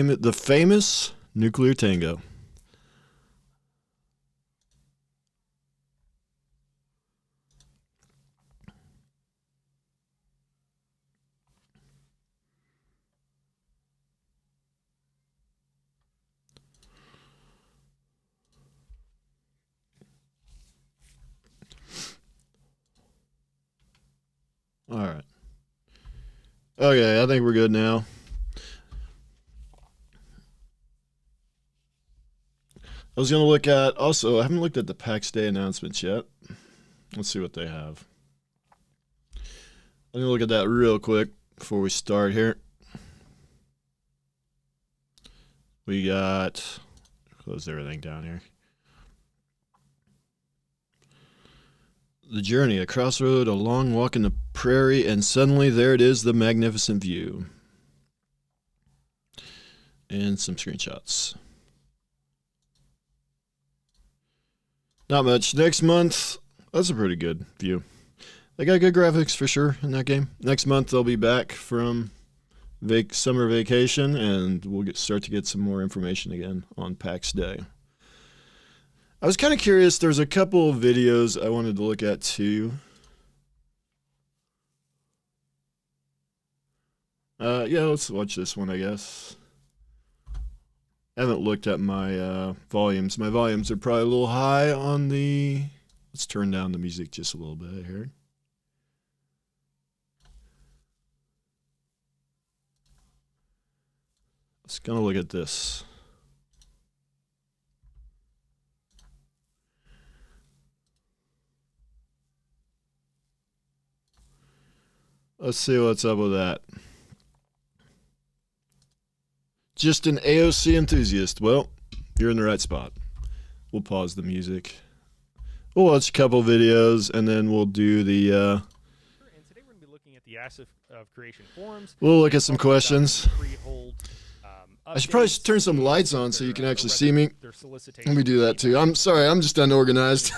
The famous nuclear tango. All right. Okay, I think we're good now. I was going to look at, also, I haven't looked at the PAX Day announcements yet. Let's see what they have. I'm going to look at that real quick before we start here. We got, close everything down here. The journey, a crossroad, a long walk in the prairie, and suddenly there it is, the magnificent view. And some screenshots. Not much. Next month, that's a pretty good view. They got good graphics for sure in that game. Next month they'll be back from summer vacation, and we'll start to get some more information again on PAX Day. I was kind of curious. There's a couple of videos I wanted to look at too. Yeah, let's watch this one, I guess. I haven't looked at my volumes. My volumes are probably a little high on the... Let's turn down the music just a little bit here. Let's gonna look at this. Let's see what's up with that. Just an AOC enthusiast. Well, you're in the right spot. We'll pause the music. We'll watch a couple videos, and then we'll do the... And today we're going to be looking at the Ashes of Creation forums. We'll look at some questions. I should probably turn some lights on so you can actually see me. Let me do that too. I'm sorry, I'm just unorganized.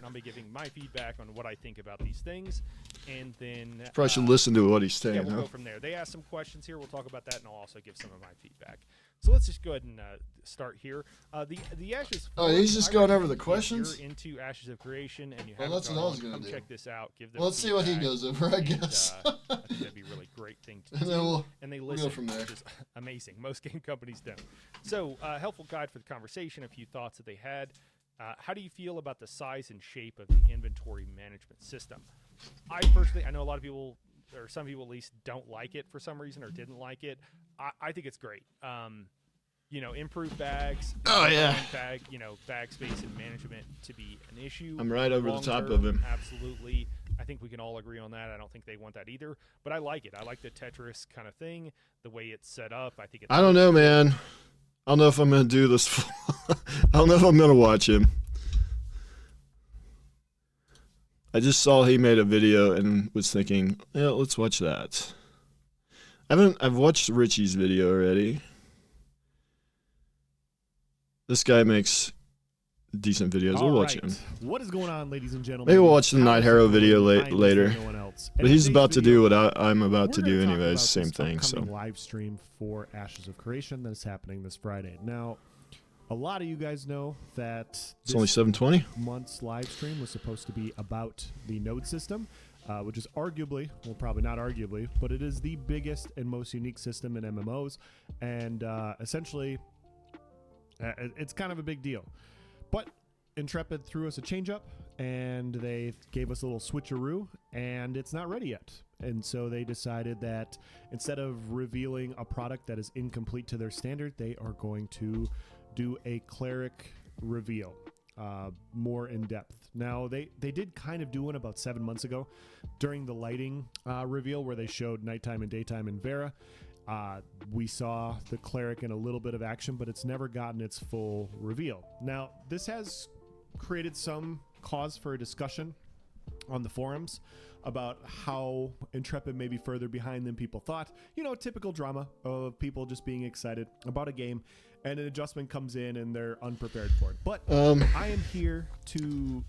I'll be giving my feedback on what I think about these things. And then probably should listen to what he's saying. Yeah, we'll go from there. They asked some questions here. We'll talk about that, and I'll also give some of my feedback. So let's just go ahead and start here. The Ashes. Oh, he's just going over the questions. If you're into Ashes of Creation, and you well, haven't that's what I was going to do. Check this out. Give them. Well, let's see what he goes over, I guess. I think that'd be a really great thing to do. And they listen, we'll go from there. Which is amazing. Most game companies don't. So, helpful guide for the conversation. A few thoughts that they had. How do you feel about the size and shape of the inventory management system? I know a lot of people, or some people at least, don't like it for some reason or didn't like it. I think it's great. You know, improved bags. Oh yeah. Bag space and management to be an issue. I'm right over the top of him. Absolutely. I think we can all agree on that. I don't think they want that either, but I like it. I like the Tetris kind of thing, the way it's set up. I think it's. I don't know, man. I don't know if I'm going to do this. I don't know if I'm going to watch him. I just saw he made a video and was thinking, yeah, let's watch that. I've watched Richie's video already. This guy makes decent videos. We'll watch him. What is going on, ladies and gentlemen? Maybe we'll watch the Night Hero video later. But he's about to do what I'm about to do anyways. Same thing. So live stream for Ashes of Creation that is happening this Friday. Now, a lot of you guys know that it's only 7:20. Month's live stream was supposed to be about the node system, which is arguably, well, probably not arguably, but it is the biggest and most unique system in MMOs, and essentially, it's kind of a big deal. But Intrepid threw us a change-up, and they gave us a little switcheroo, and it's not ready yet. And so they decided that instead of revealing a product that is incomplete to their standard, they are going to do a Cleric reveal, more in depth. Now, they did kind of do one about 7 months ago during the lighting reveal where they showed nighttime and daytime in Vera. We saw the Cleric in a little bit of action, but it's never gotten its full reveal. Now, this has created some cause for a discussion on the forums about how Intrepid may be further behind than people thought. You know, typical drama of people just being excited about a game, and an adjustment comes in and they're unprepared for it. But I am here to...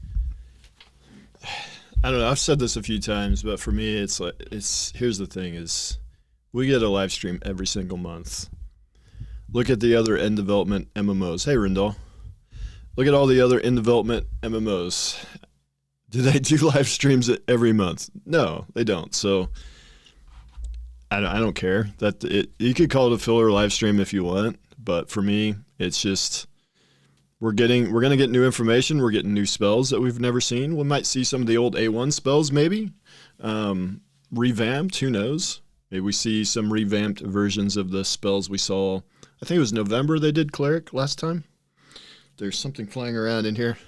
I don't know, I've said this a few times, but for me, it's like, here's the thing is, we get a live stream every single month. look at the other in development MMOs. Hey, Rindal. Look at all the other in development MMOs. Do they do live streams every month? No, they don't. So I don't care that you could call it a filler live stream if you want, but for me, it's just we're gonna get new information. We're getting new spells that we've never seen. We might see some of the old A1 spells maybe revamped. Who knows? Maybe we see some revamped versions of the spells we saw. I think it was November they did Cleric last time. There's something flying around in here.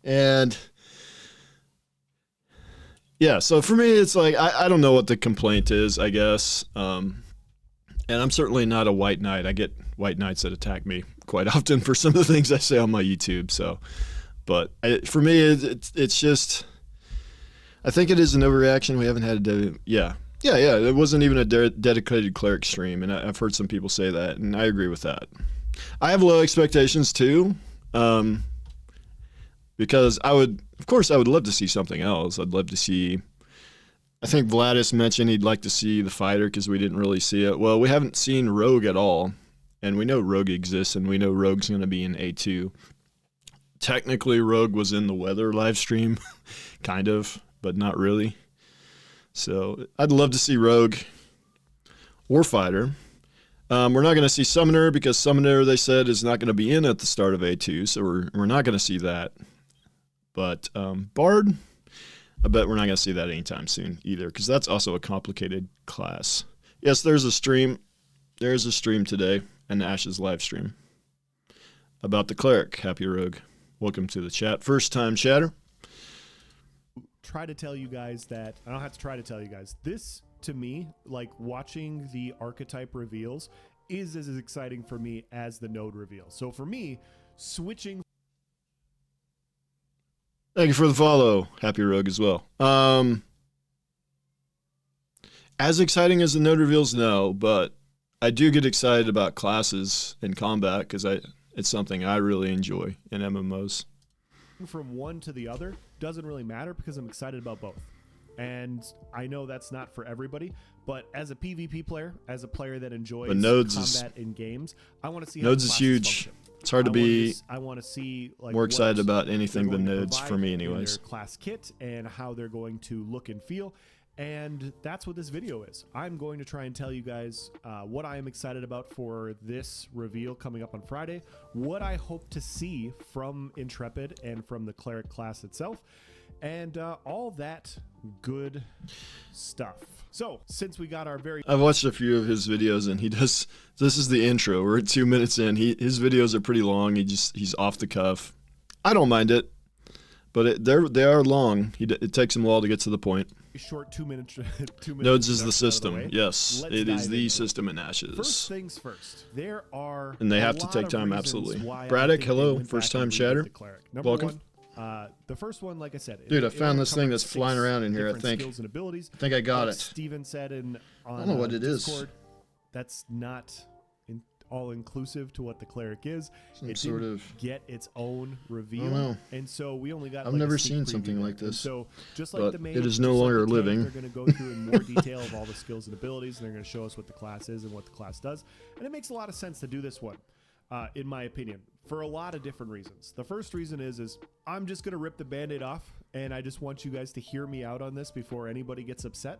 And yeah, so for me, it's like, I don't know what the complaint is, I guess. And I'm certainly not a white knight. I get white knights that attack me quite often for some of the things I say on my YouTube. So, but for me, it's just, I think it is an overreaction. We haven't had yeah. It wasn't even a dedicated Cleric stream, and I've heard some people say that, and I agree with that. I have low expectations too, because I would love to see something else. I'd love to see, I think Vladis mentioned he'd like to see the fighter because we didn't really see it. Well, we haven't seen Rogue at all, and we know Rogue exists, and we know Rogue's going to be in A2. Technically, Rogue was in the weather live stream, kind of, but not really. So I'd love to see Rogue or Fighter. We're not going to see Summoner because Summoner, they said, is not going to be in at the start of A2, so we're not going to see that. But Bard, I bet we're not going to see that anytime soon either, because that's also a complicated class. Yes, there's a stream. There's a stream today, an Ash's live stream about the Cleric. Happy Rogue. Welcome to the chat. First time chatter. Try to tell you guys that I don't have to try to tell you guys this. To me, like watching the archetype reveals is as exciting for me as the node reveals. So for me, switching. Thank you for the follow. Happy Rogue as well. As exciting as the node reveals, no, but I do get excited about classes in combat because it's something I really enjoy in MMOs. From one to the other doesn't really matter because I'm excited about both. And I know that's not for everybody, but as a PvP player, as a player that enjoys combat in games, I want to see how nodes is huge. Function. It's hard to be I want to see like more excited about anything than nodes for me anyways. Their class kit and how they're going to look and feel. And that's what this video is. I'm going to try and tell you guys what I am excited about for this reveal coming up on Friday, what I hope to see from Intrepid and from the Cleric class itself, and all that good stuff. So, since we got our I've watched a few of his videos, and this is the intro. We're at 2 minutes in. His videos are pretty long. He's off the cuff. I don't mind it, but they are long. It takes him a while to get to the point. Short 2 minutes. 2 minutes. Nodes is the system. Yes, it is the system in Ashes. First things first. There are and they have to take time. Absolutely. Braddock, hello, first time chatter. Welcome. The first one, like I said, dude, I found this thing that's flying around in here. I think I got it. Steven said I don't know what it Discord, is. That's not all inclusive to what the Cleric is. It sort of get its own reveal, and so we only got. I've never seen something like this. So just like the main, it is no longer living. They're going to go through in more detail of all the skills and abilities, and they're going to show us what the class is and what the class does, and it makes a lot of sense to do this one. In my opinion, for a lot of different reasons. The first reason is I'm just going to rip the Band-Aid off, and I just want you guys to hear me out on this before anybody gets upset.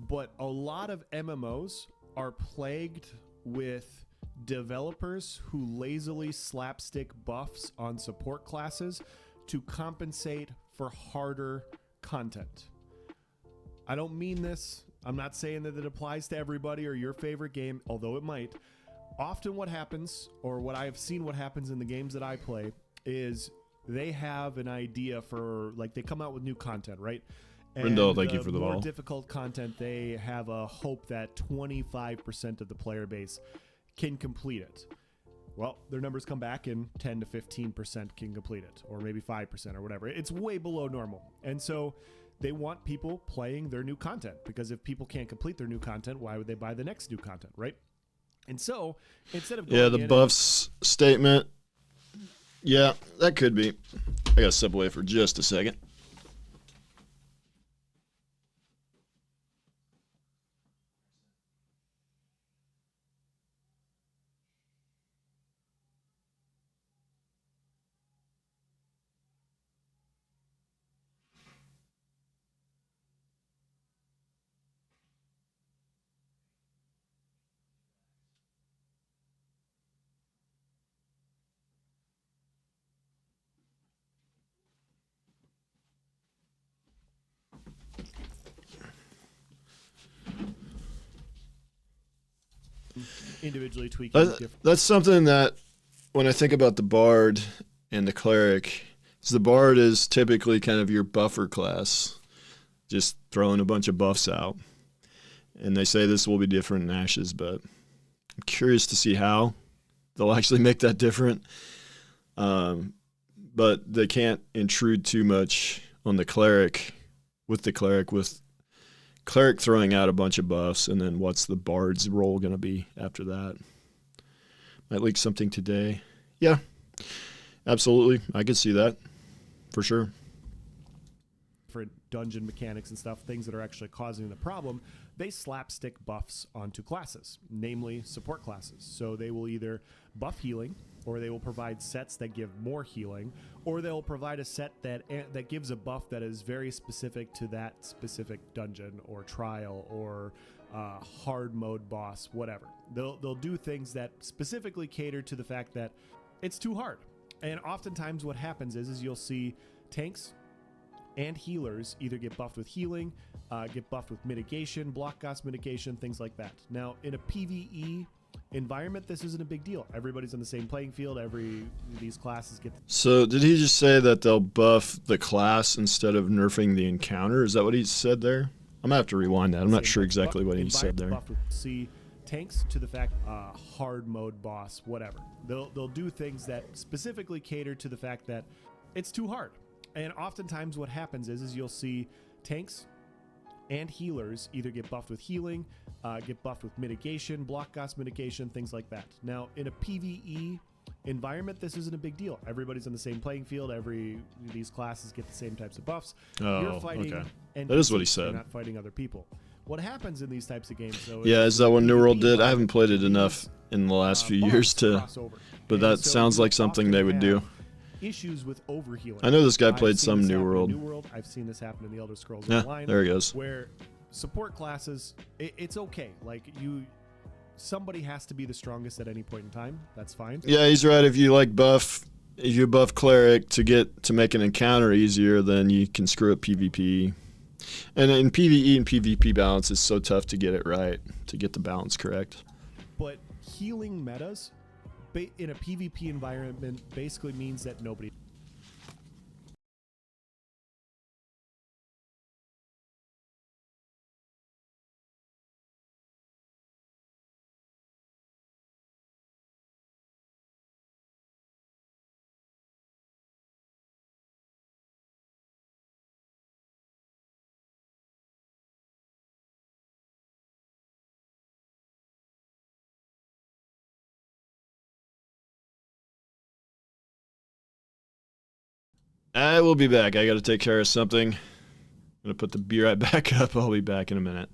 But a lot of MMOs are plagued with developers who lazily slapstick buffs on support classes to compensate for harder content. I don't mean this. I'm not saying that it applies to everybody or your favorite game, although it might. Often what happens, or what I've seen what happens in the games that I play, is they have an idea for, like, they come out with new content, right? And Rindal, thank you for the more ball. Difficult content, they have a hope that 25% of the player base can complete it. Well, their numbers come back and 10 to 15% can complete it, or maybe 5% or whatever. It's way below normal. And so they want people playing their new content, because if people can't complete their new content, why would they buy the next new content, right? And so, instead of the buffs statement, yeah, that could be. I gotta step away for just a second. individually tweaking different. That's something that when I think about the Bard and the Cleric, so the Bard is typically kind of your buffer class, just throwing a bunch of buffs out. And they say this will be different in Ashes, but I'm curious to see how they'll actually make that different. But they can't intrude too much on the Cleric, with Cleric throwing out a bunch of buffs, and then what's the Bard's role going to be after that? Might leak something today. Yeah, absolutely. I could see that for sure. Different dungeon mechanics and stuff, things that are actually causing the problem, they slapstick buffs onto classes, namely support classes. So they will either buff healing, or they will provide sets that give more healing, or they'll provide a set that gives a buff that is very specific to that specific dungeon or trial or hard mode boss, whatever. They'll do things that specifically cater to the fact that it's too hard. And oftentimes what happens is you'll see tanks and healers either get buffed with healing, get buffed with mitigation, block cost mitigation, things like that. Now, in a PvE environment, this isn't a big deal. Everybody's on the same playing field. These classes get... So did he just say that they'll buff the class instead of nerfing the encounter? Is that what he said there? I'm going to have to rewind that. I'm not sure exactly what he said there. See tanks to the fact hard mode boss, whatever. They'll do things that specifically cater to the fact that it's too hard. And oftentimes what happens is you'll see tanks and healers either get buffed with healing, get buffed with mitigation, block cost mitigation, things like that. Now, in a PvE environment, this isn't a big deal. Everybody's on the same playing field. These classes get the same types of buffs. You're fighting NPCs, that is what he said. You're not fighting other people. What happens in these types of games, though? Yeah, is that what New World did? I haven't played it enough in the last few years to, but that sounds like something they would do. Issues with overhealing. I know this guy played some New World. I've seen this happen in the Elder Scrolls Yeah, Online. there he goes. Where support classes, it's okay. Like somebody has to be the strongest at any point in time. That's fine. Yeah, he's right. If you buff Cleric to make an encounter easier, then you can screw up PvP. And in PvE and PvP balance, it's so tough to get it right, to get the balance correct. But healing metas in a PvP environment basically means that nobody... I will be back. I got to take care of something. I'm going to put the beer right back up. I'll be back in a minute.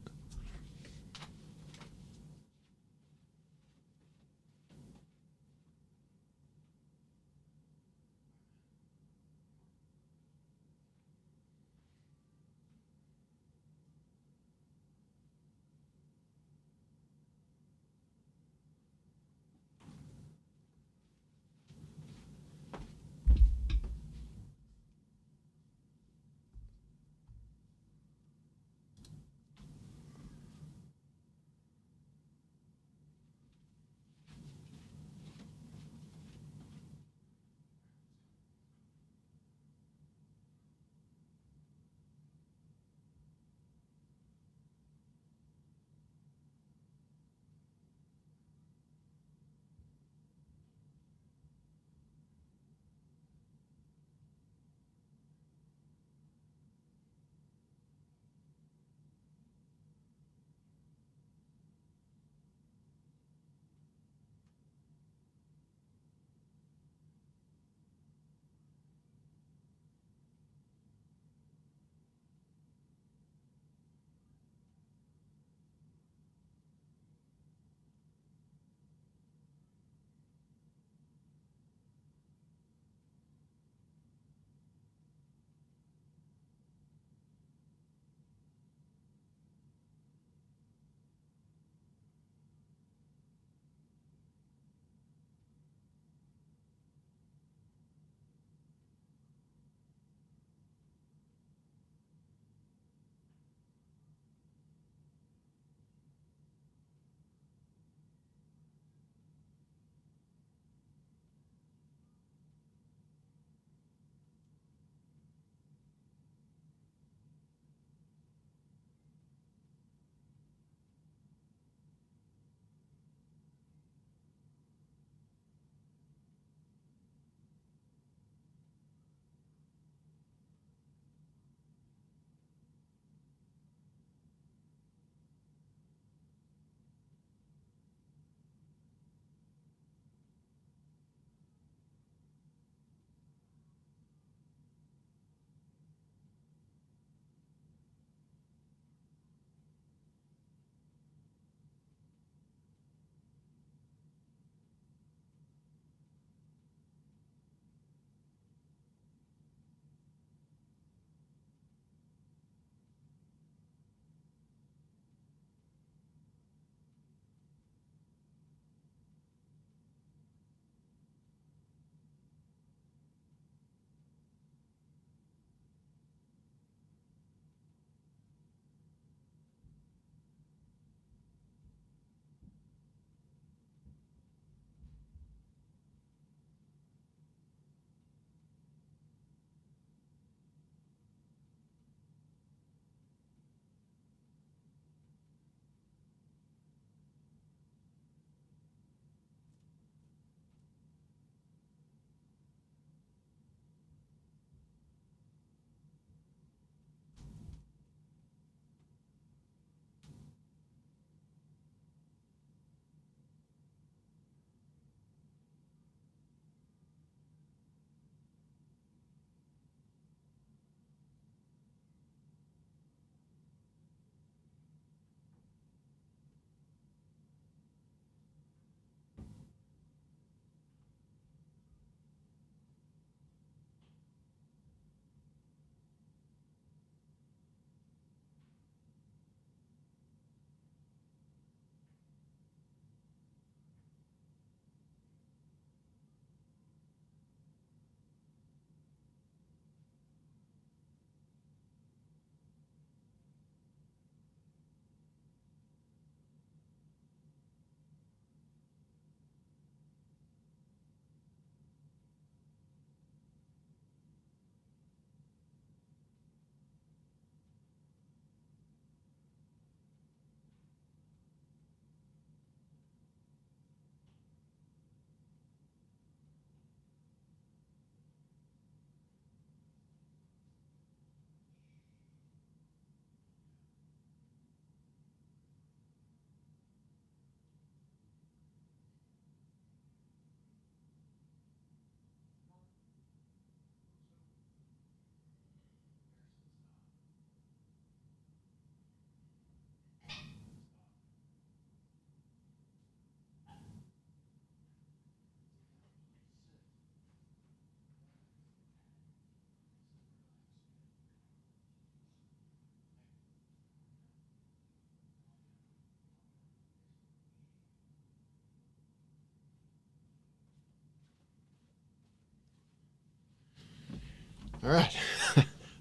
All right.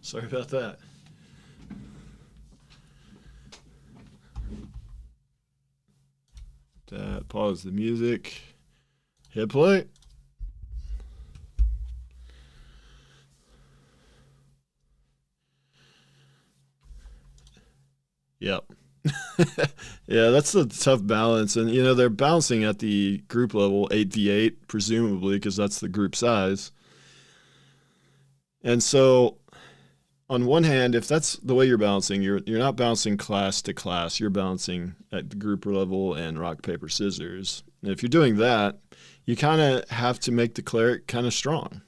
Sorry about that. Pause the music. Hit play. Yep. Yeah, that's a tough balance. And, you know, they're balancing at the group level 8v8, presumably, because that's the group size. And so, on one hand, if that's the way you're balancing, you're not balancing class to class. You're balancing at the group level and rock, paper, scissors. And if you're doing that, you kind of have to make the cleric kind of strong.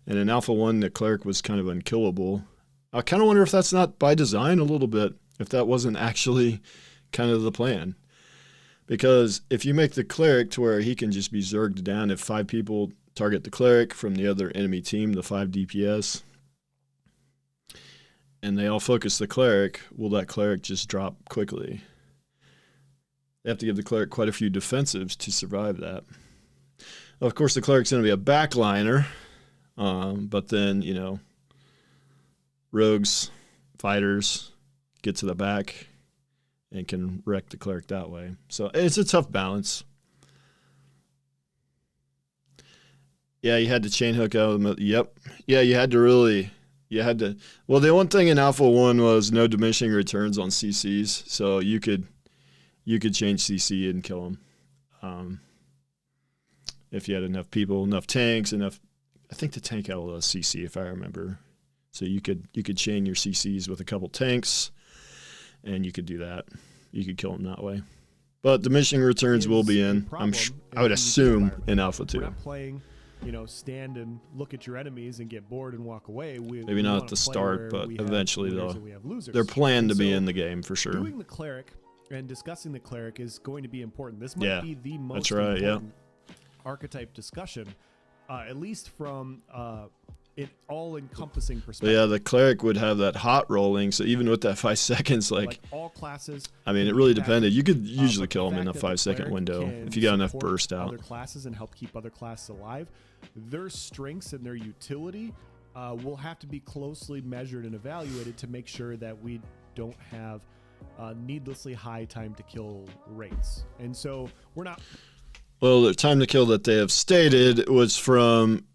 And in Alpha 1, the cleric was kind of unkillable. I kind of wonder if that's not by design a little bit, if that wasn't actually kind of the plan. Because if you make the cleric to where he can just be zerged down if 5 people target the cleric from the other enemy team, the 5 DPS, and they all focus the cleric, will that cleric just drop quickly? They have to give the cleric quite a few defensives to survive that. Of course, the cleric's going to be a backliner, but then, you know, rogues, fighters get to the back and can wreck the cleric that way. So it's a tough balance. Yeah, you had to chain hook out. Yep. Yeah, you had to really... You had to. Well, the one thing in Alpha 1 was no diminishing returns on CCs, so you could change CC and kill them if you had enough people, enough tanks, enough. I think the tank had a lot of CC, if I remember. So you could chain your CCs with a couple tanks, and you could do that. You could kill them that way. But diminishing returns will be in. I would assume in Alpha 2. We're not playing, you know, stand and look at your enemies and get bored and walk away. Maybe not at the start, but eventually they're planned to be in the game for sure. Doing the cleric and discussing the cleric is going to be important. This might be the most important archetype discussion, at least from an all-encompassing perspective. But yeah, the cleric would have that hot rolling, so even with that 5 seconds, like all classes. I mean, it really depended. You could usually kill them in a 5-second window if you got enough burst out. Other classes and help keep other classes alive. Their strengths and their utility will have to be closely measured and evaluated to make sure that we don't have needlessly high time to kill rates. And so we're not. Well, the time to kill that they have stated was from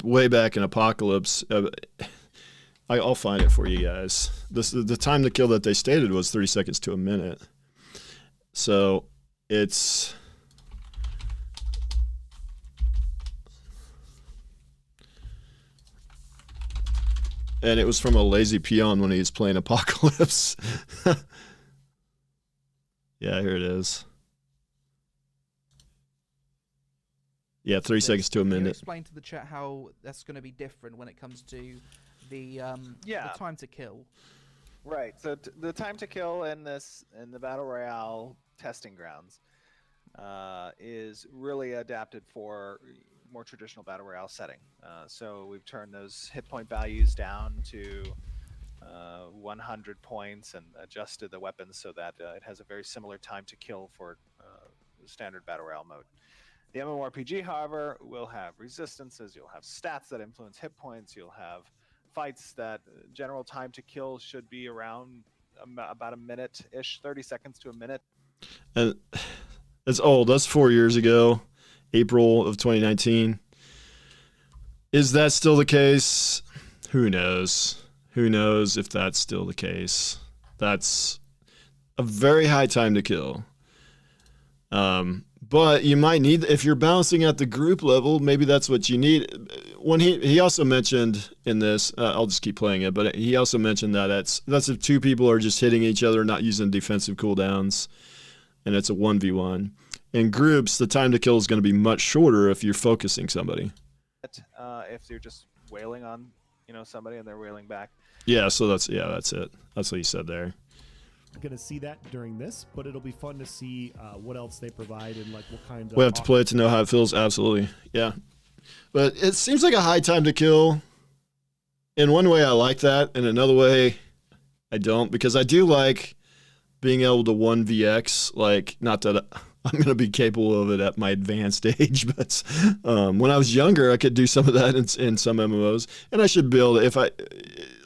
way back in Apocalypse. I'll find it for you guys. The time to kill that they stated was 30 seconds to a minute. So it's... And it was from a lazy peon when he was playing Apocalypse. Yeah, here it is. Yeah, 30 seconds to a minute. Can you explain to the chat how that's going to be different when it comes to the time to kill? Right. So the time to kill in the Battle Royale testing grounds is really adapted for more traditional Battle Royale setting. So we've turned those hit point values down to 100 points and adjusted the weapons so that it has a very similar time to kill for standard Battle Royale mode. The MMORPG, however, will have resistances, you'll have stats that influence hit points, you'll have fights that general time to kill should be around about a minute-ish, 30 seconds to a minute. And it's old. That's 4 years ago, April of 2019. Is that still the case? Who knows? Who knows if that's still the case? That's a very high time to kill. But you might need, if you're balancing at the group level, maybe that's what you need. When he also mentioned in this, I'll just keep playing it, but he also mentioned that that's if 2 people are just hitting each other, not using defensive cooldowns, and it's a 1v1. In groups, the time to kill is going to be much shorter if you're focusing somebody. If you're just wailing on somebody and they're wailing back. Yeah, so that's it. That's what he said there. Going to see that during this, but it'll be fun to see what else they provide and like what kind of. We have to play it to know how it feels. Absolutely, yeah. But it seems like a high time to kill. In one way, I like that. In another way, I don't, because I do like being able to 1vx. Like, not that I'm going to be capable of it at my advanced age. But when I was younger, I could do some of that in some MMOs, and I should build. A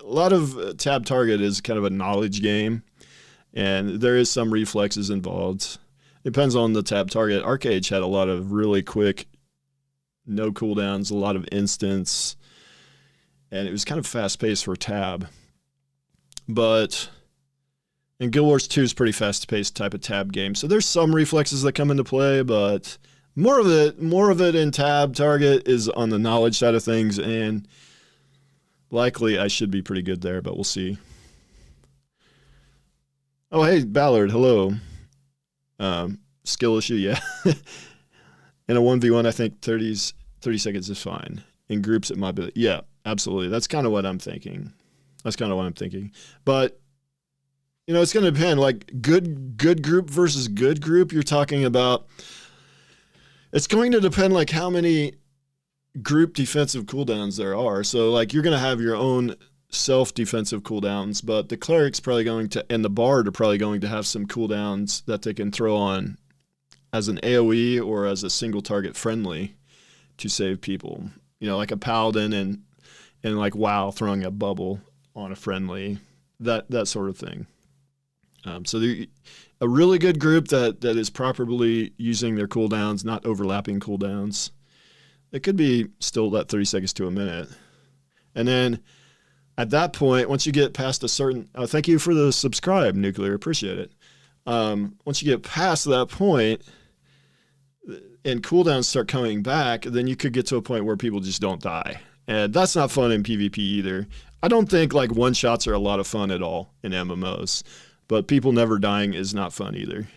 lot of tab target is kind of a knowledge game, and there is some reflexes involved. Depends on the tab target. Arcade had a lot of really quick, no cooldowns, a lot of instants, and it was kind of fast paced for tab. But and Guild Wars 2 is pretty fast-paced type of tab game. So there's some reflexes that come into play, but more of it in tab target is on the knowledge side of things, and likely I should be pretty good there, but we'll see. Oh, hey, Ballard, hello. Skill issue, yeah. In a 1v1, I think 30 seconds is fine. In groups, it might be. Yeah, absolutely. That's kind of what I'm thinking. But it's going to depend. Like good group versus good group, you're talking about. It's going to depend like how many group defensive cooldowns there are. So like you're going to have your own self-defensive cooldowns, but the Cleric's probably going to, and the Bard are probably going to have some cooldowns that they can throw on as an AoE or as a single target friendly to save people. Like a Paladin and like WoW throwing a bubble on a friendly, that sort of thing. So a really good group that is properly using their cooldowns, not overlapping cooldowns, it could be still that 30 seconds to a minute. And then at that point, once you get past a certain, thank you for the subscribe, Nuclear, appreciate it. Once you get past that point and cooldowns start coming back, then you could get to a point where people just don't die. And that's not fun in PvP either. I don't think like one-shots are a lot of fun at all in MMOs. But people never dying is not fun either.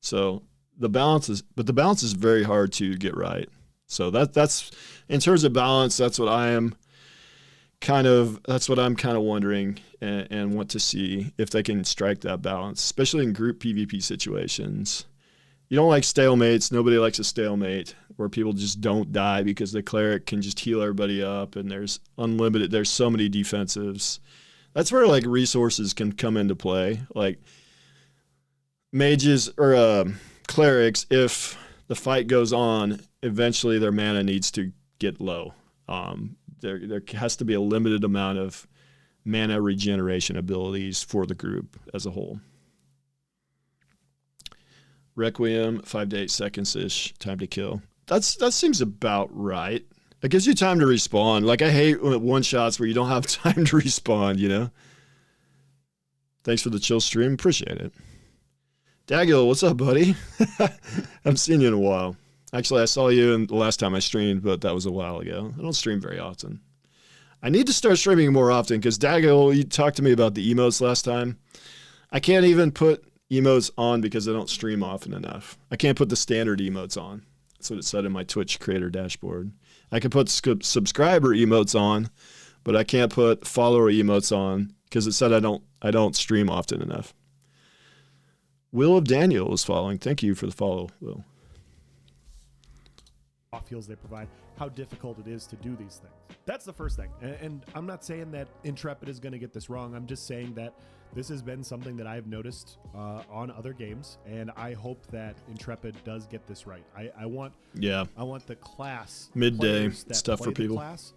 So the balance is very hard to get right. So that's in terms of balance, that's what I'm kind of wondering and want to see if they can strike that balance, especially in group PvP situations. You don't like stalemates. Nobody likes a stalemate where people just don't die because the Cleric can just heal everybody up and there's so many defensives. That's where like resources can come into play. Like mages or clerics, if the fight goes on, eventually their mana needs to get low. There has to be a limited amount of mana regeneration abilities for the group as a whole. Requiem, 5 to 8 seconds ish time to kill. That seems about right. It gives you time to respawn. Like, I hate one-shots where you don't have time to respawn, Thanks for the chill stream. Appreciate it. Dagil, what's up, buddy? Haven't seen you in a while. Actually, I saw you the last time I streamed, but that was a while ago. I don't stream very often. I need to start streaming more often because, Dagil, you talked to me about the emotes last time. I can't even put emotes on because I don't stream often enough. I can't put the standard emotes on. That's what it said in my Twitch creator dashboard. I can put subscriber emotes on, but I can't put follower emotes on because it said I don't stream often enough. Will of Daniel is following. Thank you for the follow, Will. Feels they provide, how difficult it is to do these things. That's the first thing. And I'm not saying that Intrepid is going to get this wrong. I'm just saying that this has been something that I've noticed on other games, and I hope that Intrepid does get this right. I want the class midday stuff for people. Class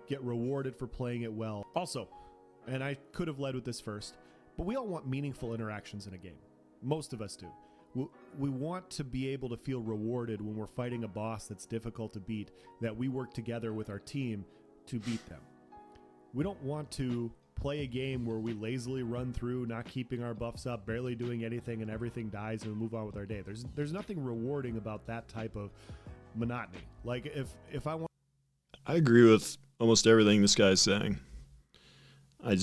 get rewarded for playing it well. Also, and I could have led with this first, but we all want meaningful interactions in a game. Most of us do. We want to be able to feel rewarded when we're fighting a boss that's difficult to beat, that we work together with our team to beat them. We don't want to play a game where we lazily run through, not keeping our buffs up, barely doing anything, and everything dies and we move on with our day. There's nothing rewarding about that type of monotony. Like if I want, I agree with almost everything this guy's saying. I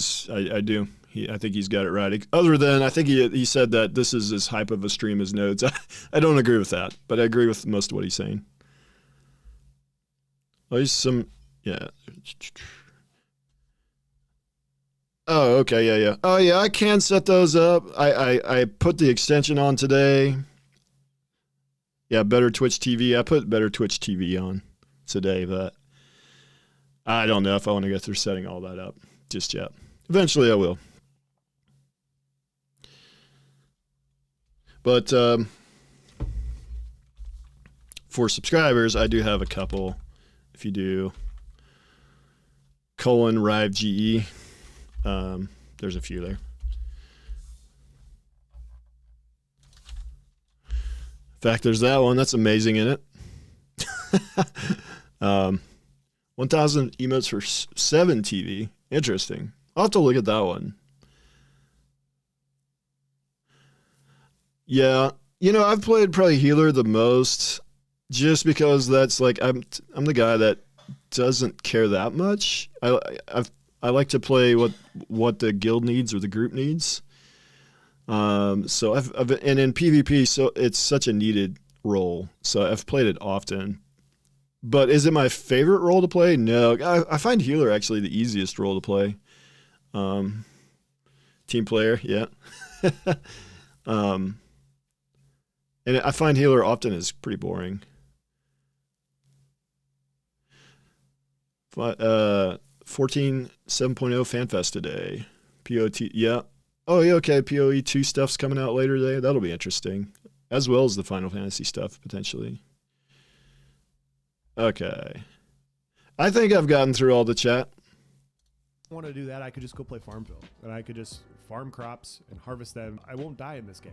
do. I think he's got it right. Other than I think he said that this is as hype of a stream as Nodes. I don't agree with that, but I agree with most of what he's saying. Oh, yeah. Oh, okay, yeah. Oh, yeah, I can set those up. I put the extension on today. Yeah, Better Twitch TV. I put Better Twitch TV on today, but I don't know if I want to go through setting all that up just yet. Eventually I will. But for subscribers, I do have a couple. If you do :Ryve GE, there's a few there. In fact, there's that one. That's amazing in it. 1,000 emotes for 7 TV. Interesting. I'll have to look at that one. Yeah, I've played probably healer the most, just because that's like I'm the guy that doesn't care that much. I like to play what the guild needs or the group needs. So I've and in PvP, so it's such a needed role. So I've played it often. But is it my favorite role to play? No, I find healer actually the easiest role to play. Team player, yeah. And I find healer often is pretty boring. 14 7.0 FanFest today. POT, yeah. Oh, yeah, okay. PoE 2 stuff's coming out later today. That'll be interesting. As well as the Final Fantasy stuff, potentially. Okay. I think I've gotten through all the chat. I want to do that. I could just go play Farmville, and I could just farm crops and harvest them. I won't die in this game.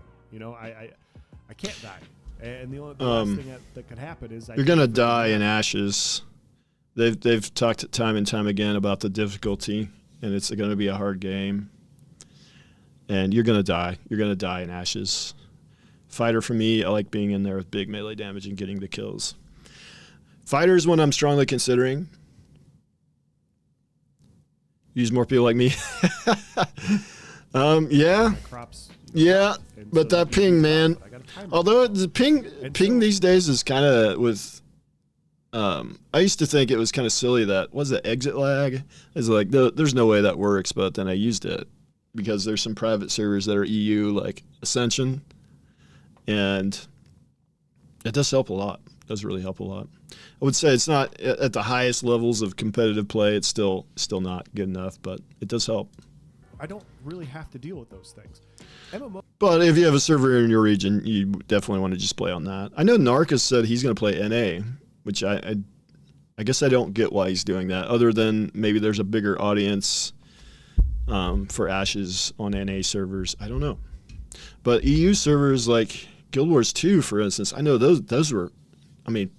I can't die. And the last thing that could happen is you're gonna die in ashes. They've talked time and time again about the difficulty, and it's going to be a hard game. And you're gonna die. You're gonna die in ashes. Fighter for me, I like being in there with big melee damage and getting the kills. Fighter is one I'm strongly considering. Use more people like me. Yeah. Yeah, but that ping, man. Although the ping these days is kind of with. I used to think it was kind of silly that was the exit lag. It's like there's no way that works, but then I used it because there's some private servers that are EU like Ascension, and it does help a lot. It does really help a lot. I would say it's not at the highest levels of competitive play. It's still not good enough, but it does help. I don't really have to deal with those things. MMO. But if you have a server in your region, you definitely want to just play on that. I know Narcus said he's going to play NA, which I guess I don't get why he's doing that, other than maybe there's a bigger audience for Ashes on NA servers. I don't know. But EU servers like Guild Wars 2, for instance, I know those were, I mean,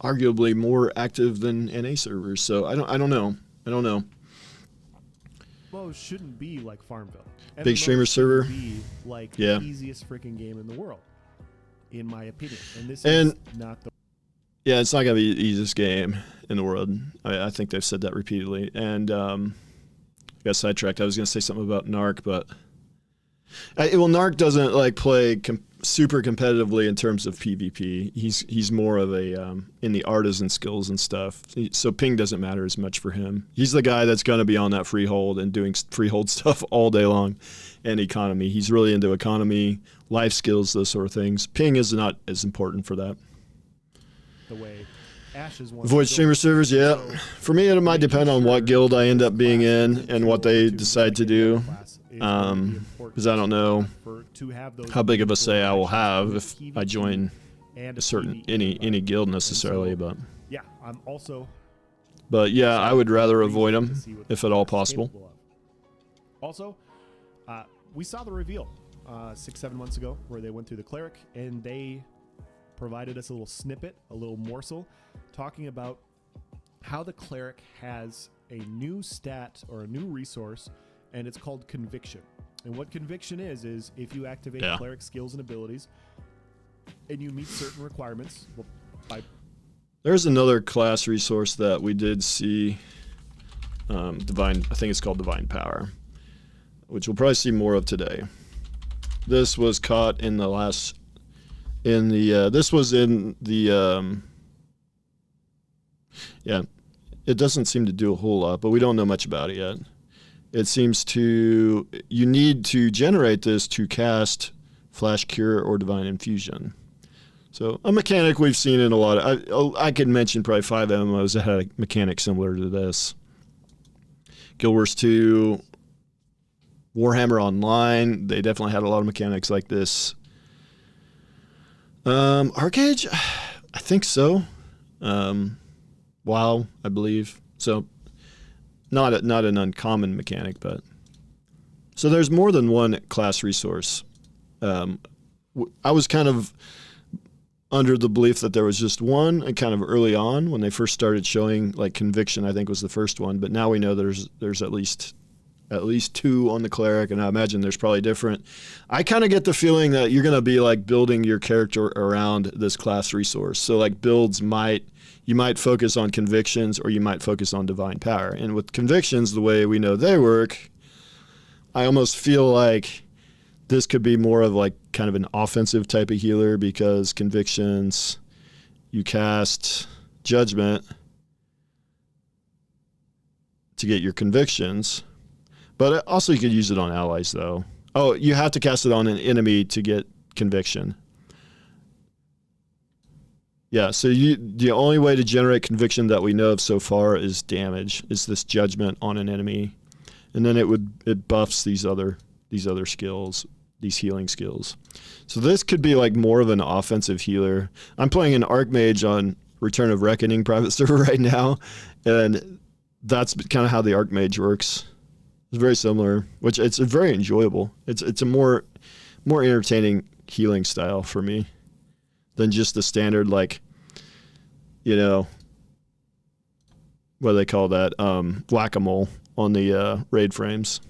arguably more active than NA servers. So I don't know. MMOs shouldn't be like Farmville. Big streamer server. Be like the easiest freaking game in the world, in my opinion. And this is not the. Yeah, it's not going to be the easiest game in the world. I think they've said that repeatedly. And I got sidetracked. I was going to say something about Narc, but Narc doesn't like play super competitively in terms of PvP. He's more of a in the artisan skills and stuff. So ping doesn't matter as much for him. He's the guy that's going to be on that freehold and doing freehold stuff all day long, and economy. He's really into economy, life skills, those sort of things. Ping is not as important for that. The way Ashes Void streamer servers, yeah. For me, it might depend on what guild I end up being in and what they decide to do. Because I don't know how big of a say I will have if I join a certain any guild necessarily, but yeah, I'm also. But yeah, I would rather avoid them if at all possible. Also, we saw the reveal 6-7 months ago where they went through the Cleric and they provided us a little snippet, a little morsel, talking about how the Cleric has a new stat or a new resource, and it's called Conviction. And what Conviction is if you activate Cleric skills and abilities and you meet certain requirements. There's another class resource that we did see, Divine, I think it's called Divine Power, which we'll probably see more of today. This was caught in the last... this was in the, yeah, it doesn't seem to do a whole lot, but we don't know much about it yet. It seems you need to generate this to cast Flash Cure or Divine Infusion. So a mechanic we've seen in a lot of, I could mention probably 5 MMOs that had a mechanic similar to this. Guild Wars 2, Warhammer Online, they definitely had a lot of mechanics like this. Arcade, I think so. WoW, I believe. So not an uncommon mechanic, but so there's more than one class resource. I was kind of under the belief that there was just one, and kind of early on when they first started showing, like Conviction, I think was the first one, but now we know there's at least two on the Cleric, and I imagine there's probably different. I kind of get the feeling that you're going to be like building your character around this class resource. So like builds you might focus on Convictions, or you might focus on Divine Power. And with Convictions, the way we know they work, I almost feel like this could be more of like kind of an offensive type of healer, because Convictions, you cast Judgment to get your Convictions, but also you could use it on allies though. Oh, you have to cast it on an enemy to get Conviction. Yeah, so the only way to generate Conviction that we know of so far is damage, is this Judgment on an enemy, and then it buffs these other skills, these healing skills. So this could be like more of an offensive healer. I'm playing an Archmage on Return of Reckoning private server right now, and that's kind of how the Archmage works. It's very similar, which it's very enjoyable. It's a more entertaining healing style for me than just the standard, like, you know, what do they call that? Whack-a-mole on the raid frames.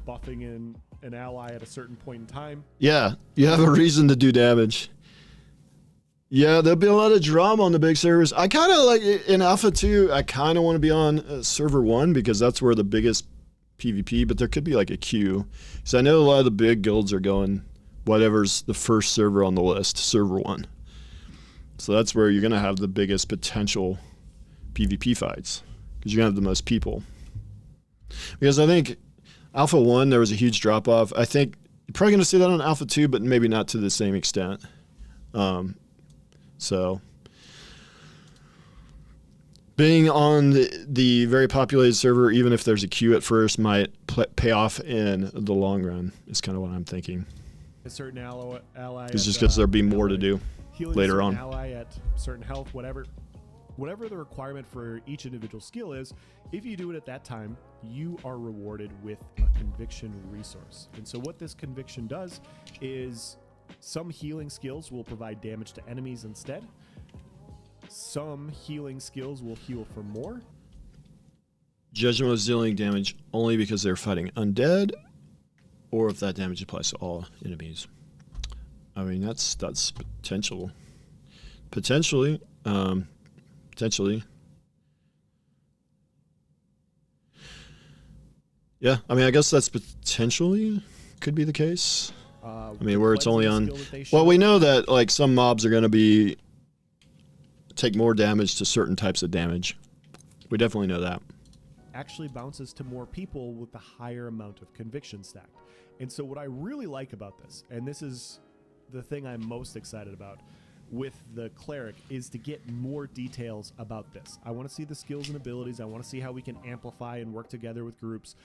Buffing in an ally at a certain point in time. Yeah, you have a reason to do damage. Yeah, there'll be a lot of drama on the big servers. I kind of like, in Alpha 2, I kind of want to be on Server 1, because that's where the biggest PvP, but there could be like a queue. So I know a lot of the big guilds are going whatever's the first server on the list, Server 1. So that's where you're going to have the biggest potential PvP fights, because you're going to have the most people. Because I think Alpha 1, there was a huge drop-off. I think you're probably going to see that on Alpha 2, but maybe not to the same extent. So being on the very populated server, even if there's a queue at first, might pay off in the long run, is kind of what I'm thinking. A certain ally. It's just because there'll be more to do later on. Ally at certain health, whatever the requirement for each individual skill is, if you do it at that time, you are rewarded with a Conviction resource. And so what this Conviction does is some healing skills will provide damage to enemies instead. Some healing skills will heal for more. Judgment was dealing damage only because they're fighting undead, or if that damage applies to all enemies. I mean, that's potentially. Yeah, I mean, I guess that's potentially could be the case. I mean, where it's only on. Well, we know that like some mobs are going to take more damage to certain types of damage. We definitely know that. Actually bounces to more people with the higher amount of Conviction stacked. And so what I really like about this, and this is the thing I'm most excited about with the Cleric, is to get more details about this. I want to see the skills and abilities. I want to see how we can amplify and work together with groups,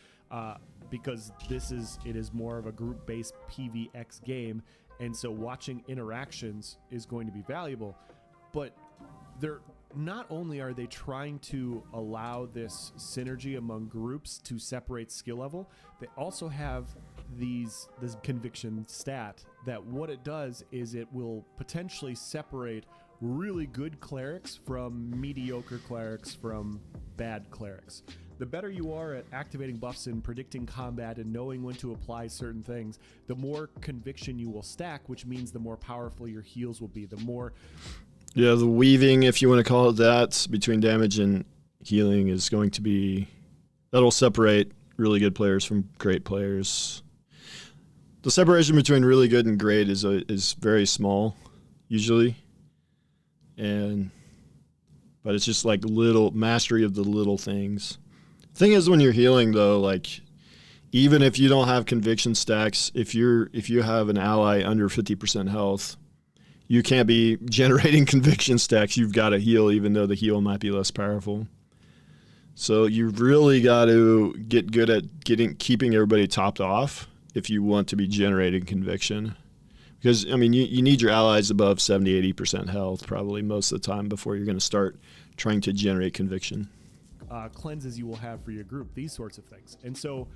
because it is more of a group-based PvX game, and so watching interactions is going to be valuable. But they're not only are they trying to allow this synergy among groups to separate skill level, they also have this Conviction stat that what it does is it will potentially separate really good clerics from mediocre clerics from bad clerics. The better you are at activating buffs and predicting combat and knowing when to apply certain things, the more Conviction you will stack, which means the more powerful your heals will be. The more... Yeah, the weaving, if you want to call it that, between damage and healing is going to be... That'll separate really good players from great players. The separation between really good and great is very small, usually. But it's just like little mastery of the little things. The thing is, when you're healing though, like even if you don't have Conviction stacks, if you have an ally under 50% health, you can't be generating Conviction stacks. You've got to heal, even though the heal might be less powerful. So you really got to get good at keeping everybody topped off if you want to be generating Conviction. Because, I mean, you need your allies above 70, 80% health probably most of the time before you're going to start trying to generate conviction. Cleanses you will have for your group, these sorts of things. And so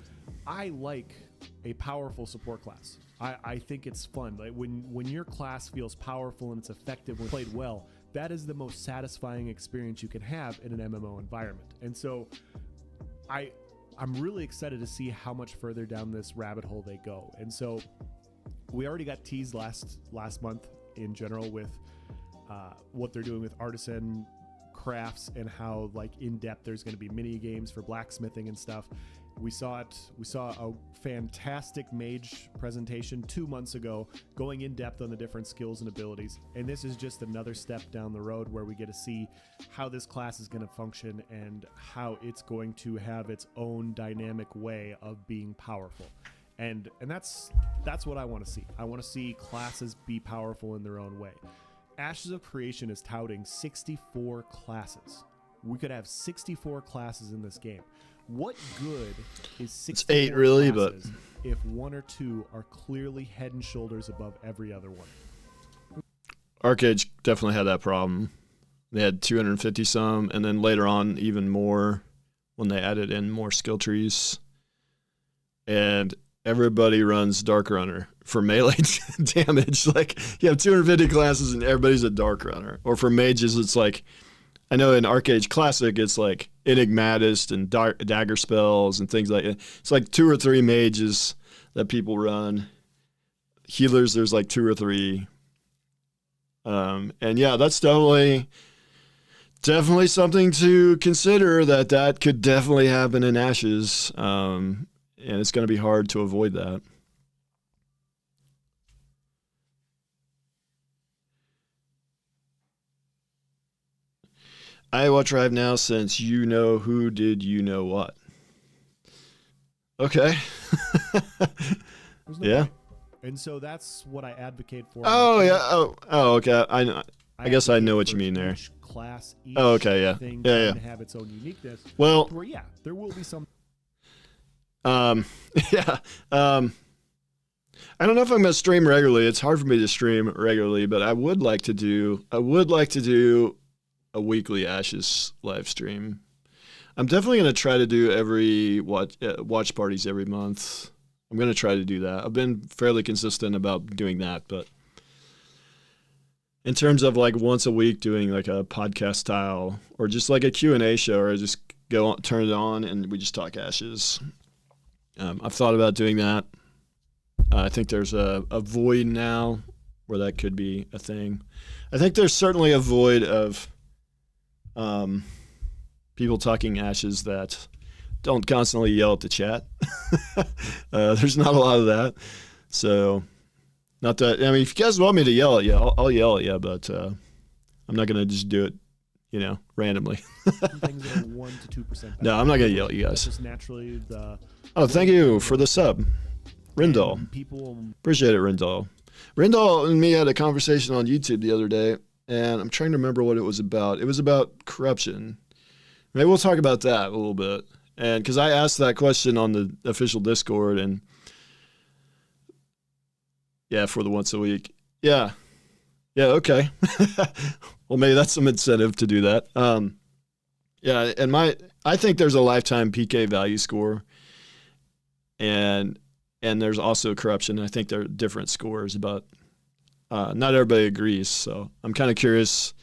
I like a powerful support class. I think it's fun. Like when your class feels powerful and it's effective when played well, that is the most satisfying experience you can have in an MMO environment. And so I'm really excited to see how much further down this rabbit hole they go. And so we already got teased last month in general with what they're doing with artisan crafts and how like in depth there's going to be mini games for blacksmithing and stuff. We saw a fantastic mage presentation 2 months ago going in depth on the different skills and abilities, and this is just another step down the road where we get to see how this class is going to function and how it's going to have its own dynamic way of being powerful. And that's what I want to see. I want to see classes be powerful in their own way. Ashes of Creation is touting 64 classes. We could have 64 classes in this game. What good is 64 It's 8 really, classes if 1 or 2 are clearly head and shoulders above every other one? Arcade definitely had that problem. They had 250 some, and then later on even more when they added in more skill trees. And everybody runs Dark Runner for melee damage. Like, you have 250 classes and everybody's a Dark Runner. Or for mages, it's like, I know in Arcade Classic, it's like Enigmatist and dagger spells and things like that. It's like 2 or 3 mages that people run. Healers, there's like 2 or 3. And yeah, that's definitely something to consider, that could definitely happen in Ashes. And it's going to be hard to avoid that. I watch Ryve now since you know who did you know what. Okay. Yeah. And so that's what I advocate for. Oh yeah. Oh okay. I guess I know what you mean there. Each class, each Oh okay. Yeah. thing Yeah. can have its own uniqueness. Well. Where yeah, there will be some. Yeah. I don't know if I'm going to stream regularly. It's hard for me to stream regularly, but I would like to do a weekly Ashes live stream. I'm definitely going to try to do every watch parties every month. I'm going to try to do that. I've been fairly consistent about doing that, but in terms of like once a week doing like a podcast style or just like a Q&A show, or I just turn it on and we just talk Ashes. I've thought about doing that. I think there's a void now where that could be a thing. I think there's certainly a void of people talking Ashes that don't constantly yell at the chat. There's not a lot of that. So, not that, I mean, if you guys want me to yell at you, I'll yell at you, but I'm not going to just do it, randomly. Things that are 1 to 2%. No, I'm not going to yell at you guys. That's just naturally the. Oh, thank you for the sub. Rindal. Appreciate it, Rindal. Rindal and me had a conversation on YouTube the other day, and I'm trying to remember what it was about. It was about corruption. Maybe we'll talk about that a little bit. And because I asked that question on the official Discord, and yeah, for the once a week. Yeah. Yeah, okay. Well, maybe that's some incentive to do that. Yeah, and I think there's a lifetime PK value score. And there's also corruption. I think there are different scores, but not everybody agrees. So I'm kind of curious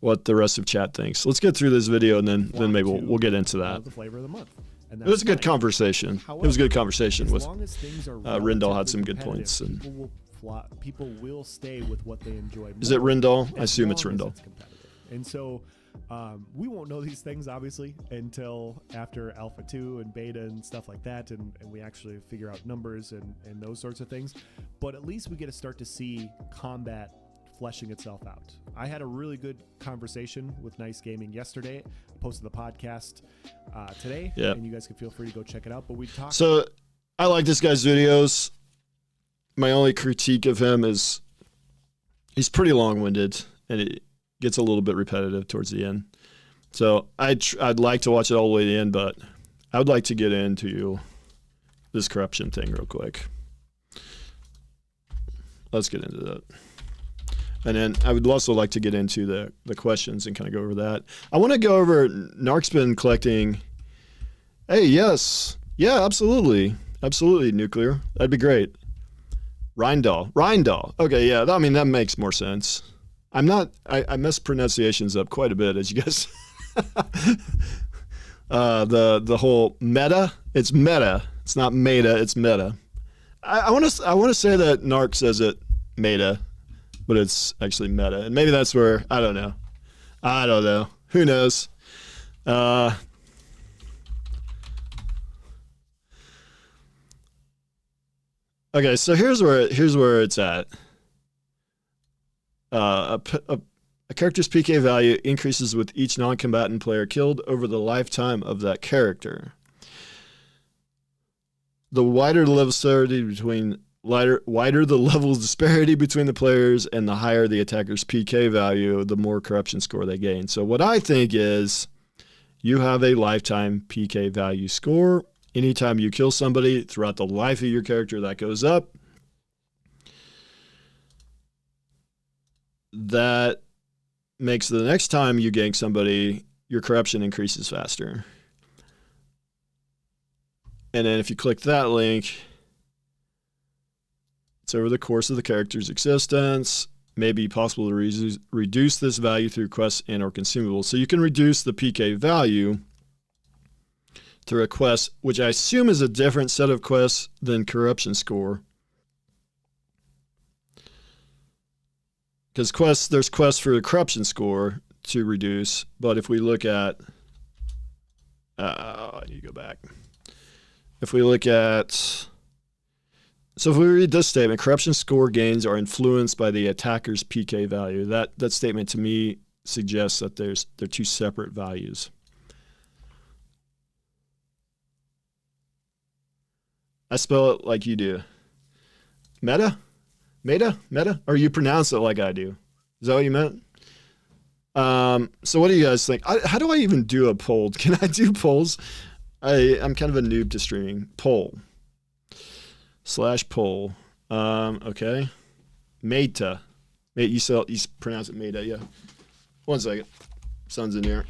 what the rest of chat thinks. Let's get through this video, and then maybe we'll get into that. The flavor of the month. And it was a good conversation. However, it was a good conversation with Rindal had some good competitive, points. And people will stay with what they enjoy. Is it Rindal? I assume it's Rindal. And so we won't know these things, obviously, until after Alpha 2 and Beta and stuff like that, and we actually figure out numbers and those sorts of things. But at least we get to start to see combat fleshing itself out. I had a really good conversation with Nice Gaming yesterday. I posted the podcast today, and you guys can feel free to go check it out. But we talked. So I like this guy's videos. My only critique of him is he's pretty long-winded, and it gets a little bit repetitive towards the end. So I'd like to watch it all the way to the end, but I would like to get into this corruption thing real quick. let's get into that. And then I would also like to get into the questions and kind of go over that. I want to go over, Narc's been collecting. Hey, yes. Yeah, absolutely. Absolutely, Nuclear. That'd be great. Rindal. Okay, yeah, I mean, that makes more sense. I mess pronunciations up quite a bit, as you guys. The whole meta, it's meta. It's not meta, it's meta. I want to say that Narc says it meta, but it's actually meta. And maybe that's where, I don't know. Who knows? Okay, so here's where it's at. A character's PK value increases with each non-combatant player killed over the lifetime of that character. The wider the level disparity between wider the level disparity between the players, and the higher the attacker's PK value, the more corruption score they gain. So what I think is, you have a lifetime PK value score. Anytime you kill somebody throughout the life of your character, that goes up. That makes the next time you gank somebody, your corruption increases faster. And then if you click that link, it's over the course of the character's existence. May be possible to reduce this value through quests and or consumables. So you can reduce the PK value through a quest, which I assume is a different set of quests than corruption score. Because there's quests for the corruption score to reduce, but if we look at, I need to go back. If we look at, so if we read this statement, corruption score gains are influenced by the attacker's PK value. That statement to me suggests that they're two separate values. I spell it like you do. Meta? Or you pronounce it like I do? Is that what you meant? So what do you guys think? How do I even do a poll? Can I do polls? I'm kind of a noob to streaming. Poll. /poll. Okay. Meta. You pronounce it meta, yeah. 1 second. Sun's in here.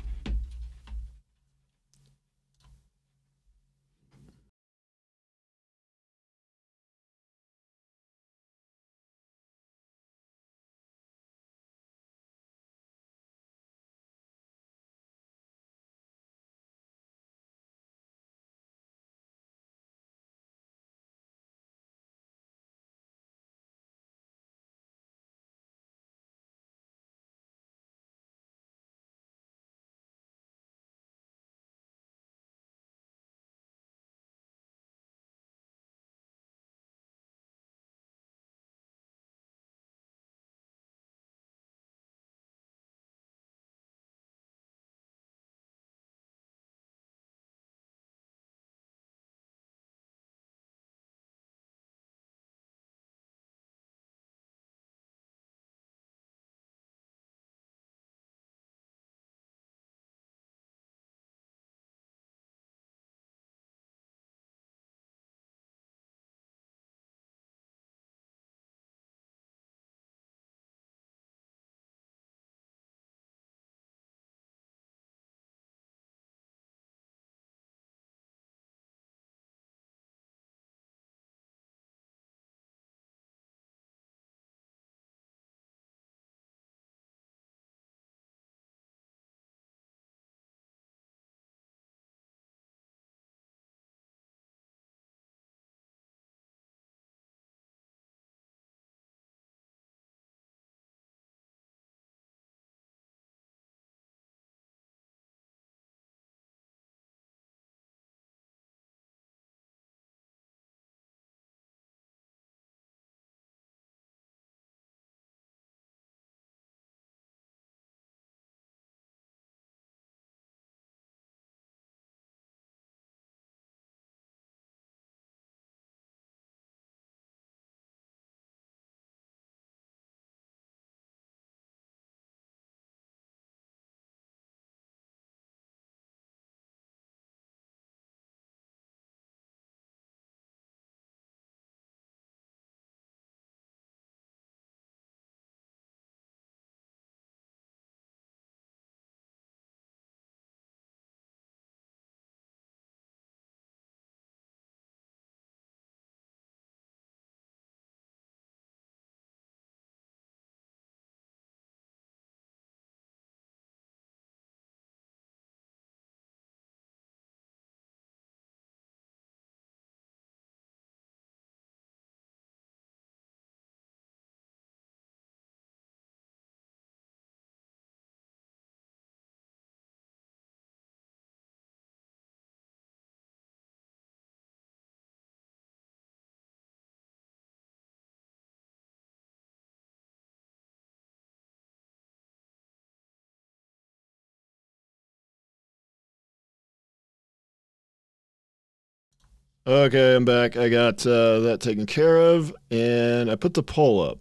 Okay, I'm back. I got that taken care of, and I put the poll up.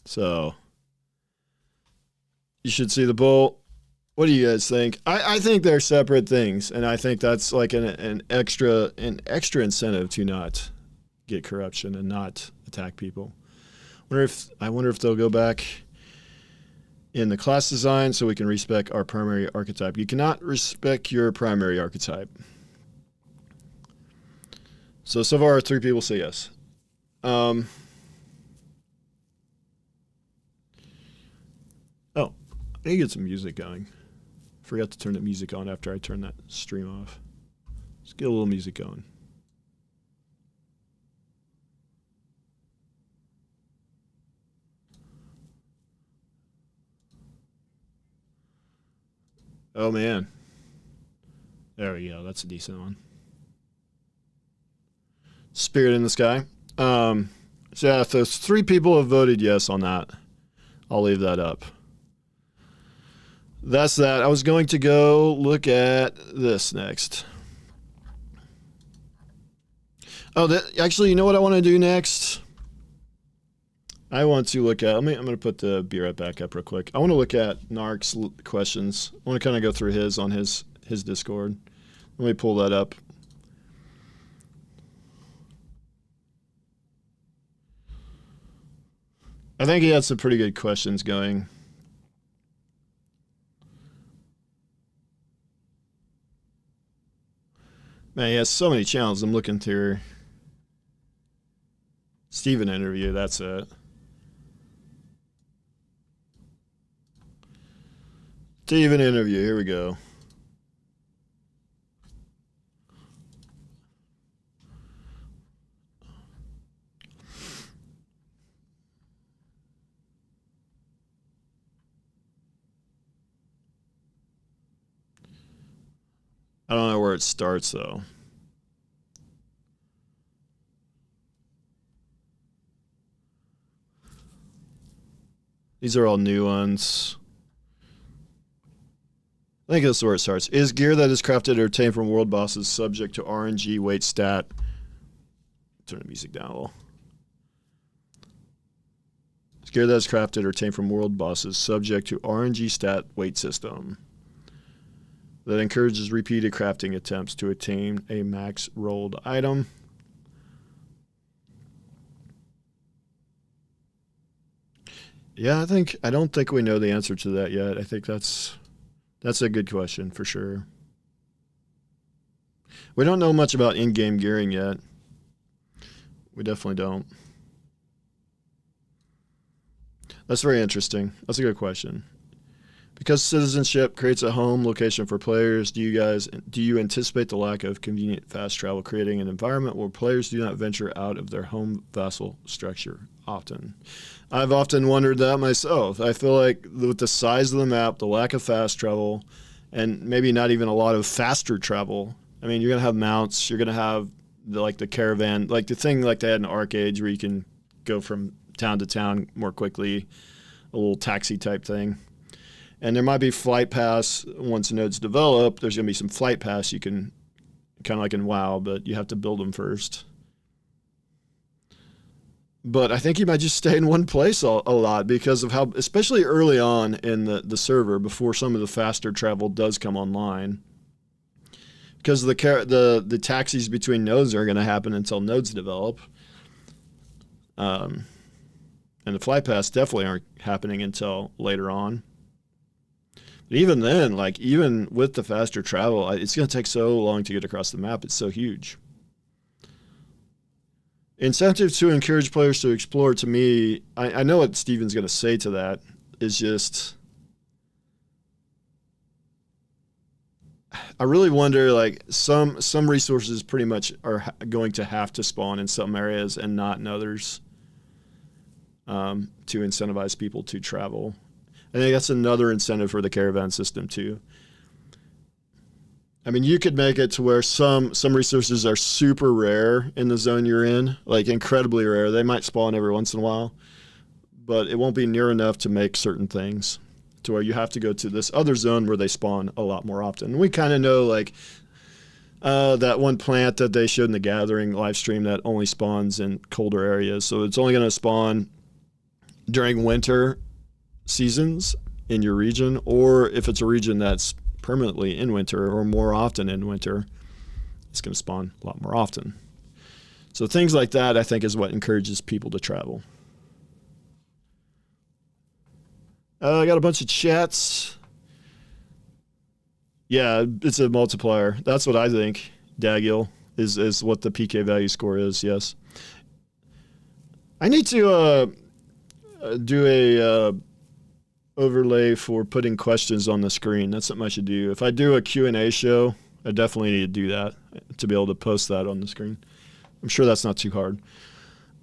So you should see the poll. What do you guys think? I think they're separate things, and I think that's like an extra incentive to not get corruption and not attack people. I wonder if they'll go back in the class design so we can respec our primary archetype. You cannot respec your primary archetype. So far, 3 people say yes. Oh, I need to get some music going. Forgot to turn the music on after I turned that stream off. Let's get a little music going. Oh man. There we go. That's a decent one. Spirit in the Sky. So yeah, if those 3 people have voted yes on that, I'll leave that up. That's that. I was going to go look at this next. Oh, actually, you know what I want to do next? I want to look at, I'm going to put the beer back up real quick. I want to look at Narc's questions. I want to kind of go through his on his Discord. Let me pull that up. I think he had some pretty good questions going. Man, he has so many channels. I'm looking through. Steven interview, that's it. Steven interview, here we go. I don't know where it starts, though. These are all new ones. I think this is where it starts. Is gear that is crafted or obtained from world bosses subject to RNG weight stat? Turn the music down a little. Is gear that is crafted or obtained from world bosses subject to RNG stat weight system that encourages repeated crafting attempts to attain a max rolled item? Yeah, I don't think we know the answer to that yet. I think that's a good question for sure. We don't know much about in-game gearing yet. We definitely don't. That's very interesting. That's a good question. Because citizenship creates a home location for players, do you anticipate the lack of convenient fast travel creating an environment where players do not venture out of their home vassal structure often? I've often wondered that myself. I feel like with the size of the map, the lack of fast travel, and maybe not even a lot of faster travel. I mean, you're going to have mounts, you're going to have the caravan, like the thing like they had in Arcades where you can go from town to town more quickly, a little taxi type thing. And there might be flight pass once nodes develop. There's going to be some flight pass you can, kind of like in WoW, but you have to build them first. But I think you might just stay in one place a lot because of how, especially early on in the server, before some of the faster travel does come online. Because the taxis between nodes are going to happen until nodes develop. And the flight pass definitely aren't happening until later on. Even then, even with the faster travel, it's going to take so long to get across the map. It's so huge. Incentive to encourage players to explore, to me, I know what Steven's going to say to that, is just, I really wonder, some resources pretty much are going to have to spawn in some areas and not in others to incentivize people to travel. I think that's another incentive for the caravan system too. I mean, you could make it to where some resources are super rare in the zone you're in, like incredibly rare. They might spawn every once in a while, but it won't be near enough to make certain things to where you have to go to this other zone where they spawn a lot more often. We kind of know That one plant that they showed in the Gathering live stream that only spawns in colder areas. So it's only going to spawn during winter seasons in your region, or if it's a region that's permanently in winter or more often in winter, it's going to spawn a lot more often. So things like that, I think, is what encourages people to travel. I got a bunch of chats. Yeah, it's a multiplier. That's what I think, Dagil, is what the PK value score is, yes. I need to do a overlay for putting questions on the screen. That's something I should do. If I do a Q&A show, I definitely need to do that to be able to post that on the screen. I'm sure that's not too hard.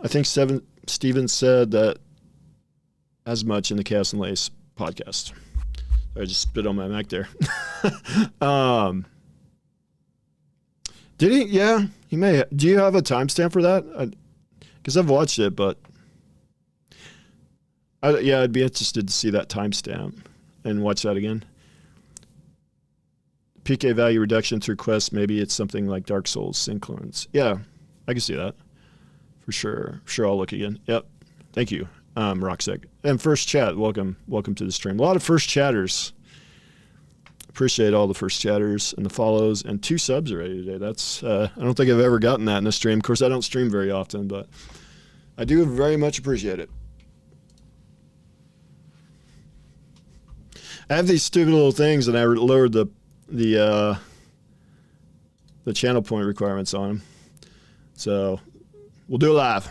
I think Steven said that as much in the Chaos and Lace podcast. I just spit on my mic there. Did he? Yeah, he may. Do you have a timestamp for that? Because I've watched it, but I'd be interested to see that timestamp and watch that again. PK value reduction through quests. Maybe it's something like Dark Souls Synclines. Yeah, I can see that for sure. Sure, I'll look again. Yep. Thank you, Rocksec. And first chat, welcome to the stream. A lot of first chatters. Appreciate all the first chatters and the follows, and 2 subs already today. That's I don't think I've ever gotten that in a stream. Of course, I don't stream very often, but I do very much appreciate it. I have these stupid little things, and I lowered the channel point requirements on them. So we'll do it live.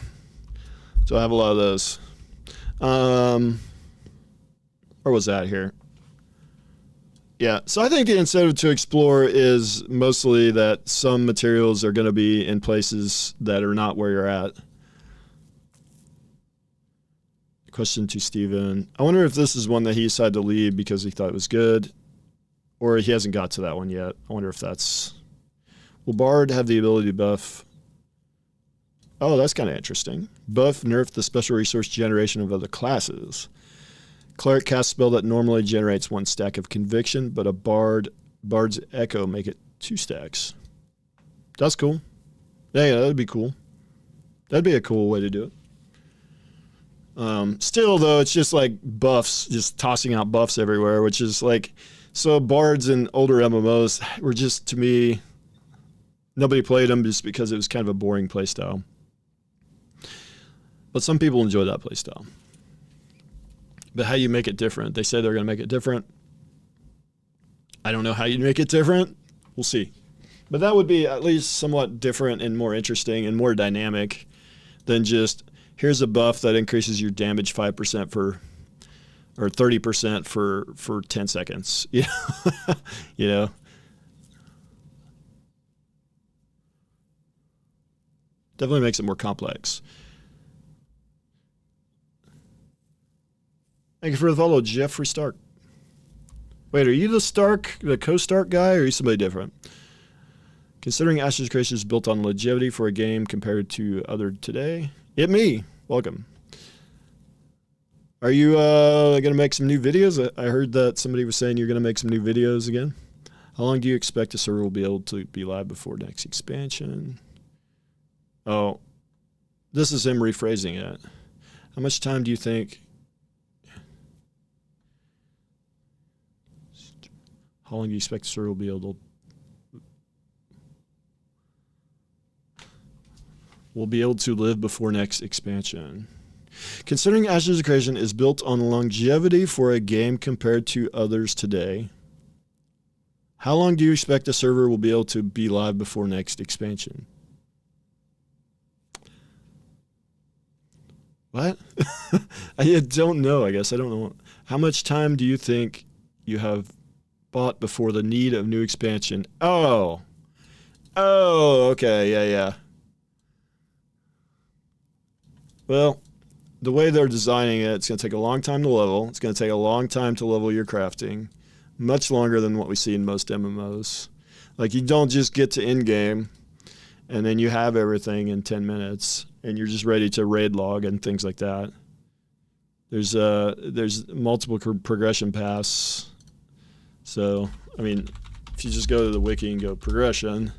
So I have a lot of those. Where was that here? Yeah, so I think the incentive to explore is mostly that some materials are going to be in places that are not where you're at. Question to Steven. I wonder if this is one that he decided to leave because he thought it was good, or he hasn't got to that one yet. I wonder if that's... Will Bard have the ability to buff... Oh, that's kind of interesting. Buff, nerf the special resource generation of other classes. Cleric casts a spell that normally generates 1 stack of conviction, but a Bard's Echo make it 2 stacks. That's cool. Yeah, that'd be cool. That'd be a cool way to do it. Still, though, it's just like buffs, just tossing out buffs everywhere, which is like... So Bards in older MMOs were just, to me... Nobody played them just because it was kind of a boring playstyle. But some people enjoy that playstyle. But how you make it different? They say they're going to make it different. I don't know how you make it different. We'll see. But that would be at least somewhat different and more interesting and more dynamic than just, here's a buff that increases your damage 5% for, or 30% for 10 seconds. You know? Definitely makes it more complex. Thank you for the follow, Jeffrey Stark. Wait, are you the co-Stark guy, or are you somebody different? Considering Ashes Creation is built on longevity for a game compared to other today. Me. Welcome. Are you going to make some new videos? I heard that somebody was saying you're going to make some new videos again. How long do you expect the server will be able to be live before next expansion? Oh, this is him rephrasing it. How much time do you think... How long do you expect the server will be able to live before next expansion? Considering Ashes of Creation is built on longevity for a game compared to others today, how long do you expect the server will be able to be live before next expansion? What? I don't know, I guess. I don't know. How much time do you think you have bought before the need of new expansion? Oh, okay, yeah. Well, the way they're designing it, it's going to take a long time to level. It's going to take a long time to level your crafting. Much longer than what we see in most MMOs. Like, you don't just get to end-game, and then you have everything in 10 minutes, and you're just ready to raid log and things like that. There's multiple progression paths. So, I mean, if you just go to the wiki and go progression,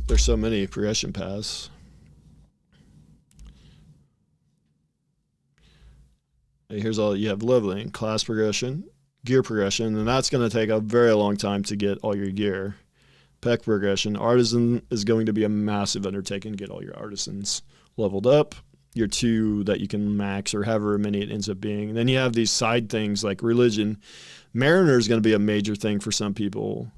There's so many progression paths. Here's all you have: leveling, class progression, gear progression, and that's going to take a very long time to get all your gear. Peck progression, artisan is going to be a massive undertaking to get all your artisans leveled up. Your 2 that you can max, or however many it ends up being. And then you have these side things like religion. Mariner is going to be a major thing for some people.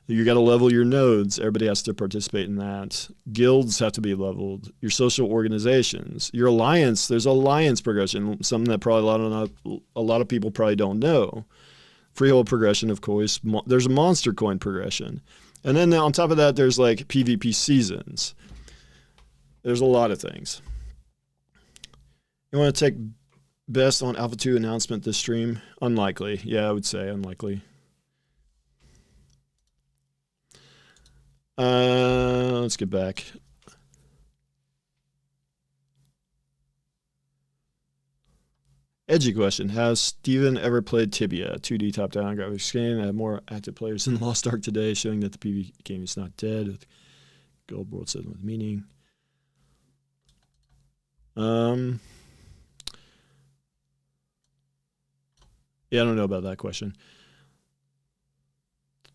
You got to level your nodes. Everybody has to participate in that. Guilds have to be leveled. Your social organizations, your alliance. There's alliance progression, something that probably a lot of people probably don't know. Freehold progression, of course. There's a monster coin progression, and then on top of that, there's like PvP seasons. There's a lot of things. You want to take best on Alpha 2 announcement this stream? Unlikely. Yeah, I would say unlikely. Let's get back. Edgy question. Has Steven ever played Tibia? 2D top-down graphics game. Have more active players in Lost Ark today, showing that the PvP game is not dead. With Gold World System with meaning. Yeah, I don't know about that question.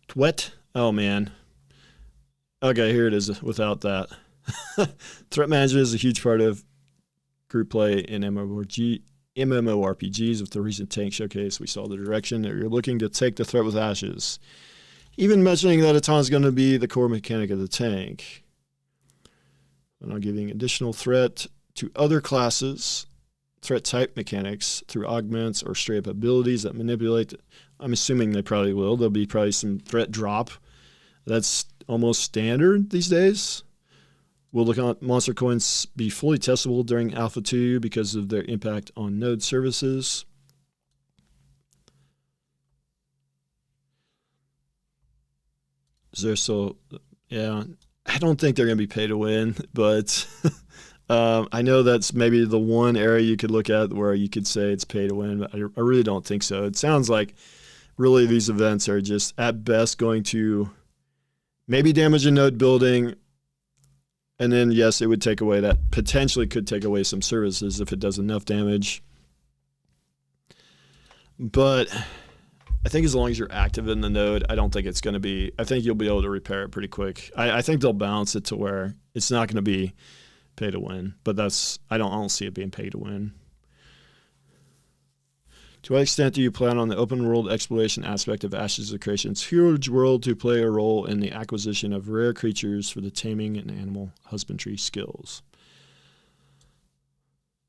Twet? Oh, man. Okay, here it is without that. Threat management is a huge part of group play in MMORPGs. With the recent tank showcase, we saw the direction that you're looking to take the threat with ashes. Even mentioning that a taunt is going to be the core mechanic of the tank. And I'm giving additional threat to other classes, threat type mechanics through augments or straight up abilities that manipulate. I'm assuming they probably will. There'll be probably some threat drop. That's almost standard these days. Will the monster coins be fully testable during Alpha 2 because of their impact on node services? Yeah, I don't think they're going to be pay to win, but I know that's maybe the one area you could look at where you could say it's pay to win, but I really don't think so. It sounds like really these events are just at best going to maybe damage a node building, and then yes, it would take away that, potentially could take away some services if it does enough damage. But I think as long as you're active in the node, I don't think it's going to be, I think you'll be able to repair it pretty quick. I think they'll balance it to where it's not going to be pay to win, but I don't see it being pay to win. To what extent do you plan on the open world exploration aspect of Ashes of Creation's huge world to play a role in the acquisition of rare creatures for the taming and animal husbandry skills?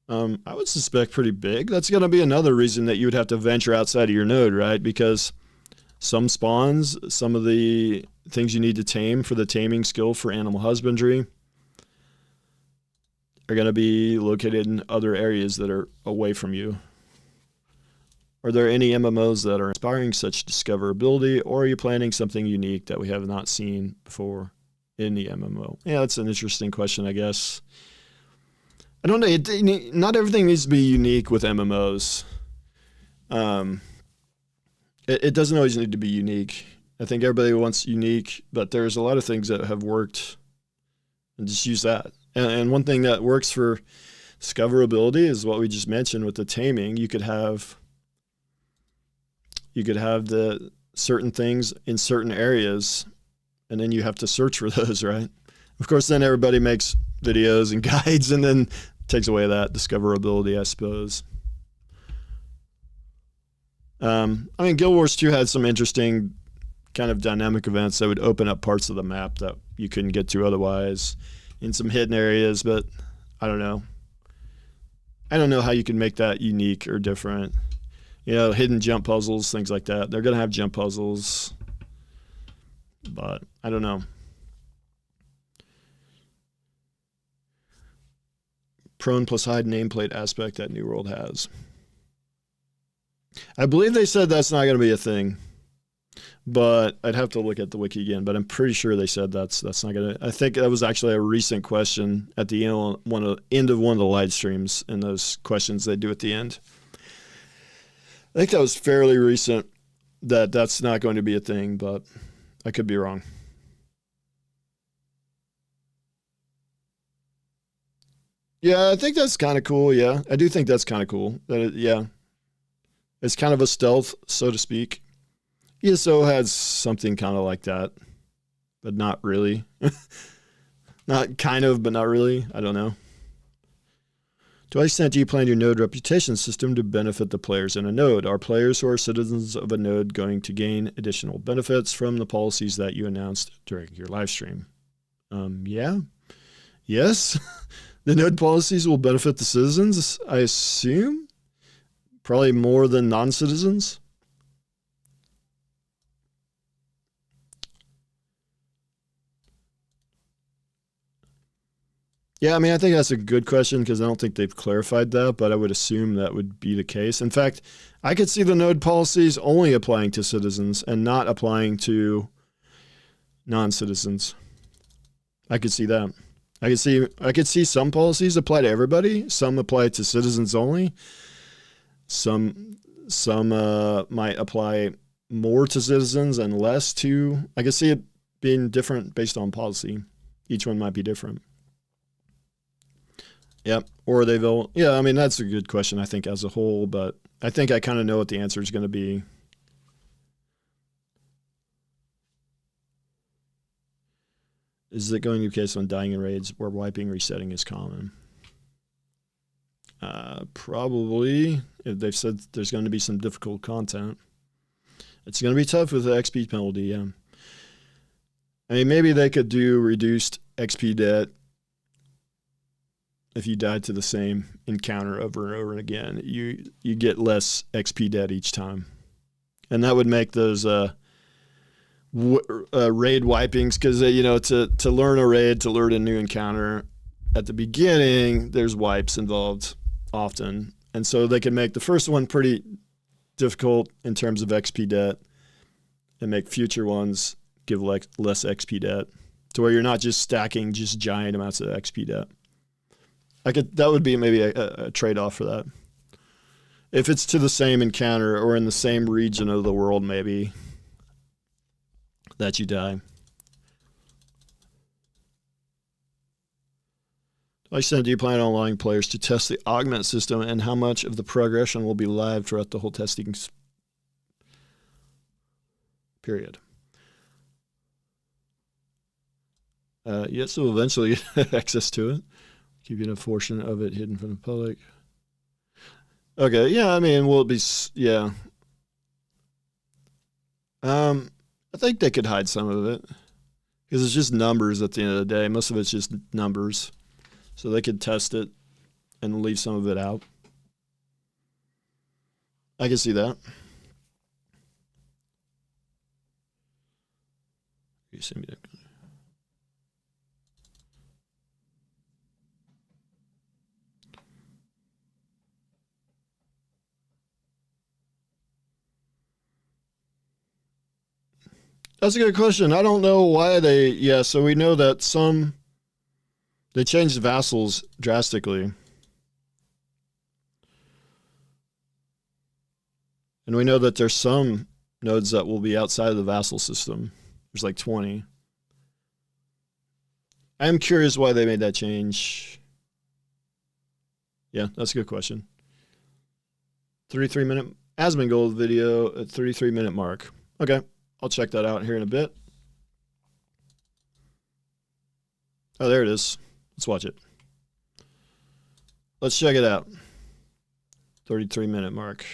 I would suspect pretty big. That's going to be another reason that you would have to venture outside of your node, right? Because some spawns, some of the things you need to tame for the taming skill for animal husbandry are going to be located in other areas that are away from you. Are there any MMOs that are inspiring such discoverability, or are you planning something unique that we have not seen before in the MMO? Yeah, that's an interesting question, I guess. I don't know. Not everything needs to be unique with MMOs. It doesn't always need to be unique. I think everybody wants unique, but there's a lot of things that have worked, and just use that. And one thing that works for discoverability is what we just mentioned with the taming. You could have the certain things in certain areas, and then you have to search for those, right? Of course, then everybody makes videos and guides, and then takes away that discoverability, I suppose. I mean, Guild Wars 2 had some interesting kind of dynamic events that would open up parts of the map that you couldn't get to otherwise in some hidden areas, but I don't know. I don't know how you can make that unique or different. You know, hidden jump puzzles, things like that. They're going to have jump puzzles, but I don't know. Prone plus hide nameplate aspect that New World has. I believe they said that's not going to be a thing, but I'd have to look at the wiki again, but I'm pretty sure they said that's not going to. I think that was actually a recent question at the end of one of the live streams, and those questions they do at the end. I think that was fairly recent that that's not going to be a thing, but I could be wrong. Yeah, I think that's kind of cool. Yeah, I do think that's kind of cool. Yeah, it's kind of a stealth, so to speak. ESO has something kind of like that, but not really. Not kind of, but not really. I don't know. To what extent do you plan your node reputation system to benefit the players in a node? Are players who are citizens of a node going to gain additional benefits from the policies that you announced during your live stream? Yeah. Yes. The node policies will benefit the citizens, I assume. Probably more than non-citizens. Yeah, I mean, I think that's a good question because I don't think they've clarified that, but I would assume that would be the case. In fact, I could see the node policies only applying to citizens and not applying to non-citizens. I could see that. I could see some policies apply to everybody. Some apply to citizens only. Some might apply more to citizens and less to. I could see it being different based on policy. Each one might be different. Yep. Or they will. Yeah, I mean, that's a good question, I think, as a whole, but I think I kind of know what the answer is going to be. Is it going to be case on dying in raids where wiping resetting is common? Probably. If they've said there's going to be some difficult content. It's going to be tough with the XP penalty, yeah. I mean, maybe they could do reduced XP debt if you died to the same encounter over and over again. You get less XP debt each time. And that would make those raid wipings, because to learn a raid, to learn a new encounter at the beginning, there's wipes involved often, and so they can make the first one pretty difficult in terms of XP debt and make future ones give less XP debt, to where you're not just stacking just giant amounts of XP debt. That would be maybe a trade-off for that, if it's to the same encounter or in the same region of the world, maybe, that you die. Like I said, do you plan on allowing players to test the augment system, and how much of the progression will be live throughout the whole testing period? Yes, we'll eventually get access to it. Keeping a portion of it hidden from the public. Okay, yeah, I mean, will it be, yeah. I think they could hide some of it, because it's just numbers at the end of the day. Most of it's just numbers. So they could test it and leave some of it out. I can see that. You send me that. That's a good question. I don't know why so we know that they changed vassals drastically. And we know that there's some nodes that will be outside of the vassal system. There's like 20. I'm curious why they made that change. Yeah, that's a good question. 33-minute Asmongold video at 33-minute mark. Okay, I'll check that out here in a bit. Oh, there it is. Let's watch it. Let's check it out. 33-minute mark.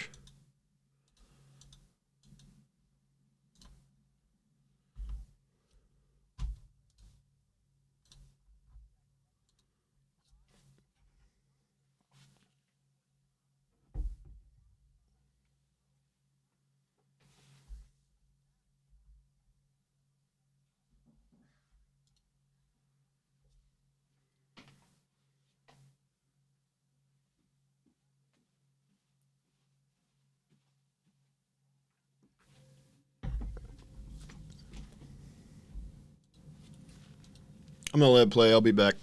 I'm going to let it play. I'll be back.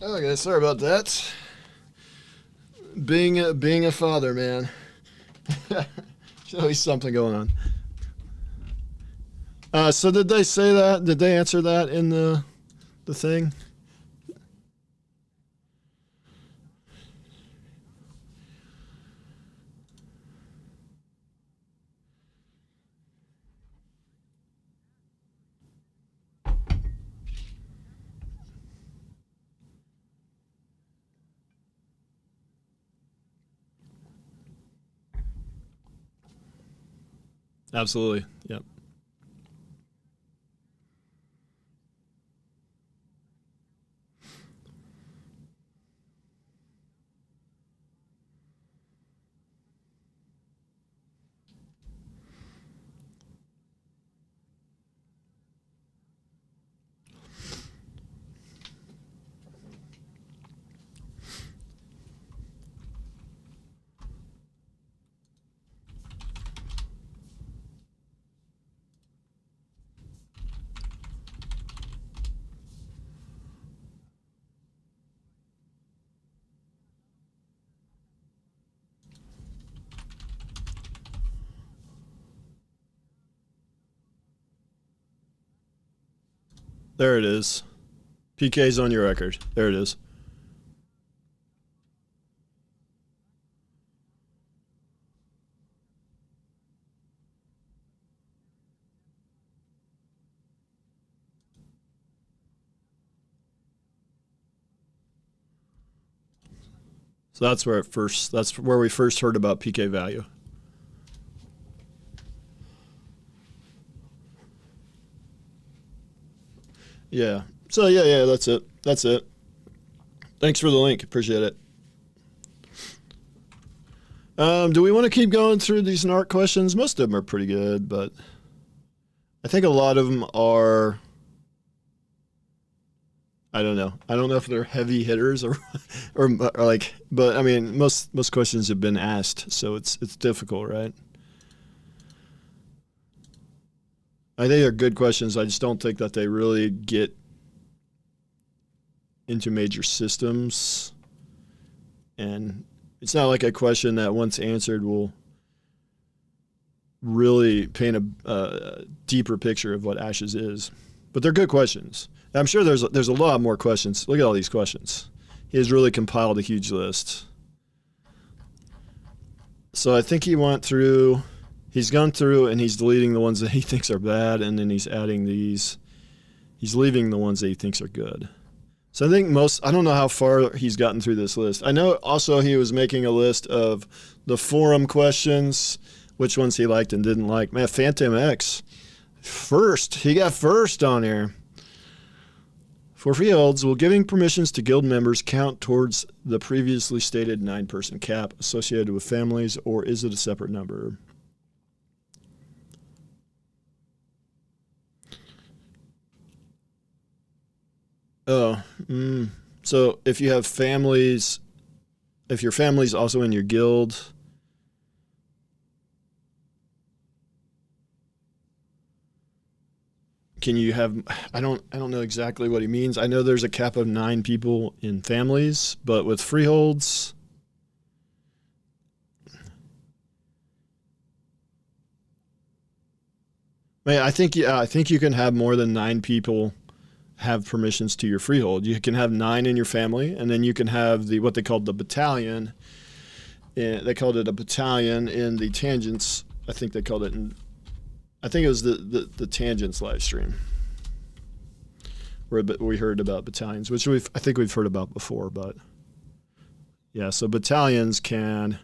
Okay, sorry about that. Being a father, man. There's always something going on. So did they say that? Did they answer that in the thing? Absolutely. Yep. There it is. PK's on your record. There it is. So that's where we first heard about PK value. Yeah. So yeah, that's it. That's it. Thanks for the link. Appreciate it. Do we want to keep going through these NARC questions? Most of them are pretty good, but I think a lot of them are, I don't know. I don't know if they're heavy hitters or like, but I mean, most questions have been asked, so it's difficult, right? I think they're good questions. I just don't think that they really get into major systems. And it's not like a question that once answered will really paint a deeper picture of what Ashes is. But they're good questions. I'm sure there's a lot more questions. Look at all these questions. He has really compiled a huge list. So I think he went through... He's gone through and he's deleting the ones that he thinks are bad, and then he's adding these. He's leaving the ones that he thinks are good. So I think I don't know how far he's gotten through this list. I know also he was making a list of the forum questions, which ones he liked and didn't like. Man, Phantom X, first. He got first on here. For fields, will giving permissions to guild members count towards the previously stated 9-person cap associated with families, or is it a separate number? Oh, so if you have families, if your family's also in your guild, can you have, I don't know exactly what he means. I know there's a cap of 9 people in families, but with freeholds, man, I think you can have more than 9 people have permissions to your freehold. You can have 9 in your family, and then you can have what they called the battalion. They called it a battalion in the Tangents. I think they called it I think it was the Tangents live stream where we heard about battalions, which I think we've heard about before, but yeah, so battalions can,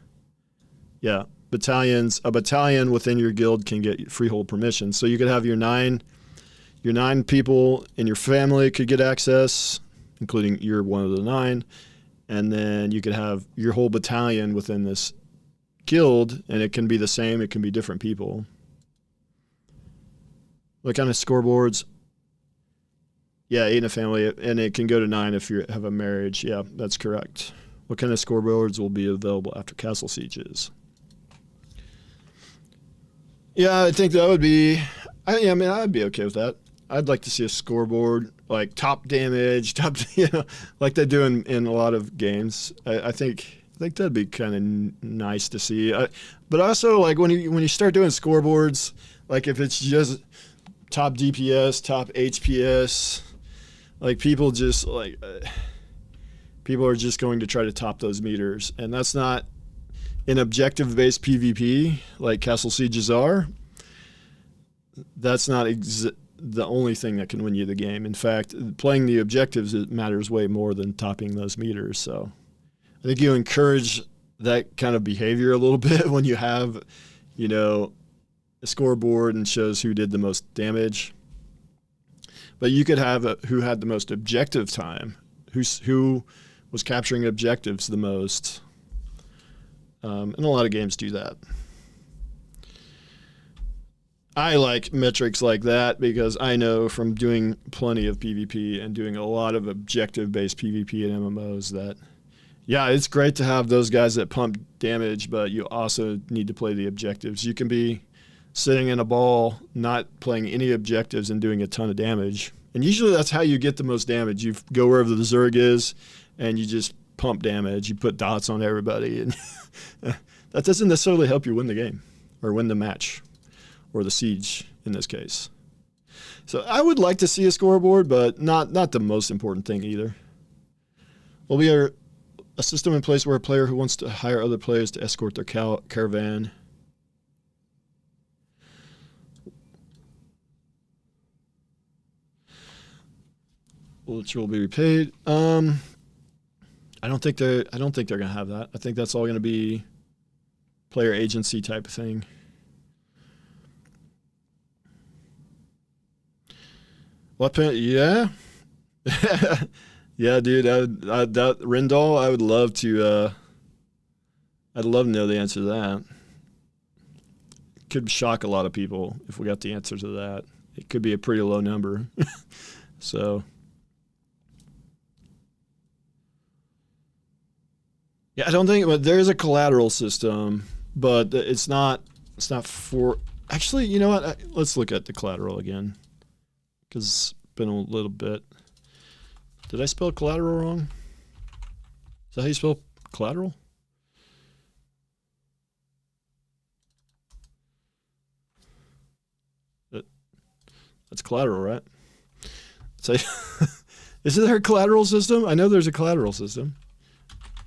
a battalion within your guild can get freehold permission. So you could have your 9 people in your family could get access, including you're one of the 9, and then you could have your whole battalion within this guild, and it can be the same, it can be different people. What kind of scoreboards? Yeah, 8 in a family, and it can go to 9 if you have a marriage. Yeah, that's correct. What kind of scoreboards will be available after castle sieges? Yeah, I think that would be, I'd be okay with that. I'd like to see a scoreboard like top damage, like they do in a lot of games. I think that'd be kind of nice to see. But also, like when you start doing scoreboards, like if it's just top DPS, top HPS, like people are just going to try to top those meters, and that's not in objective-based PvP like Castle Sieges are. That's not the only thing that can win you the game. In fact, playing the objectives, it matters way more than topping those meters. So I think you encourage that kind of behavior a little bit when you have, a scoreboard and shows who did the most damage. But you could have who had the most objective time, who was capturing objectives the most. And a lot of games do that. I like metrics like that because I know from doing plenty of PvP and doing a lot of objective-based PvP and MMOs that, yeah, it's great to have those guys that pump damage, but you also need to play the objectives. You can be sitting in a ball, not playing any objectives and doing a ton of damage. And usually that's how you get the most damage. You go wherever the Zerg is and you just pump damage. You put dots on everybody. And that doesn't necessarily help you win the game or win the match. Or the siege in this case. So I would like to see a scoreboard, but not the most important thing either. Will be a system in place where a player who wants to hire other players to escort their caravan. Which will be repaid. I don't think they're gonna have that. I think that's all gonna be player agency type of thing. Yeah. Yeah, dude. That Rendall, I would love to. I'd love to know the answer to that. It could shock a lot of people if we got the answer to that. It could be a pretty low number. So. Yeah, I don't think. But there is a collateral system, but it's not. It's not for. Actually, you know what? Let's look at the collateral again. Because it's been a little bit. Did I spell collateral wrong? Is that how you spell collateral? That's collateral, right? So, is there a collateral system? I know there's a collateral system.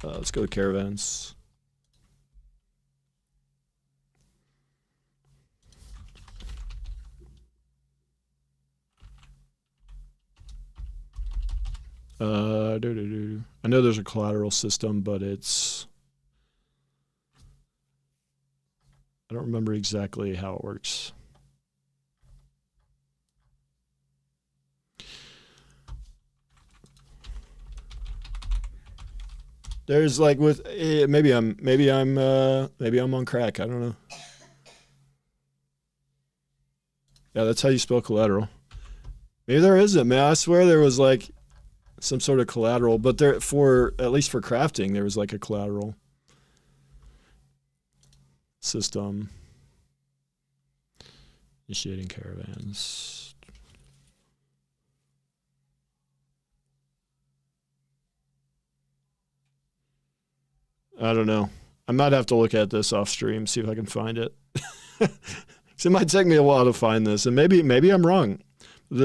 Let's go to Caravans. I know there's a collateral system, but it's... I don't remember exactly how it works. There's like with maybe I'm on crack. I don't know. Yeah, that's how you spell collateral. Maybe there isn't, man. I swear there was like some sort of collateral, but there at least for crafting, there was like a collateral system. Initiating caravans. I don't know. I might have to look at this off stream, see if I can find it. So it might take me a while to find this, and maybe I'm wrong.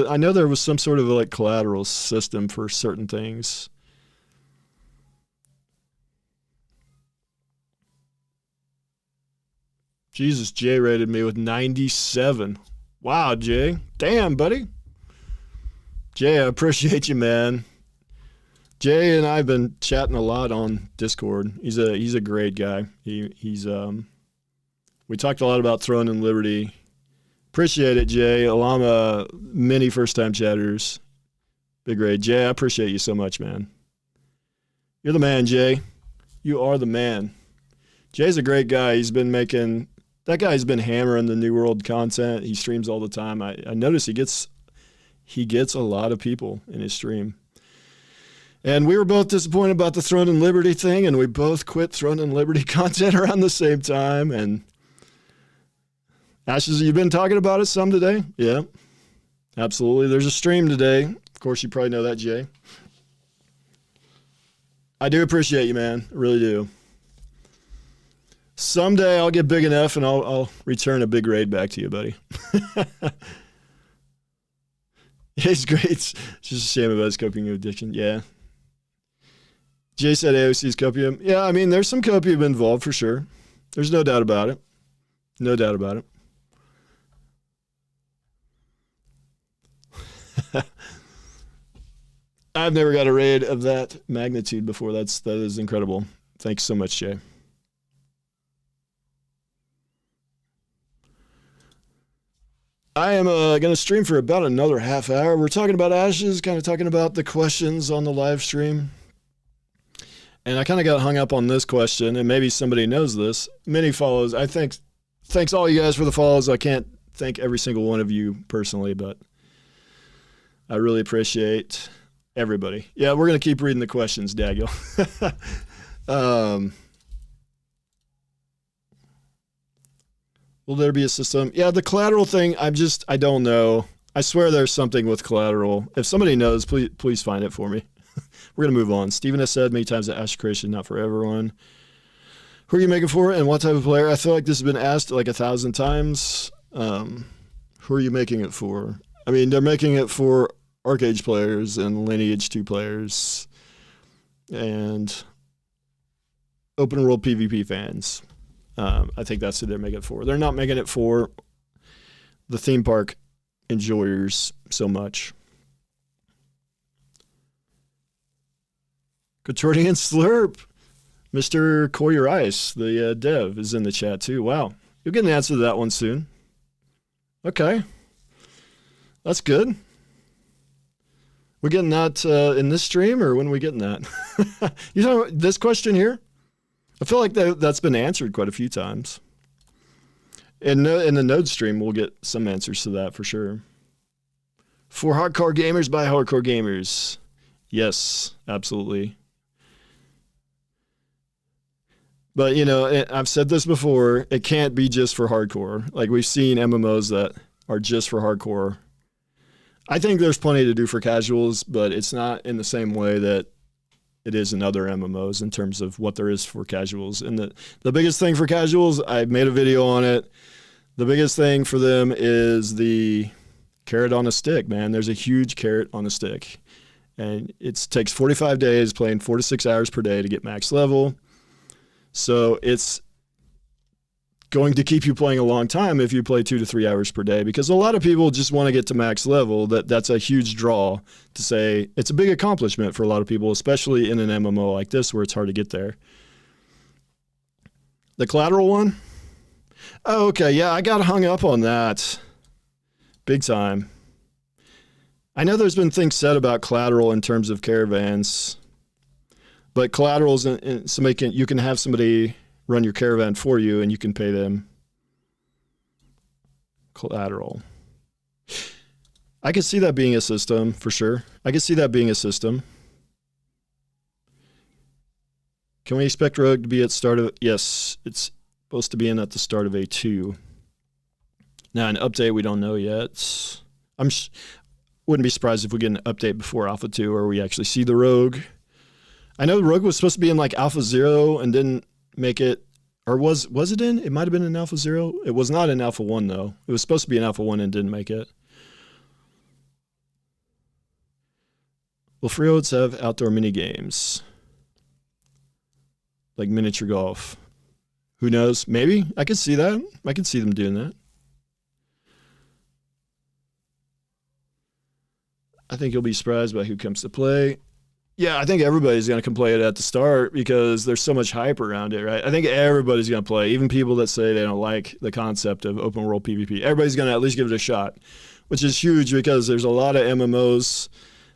I know there was some sort of like collateral system for certain things. Jesus, Jay rated me with 97. Wow, Jay. Damn, buddy. Jay, I appreciate you, man. Jay and I have been chatting a lot on Discord. He's a great guy. We talked a lot about Throne and Liberty. Appreciate it, Jay. Alama, many first-time chatters. Big raid. Jay, I appreciate you so much, man. You're the man, Jay. You are the man. Jay's a great guy. That guy's been hammering the New World content. He streams all the time. I notice he gets a lot of people in his stream. And we were both disappointed about the Throne and Liberty thing, and we both quit Throne and Liberty content around the same time. And Ashes, you've been talking about it some today? Yeah, absolutely. There's a stream today Of course, you probably know that, Jay. I do appreciate you, man. I really do. Someday I'll get big enough and I'll return a big raid back to you, buddy. It's great. It's just a shame about his copium addiction. Yeah. Jay said AOC's copium. Yeah, I mean, there's some copium involved for sure. There's no doubt about it. No doubt about it. I've never got a raid of that magnitude before. That is incredible. Thanks so much, Jay. I am going to stream for about another half hour. We're talking about Ashes, kind of talking about the questions on the live stream. And I kind of got hung up on this question, and maybe somebody knows this. Many follows. Thanks all you guys for the follows. I can't thank every single one of you personally, but I really appreciate everybody. Yeah, we're going to keep reading the questions, Daniel. Will there be a system? Yeah, the collateral thing, I don't know. I swear there's something with collateral. If somebody knows, please find it for me. We're going to move on. Steven has said many times that Ash creation not for everyone. Who are you making for and what type of player? I feel like this has been asked like 1,000 times. Who are you making it for? I mean, they're making it for Arcage players and Lineage 2 players and open world PvP fans. I think that's who they're making it for. They're not making it for the theme park enjoyers so much. Contorting and Slurp. Mr. Coyer Ice, the dev, is in the chat too. Wow. You'll get an answer to that one soon. Okay. That's good. We're getting that in this stream, or when are we getting that? You talking about this question here? I feel like that's been answered quite a few times. In the Node stream, we'll get some answers to that for sure. For hardcore gamers by hardcore gamers. Yes, absolutely. But, you know, I've said this before, it can't be just for hardcore. Like, we've seen MMOs that are just for hardcore. I think there's plenty to do for casuals, but it's not in the same way that it is in other MMOs in terms of what there is for casuals. And the biggest thing for casuals, I made a video on it. The biggest thing for them is the carrot on a stick, man. There's a huge carrot on a stick. And it takes 45 days playing 4 to 6 hours per day to get max level. So it's going to keep you playing a long time if you play 2 to 3 hours per day, because a lot of people just want to get to max level. That's a huge draw to say. It's a big accomplishment for a lot of people, especially in an MMO like this where it's hard to get there. The collateral one? Oh, okay. Yeah, I got hung up on that big time. I know there's been things said about collateral in terms of caravans, but collaterals, you can have somebody run your caravan for you and you can pay them collateral. I could see that being a system for sure. I could see that being a system. Can we expect Rogue to be at start of? Yes, it's supposed to be in at the start of A2. Now, an update we don't know yet. Wouldn't be surprised if we get an update before Alpha 2 or we actually see the Rogue. I know the Rogue was supposed to be in like Alpha 0 and didn't make it, or was it in? It might have been in Alpha 0. It was not in Alpha 1 though. It was supposed to be in Alpha 1 and didn't make it. Will Freeholds have outdoor mini games? Like miniature golf? Who knows? Maybe. I could see that. I could see them doing that. I think you'll be surprised by who comes to play. Yeah, I think everybody's going to come play it at the start because there's so much hype around it, right? I think everybody's going to play, even people that say they don't like the concept of open world PvP. Everybody's going to at least give it a shot, which is huge because there's a lot of MMOs,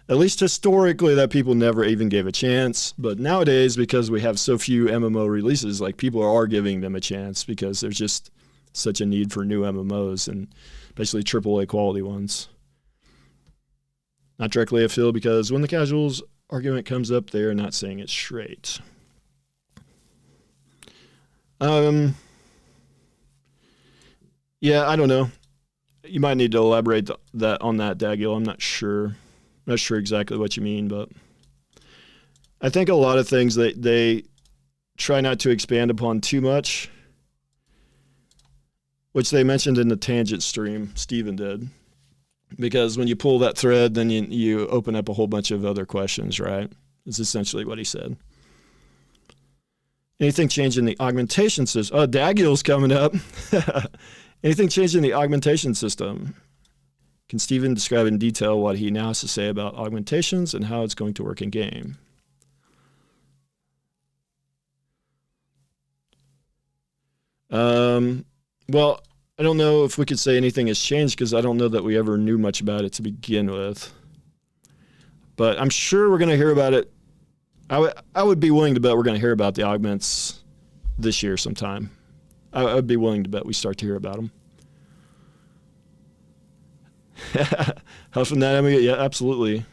at least historically, that people never even gave a chance. But nowadays, because we have so few MMO releases, like people are giving them a chance because there's just such a need for new MMOs and especially AAA quality ones. Not directly a fill because when the casuals argument comes up, they're not saying it straight. Yeah, I don't know. You might need to elaborate on that, Dagil. I'm not sure. not sure exactly what you mean, but I think a lot of things they try not to expand upon too much, which they mentioned in the tangent stream, Steven did. Because when you pull that thread, then you open up a whole bunch of other questions, right? Is essentially what he said. Anything change in the augmentation system? Oh, Dagul's coming up. Anything change in the augmentation system? Can Steven describe in detail what he now has to say about augmentations and how it's going to work in game? Well, I don't know if we could say anything has changed because I don't know that we ever knew much about it to begin with. But I'm sure we're going to hear about it. I would be willing to bet we're going to hear about the augments this year sometime. I would be willing to bet we start to hear about them. Huffing that, I mean, yeah, absolutely.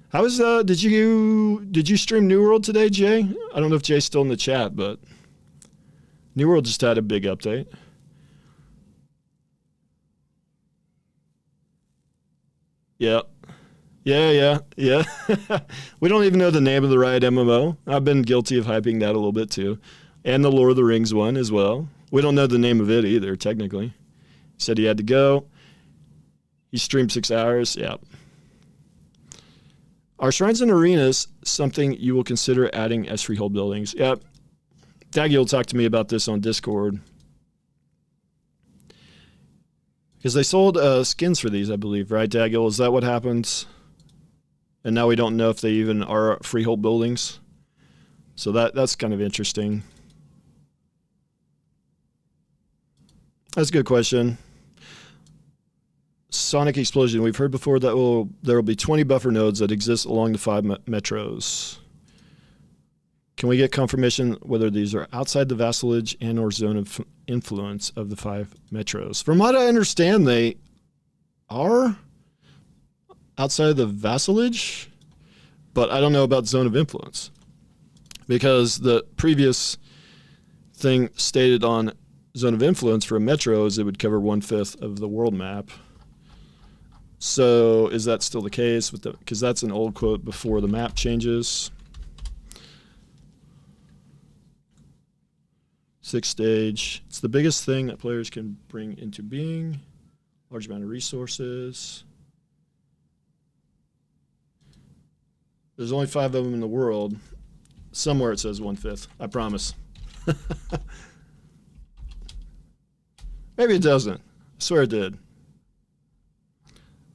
How was did you stream New World today, Jay? I don't know if Jay's still in the chat, but New World just had a big update. Yeah. Yeah. We don't even know the name of the Riot MMO. I've been guilty of hyping that a little bit too. And the Lord of the Rings one as well. We don't know the name of it either, technically. He said he had to go. He streamed 6 hours. Yeah. Are shrines and arenas something you will consider adding as freehold buildings? Yeah. Daggy talked to me about this on Discord. Because they sold skins for these, I believe, right, Daggy? Is that what happens? And now we don't know if they even are freehold buildings. So that's kind of interesting. That's a good question. Sonic Explosion. We've heard before that there will be 20 buffer nodes that exist along the 5 metros. Can we get confirmation whether these are outside the vassalage and or zone of influence of the 5 metros? From what I understand, they are outside the vassalage, but I don't know about zone of influence. Because the previous thing stated on zone of influence for a metro is it would cover 1/5 of the world map. So is that still the case? Because that's an old quote before the map changes. 6th stage. It's the biggest thing that players can bring into being. Large amount of resources. There's only 5 of them in the world. Somewhere it says 1/5. I promise. Maybe it doesn't. I swear it did.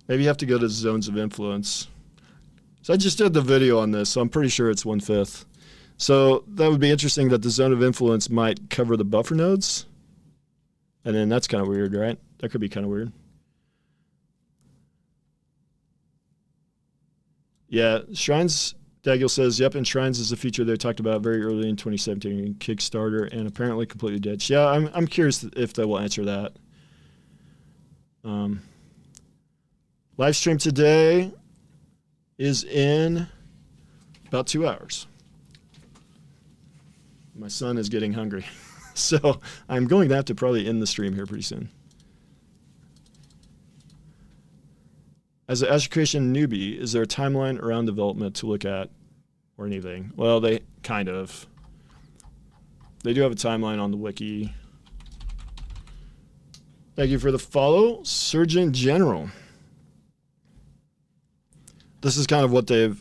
Maybe you have to go to zones of influence. So I just did the video on this, so I'm pretty sure it's 1/5. So that would be interesting that the zone of influence might cover the buffer nodes. And then that's kind of weird, right? That could be kind of weird. Yeah, Shrines, Dagil says, yep, and Shrines is a feature they talked about very early in 2017 in Kickstarter and apparently completely ditched. Yeah, I'm curious if they will answer that. Live stream today is in about 2 hours. My son is getting hungry. So I'm going to have to probably end the stream here pretty soon. As an education newbie, is there a timeline around development to look at or anything? Well, they kind of. They do have a timeline on the wiki. Thank you for the follow, Surgeon General. This is kind of what they've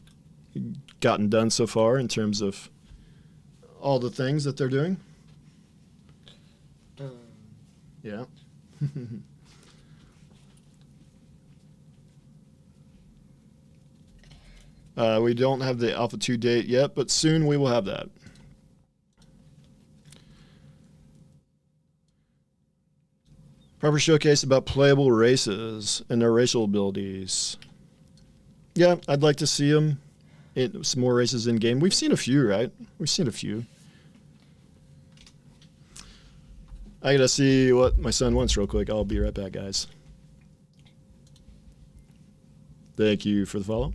gotten done so far in terms of all the things that they're doing. Yeah. We don't have the Alpha 2 date yet, but soon we will have that. Proper showcase about playable races and their racial abilities. Yeah, I'd like to see them. Some more races in game. We've seen a few, right? We've seen a few. I gotta see what my son wants real quick. I'll be right back, guys. Thank you for the follow.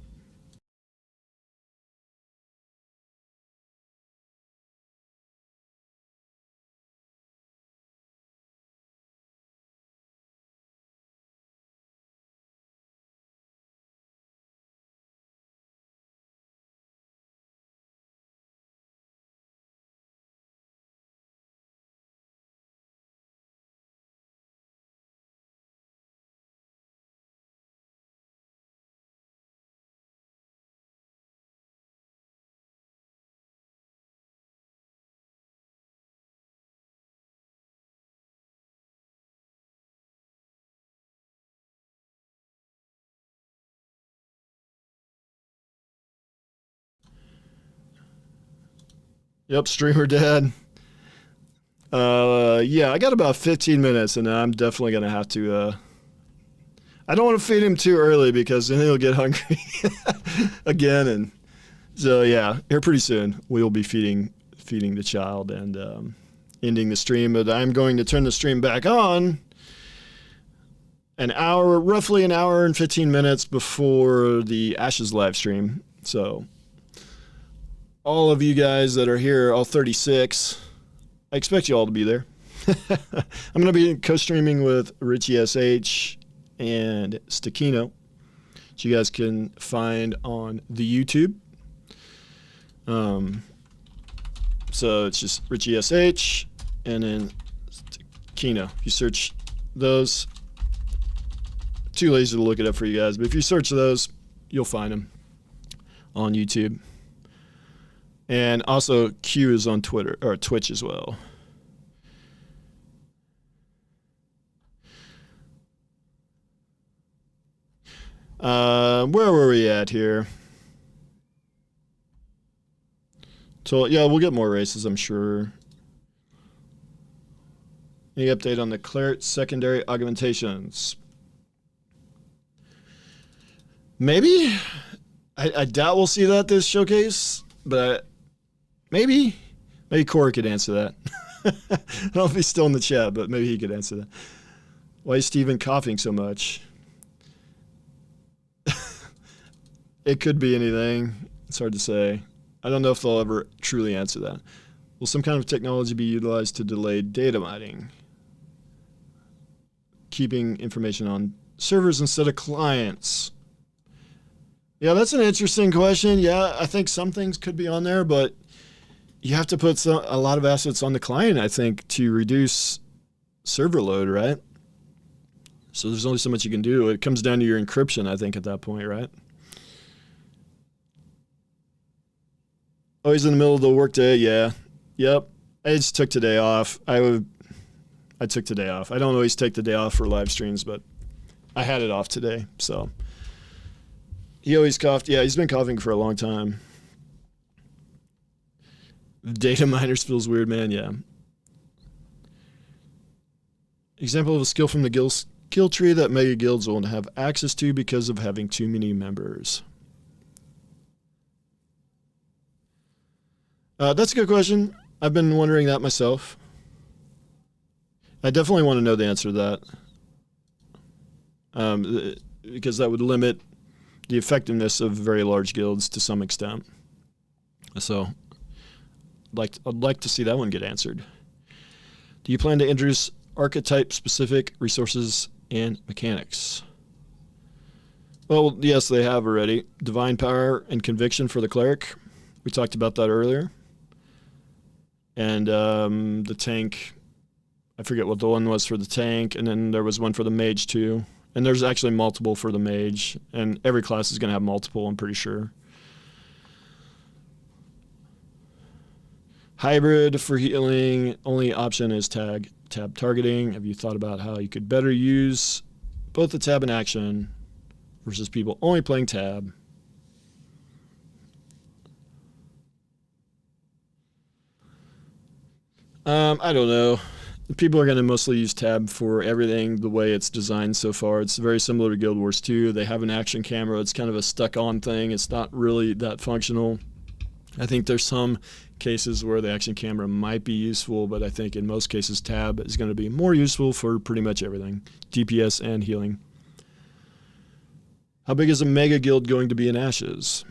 Yep, streamer dad. Yeah, I got about 15 minutes, and I'm definitely gonna have to. I don't want to feed him too early because then he'll get hungry again, and so yeah, here pretty soon we'll be feeding the child and ending the stream. But I'm going to turn the stream back on roughly an hour and 15 minutes before the Ashes live stream. So all of you guys that are here, all 36, I expect you all to be there. I'm going to be co-streaming with Richie SH and Stakino, which you guys can find on the YouTube. So it's just Richie SH and then Stakino. If you search those, too lazy to look it up for you guys, but if you search those, you'll find them on YouTube. And also Q is on Twitter or Twitch as well. Where were we at here? So yeah, we'll get more races, I'm sure. Any update on the Cleric secondary augmentations? Maybe. I doubt we'll see that this showcase, but maybe Corey could answer that. I don't know if he's still in the chat, but maybe he could answer that. Why is Steven coughing so much? It could be anything. It's hard to say. I don't know if they'll ever truly answer that. Will some kind of technology be utilized to delay data mining? Keeping information on servers instead of clients. Yeah, that's an interesting question. Yeah, I think some things could be on there, but you have to put a lot of assets on the client, I think, to reduce server load, right? So there's only so much you can do. It comes down to your encryption, I think, at that point, right? Oh, he's in the middle of the workday. Yeah. Yep. I just took today off. I took today off. I don't always take the day off for live streams, but I had it off today. So he always coughed. Yeah, he's been coughing for a long time. Data miners feels weird, man. Yeah. Example of a skill from the skill tree that mega guilds won't have access to because of having too many members. That's a good question. I've been wondering that myself. I definitely want to know the answer to that. Because that would limit the effectiveness of very large guilds to some extent. So I'd like to see that one get answered. Do you plan to introduce archetype-specific resources and mechanics? Well, yes, they have already. Divine Power and Conviction for the Cleric. We talked about that earlier. And the tank, I forget what the one was for the tank, and then there was one for the mage too. And there's actually multiple for the mage, and every class is going to have multiple, I'm pretty sure. Hybrid for healing, only option is tab targeting. Have you thought about how you could better use both the tab and action versus people only playing tab? I don't know. People are going to mostly use tab for everything the way it's designed so far. It's very similar to Guild Wars 2. They have an action camera. It's kind of a stuck-on thing. It's not really that functional. I think there's some cases where the action camera might be useful, but I think in most cases tab is going to be more useful for pretty much everything, DPS and healing. How big is a mega guild going to be in Ashes?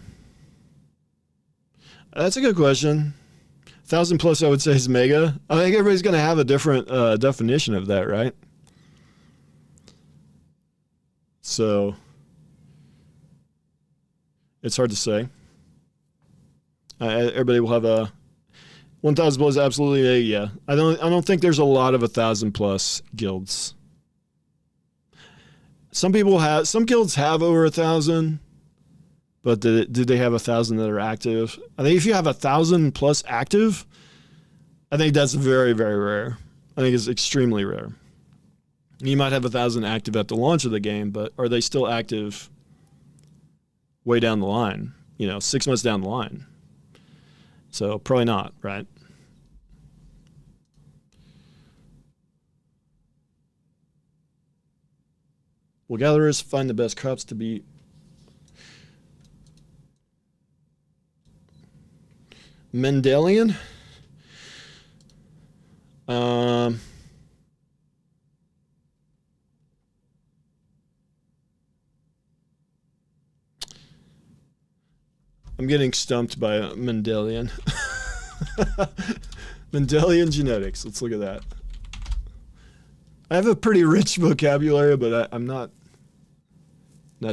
That's a good question. 1,000 plus, I would say, is mega. I think everybody's going to have a different definition of that, right? So it's hard to say. Everybody will have a 1,000 plus. Absolutely, yeah. I don't think there's a lot of 1,000 plus guilds. Some guilds have over 1,000. But did they have 1,000 that are active? I think if you have 1,000 plus active, I think that's very, very rare. I think it's extremely rare. You might have 1,000 active at the launch of the game, but are they still active way down the line? 6 months down the line? So probably not, right? Will gatherers find the best crops to be Mendelian? I'm getting stumped by Mendelian. Mendelian genetics. Let's look at that. I have a pretty rich vocabulary, but I'm not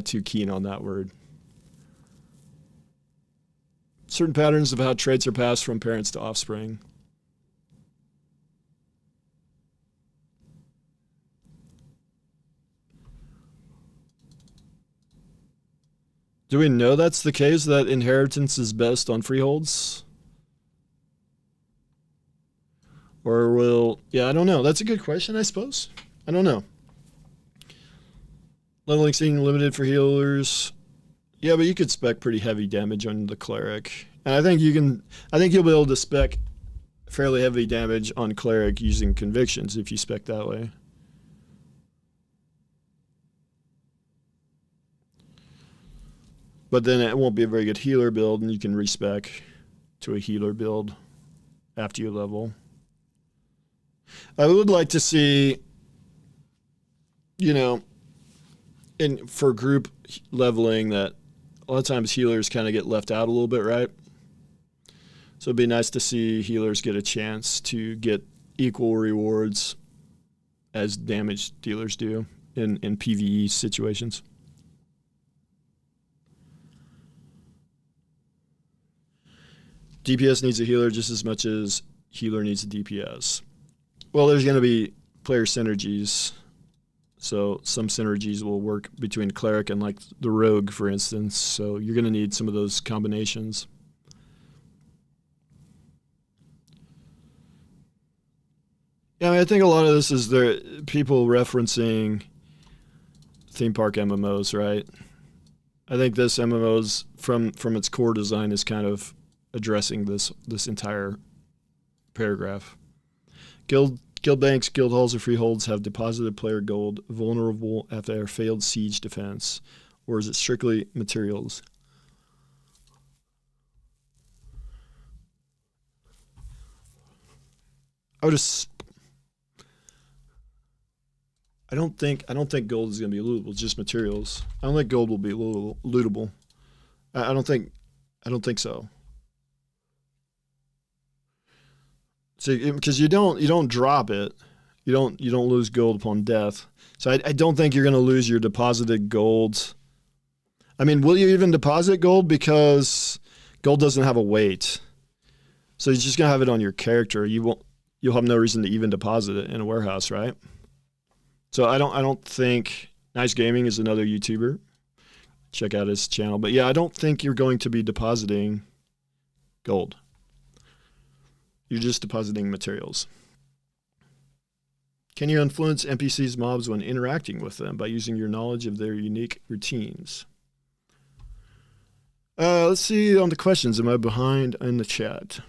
too keen on that word. Certain patterns of how traits are passed from parents to offspring. Do we know that's the case, that inheritance is best on freeholds? Or will... Yeah, I don't know. That's a good question, I suppose. I don't know. Leveling seeing limited for healers. Yeah, but you could spec pretty heavy damage on the Cleric. And I think you'll be able to spec fairly heavy damage on Cleric using Convictions if you spec that way. But then it won't be a very good healer build, and you can respec to a healer build after you level. I would like to see, you know, for group leveling, that a lot of times healers kind of get left out a little bit, right? So it'd be nice to see healers get a chance to get equal rewards as damage dealers do in PvE situations. DPS needs a healer just as much as healer needs a DPS. Well, there's going to be player synergies. So some synergies will work between Cleric and like the Rogue, for instance. So you're going to need some of those combinations. Yeah, I mean, I think a lot of this is people referencing theme park MMOs, right? I think this MMO's from its core design is kind of addressing this entire paragraph. Guild banks, guild halls, or freeholds have deposited player gold vulnerable after their failed siege defense, or is it strictly materials? I don't think gold is going to be lootable, just materials. I don't think gold will be lootable. I don't think so. So, because you don't drop it, you don't lose gold upon death. So I don't think you're going to lose your deposited gold. I mean, will you even deposit gold, because gold doesn't have a weight? So you're just going to have it on your character. You'll have no reason to even deposit it in a warehouse, right? So I don't think Nice Gaming is another YouTuber. Check out his channel. But yeah, I don't think you're going to be depositing gold. You're just depositing materials. Can you influence NPCs mobs when interacting with them by using your knowledge of their unique routines? Let's see on the questions. Am I behind in the chat?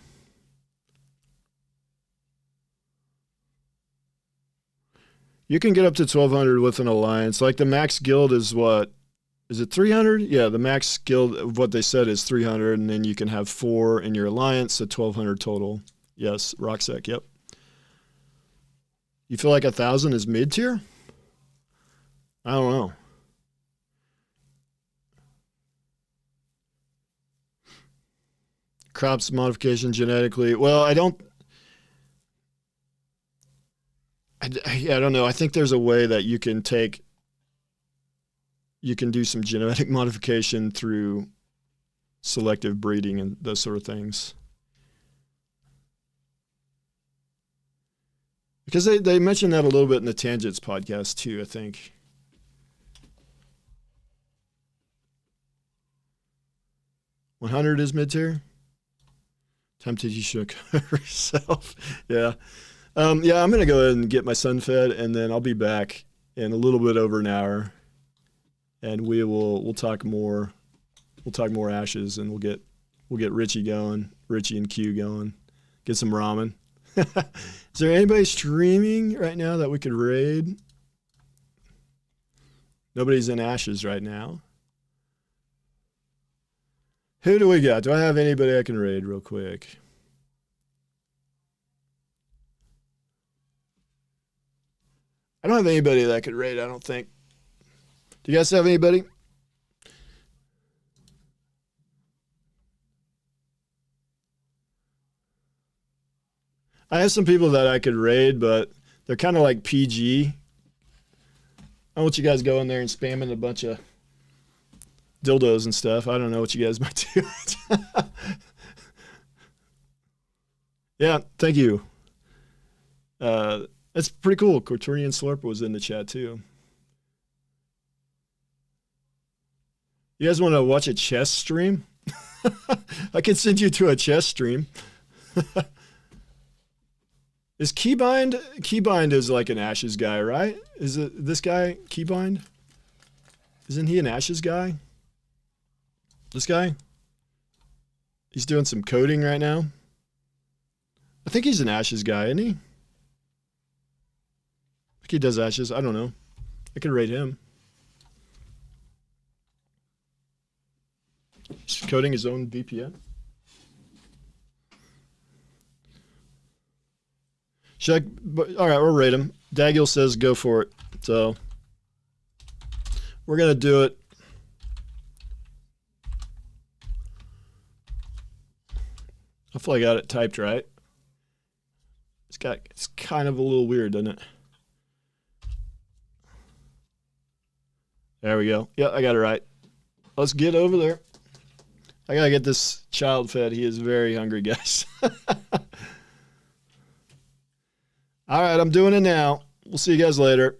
You can get up to 1,200 with an alliance. Like the max guild is what? Is it 300? Yeah, the max guild of what they said is 300, and then you can have 4 in your alliance, so 1,200 total. Yes, Rocksec, yep. You feel like 1,000 is mid-tier? I don't know. Crops modification genetically. Well, I don't know. I think there's a way that you can do some genetic modification through selective breeding and those sort of things. Because they mentioned that a little bit in the Tangents podcast too, I think. $100 is mid-tier? Tempted you should cover yourself. Yeah. Yeah, I'm going to go ahead and get my son fed, and then I'll be back in a little bit over an hour. And we'll talk more. We'll talk more ashes, and we'll get We'll get Richie going, Richie and Q going. Get some ramen. Is there anybody streaming right now that we could raid? Nobody's in Ashes right now. Who do we got? Do I have anybody I can raid real quick? I don't have anybody that I could raid, I don't think. Do you guys have anybody? I have some people that I could raid, but they're kind of like PG. I don't want you guys going there and spamming a bunch of dildos and stuff. I don't know what you guys might do. Yeah, thank you. That's pretty cool. Cortorian Slurper was in the chat too. You guys want to watch a chess stream? I can send you to a chess stream. Is Keybind? Keybind is like an Ashes guy, right? Is it this guy, Keybind? Isn't he an Ashes guy? This guy? He's doing some coding right now. I think he's an Ashes guy, isn't he? I think he does Ashes. I don't know. I could rate him. He's coding his own VPN. Should I, all right, we'll rate him. Dagil says go for it. So we're going to do it. Hopefully I got it typed right. It's kind of a little weird, doesn't it? There we go. Yeah, I got it right. Let's get over there. I got to get this child fed. He is very hungry, guys. All right, I'm doing it now. We'll see you guys later.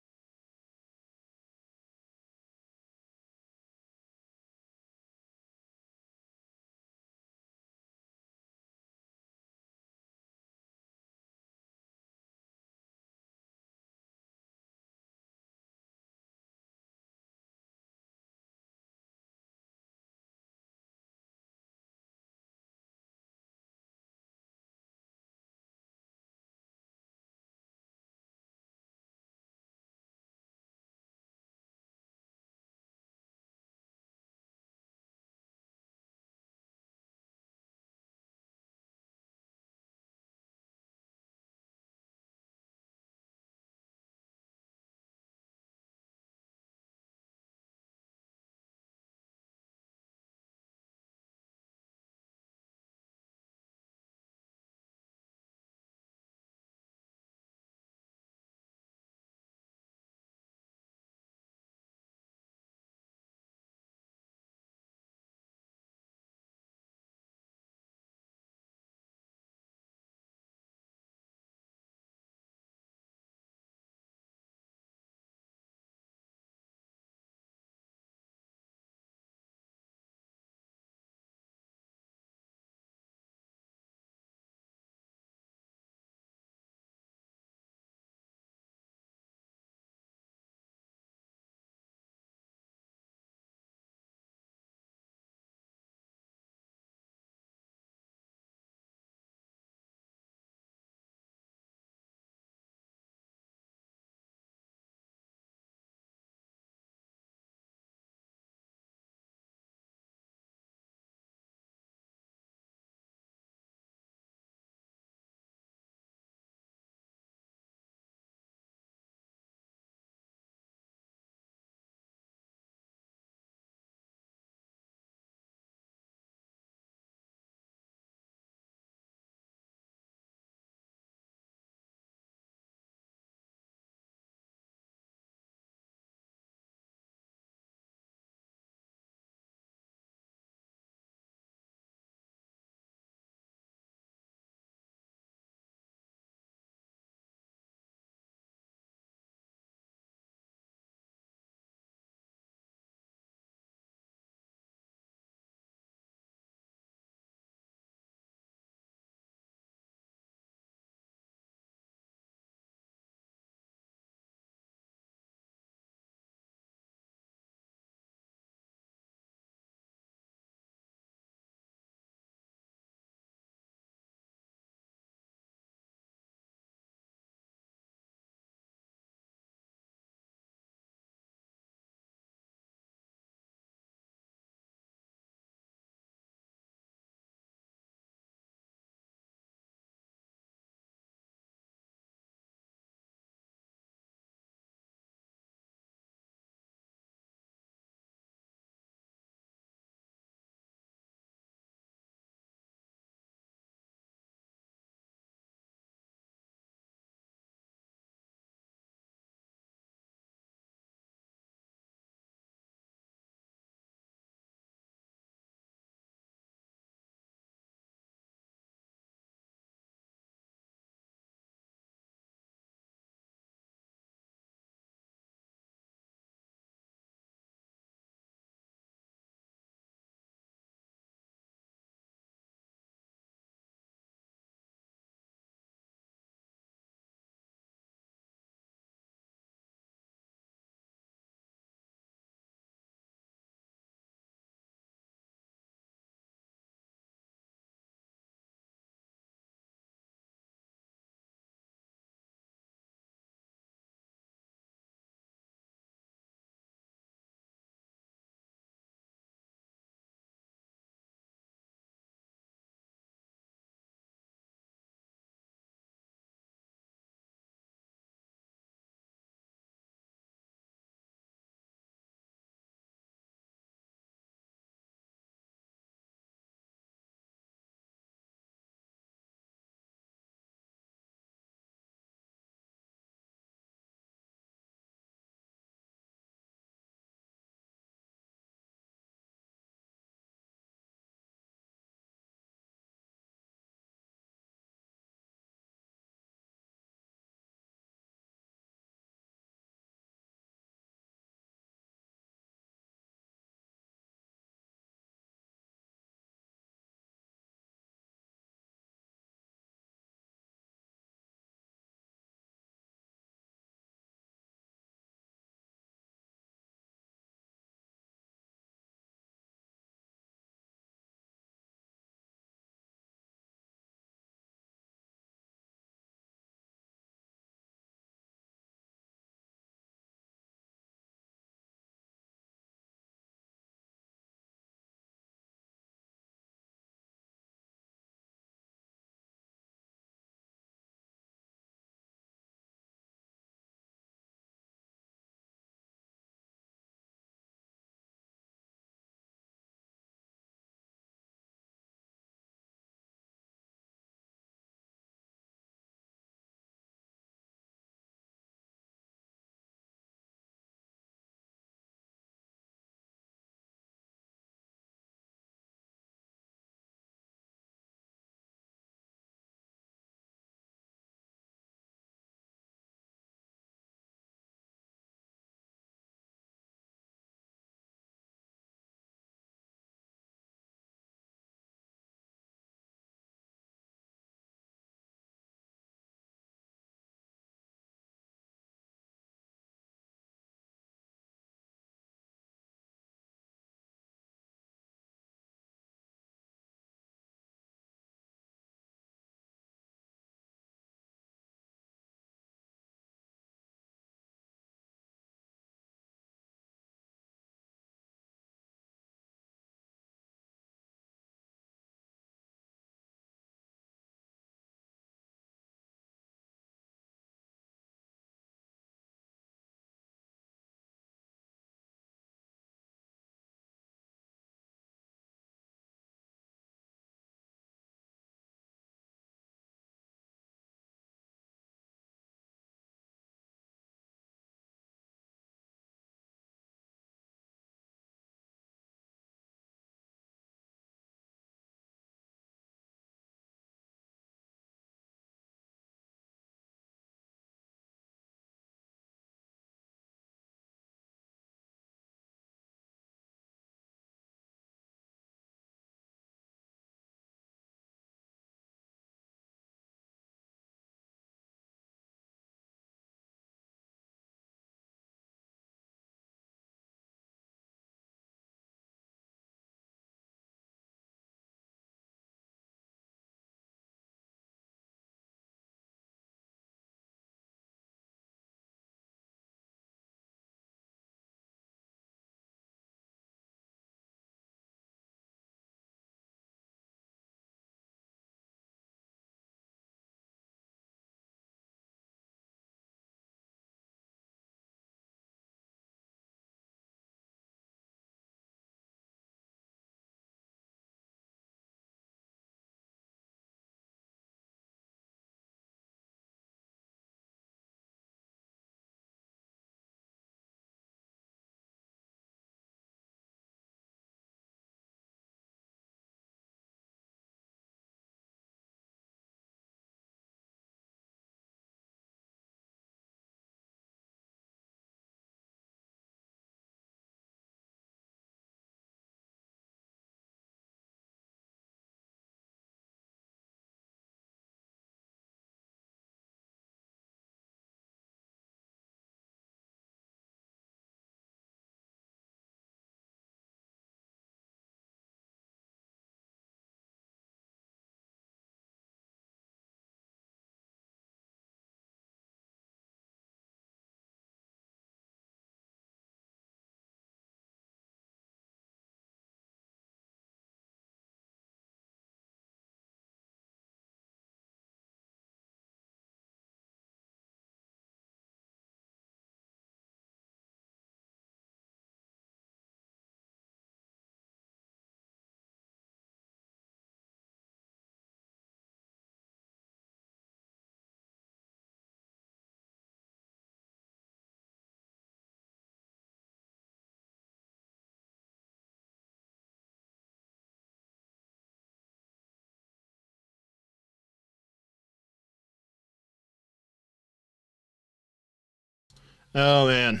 Oh, man.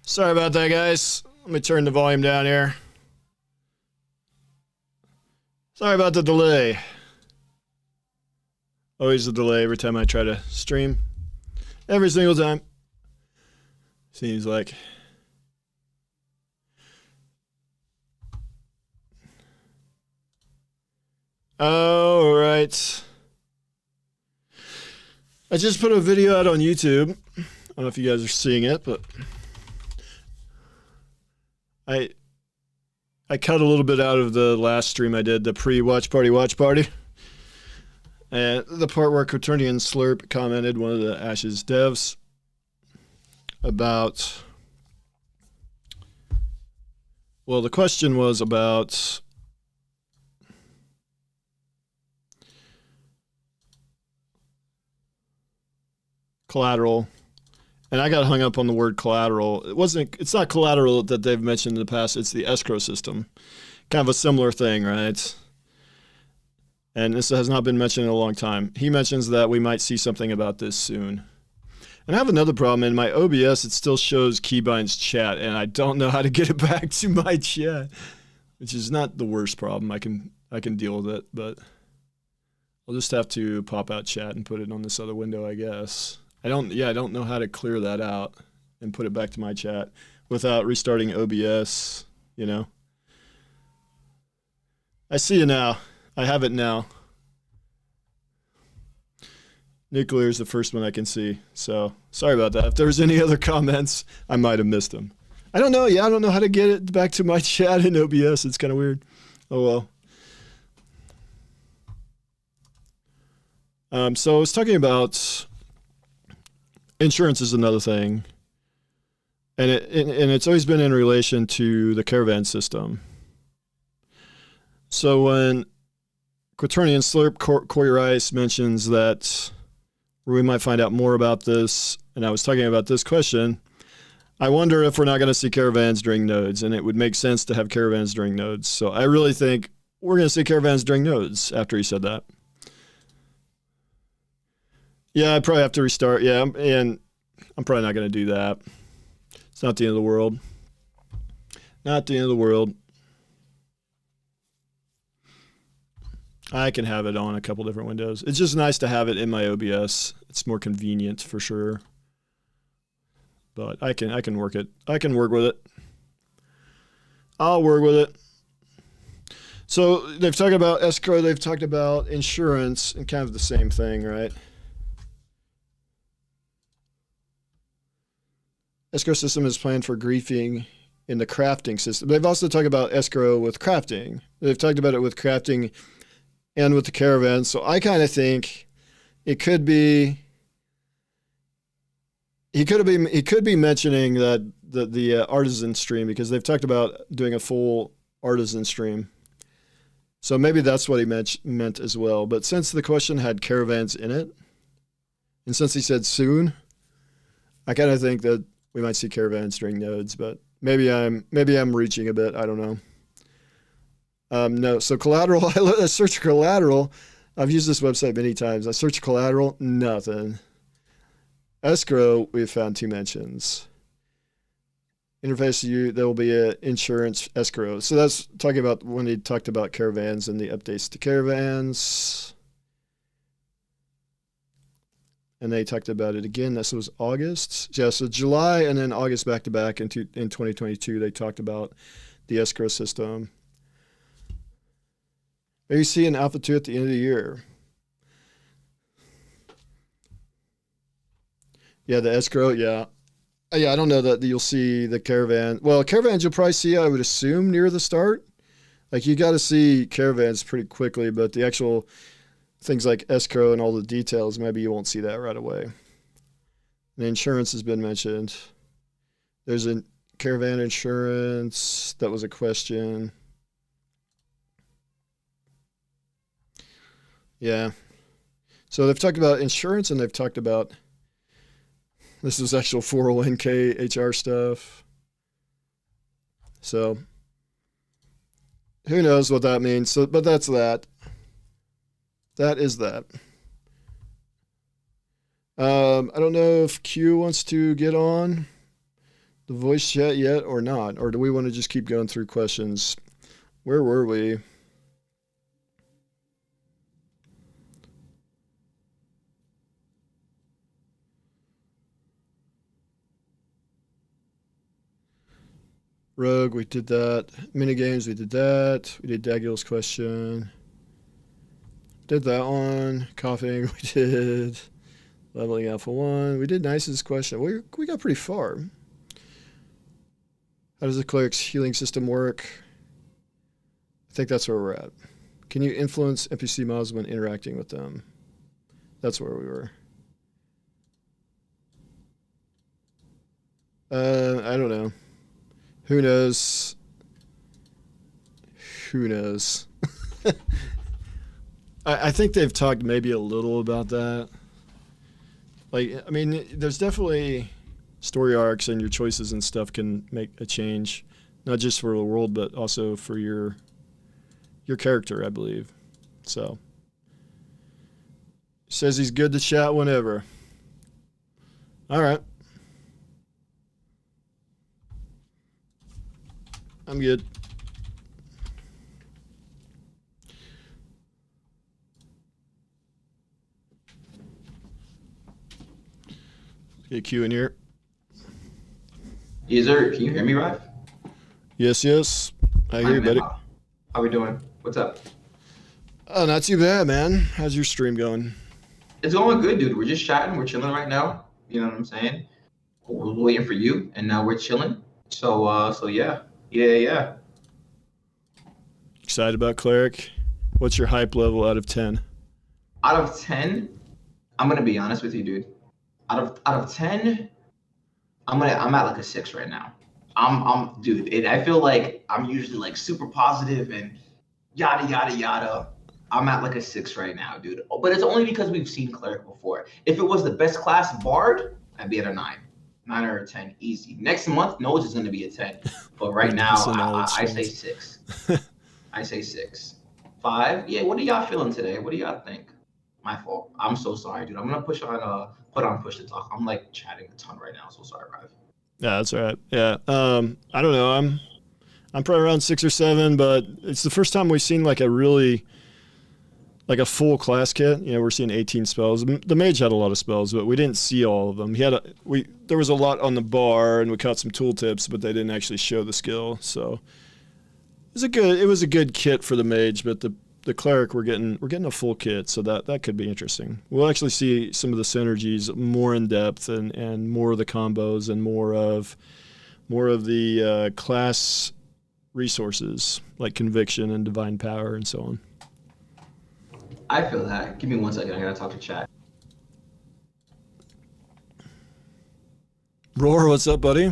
Sorry about that, guys. Let me turn the volume down here. Sorry about the delay. Always a delay every time I try to stream. Every single time. Seems like. All right. I just put a video out on YouTube. I don't know if you guys are seeing it, but I cut a little bit out of the last stream I did, the pre-watch party. And the part where Quaternion Slurp commented, one of the Ashes devs, about, well, the question was about collateral, and I got hung up on the word collateral. It's not collateral that they've mentioned in the past, it's the escrow system. Kind of a similar thing, right? And this has not been mentioned in a long time. He mentions that we might see something about this soon. And I have another problem. In my OBS, it still shows Keybind's chat, and I don't know how to get it back to my chat, which is not the worst problem. I can deal with it, but I'll just have to pop out chat and put it on this other window, I guess. I don't know how to clear that out and put it back to my chat without restarting OBS, you know. I see you now. I have it now. Nuclear is the first one I can see. So sorry about that. If there's any other comments, I might have missed them. I don't know. Yeah, I don't know how to get it back to my chat in OBS. It's kind of weird. Oh, well. So I was talking about insurance is another thing. And it's always been in relation to the caravan system. So when Quaternion Slurp Corey Rice mentions that we might find out more about this, and I was talking about this question, I wonder if we're not going to see caravans during nodes, and it would make sense to have caravans during nodes. So I really think we're going to see caravans during nodes after he said that. Yeah, I probably have to restart. Yeah, and I'm probably not going to do that. It's not the end of the world. Not the end of the world. I can have it on a couple different windows. It's just nice to have it in my OBS. It's more convenient for sure. But I can work it. I can work with it. I'll work with it. So they've talked about escrow, they've talked about insurance, and kind of the same thing, right? Escrow system is planned for griefing in the crafting system. They've also talked about escrow with crafting. They've talked about it with crafting and with the caravan. So I kind of think it could be, he could be mentioning that the artisan stream, because they've talked about doing a full artisan stream. So maybe that's what he meant as well. But since the question had caravans in it, and since he said soon, I kind of think that we might see caravans during nodes, but maybe I'm reaching a bit. I don't know. No, so collateral, I search collateral. I've used this website many times. I search collateral, nothing. Escrow, we've found 2 mentions. Interface to you, there will be an insurance escrow. So that's talking about when he talked about caravans and the updates to caravans. And they talked about it again. This was August. Yeah, so July and then August back to back in 2022, they talked about the escrow system. Maybe see an Alpha 2 at the end of the year. Yeah, the escrow, yeah. Yeah, I don't know that you'll see the caravan. Well, caravans you'll probably see, I would assume, near the start. Like, you got to see caravans pretty quickly, but the actual things like escrow and all the details, maybe you won't see that right away. The insurance has been mentioned. There's a caravan insurance. That was a question. Yeah. So they've talked about insurance and they've talked about, this is actual 401k HR stuff. So who knows what that means. So, but that's that. That is that. I don't know if Q wants to get on the voice chat yet or not, or do we want to just keep going through questions? Where were we? Rogue, we did that. Minigames, we did that. We did Dagil's question. Did that one. Coughing, we did. Leveling Alpha 1. We did Nice's question. We got pretty far. How does the Cleric's healing system work? I think that's where we're at. Can you influence NPC mobs when interacting with them? That's where we were. I don't know. Who knows? Who knows? I think they've talked maybe a little about that. Like, I mean, there's definitely story arcs and your choices and stuff can make a change, not just for the world, but also for your character, I believe. So, says he's good to chat whenever. All right. I'm good. Get Q in here. Yes, sir. Can you hear me, Ryve? Yes, yes. I hear you, buddy. How we doing? What's up? Oh, not too bad, man. How's your stream going? It's going good, dude. We're just chatting. We're chilling right now. You know what I'm saying? We're waiting for you, and now we're chilling. So yeah. Excited about Cleric? What's your hype level out of 10? Out of 10, I'm gonna be honest with you, dude. Out of 10, I'm at like a 6 right now. Dude. I feel like I'm usually like super positive and yada yada yada. I'm at like a 6 right now, dude. But it's only because we've seen Cleric before. If it was the best class Bard, I'd be at a 9. 9 or a 10, easy. Next month, Knowledge is going to be a 10. But right now, I say 6. I say 6. 5? Yeah, what are y'all feeling today? What do y'all think? My fault. I'm so sorry, dude. I'm going to put on push to talk. I'm like chatting a ton right now. So sorry, Ryve. Yeah, that's all right. Yeah. I don't know. I'm probably around 6 or 7, but it's the first time we've seen like a full class kit. You know, we're seeing 18 spells. The mage had a lot of spells, but we didn't see all of them. There was a lot on the bar, and we caught some tooltips, but they didn't actually show the skill. So it was a good kit for the mage, but the cleric we're getting a full kit, so that could be interesting. We'll actually see some of the synergies more in depth and more of the combos and more of the class resources like conviction and divine power and so on. I feel that. Give me 1 second. I gotta talk to chat. Roar, what's up, buddy?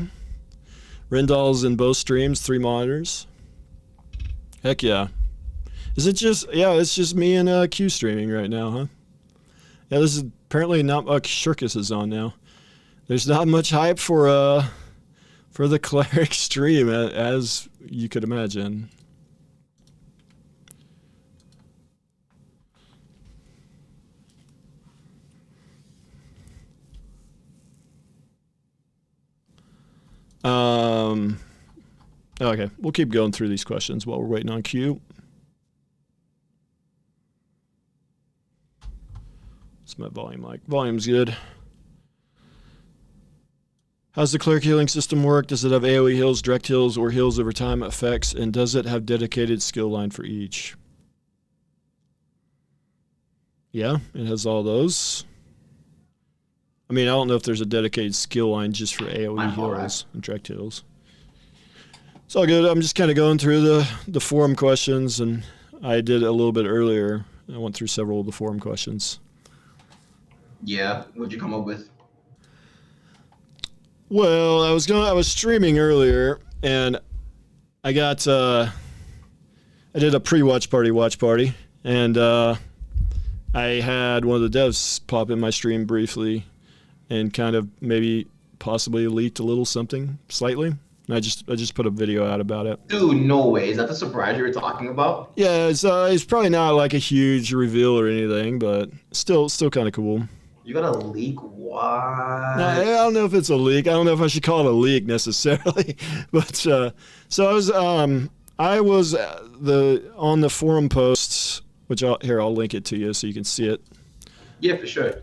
Rendall's in both streams, 3 monitors. Heck yeah. Is it just, yeah, it's just me and Q streaming right now, huh? Yeah, this is apparently not much. Shirkus is on now. There's not much hype for the Cleric stream, as you could imagine. Okay, we'll keep going through these questions while we're waiting on Q. What's my volume like? Volume's good. How's the Cleric healing system work? Does it have AoE heals, direct heals, or heals over time effects? And does it have dedicated skill line for each? Yeah, it has all those. I mean, I don't know if there's a dedicated skill line just for AoE heals and direct heals. It's all good. I'm just kind of going through the forum questions, and I did a little bit earlier. I went through several of the forum questions. Yeah, what'd you come up with? Well, I was streaming earlier, and I got I did a pre-watch party, and I had one of the devs pop in my stream briefly, and kind of maybe possibly leaked a little something slightly. And I just put a video out about it. Dude, no way. Is that the surprise you were talking about? Yeah, it's probably not like a huge reveal or anything, but still kind of cool. You got a leak? What? Now, I don't know if it's a leak. I don't know if I should call it a leak necessarily, but so I was on the forum posts, which I'll link it to you so you can see it. Yeah, for sure.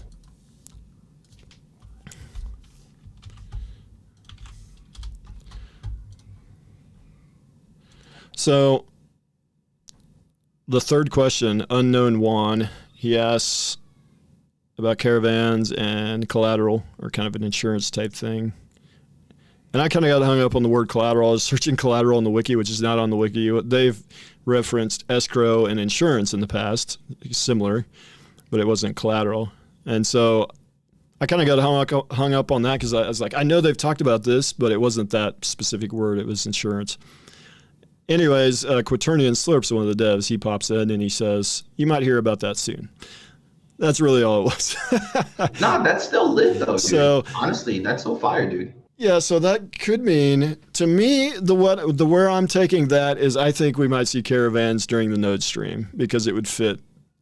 So the third question, Unknown Juan, he asks about caravans and collateral, or kind of an insurance type thing. And I kind of got hung up on the word collateral. I was searching collateral on the wiki, which is not on the wiki. They've referenced escrow and insurance in the past, similar, but it wasn't collateral. And so I kind of got hung up on that because I was like, I know they've talked about this, but it wasn't that specific word. It was insurance. Anyways, Quaternion Slurp's one of the devs. He pops in and he says, you might hear about that soon. That's really all it was. Nah, that's still lit though, dude. So honestly, that's so fire, dude. Yeah, so that could mean, to me, where I'm taking that is I think we might see caravans during the node stream because it would fit.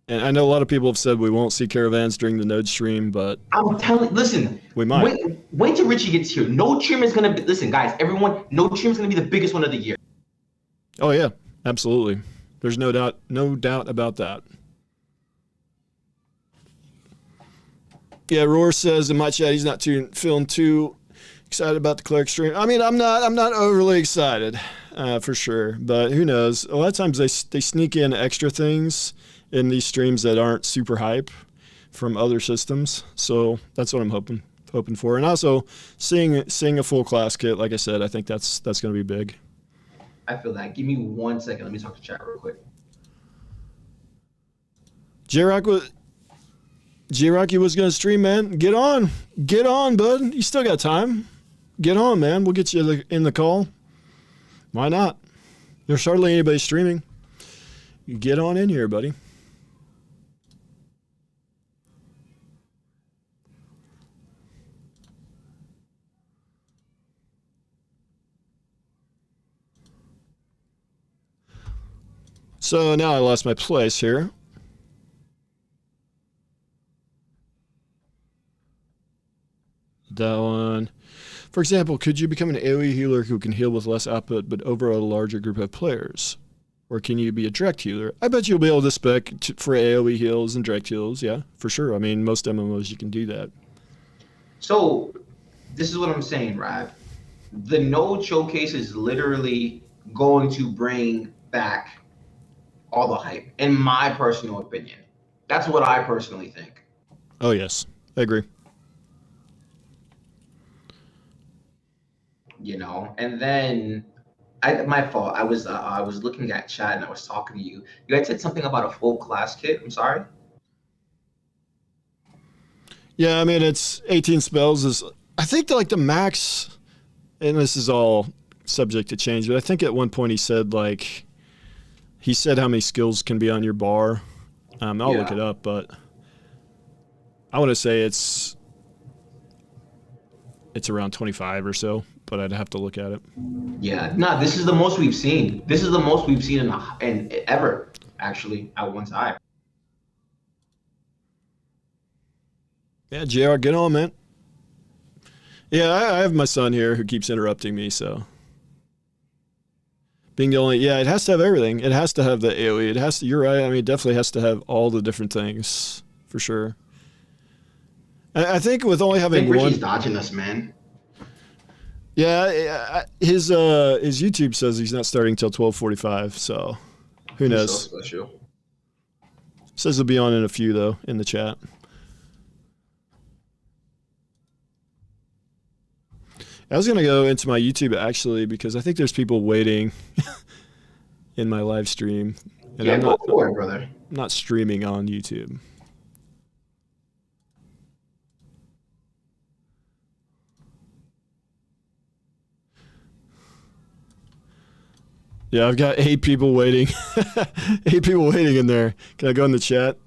And I know a lot of people have said we won't see caravans during the node stream, but I'm telling, listen, we might. Wait till Richie gets here. Node stream is gonna be, listen, guys, everyone, node stream is gonna be the biggest one of the year. Oh yeah, absolutely. There's no doubt about that. Yeah, Roar says in my chat he's not feeling too excited about the Cleric stream. I mean, I'm not overly excited, for sure. But who knows? A lot of times they sneak in extra things in these streams that aren't super hype from other systems. So that's what I'm hoping for. And also seeing a full class kit, like I said, I think that's going to be big. I feel that. Give me 1 second. Let me talk to chat real quick. J-Rocky was going to stream, man. Get on, bud. You still got time. Get on, man. We'll get you in the call. Why not? There's hardly anybody streaming. You get on in here, buddy. So now I lost my place here. That one. For example, could you become an AoE healer who can heal with less output but over a larger group of players? Or can you be a direct healer? I bet you'll be able to spec for AoE heals and direct heals, yeah, for sure. I mean, most MMOs you can do that. So, this is what I'm saying, Ryve. The Node Showcase is literally going to bring back all the hype, in my personal opinion. That's what I personally think. Oh, yes. I agree. You know, and then my fault. I was looking at chat and I was talking to you. You guys said something about a full class kit. I'm sorry. Yeah, I mean it's 18 spells is I think like the max, and this is all subject to change, but I think at one point he said how many skills can be on your bar. I'll look it up, but I want to say it's around 25 or so. But I'd have to look at it. Yeah, no, this is the most we've seen. This is the most we've seen in ever, actually, at one time. Yeah, JR, get on, man. Yeah, I have my son here who keeps interrupting me, so. Being the only, yeah, it has to have everything. It has to have the AoE. It has to, you're right, I mean, it definitely has to have all the different things, for sure. I think with only having one. Richie's dodging us, man. Yeah, his YouTube says he's not starting till 12:45, so who knows? So special. Says he'll be on in a few though in the chat. I was gonna go into my YouTube actually because I think there's people waiting in my live stream, and yeah, go for it, brother. I'm not streaming on YouTube. Yeah, I've got 8 people waiting. 8 people waiting in there. Can I go in the chat?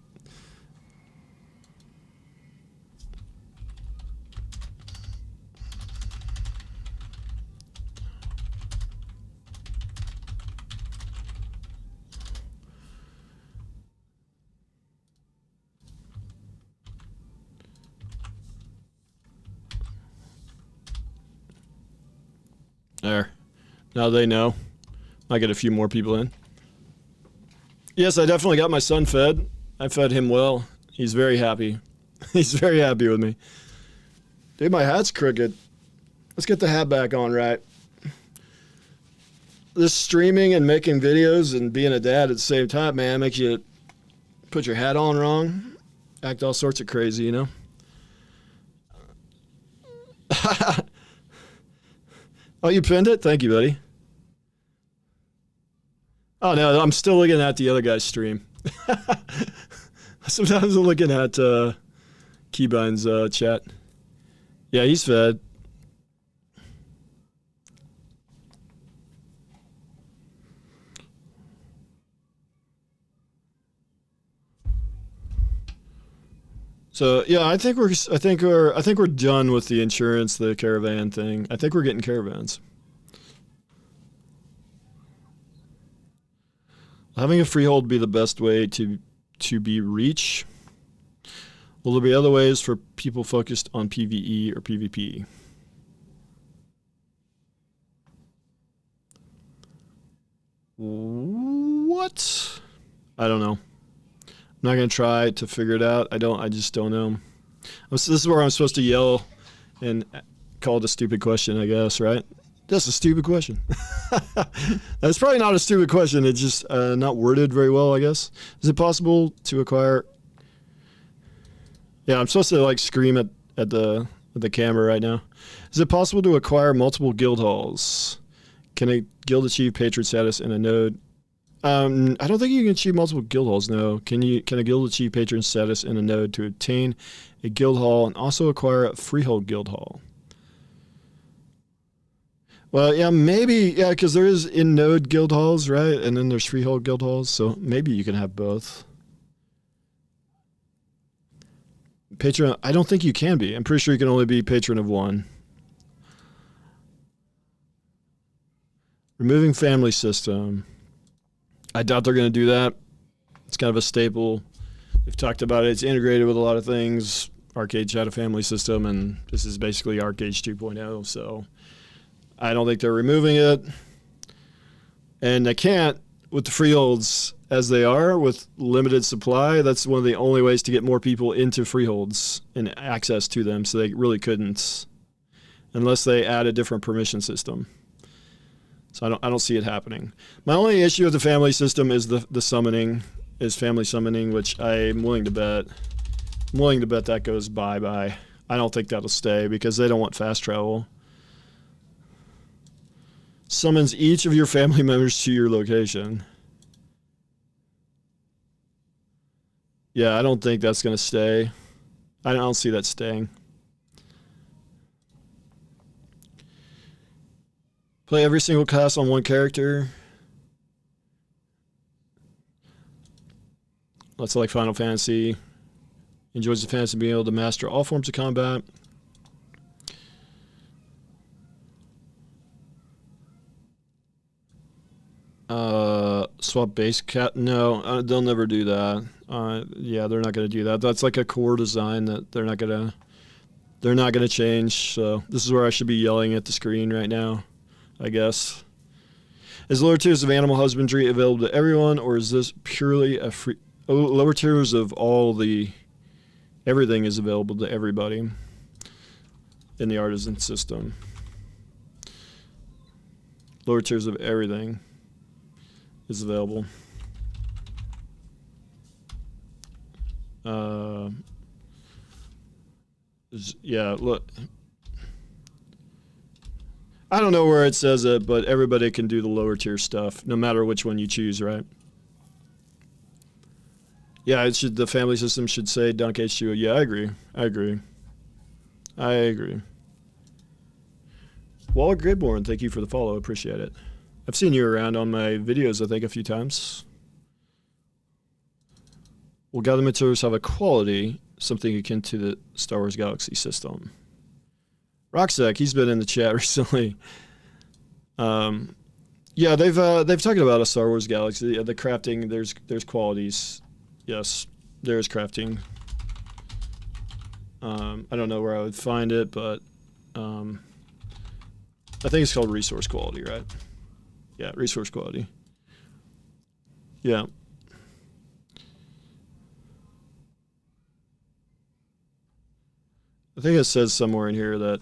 Now they know. Might get a few more people in. Yes, I definitely got my son fed. I fed him well. He's very happy. He's very happy with me. Dude, my hat's crooked. Let's get the hat back on right. This streaming and making videos and being a dad at the same time, man, makes you put your hat on wrong, act all sorts of crazy, you know? Oh, you pinned it? Thank you, buddy. Oh, no, I'm still looking at the other guy's stream. Sometimes I'm looking at Keybind's chat. Yeah, he's fed. So yeah, I think we're done with the insurance, the caravan thing. I think we're getting caravans. Having a freehold be the best way to be reach. Will there be other ways for people focused on PvE or PvP? What? I don't know. I'm not going to try to figure it out. I just don't know. This is where I'm supposed to yell and call it a stupid question, I guess, right? That's a stupid question. That's probably not a stupid question. It's just not worded very well, I guess. Is it possible to acquire... Yeah, I'm supposed to like scream at the camera right now. Is it possible to acquire multiple guild halls? Can a guild achieve patron status in a node? I don't think you can achieve multiple guild halls, no. Can a guild achieve patron status in a node to obtain a guild hall and also acquire a freehold guild hall? Well, yeah, maybe, yeah, because there is in-node guild halls, right? And then there's freehold guild halls, so maybe you can have both. Patron, I don't think you can be. I'm pretty sure you can only be patron of one. Removing family system. I doubt they're going to do that. It's kind of a staple. They've talked about it. It's integrated with a lot of things. Arcade had a family system, and this is basically Arcade 2.0, so I don't think they're removing it. And they can't with the freeholds as they are with limited supply. That's one of the only ways to get more people into freeholds and access to them, so they really couldn't unless they add a different permission system. So I don't see it happening. My only issue with the family system is the summoning, is family summoning, which I'm willing to bet. I'm willing to bet that goes bye-bye. I don't think that'll stay because they don't want fast travel. Summons each of your family members to your location. Yeah, I don't think that's going to stay. I don't see that staying. Play every single class on one character. That's like Final Fantasy. Enjoys the fantasy of being able to master all forms of combat. Swap base cat? No, they'll never do that. Yeah, they're not going to do that. That's like a core design that they're not going to change. So this is where I should be yelling at the screen right now, I guess. Is lower tiers of animal husbandry available to everyone, or is this purely a free... Oh, lower tiers of everything is available to everybody in the artisan system. Lower tiers of everything is available. Yeah, look. I don't know where it says it, but everybody can do the lower tier stuff, no matter which one you choose, right? Yeah, the family system should say Dunk H2O. Yeah, I agree. Waller Gridborn, thank you for the follow. Appreciate it. I've seen you around on my videos, I think, a few times. Will gather materials have a quality, something akin to the Star Wars Galaxy system? Roxac, he's been in the chat recently. Yeah, they've talked about a Star Wars Galaxy. The crafting, there's qualities. Yes, there's crafting. I don't know where I would find it, but I think it's called resource quality, right? Yeah, resource quality. Yeah. I think it says somewhere in here that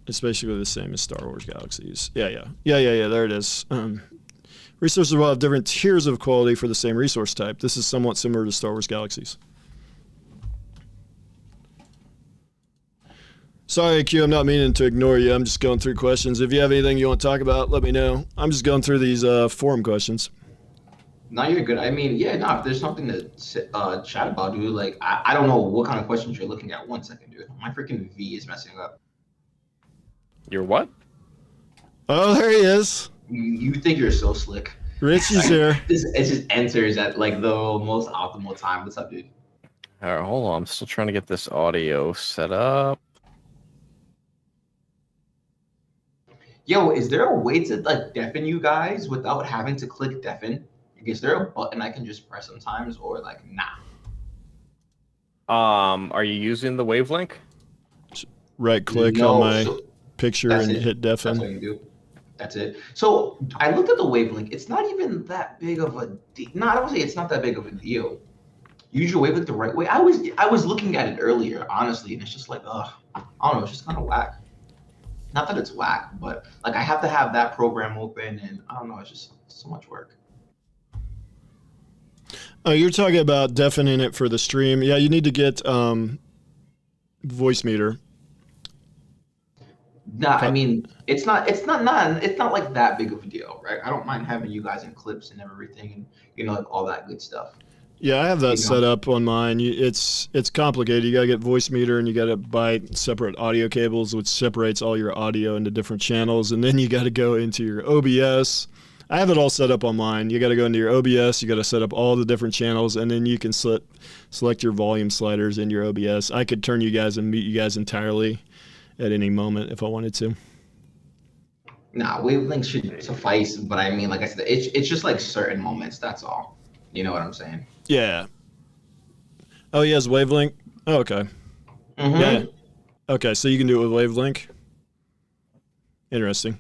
it's basically the same as Star Wars Galaxies. Yeah. There it is. Resources will have different tiers of quality for the same resource type. This is somewhat similar to Star Wars Galaxies. Sorry, Q, I'm not meaning to ignore you. I'm just going through questions. If you have anything you want to talk about, let me know. I'm just going through these forum questions. No, you're good. I mean, yeah, no, if there's something to chat about, dude, like, I don't know what kind of questions you're looking at. 1 second, dude. My freaking V is messing up. Your what? Oh, there he is. You think you're so slick. Richie's here. It just enters at, like, the most optimal time. What's up, dude? All right, hold on. I'm still trying to get this audio set up. Yo, is there a way to, like, deafen you guys without having to click deafen? Like, is there a button I can just press sometimes, or, like, nah? Are you using the wavelink? Right click on my picture and hit deafen. That's what you do. That's it. So I looked at the wavelink. It's not even that big of a deal. No, I don't say it's not that big of a deal. Use your wavelink the right way. I was looking at it earlier, honestly, and it's just like, ugh, I don't know, it's just kind of whack. Not that it's whack, but like I have to have that program open, and I don't know, it's just so much work. Oh, you're talking about deafening it for the stream. Yeah, you need to get voice meter. Nah, I mean, it's not like that big of a deal, right? I don't mind having you guys in clips and everything, and you know, like all that good stuff. Yeah, I have that set up on mine. It's complicated. You gotta get voice meter, and you gotta buy separate audio cables, which separates all your audio into different channels, and then you gotta go into your OBS. I have it all set up on mine. You gotta go into your OBS. You gotta set up all the different channels, and then you can select your volume sliders in your OBS. I could turn you guys and mute you guys entirely at any moment if I wanted to. Nah, wavelengths should suffice, but I mean, like I said, it's just like certain moments. That's all. You know what I'm saying? Yeah. Oh, he has wavelength? Oh, okay. Mm-hmm. Yeah. Okay, so you can do it with wavelength. Interesting.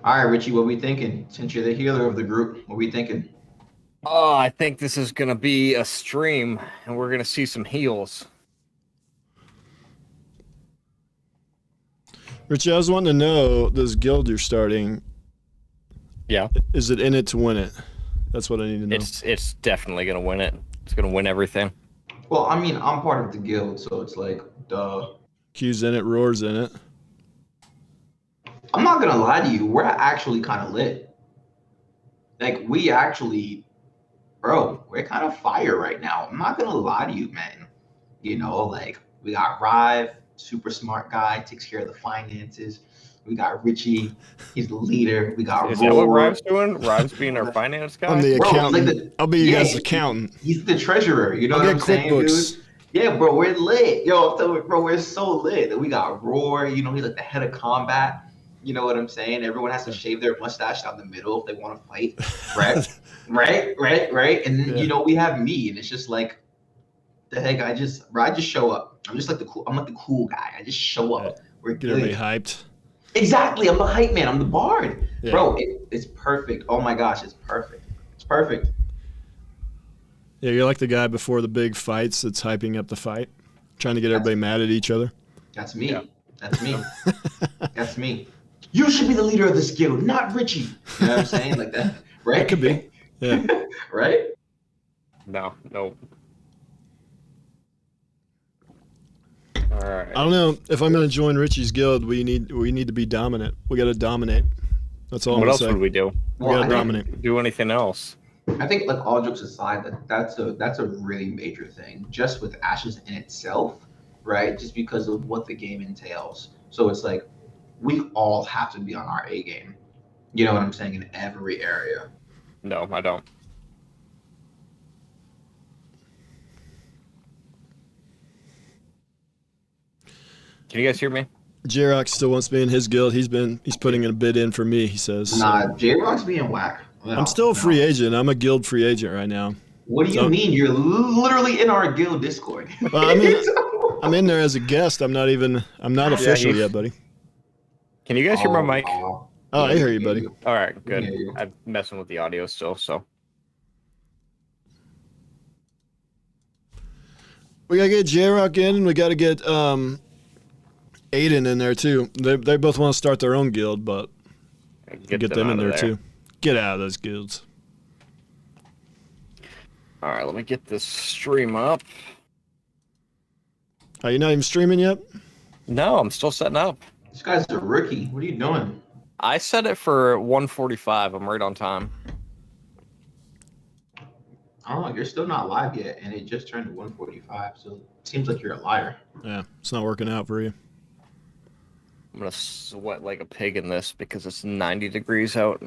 All right, Richie, what we thinking? Since you're the healer of the group, what we thinking? Oh, I think this is going to be a stream, and we're going to see some heals. Richie, I was wanting to know, this guild you're starting, Yeah. is it in it to win it? That's what I need to know. It's definitely going to win it. It's going to win everything. Well, I mean, I'm part of the guild, so it's like, duh. Q's in it, Roar's in it. I'm not gonna lie to you, we're actually kind of lit. Like, we actually, bro, we're kind of fire right now. I'm not gonna lie to you, man. You know, like, we got Ryve, super smart guy, takes care of the finances. We got Richie, he's the leader. We got Is that what Ryve's doing? Ryve's being our finance guy? I'm the accountant. Like I'll be you guys' accountant. He's the treasurer. You know what I'm saying, dude? Yeah, bro, we're lit. Yo, I'm telling you, bro, we're so lit. We got Roar, you know, he's like the head of combat. You know what I'm saying? Everyone has to shave their mustache down the middle if they want to fight, right? right. And then, you know, we have me, and it's just like, the heck, I just show up. I'm just like I'm like the cool guy. I just show up. We're Get everybody hyped. Exactly. I'm the hype man. I'm the bard. Yeah. Bro, it's perfect. Oh my gosh, it's perfect. It's perfect. Yeah, you're like the guy before the big fights that's hyping up the fight, trying to get everybody mad at each other. That's me. Yeah. That's me. That's me. You should be the leader of this guild, not Richie. You know what I'm saying? Like that, right? It could be. Yeah. Right? No. All right. I don't know if I'm going to join Richie's guild. We need to be dominant. We got to dominate. That's all. What I'm else saying. would we do? We got to dominate. Do anything else? I think, like, all jokes aside, that's a really major thing, just with Ashes in itself, right? Just because of what the game entails. So it's like, we all have to be on our A game. You know what I'm saying? In every area. No, I don't. Can you guys hear me? J-Rock still wants me in his guild. He's putting a bid in for me, he says. Nah, J-Rock's being whack. No, I'm still a free agent. I'm a guild free agent right now. What do you mean? You're literally in our guild Discord. Well, I'm in there as a guest. I'm not official yet, buddy. Can you guys hear my mic? Oh, I hear you, Yeah, buddy. All right, good. Yeah, yeah. I'm messing with the audio still, so. We gotta get J-Rock in, and we gotta get Aiden in there too. They both want to start their own guild, but get them in out of there too. Get out of those guilds. All right, let me get this stream up. Are you not even streaming yet? No, I'm still setting up. This guy's a rookie. What are you doing? I set it for 1:45. I'm right on time. Oh, you're still not live yet, and it just turned to 1:45. So it seems like you're a liar. Yeah, it's not working out for you. I'm gonna sweat like a pig in this because it's 90 degrees out.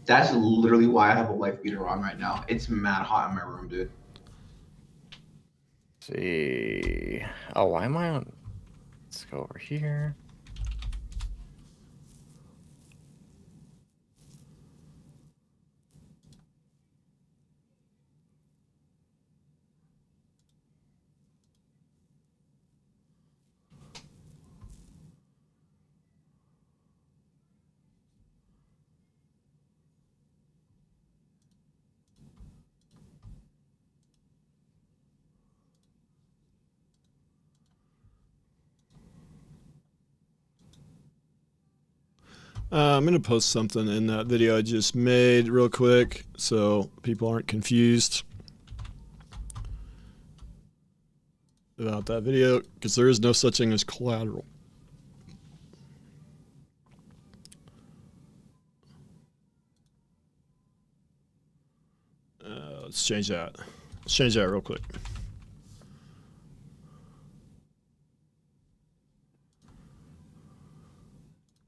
That's literally why I have a wife beater on right now. It's mad hot in my room, dude. See. Oh, why am I on? Let's go over here. I'm going to post something in that video I just made real quick so people aren't confused about that video, because there is no such thing as collateral. Let's change that. Let's change that real quick.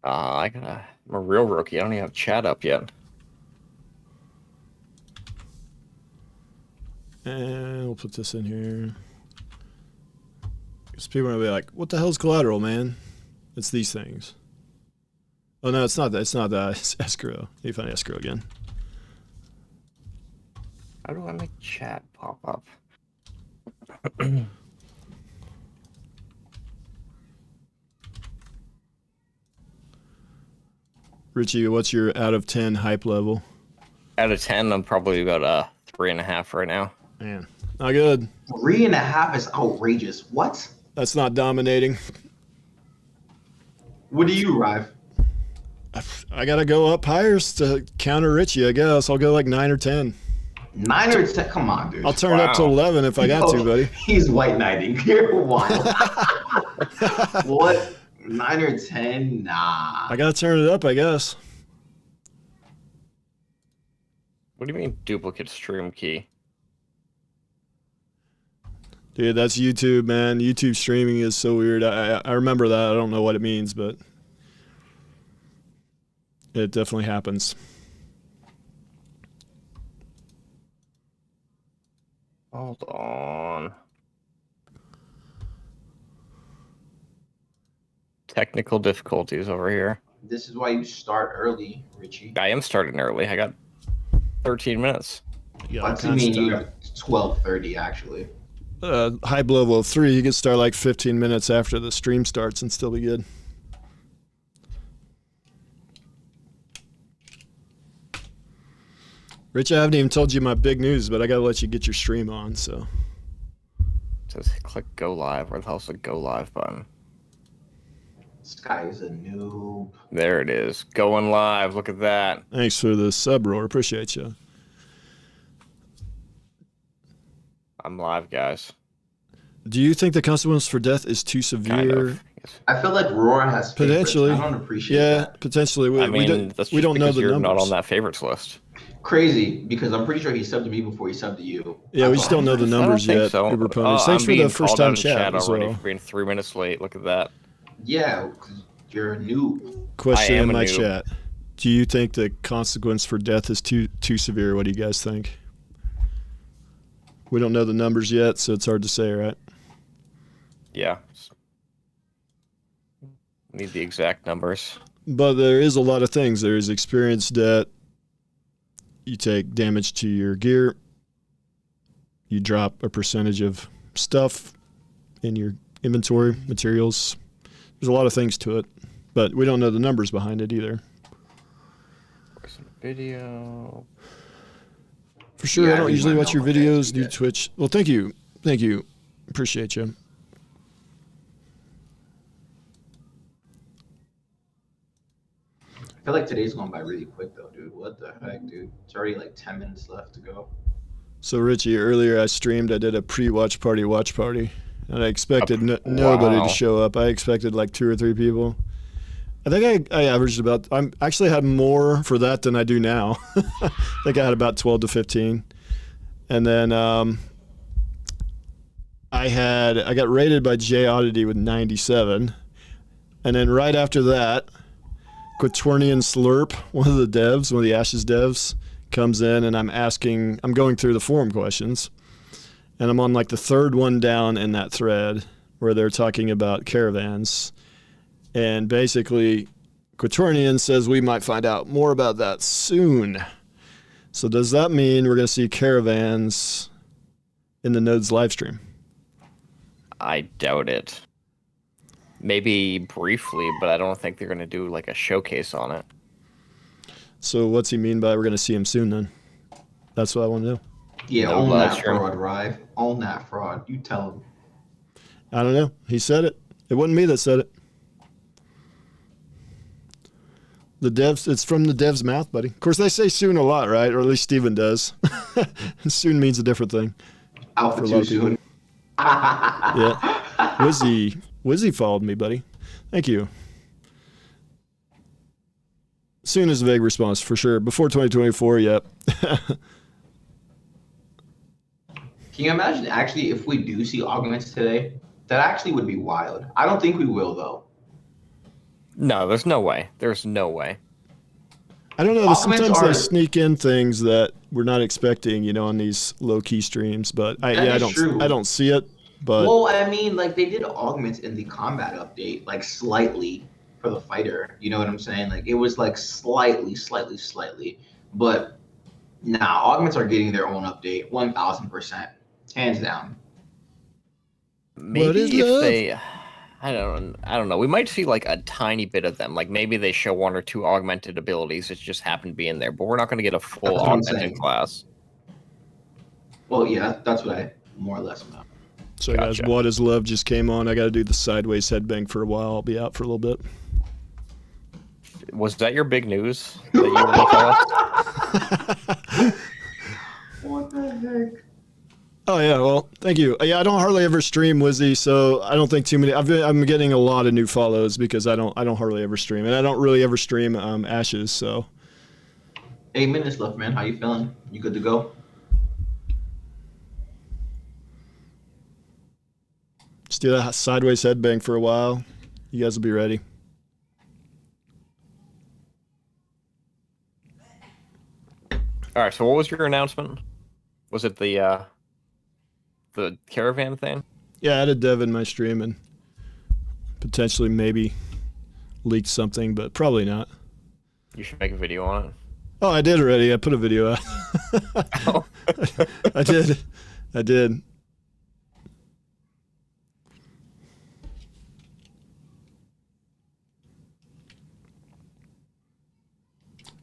I'm a real rookie. I don't even have chat up yet. And we'll put this in here. Because people are going to be like, what the hell's collateral, man? It's these things. Oh, no, it's not that. It's not that. It's escrow. You find escrow again. How do I make chat pop up? Richie, what's your out of 10 hype level? Out of 10, I'm probably about 3.5 right now. Man, not good. 3.5 is outrageous. What? That's not dominating. What do you, Ryve? I got to go up higher to counter Richie, I guess. I'll go like 9 or 10. 9 or 10? Come on, dude. I'll turn it up to 11 if I got to, buddy. He's white knighting. You're wild. What? 9 or 10? Nah. I got to turn it up, I guess. What do you mean duplicate stream key? Dude, that's YouTube, man. YouTube streaming is so weird. I remember that. I don't know what it means, but it definitely happens. Hold on. Technical difficulties over here. This is why you start early, Richie. I am starting early. I got 13 minutes. What do you mean you got 12:30 actually? Hype level of 3, you can start like 15 minutes after the stream starts and still be good. Rich, I haven't even told you my big news, but I gotta let you get your stream on, so. It says click go live. Where the hell's the go live button? This guy is a noob. There it is. Going live. Look at that. Thanks for the sub, Roar. Appreciate you. I'm live, guys. Do you think the consequence for death is too severe? Kind of. I feel like Roar has favorites. Potentially. I don't appreciate Yeah, that. potentially. I mean, that's we just don't know because the you're numbers. not on that favorites list. Crazy, because I'm pretty sure he subbed to me before he subbed to you. Yeah, we just don't know the numbers I don't yet. think so. Uber ponies. Thanks I'm for the being first called out time in chat as already well. for being 3 minutes late. Look at that. Yeah, because you're a noob. Question I am in a my noob. chat. Do you think the consequence for death is too severe? What do you guys think? We don't know the numbers yet, so it's hard to say, right? Yeah. Need the exact numbers. But there is a lot of things. There is experience debt. You take damage to your gear. You drop a percentage of stuff in your inventory, materials. There's a lot of things to it, but we don't know the numbers behind it either. Video. For sure, Yeah, I don't I usually might watch your know what that is, videos, do yeah. Twitch. Well, thank you. Thank you. Appreciate you. I feel like today's going by really quick though, dude. What the heck, dude? It's already like 10 minutes left to go. So, Richie, earlier I streamed, I did a pre-watch party, and I expected nobody Wow. to show up. I expected like 2 or 3 people. I think I averaged about, I actually had more for that than I do now. I think I had about 12 to 15. And then I got rated by J Oddity with 97. And then right after that, Quaternion Slurp, one of the Ashes devs, comes in, and I'm going through the forum questions, and I'm on like the third one down in that thread where they're talking about caravans, and basically Quaternion says we might find out more about that soon. So does that mean we're going to see caravans in the Nodes live stream? I doubt it. Maybe briefly, but I don't think they're going to do like a showcase on it. So what's he mean by we're going to see him soon then? That's what I want to know. Yeah, No own live that stream. fraud, Ryve. Own that fraud. You tell him. I don't know. He said it. It wasn't me that said it. The devs, it's from the dev's mouth, buddy. Of course, they say soon a lot, right? Or at least Steven does. Soon means a different thing. Alpha For a too lot of people. soon. Yeah. Wizzy followed me, buddy. Thank you. Soon is a vague response, for sure. Before 2024, yep. Can you imagine actually if we do see augments today? That actually would be wild. I don't think we will though. No, there's no way. There's no way. I don't know. Augments Sometimes are- they sneak in things that we're not expecting, on these low-key streams. But That I is true. don't see it. But Well, I mean, like they did augments in the combat update, like slightly for the fighter. You know what I'm saying? Like it was like slightly. But nah, augments are getting their own update, 1000%, hands down. Maybe is if love? they, I don't know. We might see like a tiny bit of them. Like maybe they show 1 or 2 augmented abilities that just happen to be in there, but we're not going to get a full That's what I'm augmented saying. class. Well, yeah, that's what I more or less know. so, guys, Gotcha. What is Love just came on. I got to do the sideways headbang for a while. I'll be out for a little bit. Was that your big news that you were going to tell us? What the heck? Oh yeah, well, thank you. Yeah, I don't hardly ever stream Wizzy, so I don't think too many. I'm getting a lot of new follows because I don't hardly ever stream, and I don't really ever stream Ashes. So 8 minutes left, man. How you feeling? You good to go? just do that sideways headbang for a while. You guys will be ready. All right. So what was your announcement? Was it the caravan thing? Yeah, I had a dev in my stream and potentially maybe leaked something, but probably not. You should make a video on it. Oh, I did already. I put a video out. Oh. I did.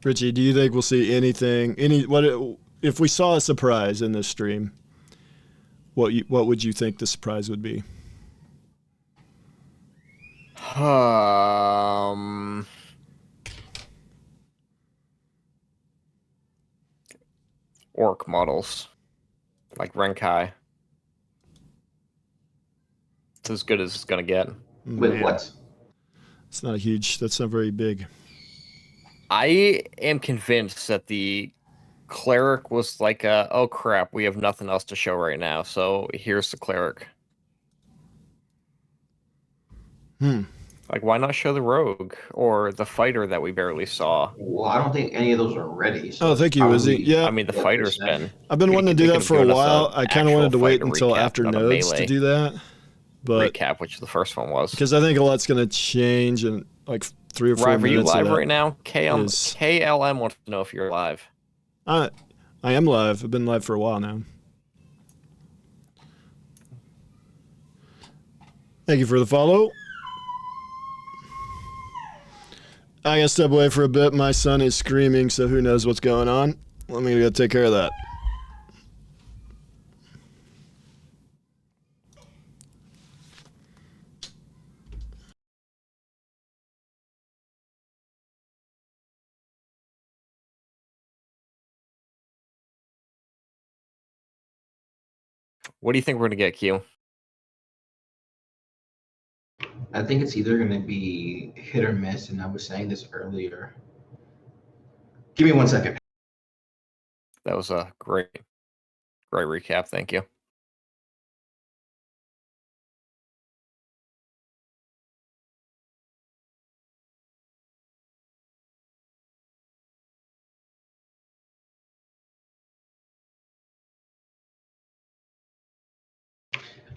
Richie, do you think we'll see anything? If we saw a surprise in this stream? What would you think the surprise would be? Orc models, like Renkai. It's as good as it's gonna get. With Man, what? It's not huge. That's not very big. I am convinced that the Cleric was like oh crap, we have nothing else to show right now, so here's the Cleric. Like, why not show the Rogue or the Fighter that we barely saw? Well, I don't think any of those are ready. So Oh, thank you, Izzy. Yeah, I mean, the Fighter's been. I've been wanting to do that for a while. I kind of wanted to wait until after Nodes to do that, but recap, which the first one was. because I think a lot's going to change in like 3 or 4 Ryve, are you minutes. live right now? KLM wants to know if you're live. I am live. I've been live for a while now. Thank you for the follow. I gotta step away for a bit. My son is screaming, so who knows what's going on. Let me go take care of that. What do you think we're gonna get, Q? I think it's either going to be hit or miss, and I was saying this earlier. Give me 1 second. That was a great recap. Thank you.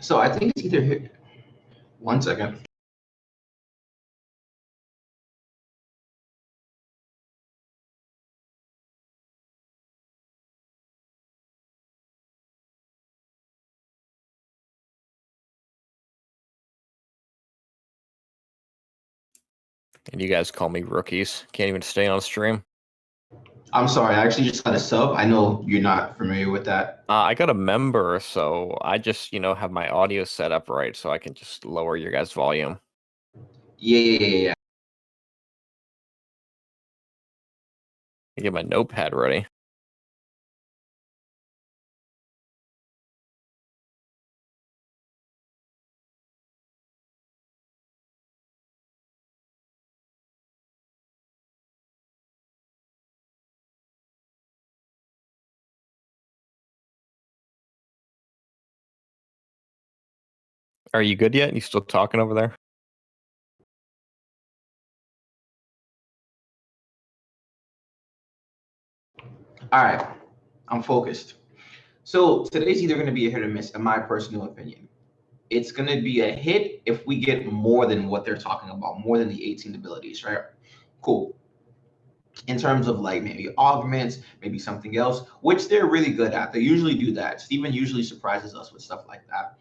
So I think it's either hit. 1 second. And you guys call me rookies. Can't even stay on stream. I'm sorry. I actually just got a sub. I know you're not familiar with that. I got a member, so I just, have my audio set up right, so I can just lower your guys' volume. Yeah. I get my notepad ready. Are you good yet? You still talking over there? All right. I'm focused. So today's either going to be a hit or miss, in my personal opinion. It's going to be a hit if we get more than what they're talking about, more than the 18 abilities, right? Cool. In terms of like maybe augments, maybe something else, which they're really good at. They usually do that. Steven usually surprises us with stuff like that.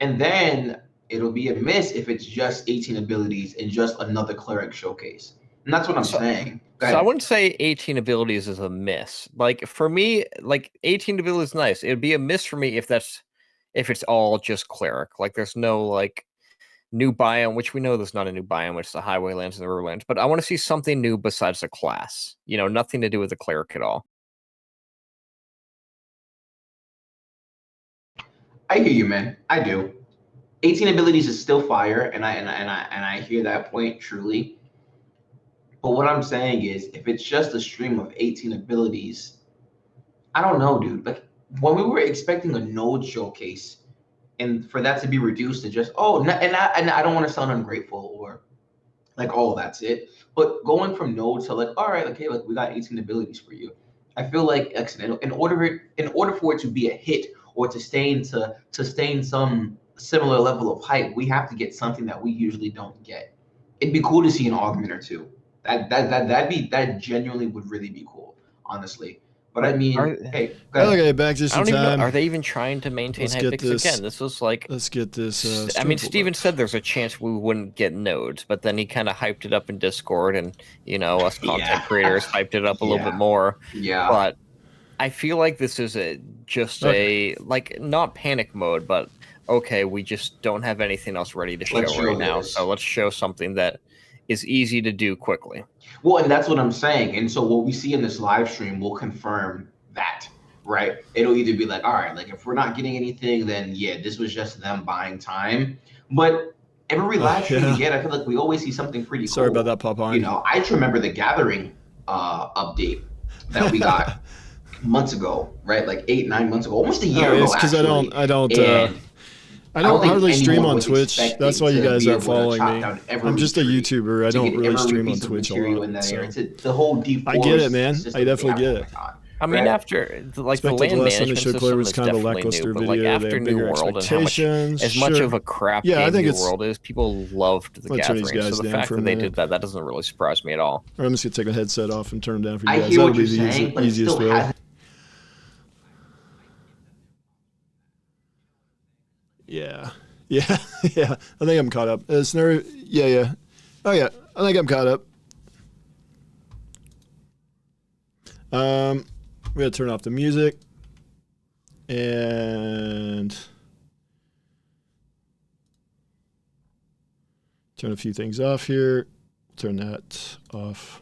And then it'll be a miss if it's just 18 abilities and just another cleric showcase. And that's what I'm saying. So I wouldn't say 18 abilities is a miss. Like for me, like 18 abilities is nice. It would be a miss for me if it's all just cleric. Like there's no like new biome, which we know there's not a new biome, which is the highwaylands and the riverlands. But I want to see something new besides the class. Nothing to do with the cleric at all. I hear you, man. I do. 18 abilities is still fire, and I hear that point truly. But what I'm saying is, if it's just a stream of 18 abilities, I don't know, dude. Like when we were expecting a node showcase, and for that to be reduced to just and I don't want to sound ungrateful or like that's it. But going from node to like, all right, okay, like we got 18 abilities for you. I feel like in order for it to be a hit or to sustain some similar level of hype, we have to get something that we usually don't get. It'd be cool to see an augment or two. That genuinely would really be cool, honestly. But I mean, hey, okay, back to some time. Are they even trying to maintain hype? Because again, this was like. Let's get this. Steven said there's a chance we wouldn't get nodes, but then he kind of hyped it up in Discord, and us content creators hyped it up a little bit more. Yeah. But I feel like this is not panic mode, but okay, we just don't have anything else ready to show right now, so let's show something that is easy to do quickly. Well, and that's what I'm saying. And so what we see in this live stream will confirm that, right? It'll either be like, all right, like if we're not getting anything, then yeah, this was just them buying time. But every live stream we get, I feel like we always see something pretty cool. Sorry about that, Popeye. I just remember the Gathering update that we got months ago, right? Like 8-9 months ago, almost a year ago. Because I don't hardly stream on Twitch. That's why you guys aren't following me. I'm just a YouTuber. I don't really stream on Twitch a lot. So. The whole I get it, man. I definitely get it. I mean, after like the land management system was definitely new, but like after New World and as much of a crap game New World is, people loved the Gathering. So the fact that they did that doesn't really surprise me at all. Or I'm just gonna take a headset off and turn them down for you guys. I hear what you're saying, but easiest way. Yeah. I think I'm caught up. Yeah. Oh yeah, I think I'm caught up. We gotta turn off the music and turn a few things off here. Turn that off.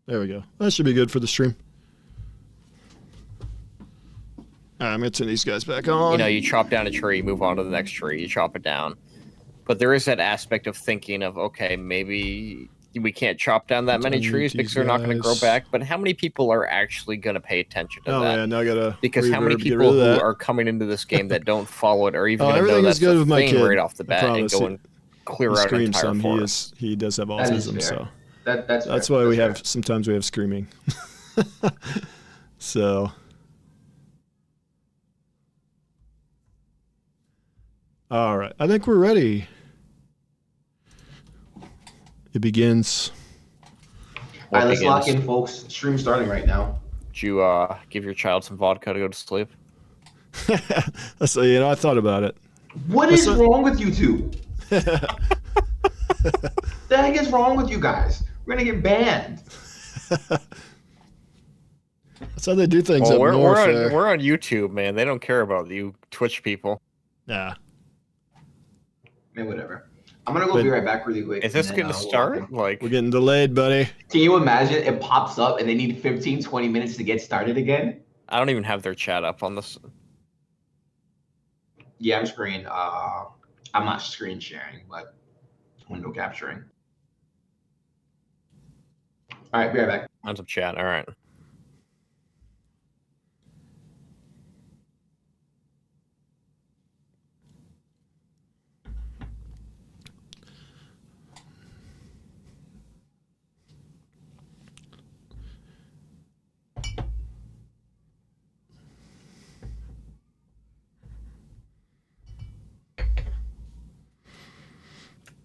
There we go. That should be good for the stream. All right, I'm going to turn these guys back on. You know, you chop down a tree, move on to the next tree, you chop it down. But there is that aspect of thinking of, okay, maybe we can't chop down that many trees because they're not going to grow back. But how many people are actually going to pay attention to that? Man, now I gotta because how many people who are coming into this game that don't follow it or even going to know that's good with my kid, right off the bat and go and clear out an entire forest? He does have autism, so that's fair. why we have sometimes we have screaming. So. All right, I think we're ready. It begins. All right, let's lock in, folks. Stream starting right now. Did you give your child some vodka to go to sleep? So, you know, I thought about it. What is wrong with you two? The heck is wrong with you guys? We're gonna get banned. That's how they do things up north. We're on YouTube, man. They don't care about you Twitch people. Yeah. Man, whatever. I'm gonna go be right back really quick. Is this gonna start? Like, we're getting delayed, buddy. Can you imagine it pops up and they need 15, 20 minutes to get started again? I don't even have their chat up on this. Yeah, I'm not screen sharing, but window capturing. All right, be right back. Hands up chat. All right.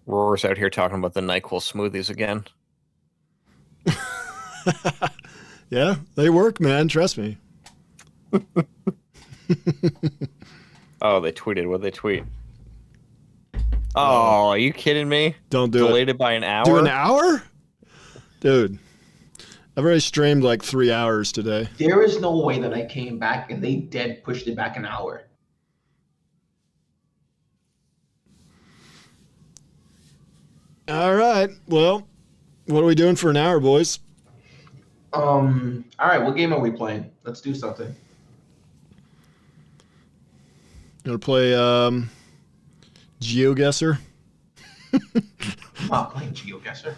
Roar's out here talking about the NyQuil smoothies again. Yeah, they work, man. Trust me. Oh, they tweeted. What'd they tweet? Oh, are you kidding me? Don't do it. Delayed it by an hour? Do an hour? Dude, I've already streamed like 3 hours today. There is no way that I came back and they dead pushed it back an hour. All right. Well, what are we doing for an hour, boys? All right. What game are we playing? Let's do something. You want to play GeoGuessr? I'm not playing GeoGuessr.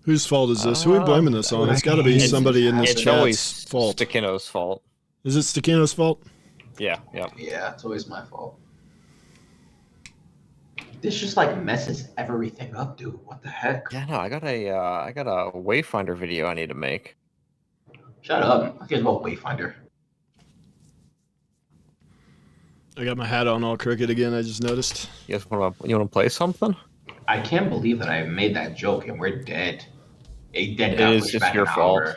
Whose fault is this? Who are we blaming this on? It's got to be somebody in this chat's fault. Stakino's fault. Is it Stakino's fault? Yeah. Yeah, it's always my fault. This just like messes everything up, dude. What the heck? Yeah, no, I got a Wayfinder video I need to make. Shut up. I care about Wayfinder. I got my hat on all crooked again. I just noticed. You want to play something? I can't believe that I made that joke and we're dead. A dead It is just your fault.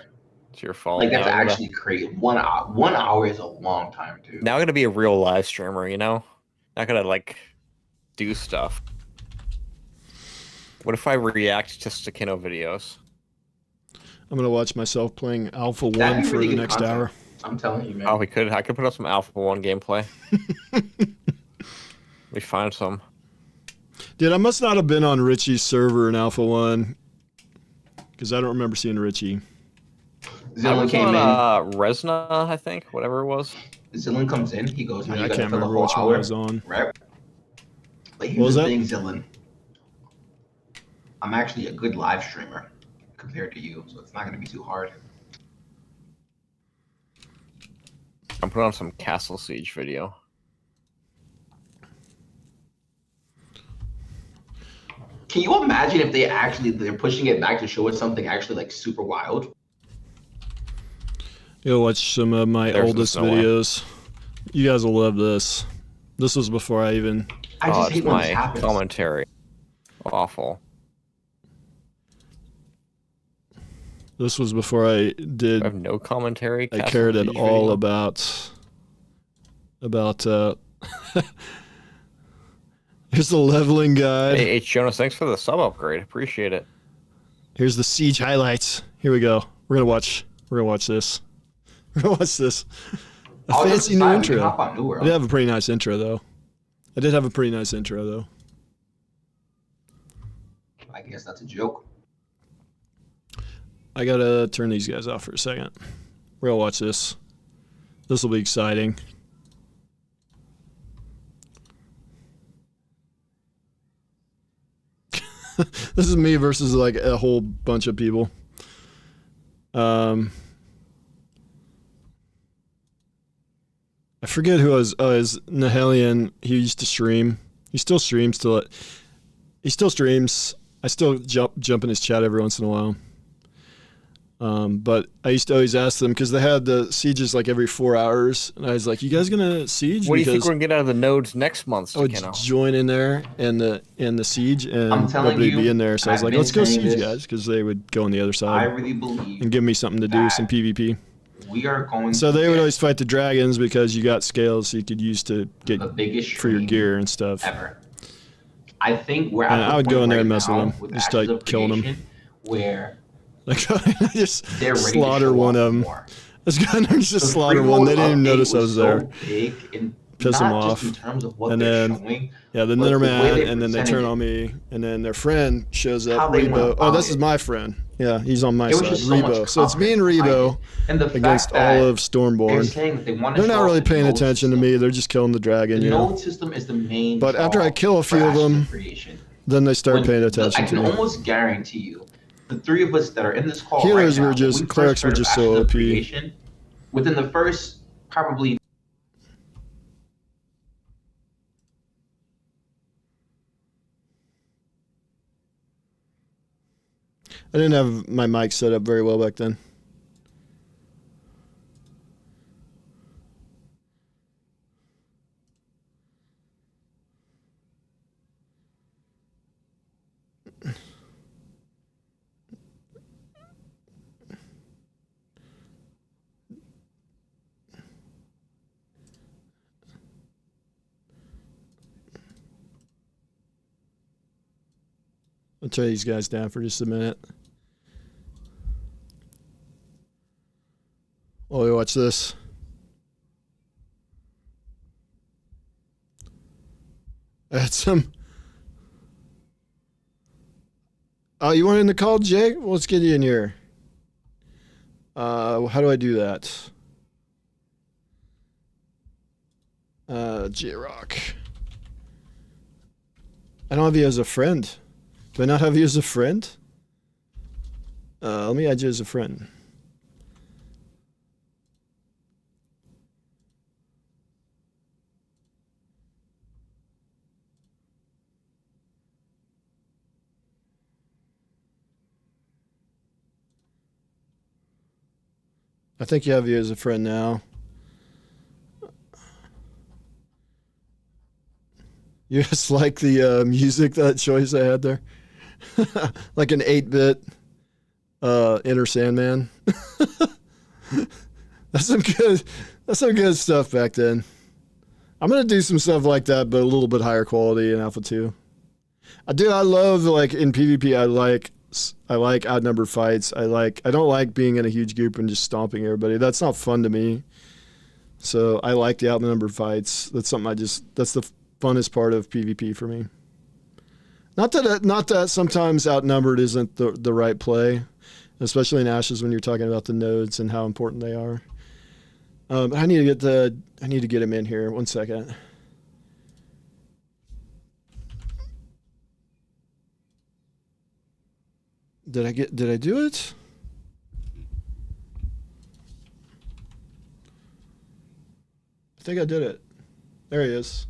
It's your fault. Like, that's actually crazy. 1 hour. 1 hour is a long time, dude. Now I'm gonna be a real live streamer, you know? Not gonna like do stuff. What if I react to Stakino videos? I'm gonna watch myself playing Alpha 1 for the next hour. I'm telling you, man. Oh, I could put up some Alpha 1 gameplay. We find some. Dude, I must not have been on Richie's server in Alpha 1. Because I don't remember seeing Richie. Zillin came in. Resna, I think, whatever it was. Zillin comes in. He goes, I can't remember which one I was on. Right? But here's the thing, Zillin. I'm actually a good live streamer compared to you, so it's not going to be too hard. I'm putting on some Castle Siege video. Can you imagine if they're pushing it back to show us something actually like super wild? You'll watch some of my oldest videos. You guys will love this. This was before I even I just it's hate when this my happens. commentary. Awful. This was before I did. I have no commentary. I Cast cared a at Siege all video. about. Here's the leveling guide. Hey, H. Jonas, thanks for the sub upgrade. Appreciate it. Here's the siege highlights. Here we go. We're gonna watch this. We're gonna watch this. A I'll just fancy new decide, we can intro. hop on New World. I did have a pretty nice intro though. I guess that's a joke. I gotta turn these guys off for a second. We're gonna watch this. This will be exciting. This is me versus like a whole bunch of people. I forget who I was. Oh, is Nahelian. He used to stream. He still streams. He still streams. I still jump in his chat every once in a while. But I used to always ask them because they had the sieges like every 4 hours, and I was like, "You guys gonna siege?" What do you think Because we're gonna get out of the nodes next month, I would Stakeno? join in there and the siege, and I'm telling nobody would be you, in there. So I was I've like, been "Let's go saying siege, this. guys," because they would go on the other I side really believe and give me something to do, some PvP. we are going So to they would get always fight the dragons because you got scales you could use to get the biggest for your stream gear and stuff. ever. I think we're And at the I would point go in there right and mess with now them, with just Ashes like of killing them. Creation Where Like I just they're ready slaughter to show one off of them. more. Let's go in there and just The slaughter free one. They mode didn't even update notice I was so there. Big in Piss them not off. just in terms of what And they're then showing, yeah, then but they're the way mad, they and then they presented turn it. on me, and then their friend shows How up. they went Rebo. Oh, about this it. is my friend. Yeah, he's on my It was side. just so much Rebo. So it's me and confidence behind Rebo it. And the against fact that all of they're Stormborn. saying that they want to They're show not off really the paying node attention to system. me. They're just killing the dragon, The you know. node system is the main But after I draw kill a for few of Ashes them, Creation. then they start When paying I attention to can me. almost guarantee you, the three of us that are in this call Healers right now, were just- when we clerics first were heard of just so Ashes of OP. Creation, within the first probably I didn't have my mic set up very well back then. I'll try these guys down for just a minute. While we watch this. I had some. Oh, you want in the call, Jay? Well, let's get you in here. How do I do that? J-Rock. I don't have you as a friend. Do I not have you as a friend? Let me add you as a friend. I think you have you as a friend now. You just like the music, that choice I had there? Like an 8-bit Inner Sandman. That's some good stuff back then. I'm gonna do some stuff like that, but a little bit higher quality in Alpha 2. I love, like, in PvP, I like outnumbered fights. I don't like being in a huge group and just stomping everybody. That's not fun to me. So I like the outnumbered fights. That's something that's the funnest part of PvP for me. Not that sometimes outnumbered isn't the right play, especially in Ashes when you're talking about the nodes and how important they are. I need to get him in here. 1 second. Did I do it? I think I did it. There he is.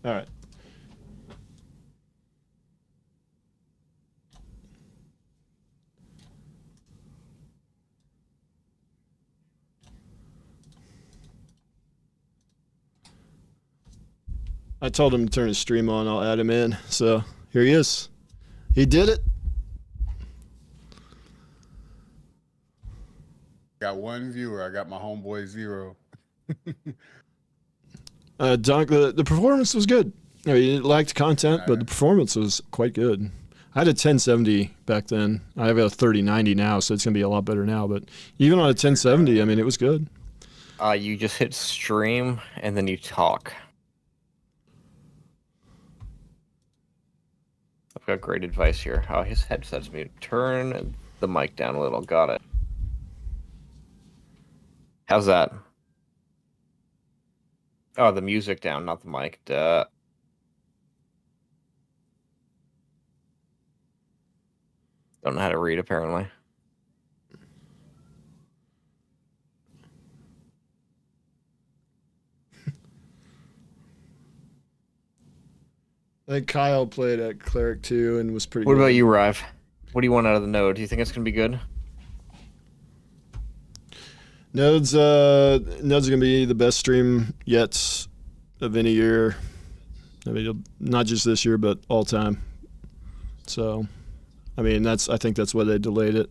All right. I told him to turn his stream on. I'll add him in. So here he is. He did it. Got 1 viewer. I got my homeboy 0. Dunk, the performance was good. I mean, it lacked content, but the performance was quite good. I had a 1070 back then. I have a 3090 now, so it's going to be a lot better now. But even on a 1070, I mean, it was good. You just hit stream, and then you talk. I've got great advice here. Oh, his headset's muted. Turn the mic down a little. Got it. How's that? Oh, the music down, not the mic. Duh. Don't know how to read, apparently. I think Kyle played at Cleric too and was pretty What good. about you, Ryve? What do you want out of the node? Do you think it's going to be good? Nodes are gonna be the best stream yet of any year. I mean, not just this year, but all time. So, I mean, I think that's why they delayed it.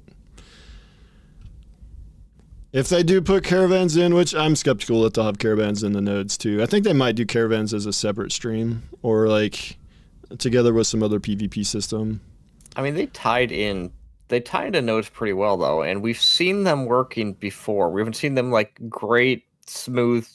If they do put Caravans in, which I'm skeptical that they'll have Caravans in the nodes too. I think they might do Caravans as a separate stream or like together with some other PvP system. I mean, they tied into nodes pretty well, though, and we've seen them working before. We haven't seen them, like, great, smooth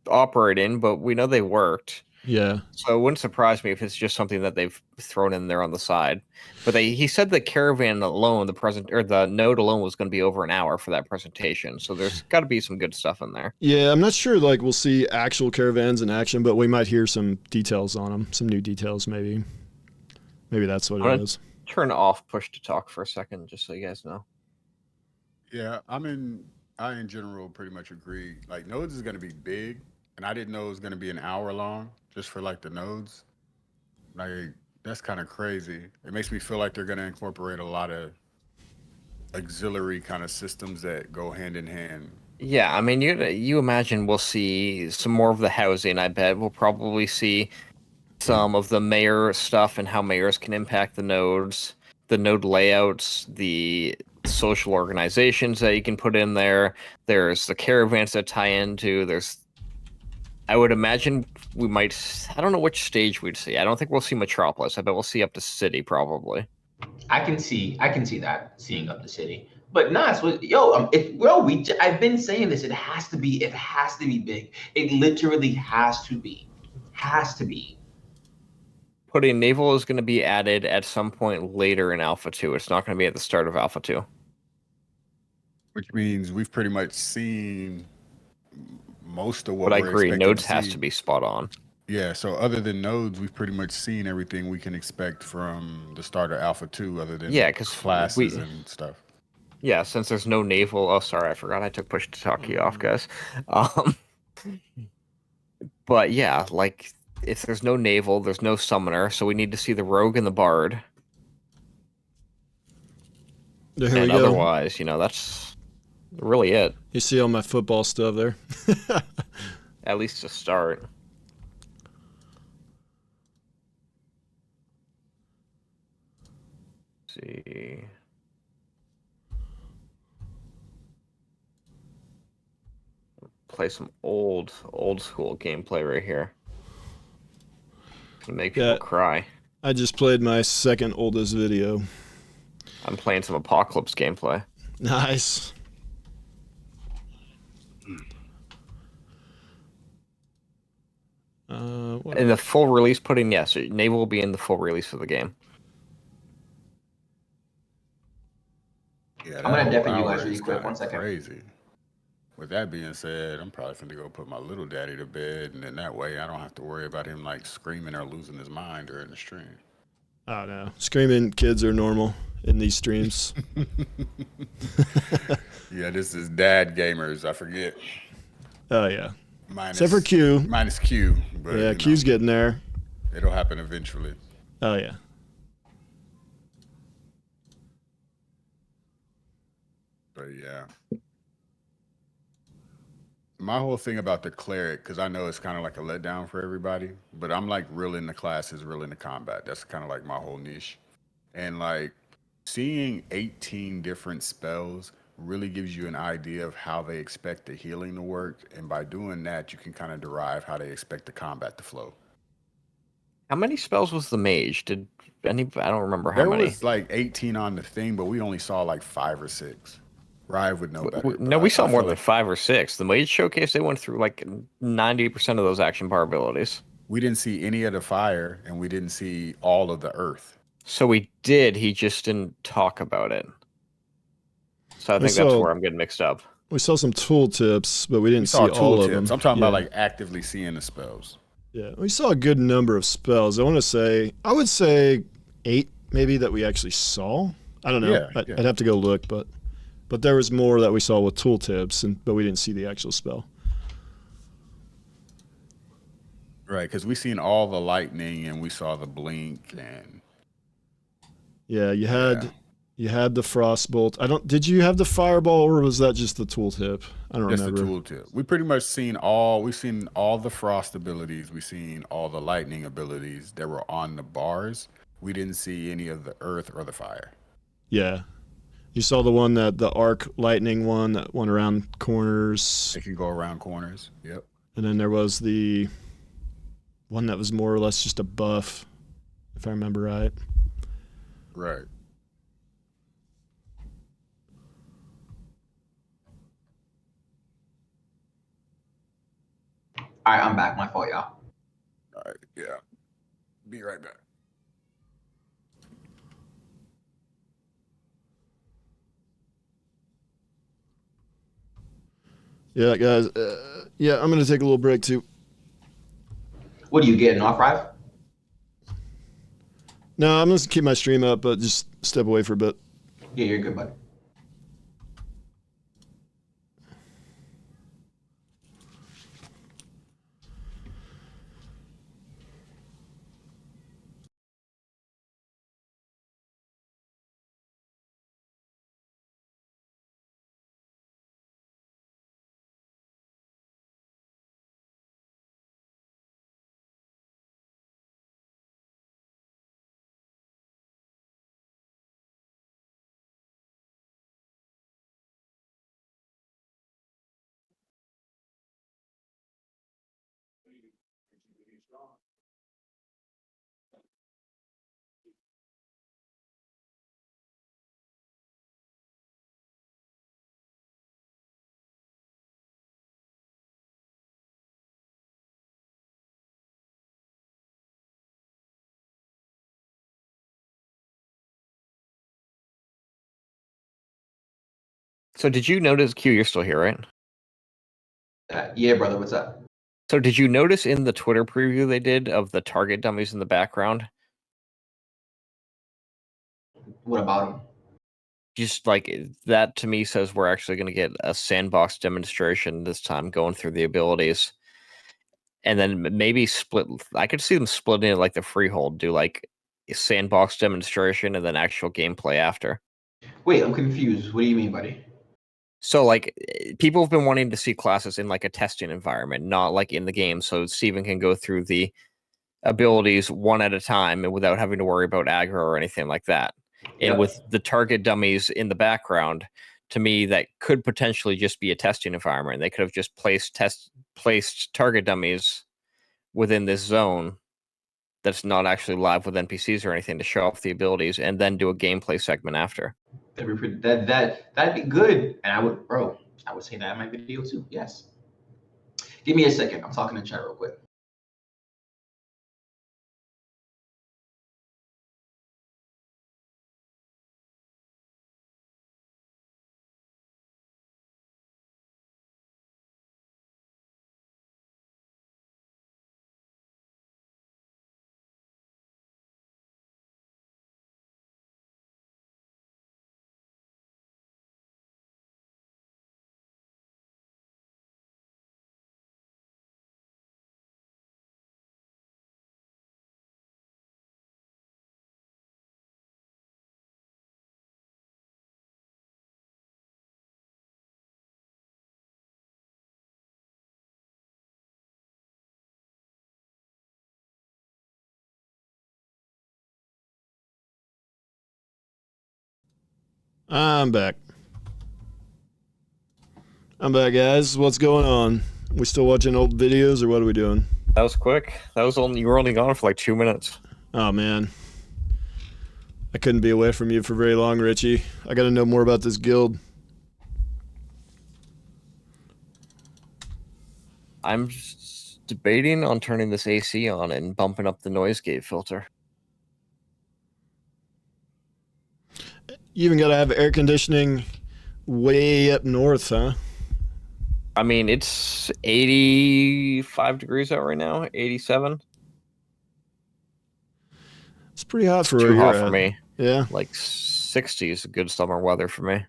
operating, but we know they worked. Yeah. So it wouldn't surprise me if it's just something that they've thrown in there on the side. But he said the Caravan alone, the node alone was going to be over an hour for that presentation. So there's got to be some good stuff in there. Yeah, I'm not sure, like, we'll see actual Caravans in action, but we might hear some details on them, some new details, maybe. Maybe that's what it is. Turn off push to talk for a second, just so you guys know. Yeah, I in general pretty much agree. Like, nodes is going to be big, and I didn't know it was going to be an hour long just for like the nodes. Like, that's kind of crazy. It makes me feel like they're going to incorporate a lot of auxiliary kind of systems that go hand in hand. Yeah, I mean, you imagine we'll see some more of the housing. I bet we'll probably see some of the mayor stuff and how mayors can impact the nodes, the node layouts, the social organizations that you can put in there. There's the caravans that tie into. I would imagine we might. I don't know which stage we'd see. I don't think we'll see Metropolis. I bet we'll see up to city probably. I can see that seeing up the city. But Nas, I've been saying this. It has to be big. It literally has to be. Putting naval is going to be added at some point later in Alpha 2. It's not going to be at the start of Alpha 2. Which means we've pretty much seen most of what But I we're agree, expecting nodes to has see. to be spot on. Yeah, so other than nodes, we've pretty much seen everything we can expect from the start of Alpha 2, other than classes and stuff. Yeah, since there's no naval. Oh, sorry, I forgot I took push to talk you off, guys. But yeah, like, if there's no naval, there's no summoner, so we need to see the rogue and the bard. Here and we go. Otherwise, that's really it. You see all my football stuff there? At least to start. Let's see. Play some old school gameplay right here. To make people cry. I just played my second oldest video. I'm playing some Apocalypse gameplay. Nice. In the full release pudding, yes. Naval will be in the full release of the game. Yeah, I'm gonna def you guys really quick. 1 second. Crazy. With that being said, I'm probably finna go put my little daddy to bed, and then that way I don't have to worry about him like screaming or losing his mind during the stream. Oh no, screaming kids are normal in these streams. Yeah, this is dad gamers. I forget. Oh yeah. Except for Q. Minus Q. But, yeah, Q's getting there. It'll happen eventually. Oh yeah. But yeah. my whole thing about the cleric, because I know it's kind of like a letdown for everybody, but I'm like real into classes, real into combat. That's kind of like my whole niche. And like seeing 18 different spells really gives you an idea of how they expect the healing to work. And by doing that, you can kind of derive how they expect the combat to flow. How many spells was the mage? Did any? I don't remember how There many. was like 18 on the thing, but we only saw like 5 or 6. Ryve would know better. No, we saw I more feel than like 5 or 6. The mage showcase, they went through like 90% of those action bar abilities. we didn't see any of the fire, and we didn't see all of the earth. So we did. He just didn't talk about it. So I think that's saw- where I'm getting mixed up. We saw some tool tips, but we We didn't saw see all of tooltips. them. I'm talking Yeah. about like actively seeing the spells. Yeah, we saw a good number of spells. I would say 8 maybe that we actually saw. I don't know. Yeah, I'd have to go look, but there was more that we saw with tooltips, but we didn't see the actual spell. Right, because we seen all the lightning and we saw the blink and Yeah, you had the frostbolt. Did you have the fireball, or was that just the tooltip? I don't just remember. the tooltip. We pretty much seen all the frost abilities. We seen all the lightning abilities that were on the bars. We didn't see any of the earth or the fire. Yeah. You saw the arc lightning one that went around corners. It can go around corners. Yep. And then there was the one that was more or less just a buff, if I remember right. Right. All right, I'm back. My fault, y'all. All right. Yeah. Be right back. Yeah, guys. Yeah, I'm going to take a little break too. What are you getting off, Ryve? No, I'm going to keep my stream up, but just step away for a bit. Yeah, you're good, buddy. So did you notice, Q, you're still here, right? Yeah, brother. What's up? So did you notice in the Twitter preview they did of the target dummies in the background? What about him? Just like that to me says we're actually going to get a sandbox demonstration this time going through the abilities. And then maybe split. I could see them splitting it like the Freehold, do like a sandbox demonstration and then actual gameplay after. Wait, I'm confused. What do you mean, buddy? So like people have been wanting to see classes in like a testing environment, not like in the game. So Steven can go through the abilities one at a time and without having to worry about aggro or anything like that. And Yep. with the target dummies in the background, to me, that could potentially just be a testing environment. They could have just placed target dummies within this zone that's not actually live with NPCs or anything to show off the abilities, and then do a gameplay segment after. That'd be good, and I would say that in my video too. Yes. Give me a second. I'm talking in chat real quick. I'm back. I'm back, guys. What's going on? We still watching old videos, or what are we doing? That was quick. That was only you were only gone for like 2 minutes. Oh man, I couldn't be away from you for very long, Richie. I got to know more about this guild. I'm just debating on turning this AC on and bumping up the noise gate filter. You even got to have air conditioning way up north, huh? I mean, it's 85 degrees out right now, 87. It's pretty hot for Too where you're hot at. for me. Yeah. Like 60 is good summer weather for me.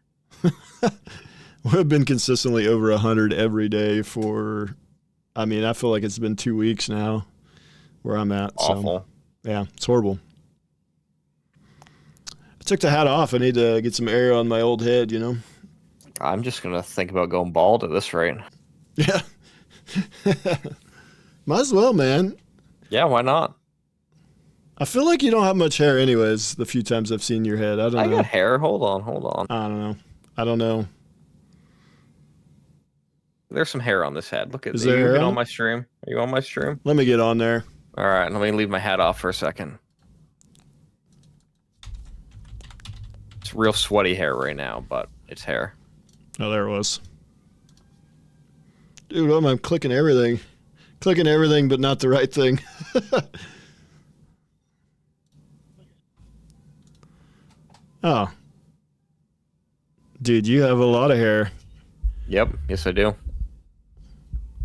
We've been consistently over 100 every day for, I mean, I feel like it's been 2 weeks now where I'm at. Awful. So, yeah, it's horrible. I took the hat off. I need to get some air on my old head, you know? I'm just going to think about going bald at this rate. Yeah. Might as well, man. Yeah, why not? I feel like you don't have much hair anyways, the few times I've seen your head. I don't know. I got hair. Hold on. I don't know. There's some hair on this head. Look at Is this. there hair Are you on on it? my stream? Are you on my stream? Let me get on there. All right, let me leave my hat off for a second. It's real sweaty hair right now, but it's hair. Oh, there it was. Dude, I'm clicking everything. Clicking everything, but not the right thing. Oh. Dude, you have a lot of hair. Yep, yes I do.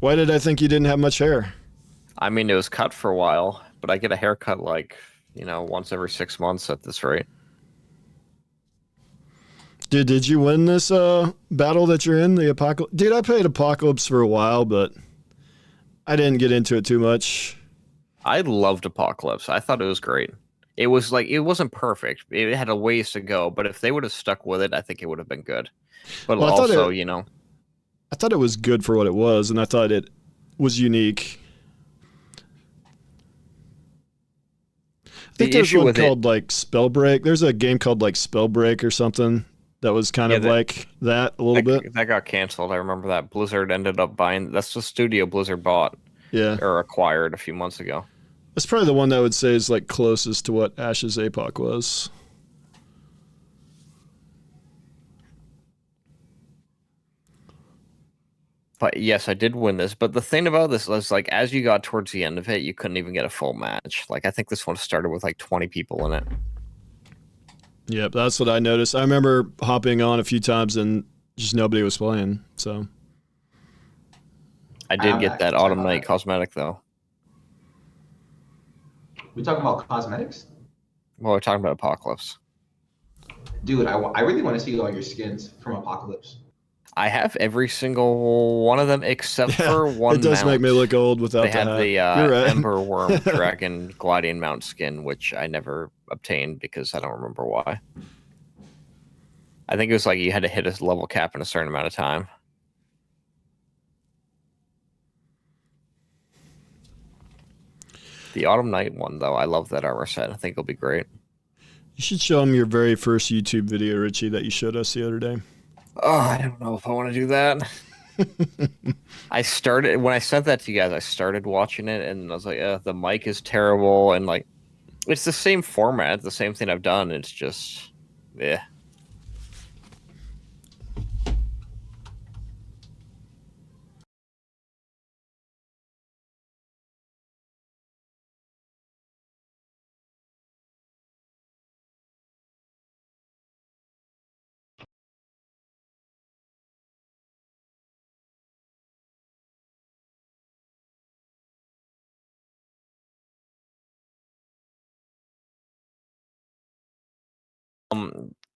Why did I think you didn't have much hair? I mean, it was cut for a while, but I get a haircut like, once every 6 months at this rate. Dude, did you win this battle that you're in, the Apocalypse? Dude, I played Apocalypse for a while, but I didn't get into it too much. I loved Apocalypse. I thought it was great. It was like, it wasn't perfect. It had a ways to go, but if they would have stuck with it, I think it would have been good. But Well, also, I thought it was good for what it was, and I thought it was unique. I think there's one called like Spellbreak. There's a game called like Spellbreak or something that was kind of like that a little bit. That got canceled. I remember that. Blizzard ended up buying. That's the studio Blizzard bought. Yeah. Or acquired a few months ago. That's probably the one that I would say is like closest to what Ash's APOC was. But yes, I did win this. But the thing about this was, like, as you got towards the end of it, you couldn't even get a full match. Like, I think this one started with like 20 people in it. Yep, that's what I noticed. I remember hopping on a few times and just nobody was playing. So I did get that Autumn Night cosmetic though. We talking about cosmetics? Well, we're talking about Apocalypse. Dude, I really want to see all your skins from Apocalypse. I have every single one of them except for one. It does make me look old without they had hat. the right. Ember Worm Dragon Gliding Mount skin, which I never obtained because I don't remember why. I think it was like you had to hit a level cap in a certain amount of time. The Autumn Night one, though, I love that armor set. I think it'll be great. You should show them your very first YouTube video, Richie, that you showed us the other day. Oh, I don't know if I want to do that. When I sent that to you guys, I started watching it, and I was like, the mic is terrible, and like, it's the same format, the same thing I've done. It's just, yeah.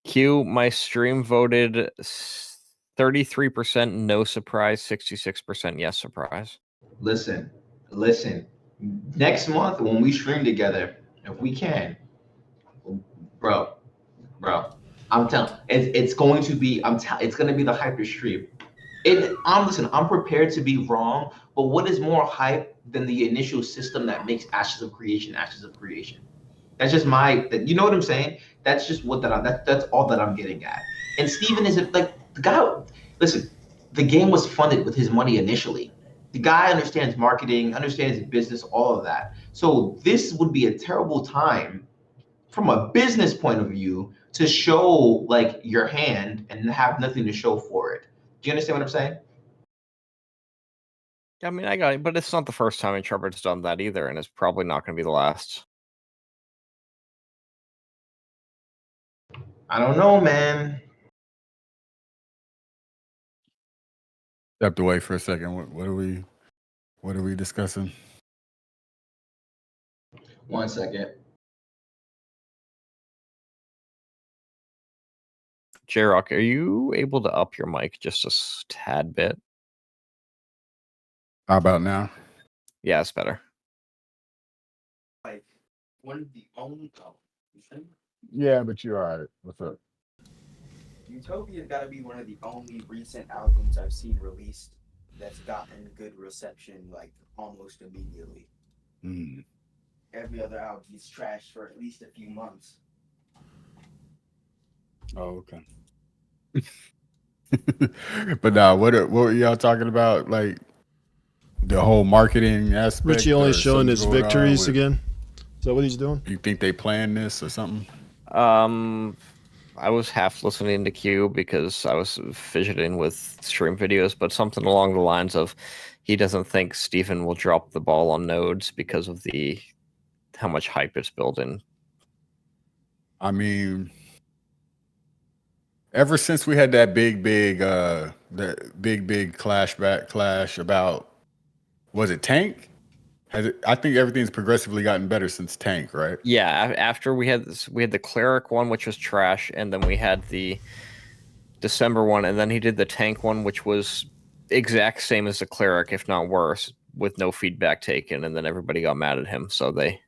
Q, my stream voted 33% no surprise, 66% yes surprise. Listen. Next month when we stream together, if we can, bro, I'm telling, it's going to be, it's going to be the hyper stream. Listen, I'm prepared to be wrong, but what is more hype than the initial system that makes Ashes of Creation? That's just you know what I'm saying? That's just that's all that I'm getting at. And Steven is like the guy. Listen, the game was funded with his money initially. The guy understands marketing, understands business, all of that. So this would be a terrible time from a business point of view to show like your hand and have nothing to show for it. Do you understand what I'm saying? I mean, I got it, but it's not the first time Intrepid's done that either, and it's probably not going to be the last. I don't know, man. Stepped away for a second. What are we discussing? 1 second. J-Rock, are you able to up your mic just a tad bit? How about now? Yeah, it's better. Like one of the only Yeah, but you're all right. What's up? Utopia's got to be one of the only recent albums I've seen released that's gotten good reception like almost immediately. Every other album gets trashed for at least a few months. Oh, okay. But now, what were y'all talking about? Like the whole marketing aspect. Richie only or showing something his going on victories with- again. Is that what he's doing? You think they planned this or something? I was half listening to Q because I was fidgeting with stream videos, but something along the lines of he doesn't think Stephen will drop the ball on nodes because of how much hype it's building. I mean, ever since we had that big clash about, was it Tank? I think everything's progressively gotten better since Tank, right? Yeah, after we had the Cleric one, which was trash, and then we had the December one, and then he did the Tank one, which was exact same as the Cleric, if not worse, with no feedback taken, and then everybody got mad at him, so they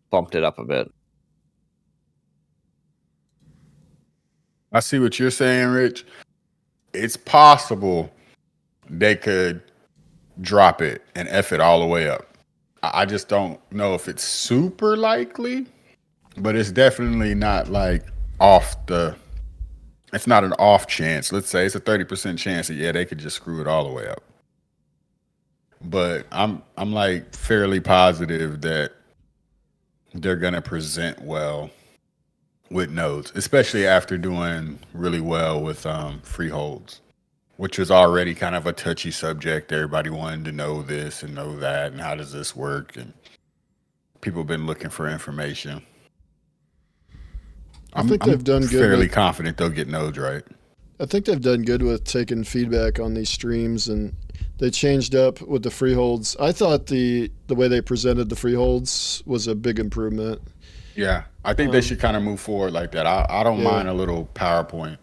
bumped it up a bit. I see what you're saying, Rich. It's possible they could drop it and F it all the way up. I just don't know if it's super likely, but it's definitely not like it's not an off chance. Let's say it's a 30% chance that they could just screw it all the way up. But I'm like fairly positive that they're gonna present well with nodes, especially after doing really well with freeholds, which was already kind of a touchy subject. Everybody wanted to know this and know that, and how does this work? And people have been looking for information. I think they've done good. Fairly confident they'll get nodes right. I think they've done good with taking feedback on these streams, and they changed up with the freeholds. I thought the way they presented the freeholds was a big improvement. Yeah, I think they should kind of move forward like that. I don't mind a little PowerPoint.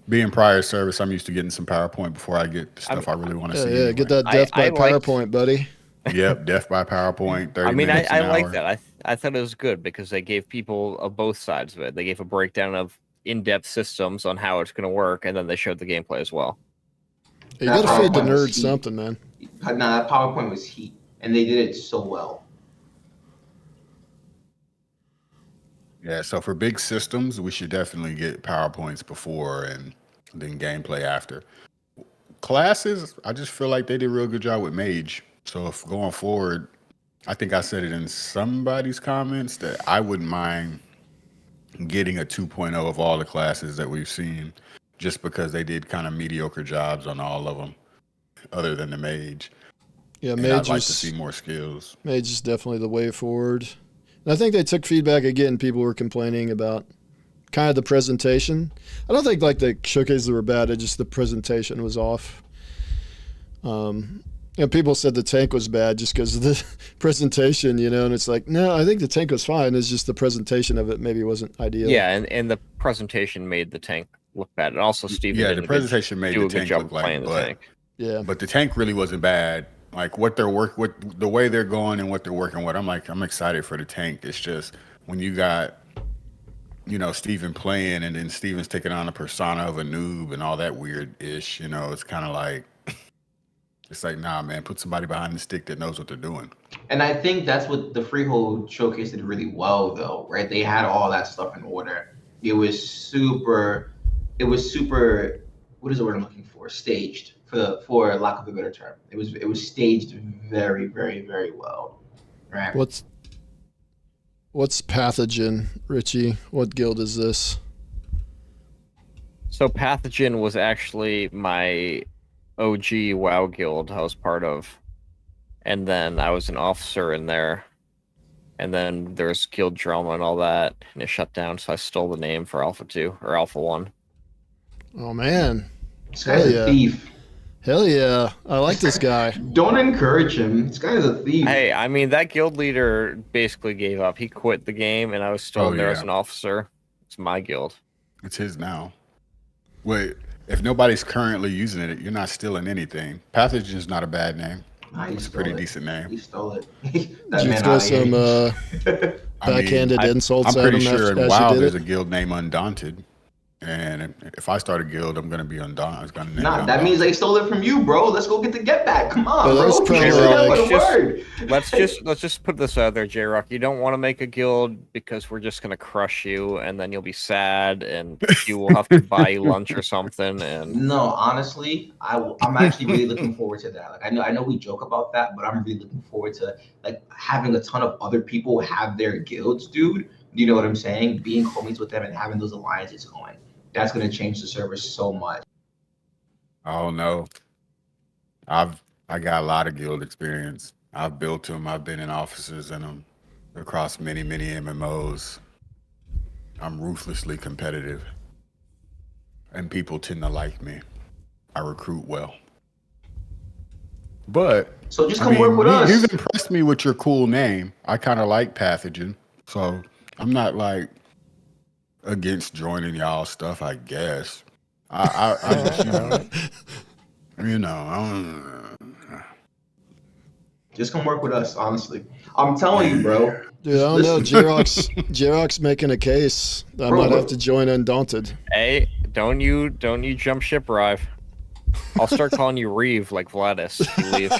Being prior service, I'm used to getting some PowerPoint before I get the stuff I really want to see. Yeah, anyway. get that death by PowerPoint, buddy. Yep, death by PowerPoint. 30 I mean, minutes I an like hour. that. I thought it was good because they gave people of both sides of it. They gave a breakdown of in-depth systems on how it's going to work, and then they showed the gameplay as well. Hey, you got to feed the PowerPoint was nerds heat. something, man. No, that PowerPoint was heat, and they did it so well. Yeah, so for big systems, we should definitely get PowerPoints before and then gameplay after. Classes, I just feel like they did a real good job with Mage. So if going forward, I think I said it in somebody's comments that I wouldn't mind getting a 2.0 of all the classes that we've seen, just because they did kind of mediocre jobs on all of them, other than the Mage. Yeah, And Mage I'd like to see more skills. Mage is definitely the way forward. And I think they took feedback again. People were complaining about kind of the presentation. I don't think like the showcases were bad. It just the presentation was off. And people said the tank was bad just because of the presentation, and it's like, no, I think the tank was fine. It's just the presentation of it maybe wasn't ideal. Yeah, and the presentation made the tank look bad. And also, Steven Yeah, did the presentation made do the a good tank job look of like playing the butt. tank. Yeah. But the tank really wasn't bad. Like what they're the way they're going and what they're working with. I'm excited for the tank. It's just when you got, Steven playing and then Steven's taking on a persona of a noob and all that weird ish, it's kind of like, it's like, nah, man, put somebody behind the stick that knows what they're doing. And I think that's what the Freehold showcase did really well, though, right? They had all that stuff in order. It was super it was super. What is the word I'm looking for? Staged, for lack of a better term. It was staged very, very, very well. Right. What's Pathogen, Richie? What guild is this? So Pathogen was actually my OG WoW guild I was part of. And then I was an officer in there. And then there's guild drama and all that, and it shut down, so I stole the name for Alpha 2 or Alpha 1. Oh man. This guy's a thief. Hell yeah. I like this guy. Don't encourage him. This guy's a thief. Hey, I mean, that guild leader basically gave up. He quit the game, and I was still in there as an officer. It's my guild. It's his now. Wait, if nobody's currently using it, you're not stealing anything. Pathogen is not a bad name. Nah, It's a pretty decent name. He stole it. Did you throw some backhanded insults I'm at pretty him sure as in you WoW did there's it? a guild named Undaunted. And if I start a guild, I'm gonna be Undaunted. It's gonna name Nah, that means they stole it from you, bro. Let's go get the get back. Come on, But bro. that's probably let's just put this out there, J-Rock. You don't want to make a guild because we're just gonna crush you, and then you'll be sad, and you will have to buy you lunch or something. And No, honestly, I'm actually really looking forward to that. Like I know we joke about that, but I'm really looking forward to like having a ton of other people have their guilds, dude. You know what I'm saying? Being homies with them and having those alliances going. That's gonna change the server so much. Oh no. I got a lot of guild experience. I've built them. I've been in offices in them across many, many MMOs. I'm ruthlessly competitive. And people tend to like me. I recruit well. But so just come work with us. You've impressed me with your cool name. I kind of like Pathogen. So I'm not like against joining y'all stuff, I guess. I just, just come work with us, honestly. I'm telling you, bro. Dude, I don't know. J-Rock's making a case. I might have to join Undaunted. Hey, don't you jump ship, Ryve. I'll start calling you Reeve like Vladis. You leave.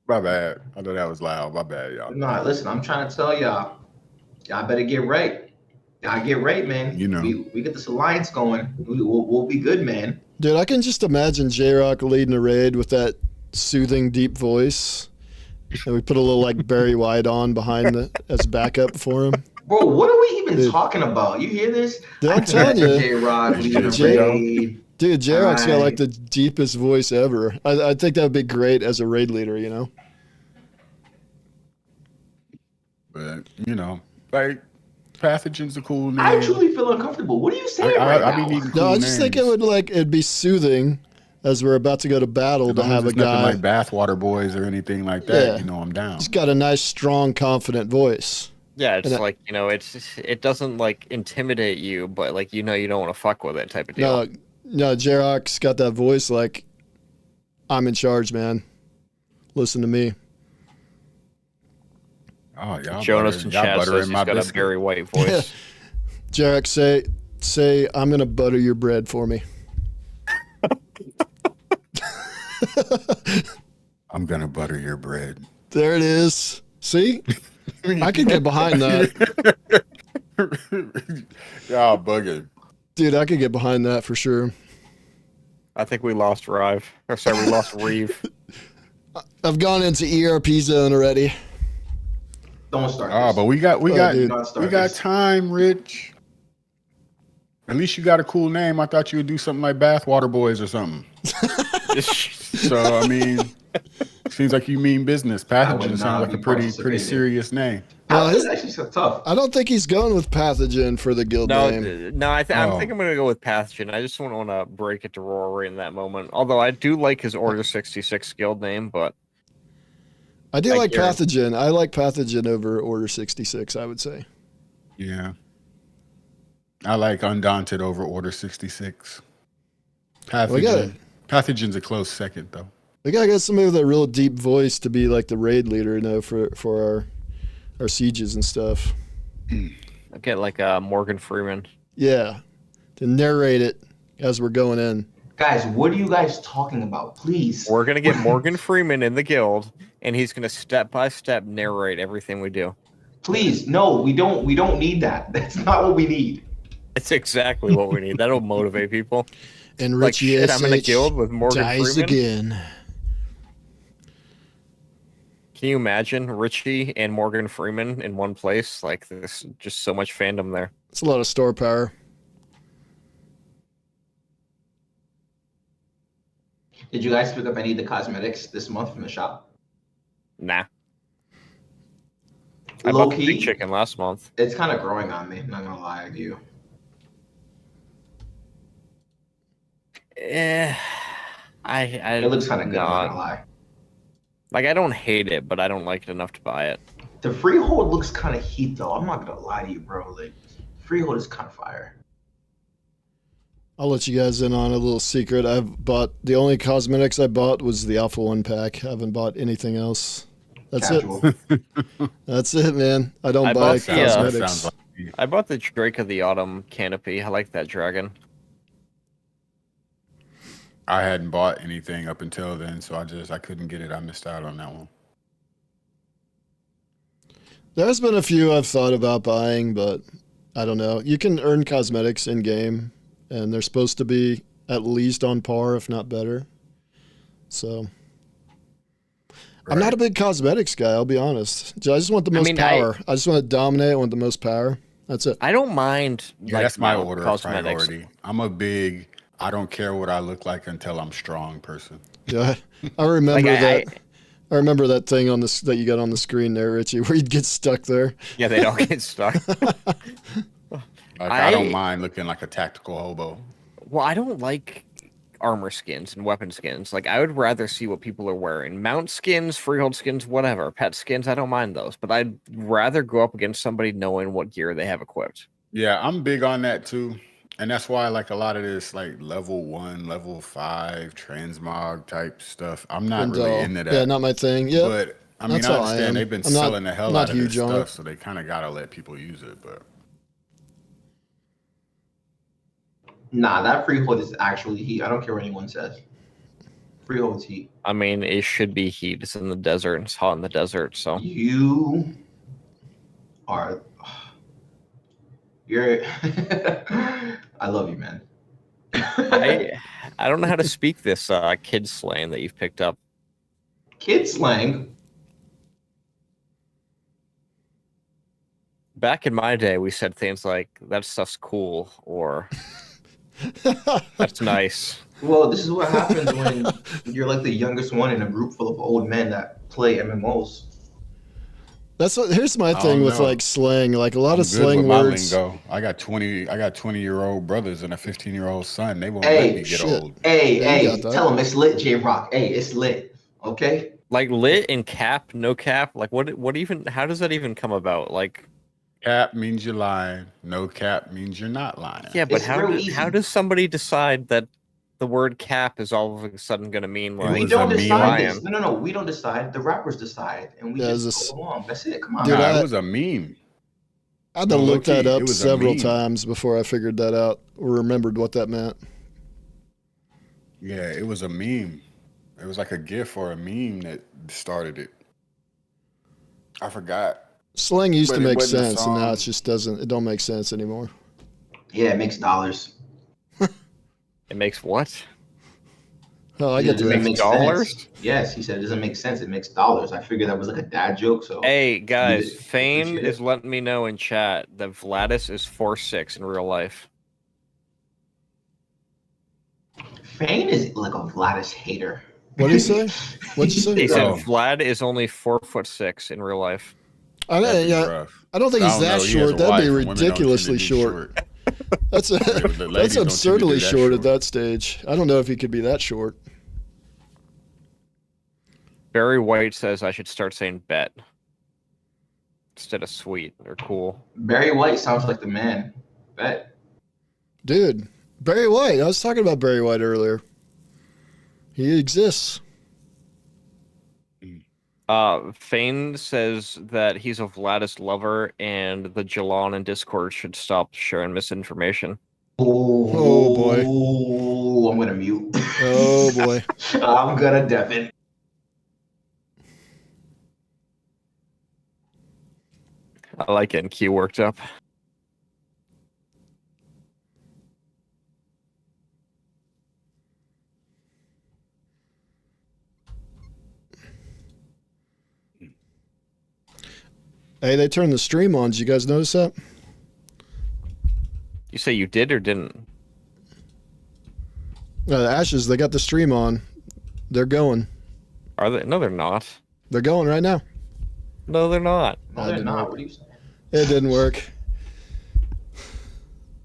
My bad. I know that was loud. My bad, y'all. Nah, listen, I'm trying to tell y'all better get right. Y'all get right, man. You know. We get this alliance going. We'll be good, man. Dude, I can just imagine J-Rock leading a raid with that soothing, deep voice. And we put a little like Barry White on behind as backup for him. Bro, what are we even talking about? You hear this? Dude, I'm telling you. J-Rock, Dude, J-Rock's got like the deepest voice ever. I think that would be great as a raid leader, you know? But, like, Pathogen's a cool name. I truly feel uncomfortable. What are you saying right now? No, I just think it'd be soothing as we're about to go to battle to have a guy. Nothing like Bathwater Boys or anything like that. Yeah. I'm down. He's got a nice, strong, confident voice. Yeah, it's like, it doesn't like intimidate you, but like, you don't want to fuck with it type of deal. No, J-Rock's got that voice like, I'm in charge, man. Listen to me. Oh, y'all Jonas and Chad says he's got a very white voice. J-Rock, say, I'm going to butter your bread for me. I'm going to butter your bread. There it is. See? I can get behind that. Y'all bugging. Dude, I could get behind that for sure. I think we lost Ryve. Or sorry, we lost Reeve. I've gone into ERP zone already. Don't start. But we got time, Rich. At least you got a cool name. I thought you would do something like Bathwater Boys or something. So I mean, seems like you mean business. Pathogen sounds like a pretty serious name. It's actually so tough. I don't think he's going with Pathogen for the guild name. No, I think I'm going to go with Pathogen. I just don't want to break it to Rory in that moment. Although I do like his Order 66 guild name, but I do like Pathogen. I like Pathogen over Order 66, I would say. Yeah. I like Undaunted over Order 66. Pathogen's a close second, though. We gotta get somebody with a real deep voice to be like the raid leader, for our sieges and stuff. I get like Morgan Freeman. Yeah, to narrate it as we're going in. Guys, what are you guys talking about? Please. We're gonna get Morgan Freeman in the guild, and he's gonna step by step narrate everything we do. Please, no, we don't need that. That's not what we need. It's exactly what we need. That'll motivate people. And Like, Richie shit, I'm in a SH guild with Morgan dies Freeman. again. Can you imagine Richie and Morgan Freeman in one place? Like, there's just so much fandom there. It's a lot of store power. Did you guys pick up any of the cosmetics this month from the shop? Nah. I bought the big Low-key, chicken last month. it's kind of growing on me. I'm not gonna lie to you. It It looks kind of good. I'm not gonna lie. Like, I don't hate it, but I don't like it enough to buy it. The freehold looks kind of heat though. I'm not gonna lie to you, bro. Like, freehold is kind of fire. I'll let you guys in on a little secret. I've bought the only cosmetics I bought was the Alpha 1 pack. I haven't bought anything else. That's Casual. it. That's it, man. I don't I buy bought the, cosmetics. Sounds like me. I bought the Drake of the Autumn canopy. I like that dragon. I hadn't bought anything up until then, so I couldn't get it. I missed out on that one. There's been a few I've thought about buying, but I don't know. You can earn cosmetics in game, and they're supposed to be at least on par, if not better. So I'm not a big cosmetics guy, I'll be honest. I just want the most power. I just want to dominate. I want the most power. That's it. I don't mind. Yeah, like, that's my mount order cosmetics. of priority. I'm a big, I don't care what I look like until I'm strong person. Yeah, I remember Like, that. I remember that thing on this that you got on the screen there, Richie, where you'd get stuck there. Yeah, they don't get stuck. I don't mind looking like a tactical hobo. Well, I don't like armor skins and weapon skins. Like, I would rather see what people are wearing. Mount skins, freehold skins, whatever. Pet skins, I don't mind those. But I'd rather go up against somebody knowing what gear they have equipped. Yeah, I'm big on that too. And that's why I like a lot of this like level 1, level 5 transmog type stuff. I'm not really into that. Yeah, not my thing. Yeah. But I mean, That's I how I understand am. they've been I'm not- selling the hell not out of this huge on stuff, it. so they kind of gotta let people use it. But Nah, that freehold is actually heat. I don't care what anyone says. Freehold's heat. I mean, it should be heat. It's in the desert. It's hot in the desert, so. You are. You're. I love you, man. I don't know how to speak this kid slang that you've picked up. Kid slang. Back in my day, we said things like, that stuff's cool, or that's nice. Well, this is what happens when you're like the youngest one in a group full of old men that play MMOs. That's what. Here's my I thing don't with know. like slang. Like a lot I'm of good slang with my words. lingo. I got 20-year-old brothers and a 15-year-old son. They won't let me Hey, get shit. old. Hey, Yeah, you hey, got that. tell them it's lit, J-Rock. Hey, it's lit. Okay? Like, lit and cap, no cap. Like, what even, how does that even come about? Like, Cap means you're lying. No cap means you're not lying. yeah, but It's how real how easy. does somebody decide that the word cap is all of a sudden going to mean It like We was don't a decide lion? this. No. We don't decide. The rappers decide, and we Yeah, just is this- go along. That's it. Come on. Dude, Nah, I- it was a meme. I had to No, look that low-key, up it was a several meme. times before I figured that out or remembered what that meant. Yeah, it was a meme. It was like a GIF or a meme that started it. I forgot. Slang used But to it make wasn't a sense, and now song. it just doesn't. It don't make sense anymore. Yeah, it makes dollars. It makes what? Oh, I It get the doesn't Makes make dollars? sense. Yes, he said it doesn't make sense. It makes dollars. I figured that was like a dad joke. So Hey guys, it. Fane Appreciate is it. letting me know in chat that Vladis is 4'6" in real life. Fane is like a Vladis hater. What did he say? What'd you say? He said Oh. Vlad is only 4'6" in real life. I That'd don't, be yeah, rough. I don't think he's I don't that know, he has short. a That'd wife, be and women don't tend to ridiculously be short. That's The ladies don't tend that's to do absurdly that short at short. that stage. I don't know if he could be that short. Barry White says I should start saying bet instead of sweet or cool. Barry White sounds like the man. Bet. Dude, Barry White. I was talking about Barry White earlier. He exists. Fane says that he's a Vladis lover and the Jalon in Discord should stop sharing misinformation. Oh, boy. Oh, I'm gonna mute. Oh boy. I'm gonna deafen. I like getting Q worked up. Hey, they turned the stream on. Did you guys notice that? You say you did or didn't? The Ashes, they got the stream on. They're going. Are they? No, they're not. They're going right now. No, they're not. No, they're not. What are you saying? It didn't work.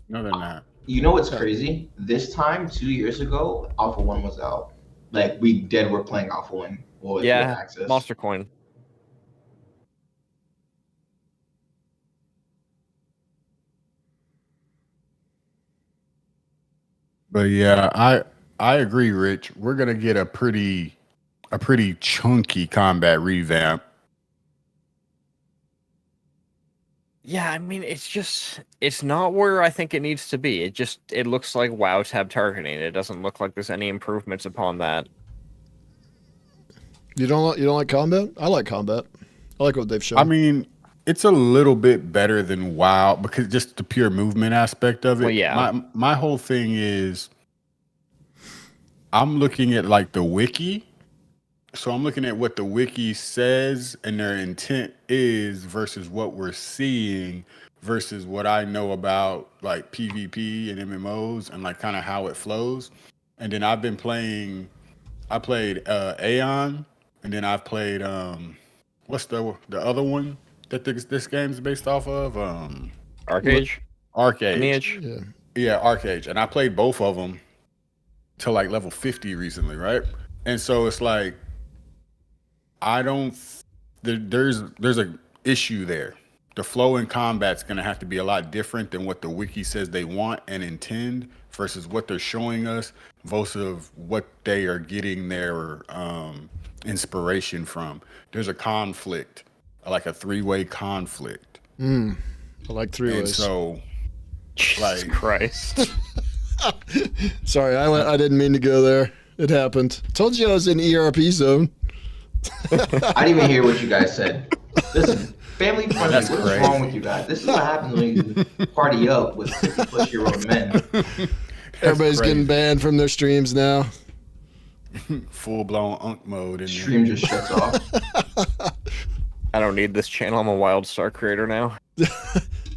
No, they're not. You know what's crazy? This time, 2 years ago, Alpha 1 was out. Like, we were playing Alpha 1. With access. Monster Coin. But yeah, I agree, Rich. We're gonna get a pretty chunky combat revamp. Yeah, I mean, it's not where I think it needs to be. It looks like WoW tab targeting. It doesn't look like there's any improvements upon that. You don't like combat? I like combat. I like what they've shown. I mean, it's a little bit better than WoW because just the pure movement aspect of it. Well, yeah. My whole thing is I'm looking at like the wiki. So I'm looking at what the wiki says and their intent is versus what we're seeing versus what I know about like PvP and MMOs and like kind of how it flows. And then I played Aeon, and then I've played what's the other one that this game's based off of? Arcade. Arcade. Yeah, Arcade. And I played both of them to like level 50 recently, right? And so it's like there's a issue there. The flow in combat's gonna have to be a lot different than what the wiki says they want and intend versus what they're showing us versus what they are getting their inspiration from. There's a conflict, like a 3-way conflict. I like 3 ways. And so, Jesus Christ. Sorry, I didn't mean to go there. It happened. Told you I was in ERP zone. I didn't even hear what you guys said. Listen, family friendly. What's wrong with you guys? This is what happens when you party up with 50-plus-year-old men. Everybody's getting banned from their streams now. Full-blown unk mode. In Stream just shuts off. I don't need this channel. I'm a WildStar creator now.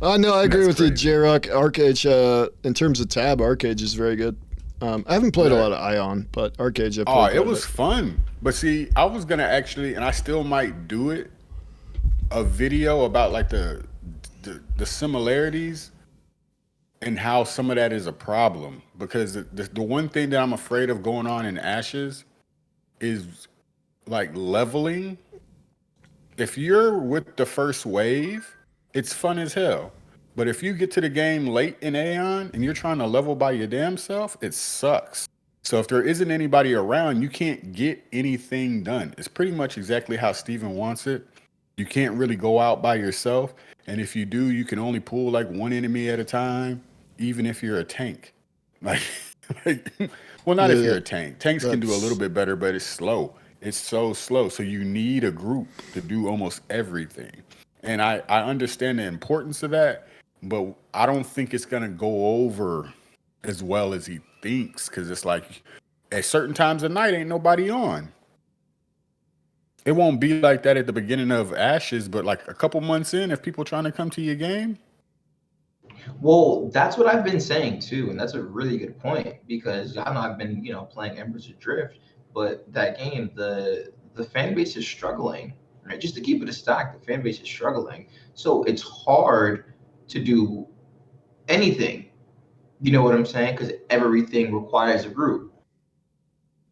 I know. I agree with you, J-Rock. Arcade, in terms of tab, Arcade is very good. I haven't played a lot of Ion, but Arcade. It was fun. But see, I was gonna actually, and I still might do it, a video about like the similarities and how some of that is a problem. Because the one thing that I'm afraid of going on in Ashes is like leveling. If you're with the first wave, it's fun as hell. But if you get to the game late in Aeon and you're trying to level by your damn self, it sucks. So if there isn't anybody around, you can't get anything done. It's pretty much exactly how Steven wants it. You can't really go out by yourself. And if you do, you can only pull like one enemy at a time, even if you're a tank. Like well, not if you're a tank. Tanks can do a little bit better, but it's slow. It's so slow. So you need a group to do almost everything. And I understand the importance of that, but I don't think it's going to go over as well as he thinks, because it's like at certain times of night ain't nobody on. It won't be like that at the beginning of Ashes, but like a couple months in, if people trying to come to your game. Well, that's what I've been saying too, and that's a really good point, because I know I've been, playing Embers Adrift, but that game, the fan base is struggling, right? Just to keep it a stack, the fan base is struggling, so it's hard to do anything. You know what I'm saying? Because everything requires a group.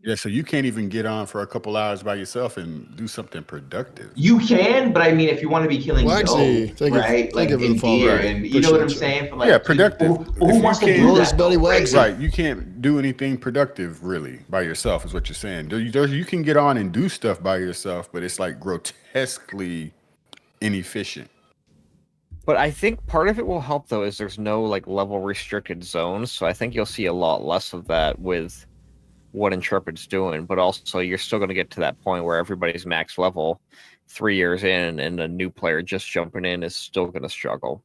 Yeah, so you can't even get on for a couple hours by yourself and do something productive. You can, but I mean, if you want to be killing Wagsy, right? Like in gear, and you know what I'm saying? For like, yeah, productive. Who wants to do that? Right, you can't do anything productive really by yourself, is what you're saying. You can get on and do stuff by yourself, but it's like grotesquely inefficient. But I think part of it will help though is there's no like level restricted zones, so I think you'll see a lot less of that with what Intrepid's doing, but also you're still going to get to that point where everybody's max level 3 years in, and a new player just jumping in is still going to struggle.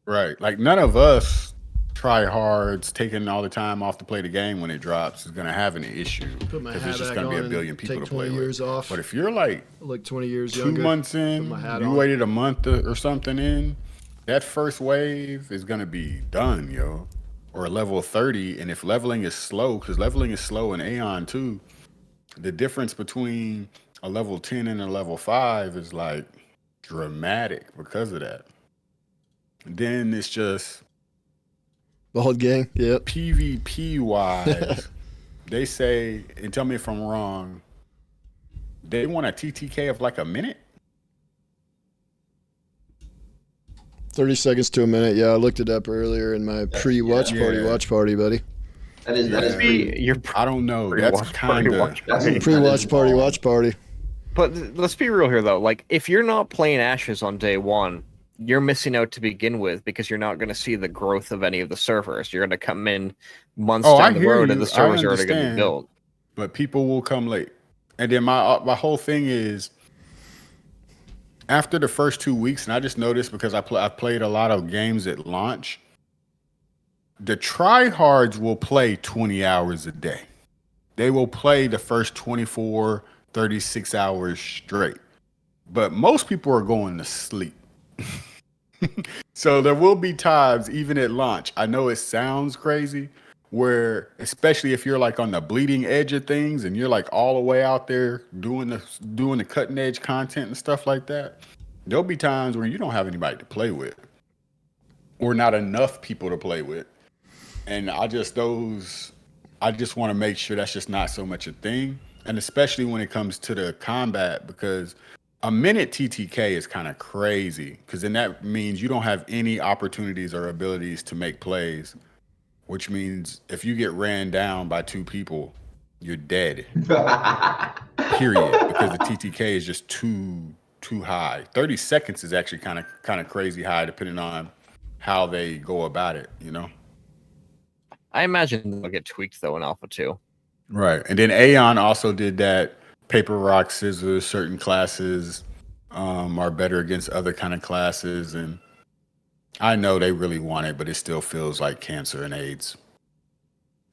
Right. Like none of us tryhards taking all the time off to play the game when it drops is going to have an issue because there's just going to be a billion people to play with. Off. But if you're like 20 years 2 younger, months in, you waited a month or something in, that first wave is going to be done, yo. Or level 30. And if leveling is slow, because leveling is slow in Aeon too, the difference between a level 10 and a level 5 is like dramatic because of that. Then it's just the whole gang. Yep. PvP wise, they say, and tell me if I'm wrong, they want a TTK of like a minute. 30 seconds to a minute. Yeah, I looked it up earlier in my pre-watch party, buddy. That is pretty. I don't know. That's kind of pre-watch party, watch party. But let's be real here, though. Like, if you're not playing Ashes on day one, you're missing out to begin with because you're not going to see the growth of any of the servers. You're going to come in months down the road and the servers are already going to be built. But people will come late. And then my whole thing is, after the first 2 weeks, and I just noticed because I played a lot of games at launch, the tryhards will play 20 hours a day. They will play the first 24, 36 hours straight. But most people are going to sleep. So there will be times, even at launch, I know it sounds crazy, where especially if you're like on the bleeding edge of things and you're like all the way out there doing the cutting edge content and stuff like that, there'll be times where you don't have anybody to play with or not enough people to play with. And I just want to make sure that's just not so much a thing. And especially when it comes to the combat, because a minute TTK is kind of crazy, because then that means you don't have any opportunities or abilities to make plays, which means if you get ran down by 2 people, you're dead. Period. Because the TTK is just too high. 30 seconds is actually kind of crazy high, depending on how they go about it, you know? I imagine they'll get tweaked, though, in Alpha 2. Right. And then Aeon also did that paper, rock, scissors. Certain classes are better against other kind of classes. And I know they really want it, but it still feels like cancer and AIDS.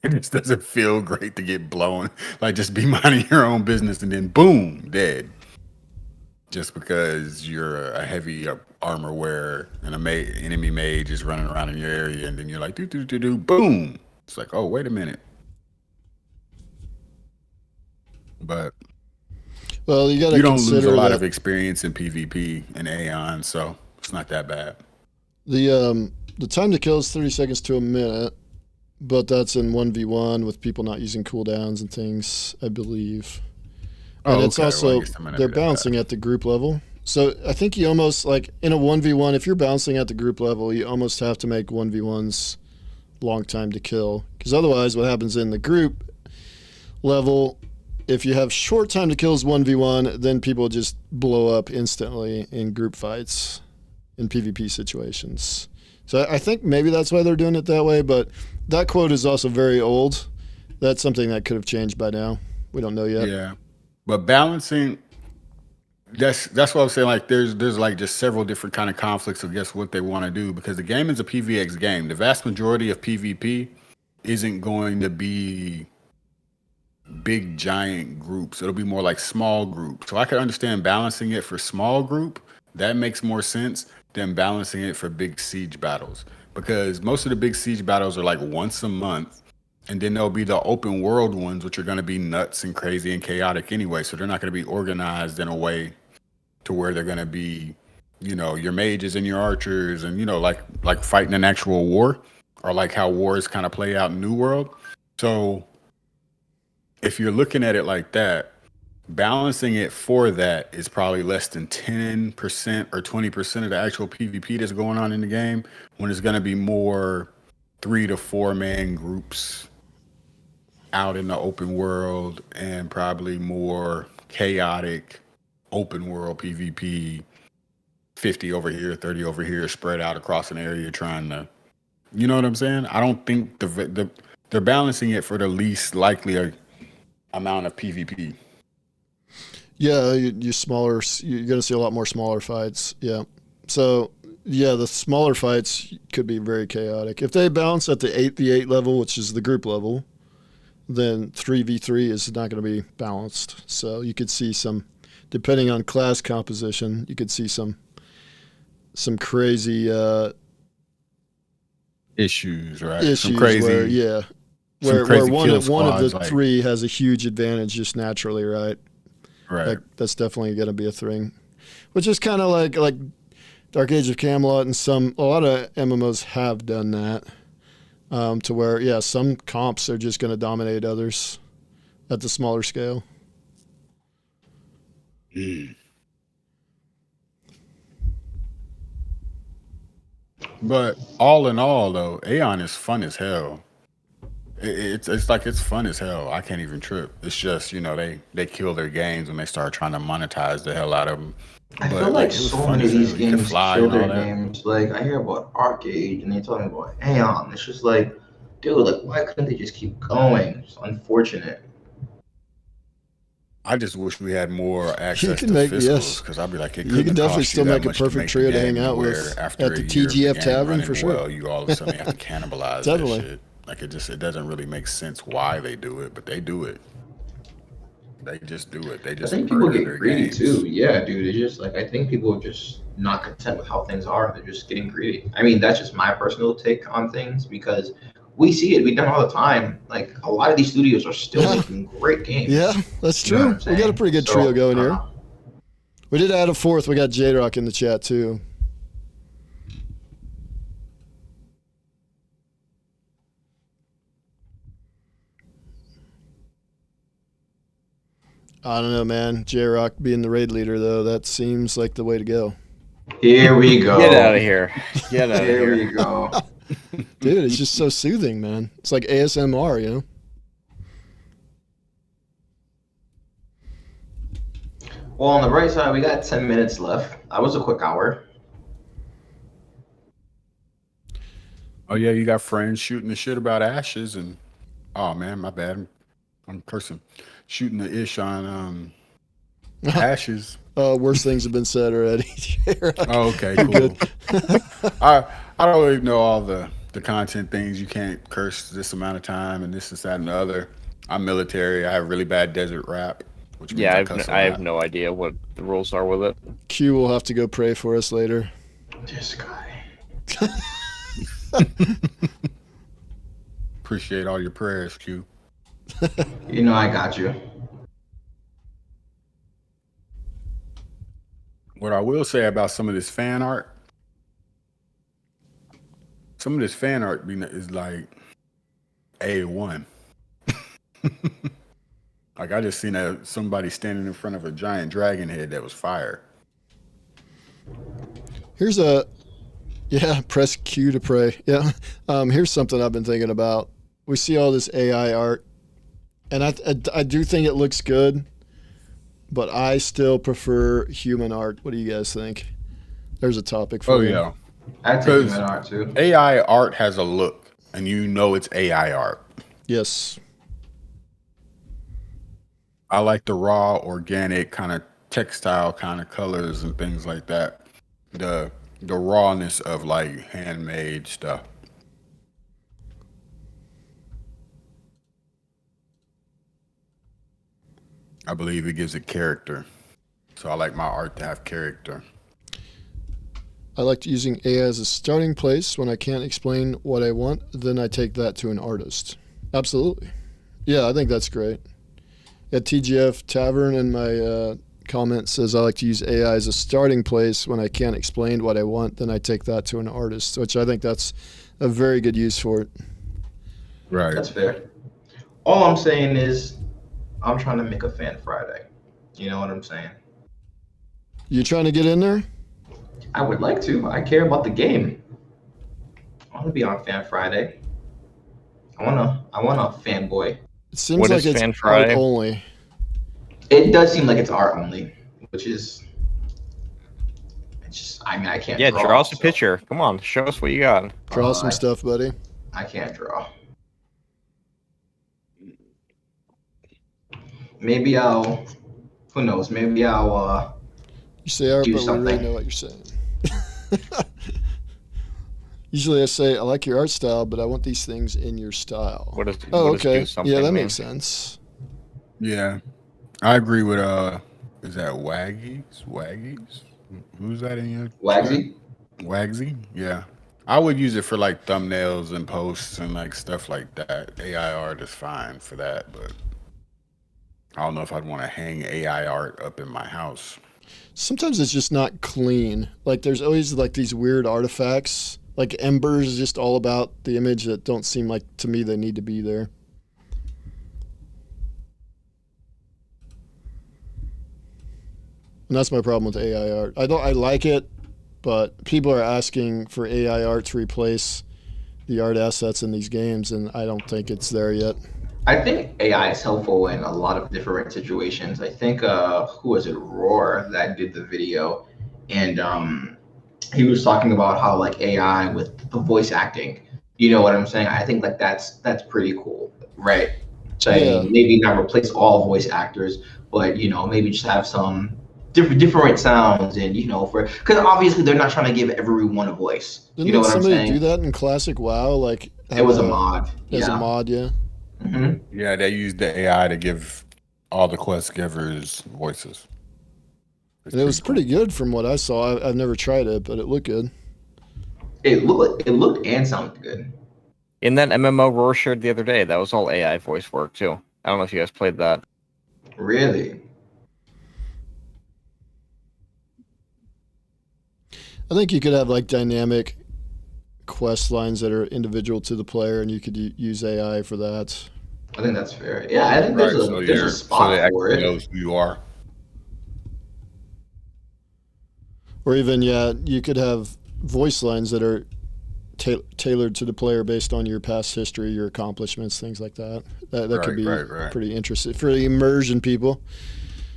It just doesn't feel great to get blown. Like, just be minding your own business and then boom, dead. Just because you're a heavy armor wearer and enemy mage is running around in your area, and then you're like, do, boom. It's like, oh, wait a minute. But well, you don't lose a lot of experience in PvP and Aeon, so it's not that bad. The time to kill is 30 seconds to a minute, but that's in 1v1 with people not using cooldowns and things, I believe. And it's also, they're balancing at the group level. So I think you almost, like, in a 1v1, if you're balancing at the group level, you almost have to make 1v1s long time to kill. Because otherwise, what happens in the group level, if you have short time to kill as 1v1, then people just blow up instantly in group fights in PvP situations. So I think maybe that's why they're doing it that way, but that quote is also very old. That's something that could have changed by now. We don't know yet. Yeah. But balancing, that's what I'm saying. Like there's like just several different kind of conflicts of guess what they want to do, because the game is a PvX game. The vast majority of PvP isn't going to be big giant groups. It'll be more like small groups. So I could understand balancing it for small group. That makes more sense than balancing it for big siege battles, because most of the big siege battles are like once a month. And then there'll be the open world ones, which are going to be nuts and crazy and chaotic anyway. So they're not going to be organized in a way to where they're going to be, you know, your mages and your archers and, you know, like fighting an actual war, or like how wars kind of play out in New World. So if you're looking at it like that, balancing it for that is probably less than 10% or 20% of the actual PvP that's going on in the game, when it's going to be more 3 to 4 man groups out in the open world, and probably more chaotic open world PvP, 50 over here, 30 over here, spread out across an area trying to, you know what I'm saying? I don't think they're balancing it for the least likely amount of PvP. Yeah, you smaller. You're gonna see a lot more smaller fights. Yeah. So yeah, the smaller fights could be very chaotic. If they bounce at the 8v8 level, which is the group level, then 3v3 is not going to be balanced. So you could see some, depending on class composition, you could see some crazy issues, right? Issues some crazy, where yeah, where one of the like, three has a huge advantage just naturally, right? Right. That's definitely going to be a thing, which is kind of like Dark Age of Camelot and a lot of MMOs have done that, to where yeah, some comps are just going to dominate others at the smaller scale. But all in all, though, Aeon is fun as hell. It's like it's fun as hell. I can't even trip. It's just, you know, they kill their games when they start trying to monetize the hell out of them. I feel like so many of these games kill their games. Like, I hear about Arcade and they're talking about Aeon. It's just like, dude, like, why couldn't they just keep going? It's unfortunate. I just wish we had more access to physicals, because I'd be like, it you can definitely still make a perfect trio to hang out with at the TGF Tavern for sure. Well, you all of a sudden have to cannibalize that shit. Like, it doesn't really make sense why they do it, but they do it. They just do it. They just. I think people get greedy too. Yeah, dude. It's just like, I think people are just not content with how things are. They're just getting greedy. I mean, that's just my personal take on things, because we see it. We done all the time. Like, a lot of these studios are still making great games. Yeah, that's true. You know we got a pretty good trio going here. We did add a fourth. We got J-Rock in the chat too. I don't know, man. J-Rock being the raid leader, though, that seems like the way to go. Here we go. Get out of here. Get out of here. Here we go. Dude, it's just so soothing, man. It's like ASMR, you know? Well, on the bright side, we got 10 minutes left. That was a quick hour. Oh, yeah, you got friends shooting the shit about Ashes, and oh, man, my bad. I'm cursing. Shooting the ish on Ashes. Worse things have been said already. Oh, okay, cool. I don't really know all the content things. You can't curse this amount of time and this, that, and the other. I'm military. I have really bad desert rap. Which means I have no idea what the rules are with it. Q will have to go pray for us later. This guy. Appreciate all your prayers, Q. You know I got you. What I will say about some of this fan art, is like A1. Like, I just seen somebody standing in front of a giant dragon head that was fire. Here's press Q to pray. Yeah. Here's something I've been thinking about. We see all this AI art, and I do think it looks good, but I still prefer human art. What do you guys think? There's a topic for you. Yeah. I take human art too. AI art has a look, and you know it's AI art. Yes. I like the raw, organic, kind of textile kind of colors and things like that. The rawness of, like, handmade stuff. I believe it gives it character. So I like my art to have character. I like using AI as a starting place. When I can't explain what I want, then I take that to an artist. Absolutely. Yeah, I think that's great. At TGF Tavern in my comment says I like to use AI as a starting place. When I can't explain what I want, then I take that to an artist, which I think that's a very good use for it. Right. That's fair. All I'm saying is I'm trying to make a Fan Friday. You know what I'm saying? You trying to get in there? I would like to. I care about the game. I want to be on Fan Friday. I want a fanboy. It seems like it's art only. It does seem like it's art only, which is. It's just. I mean, I can't. Yeah, draw us a picture. Come on, show us what you got. Draw some stuff, buddy. I can't draw. maybe I'll. Who knows? Maybe I'll You say art, do but we really something. know what you're saying. Usually I say, I like your art style, but I want these things in your style. What is? Oh, what does okay. do something Yeah, that mean? makes sense. Yeah, I agree with is that Waggies? Who's that in your Wagsy? chat? Wagsy? Yeah. I would use it for like thumbnails and posts and like stuff like that. AI art is fine for that, but I don't know if I'd want to hang AI art up in my house. Sometimes it's just not clean. Like there's always like these weird artifacts. Like embers is just all about the image that don't seem like to me they need to be there. And that's my problem with AI art. I like it, but people are asking for AI art to replace the art assets in these games, and I don't think it's there yet. I think AI is helpful in a lot of different situations. I think who was it, Roar, that did the video, and he was talking about how like AI with the voice acting. You know what I'm saying? I think like that's pretty cool, right? Saying Yeah. maybe not replace all voice actors, but maybe just have some different sounds, and because obviously they're not trying to give everyone a voice. You know Didn't what I'm somebody saying? do that in Classic WoW? Like It was a mod. as a Yeah. mod, yeah. Yeah, they used the AI to give all the quest givers voices. And it was pretty good from what I saw. I've never tried it, but it looked good. It looked and sounded good. In that MMO Roar shared the other day, that was all AI voice work too. I don't know if you guys played that. Really? I think you could have like dynamic quest lines that are individual to the player, and you could use AI for that. I think that's fair. Yeah, I think there's a so spot they for actually it. knows who you are. Or even, yeah, you could have voice lines that are tailored to the player based on your past history, your accomplishments, things like that. That could be pretty interesting for the immersion people.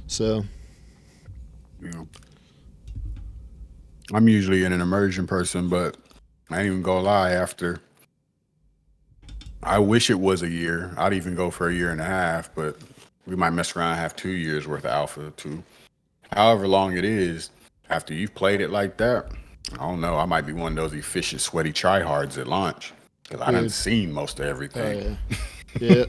So, yeah. I'm usually an immersion person, but I ain't even gonna lie. After, I wish it was a year. I'd even go for a year and a half, but we might mess around and have 2 years worth of alpha too. However long it is, after you've played it like that, I don't know. I might be one of those efficient, sweaty tryhards at launch because I done seen most of everything. Oh, yeah.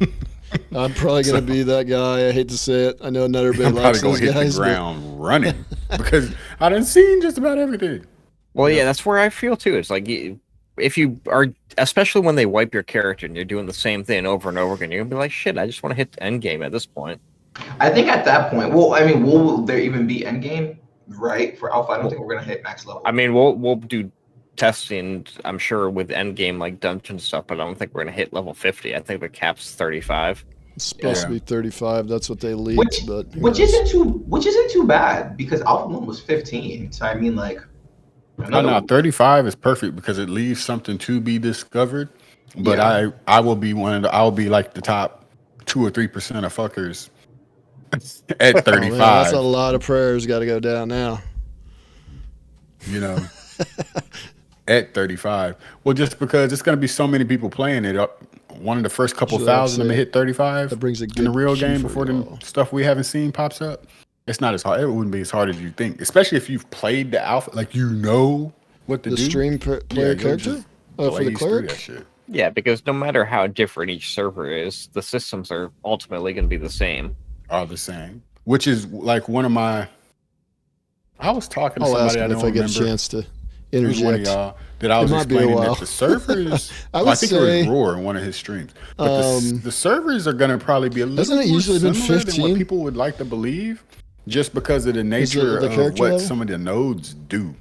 I'm probably going to be that guy. I hate to say it. I know not everybody likes those guys. I'm probably going to hit the ground running because I done seen just about everything. Well, yeah, that's where I feel too. It's like if you are, especially when they wipe your character and you're doing the same thing over and over again, you're going to be like, shit, I just want to hit the end game at this point. I think at that point, well, I mean, will there even be end game? Right, for alpha, I don't think we're gonna hit max level. I mean, we'll do testing, I'm sure, with end game like dungeon stuff, but I don't think we're gonna hit level 50. I think the cap's 35. It's supposed to be 35. That's what they leaked, which isn't too bad because alpha 1 was 15. So I mean, like, no, 35 is perfect because it leaves something to be discovered. But I will be I'll be like the top 2 or 3% of fuckers at 35. Oh, man, that's a lot of prayers got to go down now. You know, at 35. Well, just because it's going to be so many people playing it, one of the first couple thousand of them hit 35 that brings a good in the real game before the stuff we haven't seen pops up. It's not as hard. It wouldn't be as hard as you think, especially if you've played the alpha, like you know what to do. The stream player character? Oh, for the cleric? That shit. Yeah, because no matter how different each server is, the systems are ultimately going to be the same. Are the same, which is like one of my. I was talking to somebody I don't remember. If I get a chance to interject. One of y'all that I was explaining that the servers. I think it was Roar in one of his streams. But the servers are going to probably be a little more similar than what people would like to believe, just because of the nature of what some of the nodes do.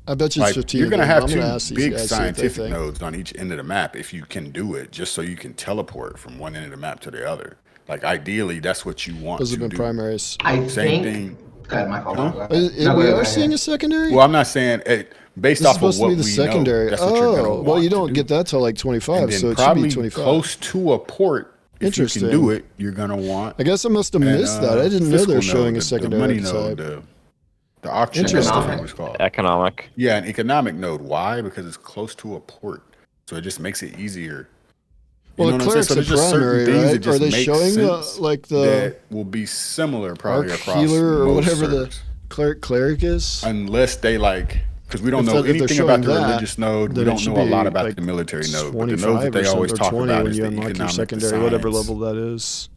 I bet you it's 15. You're going to have 2 big scientific nodes on each end of the map if you can do it, just so you can teleport from one end of the map to the other. Like, ideally, that's what you want Those to have been do. primaries. Same thing. God, my fault. We are seeing a secondary? Well, I'm not saying based off of what we know. Secondary. That's what you're gonna want well, you don't get that till like 25, so it should be 25. Close to a port. If you can do it, you're gonna want. I guess I must have missed that. I didn't know they're showing a secondary node, the auction node, it was called. Economic. Yeah, an economic node. Why? Because it's close to a port, so it just makes it easier. Well, You know what I'm saying? cleric's So a there's just certain primary, things that right? just Are they make showing sense like the that will be similar probably arc across healer or most whatever servers. the cleric is? Unless they like, because we don't If know they're anything showing about the that, religious node. We then it don't should know a lot be about like the military node. But the nodes 25 that they or always something, or talk 20 about when is you the unlock your economic, the secondary, whatever science. level that is.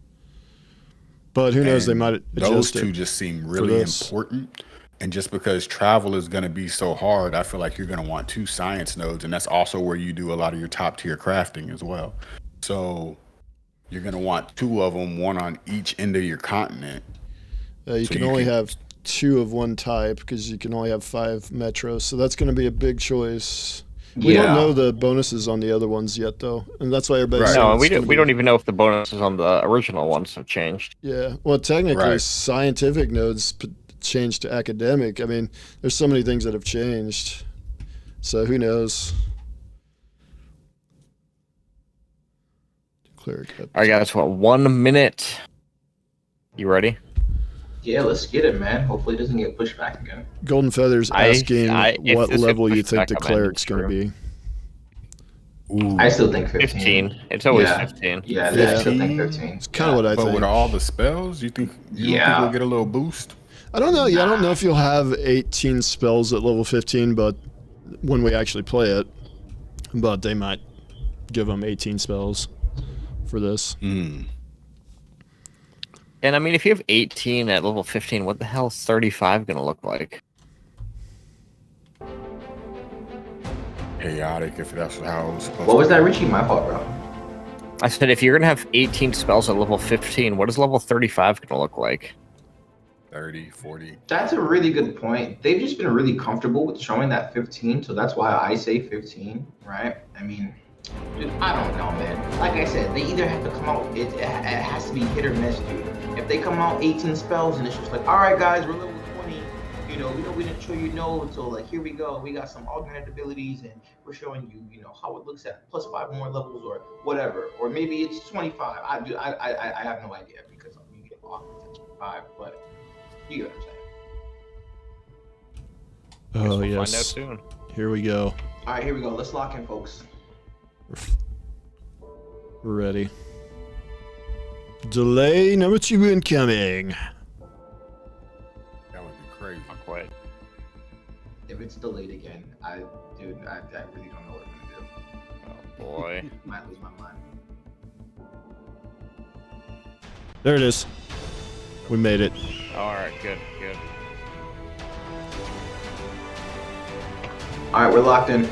But who knows? They And might those adjust two it. just seem really this. important. And just because travel is going to be so hard, I feel like you're going to want 2 science nodes. And that's also where you do a lot of your top tier crafting as well. So you're going to want 2 of them, one on each end of your continent. You So can you only can- have 2 of one type because you can only have 5 metros. So that's going to be a big choice. We don't know the bonuses on the other ones yet, though, and that's why everybody's Right. saying No, it's we gonna we be- don't even know if the bonuses on the original ones have changed. Yeah, well, technically, Right. scientific nodes changed to academic. I mean, there's so many things that have changed. So who knows? Cleric. All right, guys. What? 1 minute. You ready? Yeah, let's get it, man. Hopefully it doesn't get pushed back again. Golden Feathers asking if what this gets level you pushed think back, the I'm ending cleric's going to stream. be. Ooh. I still think 15. 15. It's always Yeah. 15. Yeah, I Yeah. still think 15. It's kind of what I But think. with all the spells, you don't think we'll get a little boost? I don't know. Yeah, I don't know if you'll have 18 spells at level 15, but when we actually play it, but they might give them 18 spells for this. Mm. And I mean, if you have 18 at level 15, what the hell is 35 going to look like? Chaotic, if that's how it was supposed What was to that, be. Richie? My fault, bro. I said, if you're going to have 18 spells at level 15, what is level 35 going to look like? 30, 40. That's a really good point. They've just been really comfortable with showing that 15, so that's why I say 15, right? I mean, dude, I don't know, man. Like I said, they either have to come out, it has to be hit or miss, dude. If they come out 18 spells and it's just like, all right, guys, we're level 20, you know, we didn't show you nodes, so like, here we go. We got some augmented abilities and we're showing you, you know, how it looks at plus 5 more levels or whatever. Or maybe it's 25. I have no idea because you get augmented at 25, but you get what I'm saying. Oh, We'll yes. find out soon. Here we go. All right, here we go. Let's lock in, folks. We're ready. Delay number 2 incoming. That would be crazy. Not quite. If it's delayed again, I really don't know what I'm gonna do. Oh, boy. Might lose my mind. There it is. We made it. All right, good. All right, we're locked in.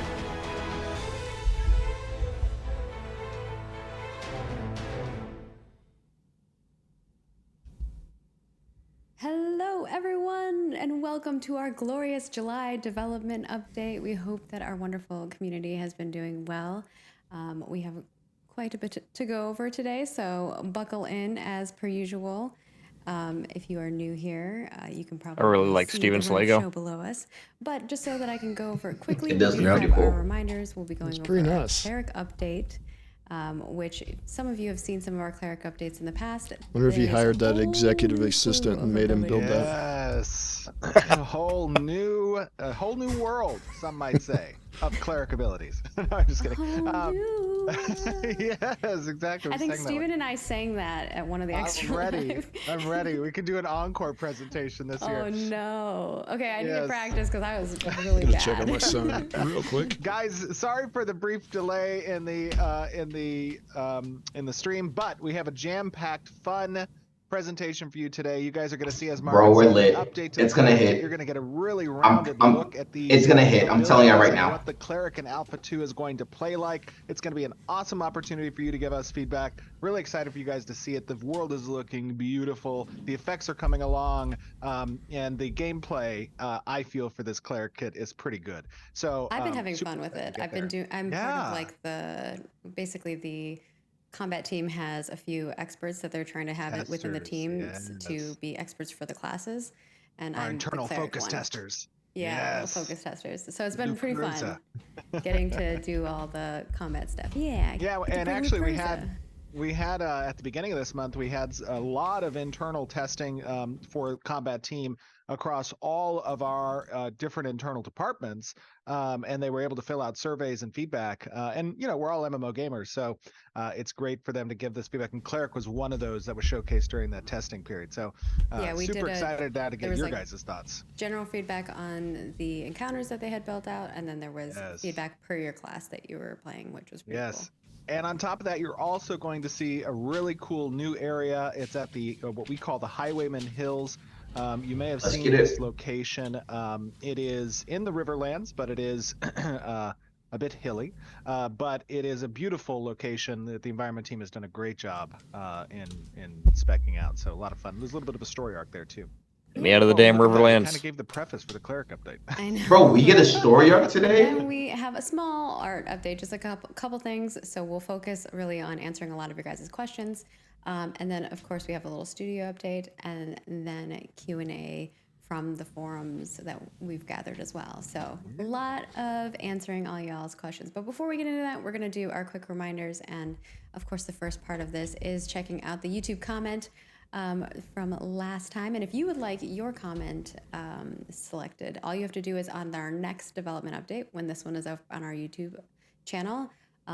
Hello, everyone, and welcome to our glorious July development update. We hope that our wonderful community has been doing well. We have quite a bit to go over today, so buckle in as per usual. If you are new here, you can probably really like see Steven's the run Lego. show below us. But just so that I can go over it quickly, It does we do look have pretty our cool. reminders. We'll be going over pretty our nice. Cleric update, which some of you have seen some of our Cleric updates in the past. Wonder if he There's hired a that whole executive new assistant slew and of made him build abilities. that. Yes, a whole new world, some might say, of cleric abilities. No, I'm just kidding. Oh, Yes, exactly. I think We sang that Steven one. and I sang that at one of the extra. I'm ready. Live. I'm ready. We could do an encore presentation this year. Oh no! Okay, I need to Yes. practice because I was really Gonna bad. check on my son real quick. Guys, sorry for the brief delay in the stream, but we have a jam-packed, fun presentation for you today. You guys are going to see, as Mark Bro, we're said, lit. an update to It's the gonna cleric. hit. You're going to get a really rounded I'm- look at the. it's gonna hit. I'm telling you right now. What the cleric in Alpha 2 is going to play like. It's going to be an awesome opportunity for you to give us feedback. Really excited for you guys to see it. The world is looking beautiful. The effects are coming along, and the gameplay I feel for this cleric kit is pretty good. So I've been having super fun with excited it. to get I've been there. doing. I'm part Yeah. of like basically the combat team has a few experts that they're trying to have it within the Testers, teams to yes. be experts for the classes, and Our I'm internal the cleric focus one. testers. Yeah, Yes. focus testers. So it's been pretty Luperza. fun getting to do all the combat stuff. Yeah. Yeah, get to and bring actually we Luperza. had we had at the beginning of this month, we had a lot of internal testing for Combat Team across all of our different internal departments, and they were able to fill out surveys and feedback. And we're all MMO gamers, so it's great for them to give this feedback. And Cleric was one of those that was showcased during that testing period. So Yeah, we super did excited now to there get was, your like, guys' thoughts. general feedback on the encounters that they had built out, and then there was Yes. feedback per your class that you were playing, which was pretty cool. Yes. And on top of that, you're also going to see a really cool new area. It's at the what we call the Highwayman Hills. You may have seen this location. It is in the Riverlands, but it is a bit hilly. But it is a beautiful location that the environment team has done a great job in speccing out. So a lot of fun. There's a little bit of a story arc there too. Get me out of the damn Riverlands. Kind of gave the preface for the Cleric update. I know. Bro, we get a story arc today? And we have a small art update, just a couple things. So we'll focus really on answering a lot of your guys' questions. And then, of course, we have a little studio update and then a Q&A from the forums that we've gathered as well. So a lot of answering all y'all's questions. But before we get into that, we're going to do our quick reminders. And, of course, the first part of this is checking out the YouTube comment from last time. And if you would like your comment selected, all you have to do is on our next development update, when this one is up on our YouTube channel,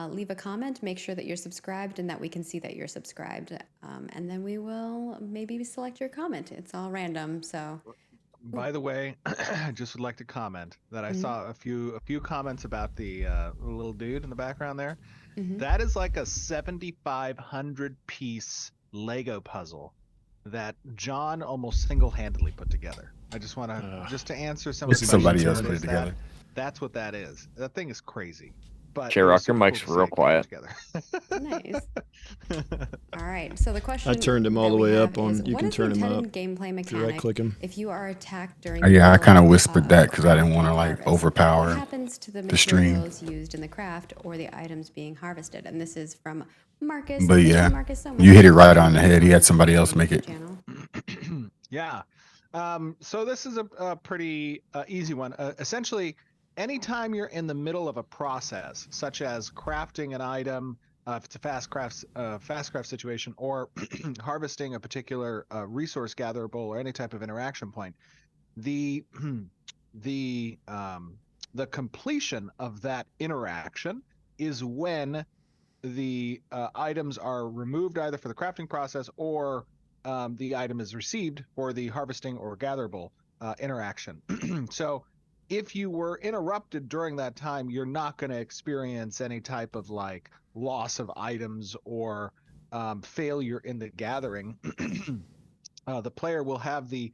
leave a comment, make sure that you're subscribed and that we can see that you're subscribed. And then we will maybe select your comment. It's all random, so. By the way, I just would like to comment that I saw a few comments about the little dude in the background there. That is like a 7,500 piece Lego puzzle that John almost single-handedly put together. I just want to just to answer some of the questions. Somebody else put it together. That's what that is. That thing is crazy. But J-Rock, your mic's real quiet. Nice. All right. So the question I turned him all the way up on. You can turn him up. Gameplay mechanic If you right-click him. if you are attacked during. Yeah, I kind of build, whispered that because I didn't want to like harvest? overpower What happens to the the stream. materials used in the craft or the items being harvested? And this is from Marcus. But Thank you, yeah, Marcus, so you much. hit it right on the head. He had somebody else make it. Channel. Yeah. So this is a pretty easy one. Essentially, anytime you're in the middle of a process, such as crafting an item, if it's a fast craft situation, or harvesting a particular resource gatherable or any type of interaction point, the completion of that interaction is when the items are removed either for the crafting process or the item is received for the harvesting or gatherable interaction. So if you were interrupted during that time, you're not going to experience any type of like loss of items or failure in the gathering. The player will have the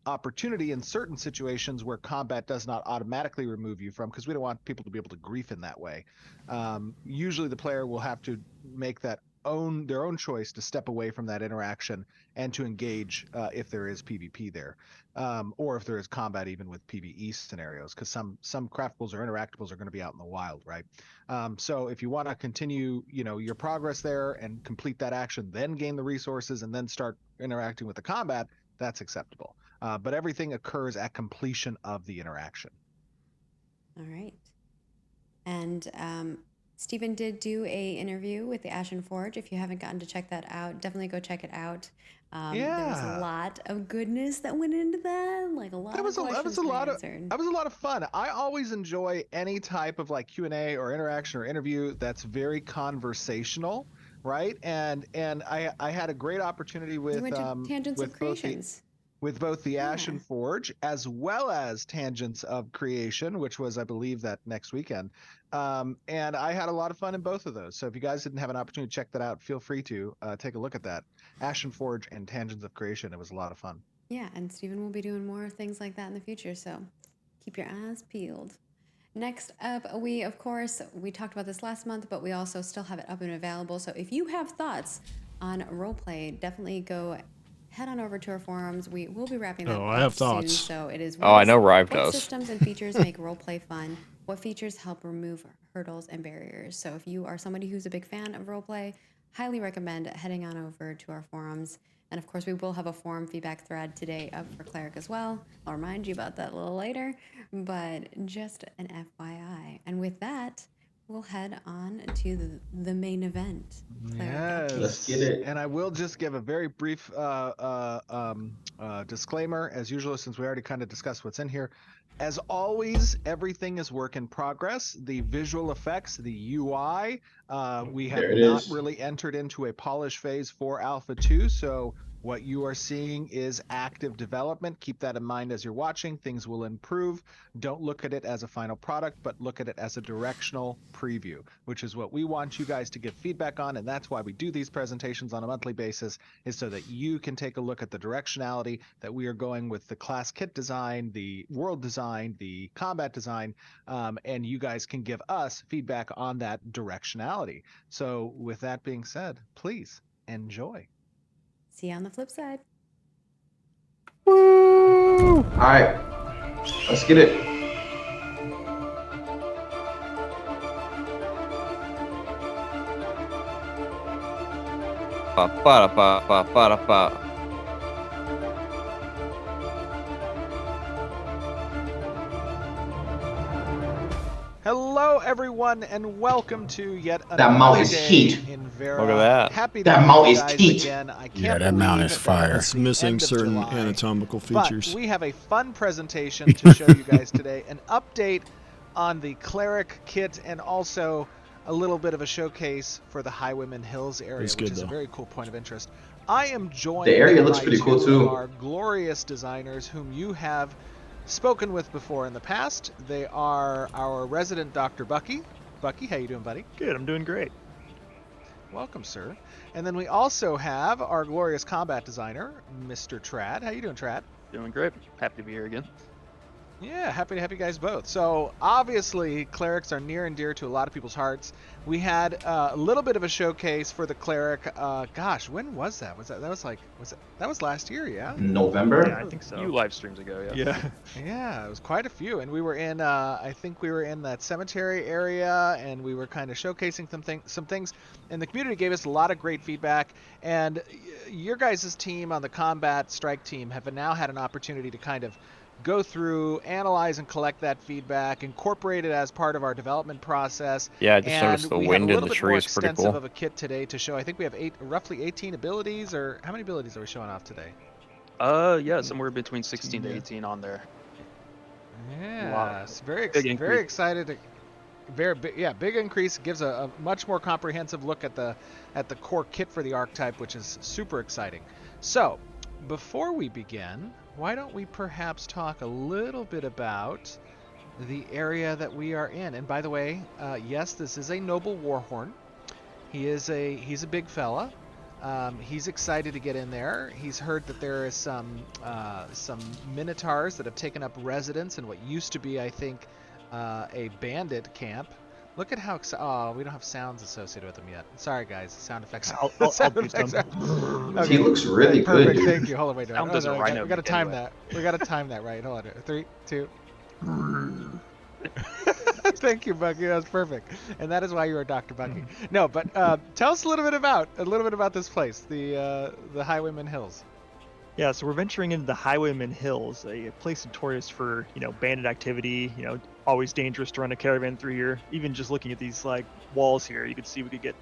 opportunity in certain situations where combat does not automatically remove you from, because we don't want people to be able to grief in that way. Usually the player will have to make their own choice to step away from that interaction and to engage if there is PvP there, or if there is combat even with PvE scenarios, because some craftables or interactables are going to be out in the wild, right? So if you want to continue your progress there and complete that action, then gain the resources and then start interacting with the combat, that's acceptable. But everything occurs at completion of the interaction. All right. And Stephen did do a interview with the Ashen Forge. If you haven't gotten to check that out, definitely go check it out. There was a lot of goodness that went into that, like a lot of questions that was a lot of fun. I always enjoy any type of like Q&A or interaction or interview that's very conversational, right? And I had a great opportunity with Tangents of Creations. With both the Ashen Forge as well as Tangents of Creation, which was, I believe, that next weekend. And I had a lot of fun in both of those. So if you guys didn't have an opportunity to check that out, feel free to take a look at that. Ashen Forge and Tangents of Creation. It was a lot of fun. Yeah, and Stephen will be doing more things like that in the future, so keep your eyes peeled. Next up, we talked about this last month, but we also still have it up and available. So if you have thoughts on roleplay, definitely head on over to our forums. We will be wrapping that up I have soon, thoughts. So it is. I know Ryve what does. systems and features make roleplay fun? What features help remove hurdles and barriers? So if you are somebody who's a big fan of roleplay, highly recommend heading on over to our forums. And of course, we will have a forum feedback thread today up for Cleric as well. I'll remind you about that a little later, but just an FYI. And with that, we'll head on to the main event. Cleric. Let's get it. And I will just give a very brief disclaimer, as usual, since we already kind of discussed what's in here. As always, everything is work in progress. The visual effects, the UI, we have There it not is. really entered into a polish phase for Alpha 2, so what you are seeing is active development. Keep that in mind as you're watching. Things will improve. Don't look at it as a final product, but look at it as a directional preview, which is what we want you guys to give feedback on, and that's why we do these presentations on a monthly basis, is so that you can take a look at the directionality that we are going with the class kit design, the world design, the combat design, and you guys can give us feedback on that directionality. So with that being said, please enjoy. See you on the flip side. All right, let's get it. Ba-ba-da-ba-ba-ba-da-ba. Hello, everyone, and welcome to yet another That mount is day heat. in Vera. Look at that. Happy to That be mount with is you guys heat. again. I can't Yeah, that mount believe is that fire. it's It's the missing end of certain July. anatomical But features. we have a fun presentation to show you guys today, an update on the Cleric kit, and also a little bit of a showcase for the Highwayman Hills area, It's which good, is a though. very cool point of interest. I am joined The area looks by pretty cool, two too. of our glorious designers whom you have spoken with before in the past. They are our resident Dr. Bucky. Bucky, how you doing, buddy? Good, I'm doing great. Welcome, sir. And then we also have our glorious combat designer, Mr. Trad. How you doing, Trad? Doing great. Happy to be here again. Yeah, happy to have you guys both. So obviously, clerics are near and dear to a lot of people's hearts. We had a little bit of a showcase for the cleric. Gosh, when was that? That was last year? Yeah. November. Yeah, I think so. A few live streams ago, yeah. Yeah, it was quite a few, and we were in. I think we were in that cemetery area, and we were kind of showcasing some things. And the community gave us a lot of great feedback. And your guys' team on the combat strike team have now had an opportunity to kind of go through, analyze, and collect that feedback, incorporate it as part of our development process. Yeah, I just noticed the we wind had a in little the bit tree more is pretty extensive cool. of a kit today to show. I think we have roughly 18 abilities, or how many abilities are we showing off today? Yeah, somewhere between 16 to 18 on there. Yeah, it's very increase. excited to. Big increase. Gives a much more comprehensive look at the core kit for the archetype, which is super exciting. So, before we begin, why don't we perhaps talk a little bit about the area that we are in? And by the way, yes, this is a noble warhorn. He's a big fella. He's excited to get in there. He's heard that there is some minotaurs that have taken up residence in what used to be, I think, a bandit camp. Look at how we don't have sounds associated with them yet. Sorry, guys, sound effects. I'll do some. He looks really Perfect. good. Thank you. Hold on, wait. Sound does a rhino we got to time anyway. that. We got to time that right. Hold on. 3, 2. Thank you, Bucky. That was perfect, and that is why you are Dr. Bucky. No, but tell us a little bit about this place, the Highwayman Hills. Yeah, so we're venturing into the Highwayman Hills, a place notorious for, bandit activity, always dangerous to run a caravan through here. Even just looking at these, walls here, you could see we could get,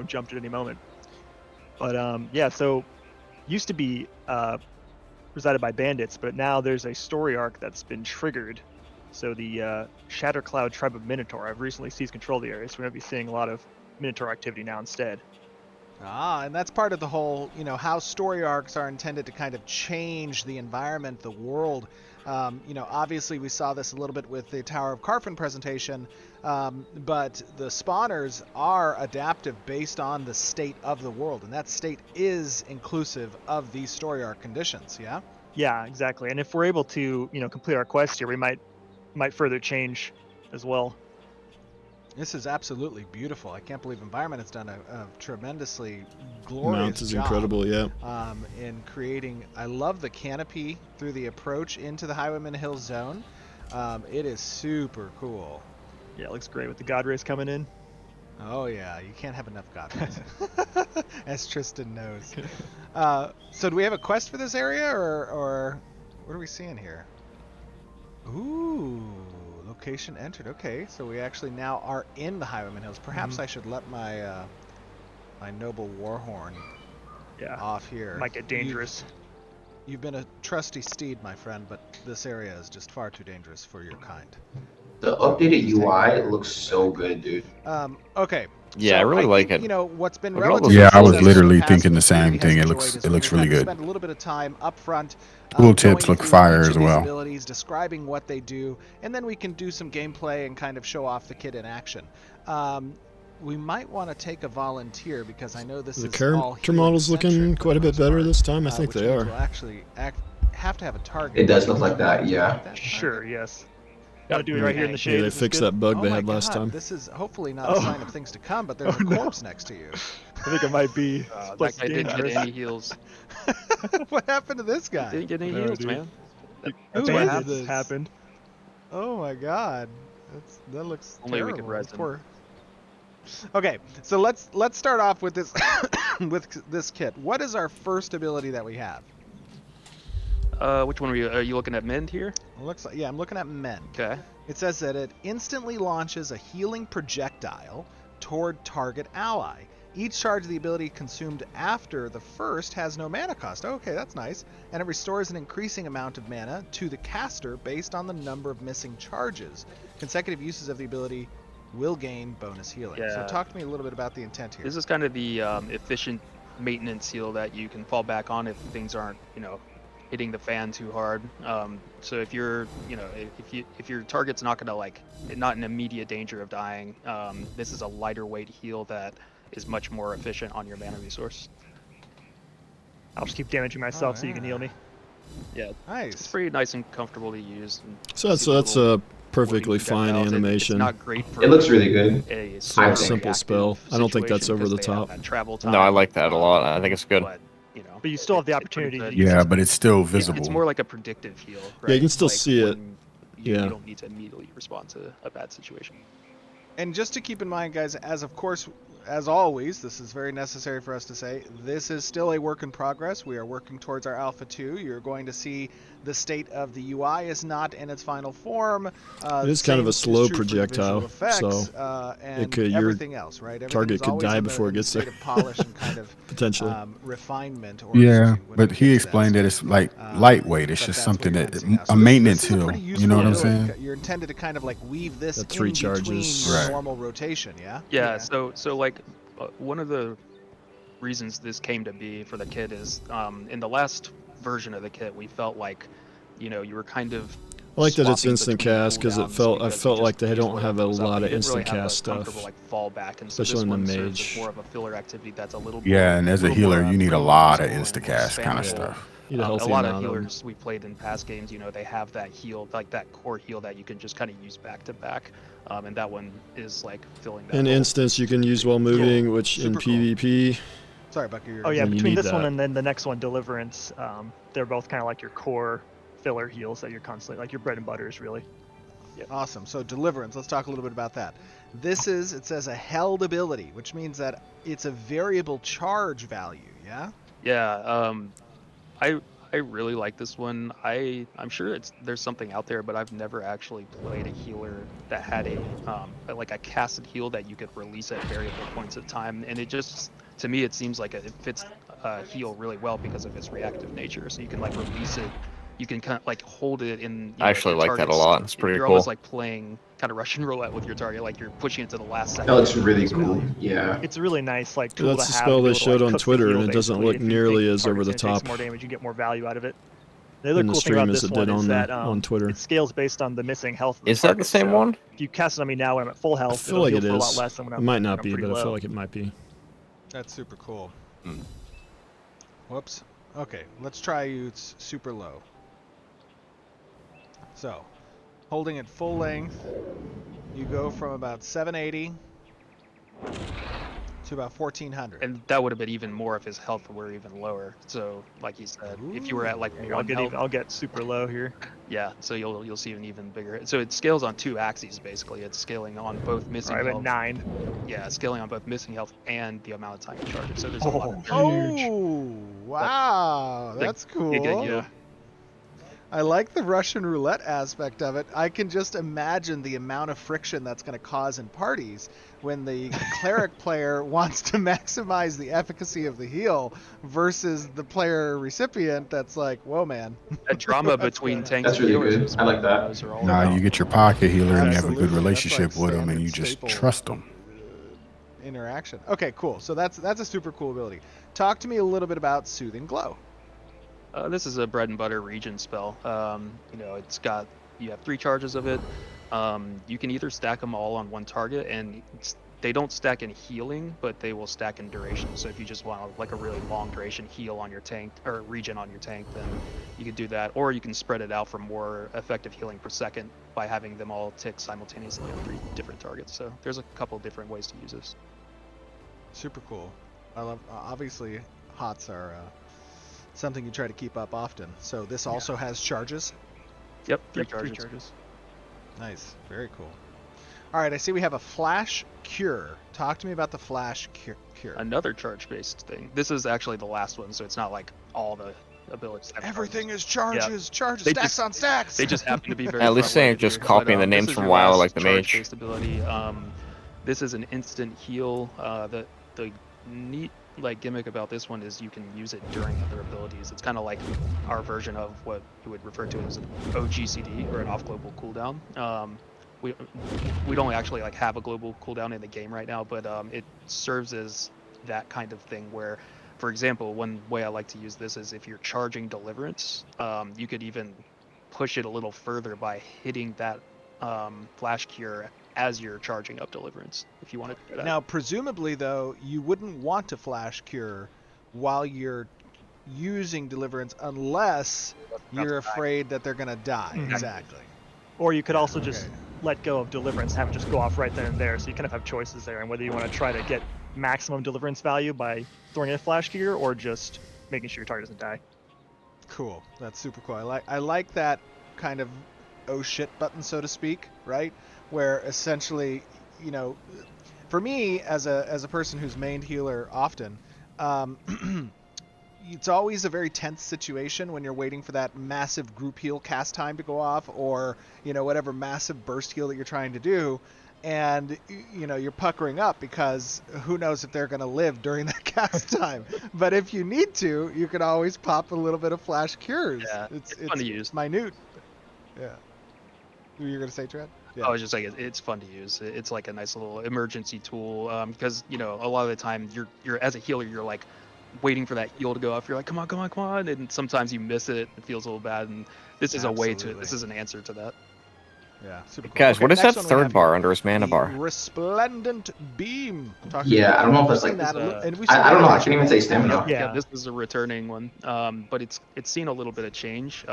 jumped at any moment. But, yeah, so used to be resided by bandits, but now there's a story arc that's been triggered. So the Shattercloud tribe of Minotaur have recently seized control of the area, so we're going to be seeing a lot of Minotaur activity now instead. And that's part of the whole, how story arcs are intended to kind of change the environment, the world. Obviously we saw this a little bit with the Tower of Carfin presentation, but the spawners are adaptive based on the state of the world, and that state is inclusive of these story arc conditions, yeah? Yeah, exactly. And if we're able to, complete our quest here, we might further change as well. This is absolutely beautiful. I can't believe Environment has done a tremendously glorious Mount is job, incredible, yeah. In creating. I love the canopy through the approach into the Highwayman Hills zone. It is super cool. Yeah, it looks great with the God Rays coming in. Oh yeah, you can't have enough God Rays, as Tristan knows. So do we have a quest for this area, or what are we seeing here? Ooh. Location entered. Okay, so we actually now are in the Highwayman Hills. Perhaps I should let my my noble warhorn Yeah. off here. Might get dangerous. You've been a trusty steed, my friend, but this area is just far too dangerous for your kind. The updated UI looks so good, dude. Okay. Yeah, I so really like think, it. You know, what's been Look at all those relatively Yeah, I was successful literally in past thinking the and community same thing. has It enjoyed is when looks we really kind of good. Spend a little bit of time up front Tooltips going look through fire each as of these well. abilities, describing what they do, and then we can do some gameplay and kind of show off the kit in action. We might want to take a volunteer because I know this The is all character model's looking healing-centric for quite a the bit most better part, this time. I think which they means are. We'll actually have to have a target. It does look Would like you that, mind yeah. doing that Sure, target? yes. Gotta do it right here in the shade. Yeah, they This is fixed good. that bug Oh they my had last God, time. this is hopefully not a sign of things to come, but there's a corpse next to you. I think it might be. That guy didn't get any heals. What happened to this guy? Didn't get any No, heals, dude. man. Who What is happened? this? Happened. Oh my God, that looks Only we terrible. could res him. Poor. Okay, so let's start off with this with this kit. What is our first ability that we have? Which one are you looking at? Mend here? It looks like, yeah, I'm looking at men. Okay. It says that it instantly launches a healing projectile toward target ally. Each charge of the ability consumed after the first has no mana cost. Okay, that's nice. And it restores an increasing amount of mana to the caster based on the number of missing charges. Consecutive uses of the ability will gain bonus healing. So Yeah. talk to me a little bit about the intent here. This is kind of the efficient maintenance heal that you can fall back on if things aren't, hitting the fan too hard. So if you're, if your target's not not in immediate danger of dying, this is a lighter weight heal that is much more efficient on your mana resource. I'll just keep damaging myself so you can heal me. Yeah, nice. It's pretty nice and comfortable to use. And So that's a perfectly fine animation. It's not great for It looks really good. A So a simple spell. I don't think that's over the top. Travel time, No, I like that a lot. I think it's good. But you still have the it's pretty opportunity to good. use Yeah, but it's still visible. It's more like a predictive heal. Right? Yeah, you can still Like see it. when Yeah. You don't need to immediately respond to a bad situation. And just to keep in mind, guys, as always, this is very necessary for us to say, this is still a work in progress. We are working towards our Alpha 2. You're going to see the state of the UI is not in its final form. It is kind of a slow projectile, so and it could, your everything else, right? Everything target is could always die in the- before it in the gets state there. of polish and kind of Potentially. refinement. Or Yeah, when but we he get to explained that it's like lightweight. It's but just that's something what you're that gonna see now. So a this- maintenance this is a hill. pretty You useful know what I'm ability. saying? You're intended to kind of like weave this That 3 in charges. between Right. normal rotation, yeah? Yeah. So like one of the reasons this came to be for the kit is in the last version of the kit we felt like you were kind of I like that it's swapping instant between cast because I cooldowns felt you like they just don't use have a whatever comes up. lot You of didn't really instant have a cast comfortable, stuff. fallback, and so Especially this in the one serves mage. as more of a filler activity that's a little Yeah, more, and as a little healer, more, you need a more lot of useful and more instacast kind of spammable. stuff. Need a A healthy lot of amount of them. healers we played in past games, they have that heal, like that core heal that you can just kind of use back to back, and that one is like filling that An role. instance you can use while moving, which in Super cool. PvP, Sorry, Bucky. Oh yeah, You between need this one that. and then the next one, Deliverance, they're both kind of like your core filler heals that you're constantly, like your bread and butters, really. Awesome. So Deliverance, let's talk a little bit about that. It says a held ability, which means that it's a variable charge value, yeah? Yeah, I really like this one. I'm sure there's something out there, but I've never actually played a healer that had like a casted heal that you could release at variable points of time, and it just, to me, it seems like it fits heal really well because of its reactive nature. So you can like release it, you can kind of like hold it in. I actually if your like that a target's- lot. It's pretty You're cool. almost like playing kind of Russian roulette with your target, like you're pushing it to the last second. That looks to really release cool. value. Yeah. It's a really nice like tool that's to the have. spell to be they able to, showed like, on cook the Twitter, heal, and it doesn't basically. look If you nearly think as the over the target's gonna take top more damage, you get more value out of it. The other in the cool thing stream about as this it one did is on that on Twitter. it scales based on the missing health. Of the Is that the target, same so one? If you cast it on me now when I'm at full I health, feel it'll like heal it for a lot is. less than when It I'm, might when not I'm be, pretty but I feel low. like it might be. That's super cool. Whoops. Okay, let's try you super low. So, holding it full length, you go from about 780 to about 1400. And that would have been even more if his health were even lower. So, like you said, if you were at like I'll get super low here. yeah, so you'll see an even bigger. So it scales on 2 axes basically. It's scaling on both missing I'm at health. 9. Yeah, scaling on both missing health and the amount of time you charge it. So there's a lot of Oh, wow, that's cool. yeah. I like the Russian roulette aspect of it. I can just imagine the amount of friction that's going to cause in parties when the cleric player wants to maximize the efficacy of the heal versus the player recipient that's like, whoa, man. That drama between tanks That's and really healers good. is I like what that. those are all Nah, about. you get your pocket healer and you have a Absolutely. good relationship That's like with them, and you standard just staple, trust them. Interaction. Okay, cool. So that's a super cool ability. Talk to me a little bit about Soothing Glow. This is a bread and butter regen spell. You know, you have 3 charges of it. You can either stack them all on one target, and they don't stack in healing, but they will stack in duration. So if you just want like a really long duration heal on your tank, or regen on your tank, then you could do that. Or you can spread it out for more effective healing per second by having them all tick simultaneously on 3 different targets. So there's a couple different ways to use this. Super cool. I love, obviously, HOTS are something you try to keep up often. So this also has charges? Yep, 3 Yep, charges. 3 charges. Nice. Very cool. All right, I see we have a Flash Cure. Talk to me about the Flash Cure. Another charge-based thing. This is actually the last one, so it's not like all the abilities. Have Everything charges. is charges, charges, They stacks just- on stacks. They just happen to be very. At least they ain't front-loaded just here, copying the this names is from your WoW last like the mage. charge-based ability. This is an instant heal. The neat gimmick about this one is you can use it during other abilities. It's kind of like our version of what you would refer to as an OGCD, or an off-global cooldown. We don't actually have a global cooldown in the game right now, but it serves as that kind of thing where, for example, one way I like to use this is if you're charging Deliverance, you could even push it a little further by hitting that Flash Cure as you're charging up Deliverance, if you want to do that. Now, presumably, though, you wouldn't want to Flash Cure while you're using Deliverance unless you're afraid that they're going to die. Mhm. Exactly. Or you could also just let go of Deliverance and have it just go off right then and there. So you kind of have choices there, and whether you want to try to get maximum Deliverance value by throwing in a Flash Gear or just making sure your target doesn't die. Cool. That's super cool. I like that kind of oh shit button, so to speak, right? Where essentially, you know, for me as a person who's mained healer often, it's always a very tense situation when you're waiting for that massive group heal cast time to go off, or you know, whatever massive burst heal that you're trying to do, and you know, you're puckering up because who knows if they're going to live during that cast time. But if you need to, you can always pop a little bit of Flash Cures. Yeah, it's fun to use. Minute. Yeah. What were you going to say, Trent? Yeah. I was just saying it's fun to use. It's like a nice little emergency tool, because you know, a lot of the time you're as a healer, you're like waiting for that heal to go off. You're like, come on, and sometimes you miss it. It feels a little bad, and this is a way to. This is an answer to that. Yeah, super cool. Guys, Okay, what is that next one we third have bar here, under his mana the bar? Resplendent Beam. Yeah, I don't know if that's like. I don't know. I can't even say stamina. Yeah, this is a returning one, but it's seen a little bit of change.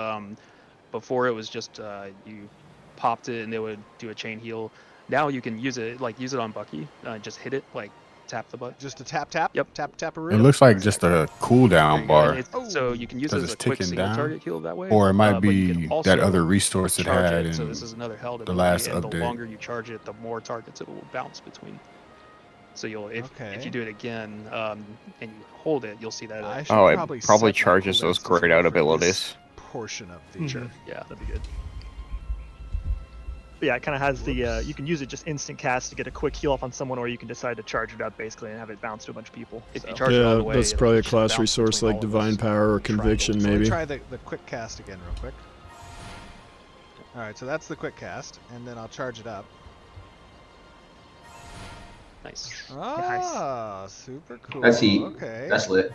Before it was just you popped it and it would do a chain heal. Now you can use it on Bucky, just hit it, tap the button. Just a tap. Yep. Tap a It looks like just a cooldown bar. So you can use it Because as a it's quick ticking single down. target heal that way. Or it might but you can be also that other resource it charge had it. So in this is another held the ability, last and the update. longer you charge it, the more targets it will bounce between. So if you do it again and you hold it, you'll see that. Oh, it probably charges those grayed out abilities. Portion of the Sure. Yeah, that'd be good. But yeah, it kind of has the you can use it just instant cast to get a quick heal off on someone, or you can decide to charge it up basically and have it bounce to a bunch of people. If you So- charge it all the Yeah, way, that's it'll probably a just class bounce resource between like all of Divine those Power or Conviction, So let me maybe. try the quick cast again real quick. All right, so that's the quick cast, and then I'll charge it up. Nice. Ah, super cool. That's heat. Okay. That's lit.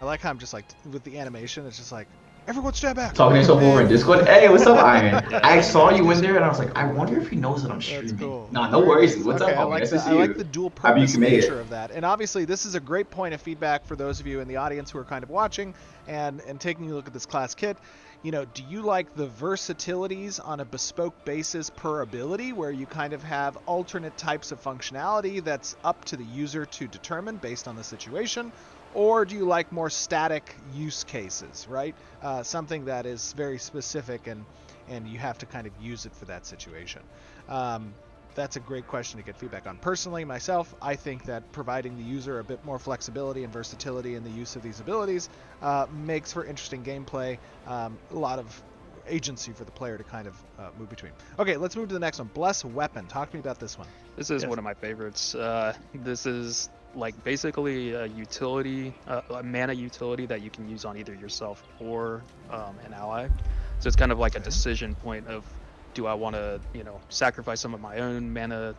I like how I'm just with the animation, it's just like, everyone stand back. Talking to yourself over in Discord. Hey, what's up, Iron? Yeah, I saw you in there, and I was like, I wonder if he knows that I'm streaming. Cool. Nah, no worries. What's Okay, up, homie? Nice to see I like you. the dual Happy you purpose can make nature it. of that. And obviously, this is a great point of feedback for those of you in the audience who are kind of watching and taking a look at this class kit. You know, do you like the versatilities on a bespoke basis per ability, where you kind of have alternate types of functionality that's up to the user to determine based on the situation? Or do you like more static use cases, right? Something that is very specific and you have to kind of use it for that situation. That's a great question to get feedback on. Personally, myself, I think that providing the user a bit more flexibility and versatility in the use of these abilities makes for interesting gameplay, a lot of agency for the player to kind of move between. Okay, let's move to the next one. Bless Weapon. Talk to me about this one. This is one of my favorites. This is like basically a utility, a mana utility that you can use on either yourself or an ally. So it's kind of like a decision point of, do I want to, sacrifice some of my own mana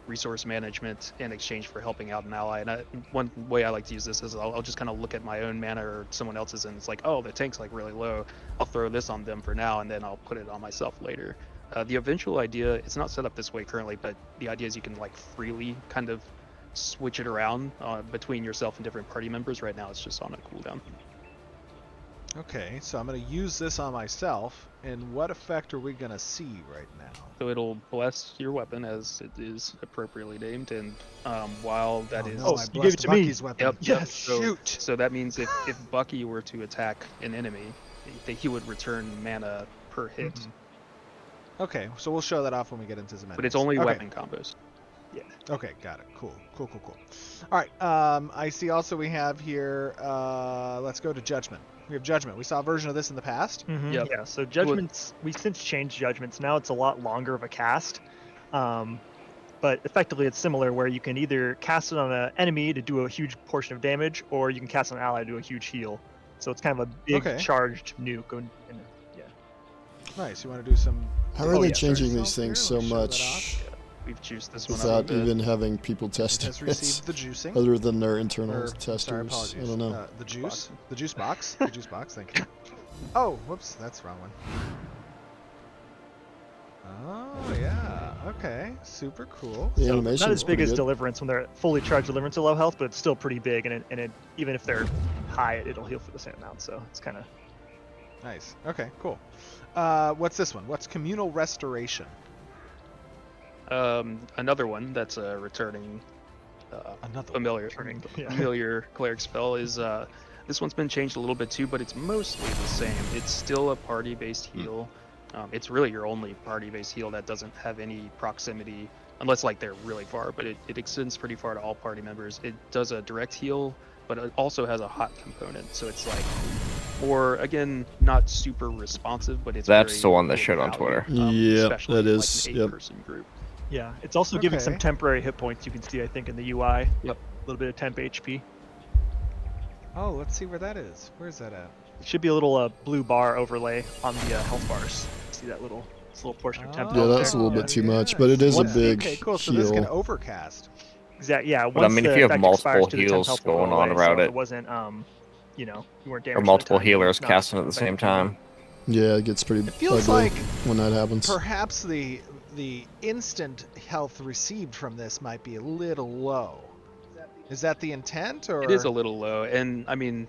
resource management in exchange for helping out an ally? And one way I like to use this is I'll just kind of look at my own mana or someone else's, and it's like, oh, the tank's like really low. I'll throw this on them for now, and then I'll put it on myself later. The eventual idea, it's not set up this way currently, but the idea is you can like freely kind of switch it around between yourself and different party members. Right now it's just on a cooldown. Okay, so I'm going to use this on myself, and what effect are we going to see right now? So it'll bless your weapon as it is appropriately named, and while that is... No, you gave it to Bucky's me. weapon. Yep. Yes, so, shoot! So that means if Bucky were to attack an enemy, he would return mana per hit. Okay, so we'll show that off when we get into some enemies. But it's only weapon combos. Yeah. Okay, got it. Cool. All right, I see also we have here, let's go to Judgment. We have Judgment. We saw a version of this in the past. Yeah, so Judgments, we since changed Judgments. Now it's a lot longer of a cast. But effectively it's similar, where you can either cast it on an enemy to do a huge portion of damage, or you can cast it on an ally to do a huge heal. So it's kind of a big charged nuke. Nice. You want to do some... How are they changing these things so much? We've juiced this one without even having people test it. Received the juicing. Other than their internal testers. Sorry, apologies. I don't know. The juice box. The juice box. Thank you. Oh, whoops, that's the wrong one. Oh yeah. Okay. Super cool. The animation not as big as good. Deliverance when they're fully charged Deliverance at low health, but it's still pretty big, and it even if they're high, it'll heal for the same amount. So it's kind of nice. Okay. Cool. What's this one? What's Communal Restoration? Another one that's a returning familiar cleric spell is this one's been changed a little bit too, but it's mostly the same. It's still a party-based heal. It's really your only party-based heal that doesn't have any proximity, unless like they're really far, but it extends pretty far to all party members. It does a direct heal, but it also has a hot component, so it's like, or again, not super responsive, but it's that's the one that showed on Twitter. Yeah, that is. Like an 8-person group. Yeah, it's also giving some temporary hit points. You can see, I think, in the UI. Yep. A little bit of temp HP. Oh, let's see where that is. Where's that at? It should be a little blue bar overlay on the health bars. See that little portion of temp? Yeah, that's a little bit too much, but it is a big okay, cool. So heal. this can overcast. Exactly. Yeah. But I mean, if you have multiple heals going on around it, it wasn't, you weren't damaged. Or multiple healers casting at the same time. Yeah, it gets pretty. It feels ugly like when that happens. Perhaps the instant health received from this might be a little low. Is that the intent, or? It is a little low, and I mean,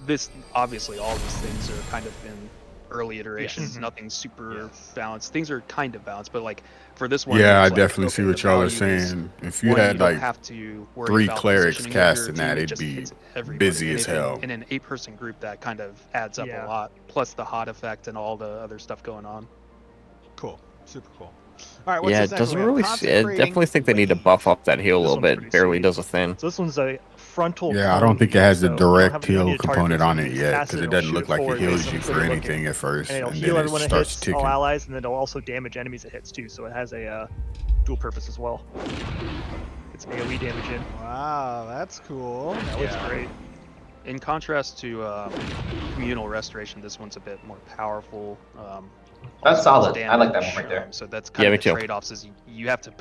this obviously all these things are kind of in early iterations. Yes. Nothing super balanced. Things are kind of balanced, but like for this one, yeah, I like, definitely okay, see what the y'all are value is, saying. If you one, had don't like have to worry 3 about clerics positioning casting your that, team, it it'd just be hits everybody. busy And as hell. In an 8-person group, that kind of adds up a lot. Plus the hot effect and all the other stuff going on. Cool. Super cool. All right, what's Yeah, this it next doesn't one? really. I definitely think they need to buff up that heal a little bit. Barely does a thing. So this one's a frontal. Yeah, I don't think it has the so direct you don't heal have to component on it target yet, cast because it it'll doesn't shoot look like it forward heals based you on for where you're anything looking. at first, And it'll and heal then everyone it it starts hits, ticking. all allies, and then it'll also damage enemies it hits too. So it has a dual purpose as well. It's AoE damage in. Wow, that's cool. That looks great. In contrast to Communal Restoration, this one's a bit more powerful. That's solid. Damage, I like that one right there. So that's kind Yeah, of me the too. trade-offs is you have to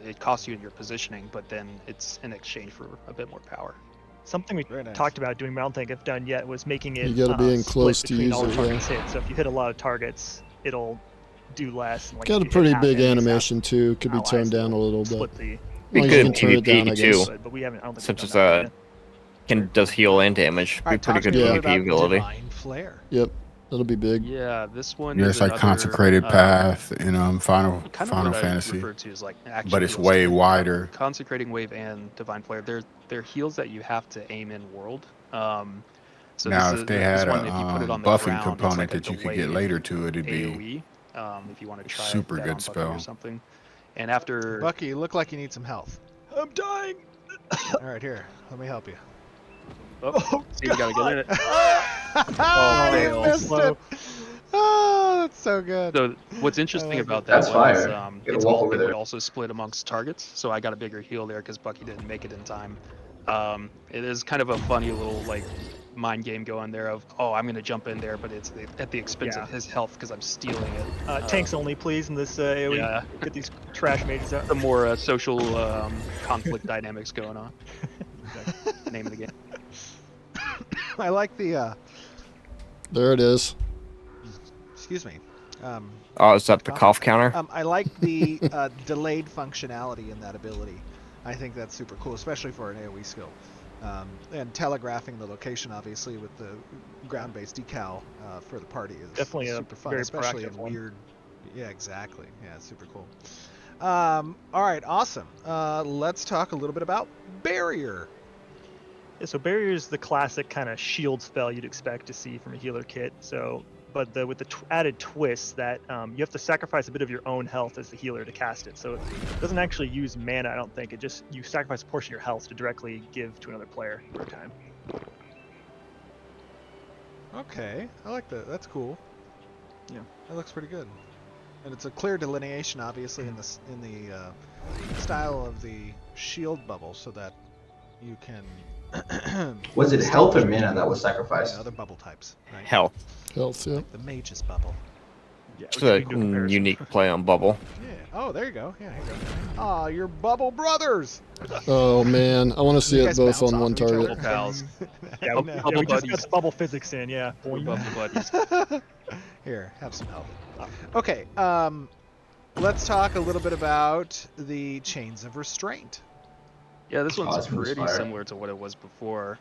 it costs you in your positioning, but then it's in exchange for a bit more power. Something we Very nice. talked about doing, but I don't think I've done yet, was making it You gotta be in split close to between use all the it, targets hit. So if you hit a lot of targets, it'll do less. And, like, Got if a you hit pretty half big enemies, animation too. Could be allies, toned down a it'll little bit. split the. Be Well, good you in can turn it PvP down, I too. guess. But we haven't. I don't think Since we've it's done that yet. does heal and damage. All Be right, talk pretty to good me PvP about ability. Divine Flare. Yep, that'll be big. Yeah, this one Yeah, is it's like another, Consecrated Path in Final kind of Final what I Fantasy, refer to as like action but it's heals. way wider. Consecrating Wave and Divine Flare, they're heals that you have to aim in world. So Now, this if they this had one, a if you put it on the buffing ground, it's component like a that you could get delayed later to it, it'd be AoE. If you want to try super that good on Bucky spell. or something. And after Bucky, you look like you need some health. I'm dying. All right, here. Let me help you. oh, you gotta get in it. You missed it. Oh, that's so good. So what's interesting like about it. that That's one fire. is You gotta walk over it there. would also split amongst targets. So I got a bigger heal there because Bucky didn't make it in time. It is kind of a funny little like mind game going there of, oh, I'm gonna jump in there, but it's at the expense of his health because I'm stealing it. Tanks only, please, in this AoE. Yeah. Get these trash mages out. The more social conflict dynamics going on. Name of the game. I like the. There it is. Excuse me. Oh, is that the cough counter? I like the delayed functionality in that ability. I think that's super cool, especially for an AoE skill. And telegraphing the location, obviously, with the ground-based decal for the party is definitely super fun, very especially in proactive one. weird. Yeah, exactly. Yeah, it's super cool. All right, awesome. Let's talk a little bit about Barrier. Yeah, so Barrier is the classic kind of shield spell you'd expect to see from a healer kit. So, but with the added twist that you have to sacrifice a bit of your own health as the healer to cast it. So it doesn't actually use mana, I don't think. It just, you sacrifice a portion of your health to directly give to another player for a time. Okay, I like that. That's cool. Yeah, that looks pretty good. And it's a clear delineation, obviously, in the style of the shield bubble, so that you can. Was it health or mana that was sacrificed? Yeah, other bubble types. Right? Health. Health, yeah. Like the mage's bubble. Yeah, It's a unique play on bubble. Yeah. Oh, there you go. Yeah, here you go. Aw, you're bubble brothers. Oh man, I want to see You it guys both bounce on off one of each target. other. Pals. I yeah, know. we just got the bubble physics in, yeah. We're bubble buddies. Here, have some help. Okay, let's talk a little bit about the chains of restraint. Yeah, this one's this one's pretty fire. similar to what it was before.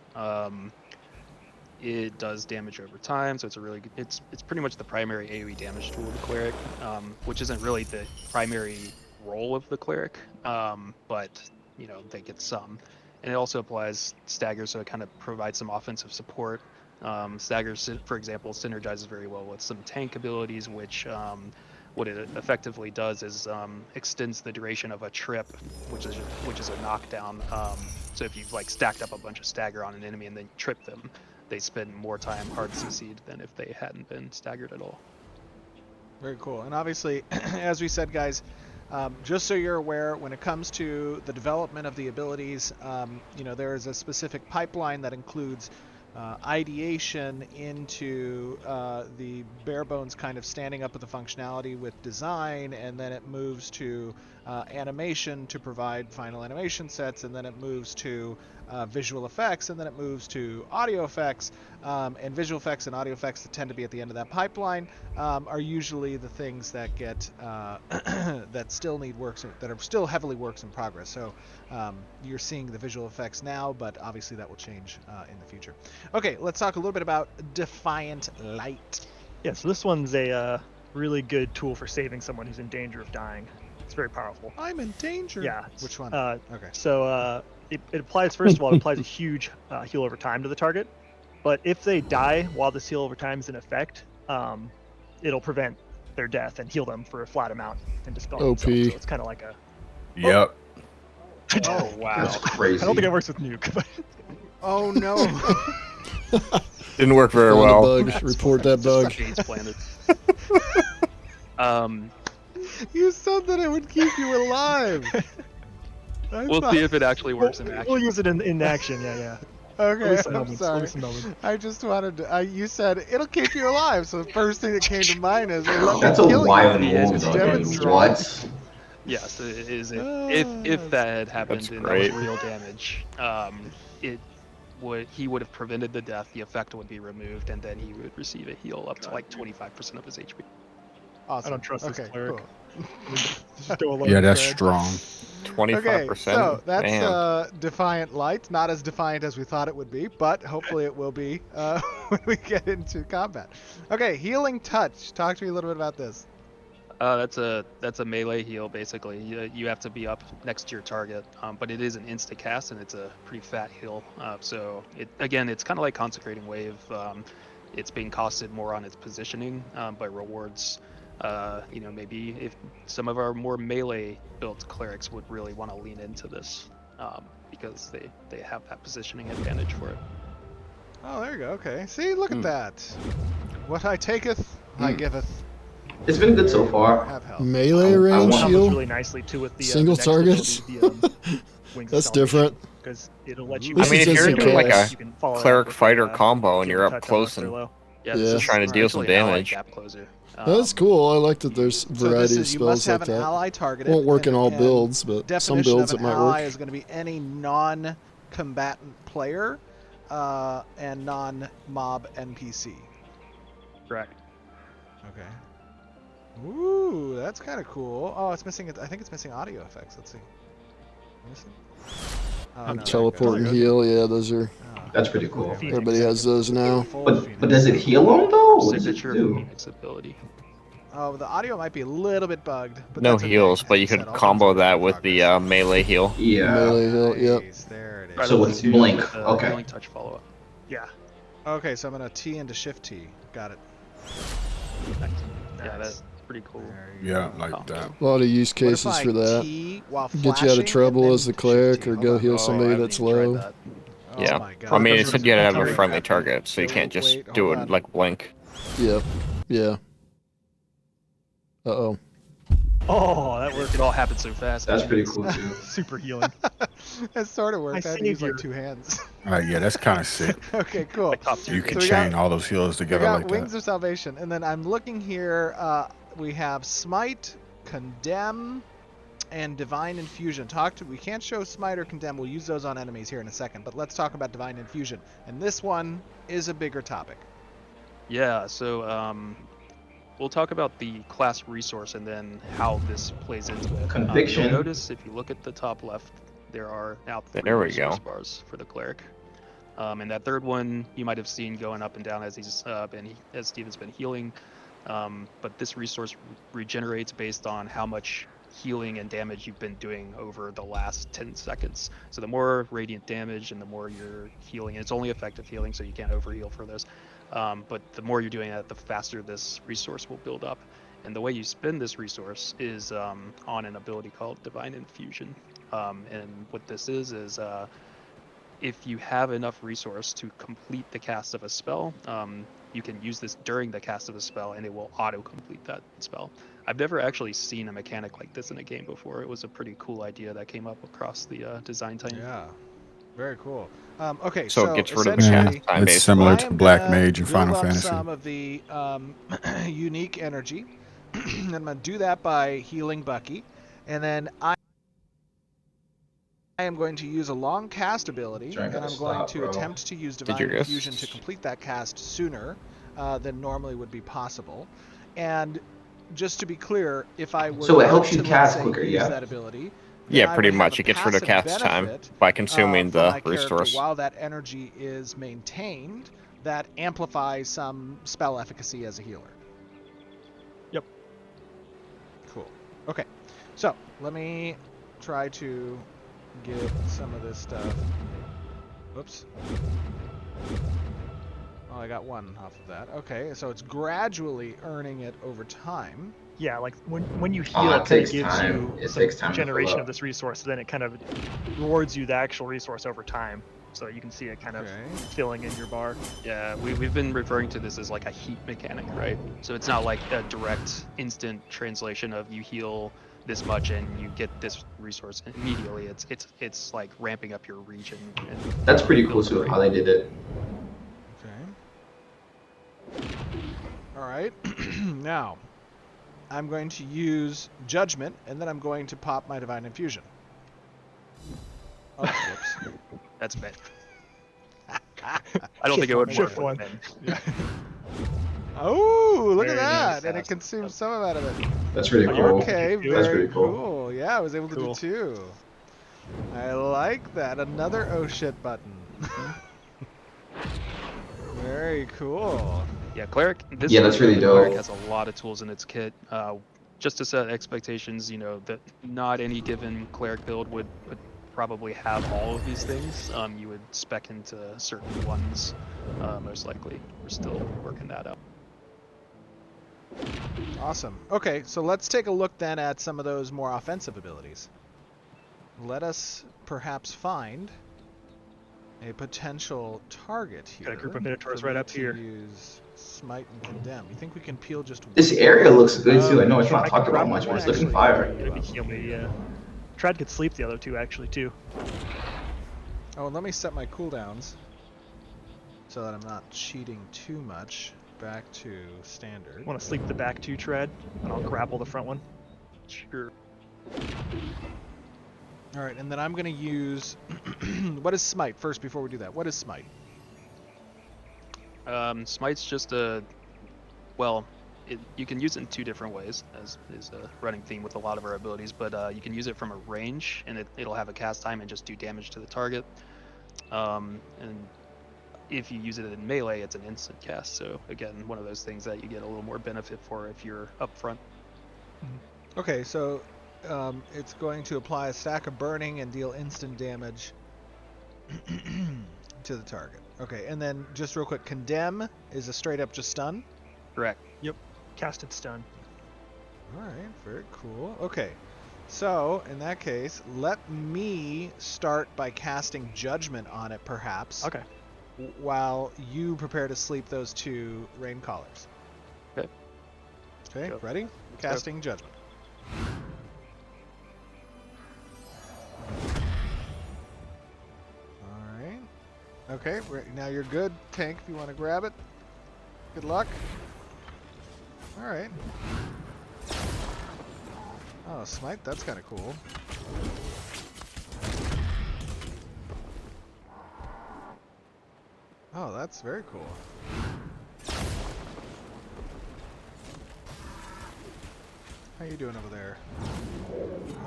It does damage over time, so it's a really good, it's pretty much the primary AoE damage tool of the cleric, which isn't really the primary role of the cleric, but you know they get some, and it also applies stagger, so it kind of provides some offensive support. Stagger, for example, synergizes very well with some tank abilities, which what it effectively does is extends the duration of a trip, which is a knockdown. So if you've like stacked up a bunch of stagger on an enemy and then trip them, they spend more time hard CC'd than if they hadn't been staggered at all. Very cool. And obviously, as we said, guys, just so you're aware, when it comes to the development of the abilities, you know, there is a specific pipeline that includes ideation into the bare bones kind of standing up of the functionality with design, and then it moves to animation to provide final animation sets, and then it moves to visual effects, and then it moves to audio effects, and visual effects and audio effects that tend to be at the end of that pipeline are usually the things that get that still need works, that are still heavily works in progress. So you're seeing the visual effects now, but obviously that will change in the future. Okay, let's talk a little bit about Defiant Light. Yeah, so this one's a really good tool for saving someone who's in danger of dying. It's very powerful. I'm in danger. Yeah. Which one? Okay. So it applies, first of all, it applies a huge heal over time to the target. But if they die while this heal over time is in effect, it'll prevent their death and heal them for a flat amount and dispel OP. themselves. So it's kind of like a... Yep. Oh wow. That's crazy. I don't think it works with nuke. But Oh no. Didn't work very Found a well. bug. Report that bug. Shades planted. You said that it would keep you alive. We'll see if it actually works in action. We'll use it in action, yeah. Okay, some I'm moments, sorry. release some moments. I just wanted to. You said it'll keep you alive, so the first thing that came to mind is let me That's a kill wild you. move, It's though, demonstrated. dude. What? Yes, it is. If that had happened That's and great. that was real damage, he would have prevented the death. The effect would be removed, and then he would receive a heal up to like 25% of his HP. Awesome. I don't trust this Okay, cleric. cool. Just go alone. Yeah, that's Fred. strong. 25%. Okay, so that's Man. Defiant Light. Not as defiant as we thought it would be, but hopefully it will be when we get into combat. Okay, Healing Touch. Talk to me a little bit about this. That's a melee heal basically. You have to be up next to your target, but it is an insta cast and it's a pretty fat heal. So it's kind of like Consecrating Wave. It's being costed more on its positioning, but rewards You know, maybe if some of our more melee built clerics would really want to lean into this, because they have that positioning advantage for it. Oh, there you go. Okay. See, look at that. What I taketh, I giveth. It's been good so far. Have health. Melee range Combos heal? really nicely too with the Single the next targets? ability, the, Wings of That's Salvation, different. because it'll let you. This I mean, is if you're instant doing like a chaos. you can follow that up cleric with fighter a, combo and you're healing up touch close unless they're and low. Yeah, Yeah. this is trying to deal some actually an allied damage. gap closer. That's cool. I like that there's So this variety of is you must spells have like an that. ally targeted. Won't work in all and builds, but some definition builds of it an might ally work. is going to be any non-combatant player and non-mob NPC. Correct. Okay. Ooh, that's kind of cool. Oh, it's missing. I think it's missing audio effects. Let's see. Oh, no, Teleport and there it goes. heal. Yeah, those are. That's pretty cool. Everybody has those now. But does it heal them though? What does it Signature do? Phoenix ability. Oh, the audio might be a little bit bugged. But no that's okay. heals, but As you I said, could all things combo are work that in with progress. the melee heal. Yeah. Melee heal. Yep. Nice, there it is. Right So on it's the two blink. with the Okay. Healing touch follow up. Yeah. Okay, so I'm gonna T into Shift T. Got it. Yeah, that's pretty cool. Yeah, like that. A lot of use What if cases I for that. T while Get you out flashing of trouble and as the then cleric, Shift-T? or Hold go on. heal Oh, I somebody haven't that's even tried low. that. Oh Yeah. my god. I mean, it Those said are you had to have a target friendly happening. target, so you can't just Wait, do hold it on. like blink. Yep. Yeah. Uh-oh. Oh, that worked. It all happened so fast. That's pretty cool too. Super healing. That sort of worked. I I had to use saved like your- 2 hands. Yeah, that's kind of sick. Okay, cool. Like top You tier. can So we chain got- all those heals We together got like Wings that. of Salvation, and then I'm looking here. We have Smite, Condemn, and Divine Infusion. We can't show Smite or Condemn. We'll use those on enemies here in a second. But let's talk about Divine Infusion. And this one is a bigger topic. Yeah, so we'll talk about the class resource and then how this plays into it. Conviction. You'll notice if you look at the top left, there are now 3 There we resource go. bars for the cleric. And that third one you might have seen going up and down as as Steven's been healing. But this resource regenerates based on how much healing and damage you've been doing over the last 10 seconds. So the more radiant damage and the more you're healing, and it's only effective healing, so you can't overheal for this. But the more you're doing that, the faster this resource will build up. And the way you spend this resource is on an ability called Divine Infusion. And what this is if you have enough resource to complete the cast of a spell, you can use this during the cast of a spell and it will auto-complete that spell. I've never actually seen a mechanic like this in a game before. It was a pretty cool idea that came up across the design team. Yeah. Very cool. Okay, So so it gets rid of the essentially, cast time It's based. similar I to am Black gonna Mage in build Final up Fantasy. some of the unique energy. And I'm going to do that by healing Bucky. And then I am going to use a long cast ability, Trying and to I'm going stop, to bro. attempt to use Did Divine you guess? Infusion to complete that cast sooner than normally would be possible. And just to be clear, if I were So it not helps you to, let's cast say, quicker, use yeah? that ability, Yeah, then I pretty would have much. a It gets rid of passive cast time benefit, by consuming for the my character resource. while that energy is maintained that amplifies some spell efficacy as a healer. Yep. Cool. Okay, so let me try to get some of this stuff. Whoops. Oh, I got 1 off of that. Okay, so it's gradually earning it over time. Yeah, like when you Oh, heal, it it kind takes of gives time. you It some takes time to fill generation up. of this resource. Then it kind of rewards you the actual resource over time, so you can see it kind of Okay. filling in your bar. Yeah, we've been referring to this as like a heat mechanic, right? So it's not like a direct instant translation of you heal this much and you get this resource immediately. It's like ramping up your region. And That's pretty cool too, how they did it. Okay. All right. Now, I'm going to use Judgment, and then I'm going to pop my Divine Infusion. Oh, whoops. That's bad. I don't think it would work Shift with one. men. Oh, look Very at that! nice. And it consumes some of it. That's pretty cool. Okay, That's That's very pretty cool. Yeah, I was able to Cool. do 2. I like that. Another oh shit button. Very cool. Yeah, Cleric. This Yeah, that's really Cleric dope. has a lot of tools in its kit. Just to set expectations, you know, that not any given Cleric build would probably have all of these things. You would spec into certain ones, most likely. We're still working that out. Awesome. Okay, so let's take a look then at some of those more offensive abilities. Let us perhaps find a potential target here. Got a group of Minotaurs for right me up to here. Use Smite and Condemn. You think we can peel just This one? area looks good too. I know it's I not can talked about grab much, but one it's looking actually. fire. It'd be heal me, yeah. Trad could sleep the other two actually too. Oh, and let me set my cooldowns so that I'm not cheating too much. Back to standard. Want to sleep the back two, Trad, and I'll grapple the front one. Sure. All right, and then I'm going to use... what is Smite first before we do that? What is Smite? Smite's just a, well, you can use it in two different ways, as is a running theme with a lot of our abilities, but you can use it from a range, and it'll have a cast time and just do damage to the target. And if you use it in melee, it's an instant cast, so again, one of those things that you get a little more benefit for if you're up front. Okay, so it's going to apply a stack of burning and deal instant damage to the target. Okay, and then just real quick, Condemn is a straight up just stun? Correct. Yep. Casted stun. Alright, very cool. Okay, so in that case, let me start by casting Judgment on it, perhaps. Okay. While you prepare to sleep those two Rain Callers. Okay. Okay, Go. ready? Casting Judgment. Alright. Okay, now you're good, Tank, if you want to grab it. Good luck. Alright. Oh, Smite, that's kind of cool. Oh, that's very cool. How you doing over there?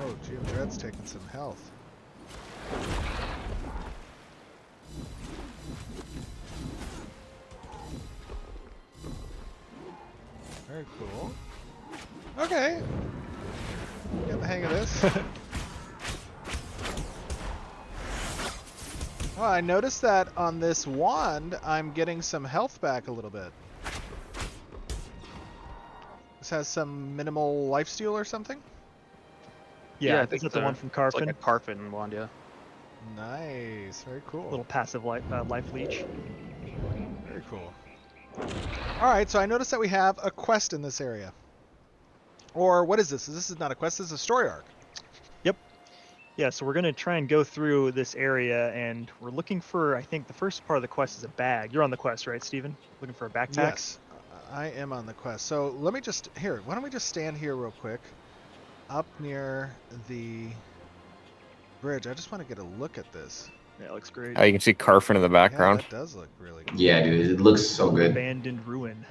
Oh, GM Dread's taking some health. Very cool. Okay. Get the hang of this. Oh, I noticed that on this wand, I'm getting some health back a little bit. This has some minimal lifesteal or something? Yeah, I think that's the one from It's Carfin. like a Carfin wand, yeah. Nice, very cool. Little passive life leech. Very cool. Alright, so I noticed that we have a quest in this area. Or what is this? This is not a quest, this is a story arc. Yep. Yeah, so we're going to try and go through this area, and we're looking for, I think the first part of the quest is a bag. You're on the quest, right, Steven? Looking for a backpack? Yes, I am on the quest. So let me just, here, why don't we just stand here real quick. Up near the bridge. I just want to get a look at this. Yeah, it looks great. You can see Carfin in the background. Yeah, that does look really good. Yeah, dude, it looks so good. Abandoned ruin.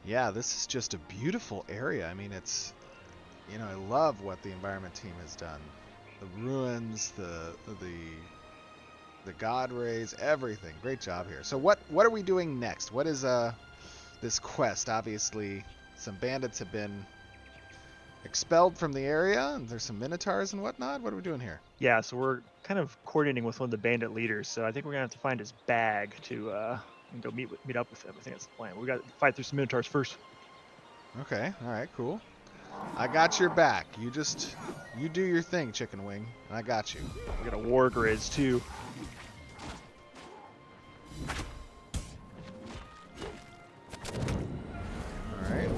Yeah, this is just a beautiful area. I mean, it's, you know, I love what the environment team has done. The ruins, the god rays, everything. Great job here. So what are we doing next? What is this quest? Obviously, some bandits have been expelled from the area, and there's some minotaurs and whatnot. What are we doing here? Yeah, so we're kind of coordinating with one of the bandit leaders, so I think we're gonna have to find his bag to go meet up with him. I think that's the plan. We got to fight through some minotaurs first. Okay, all right, cool. I got your back. You do your thing, Chicken Wing, and I got you. We got a war grizz too. All right.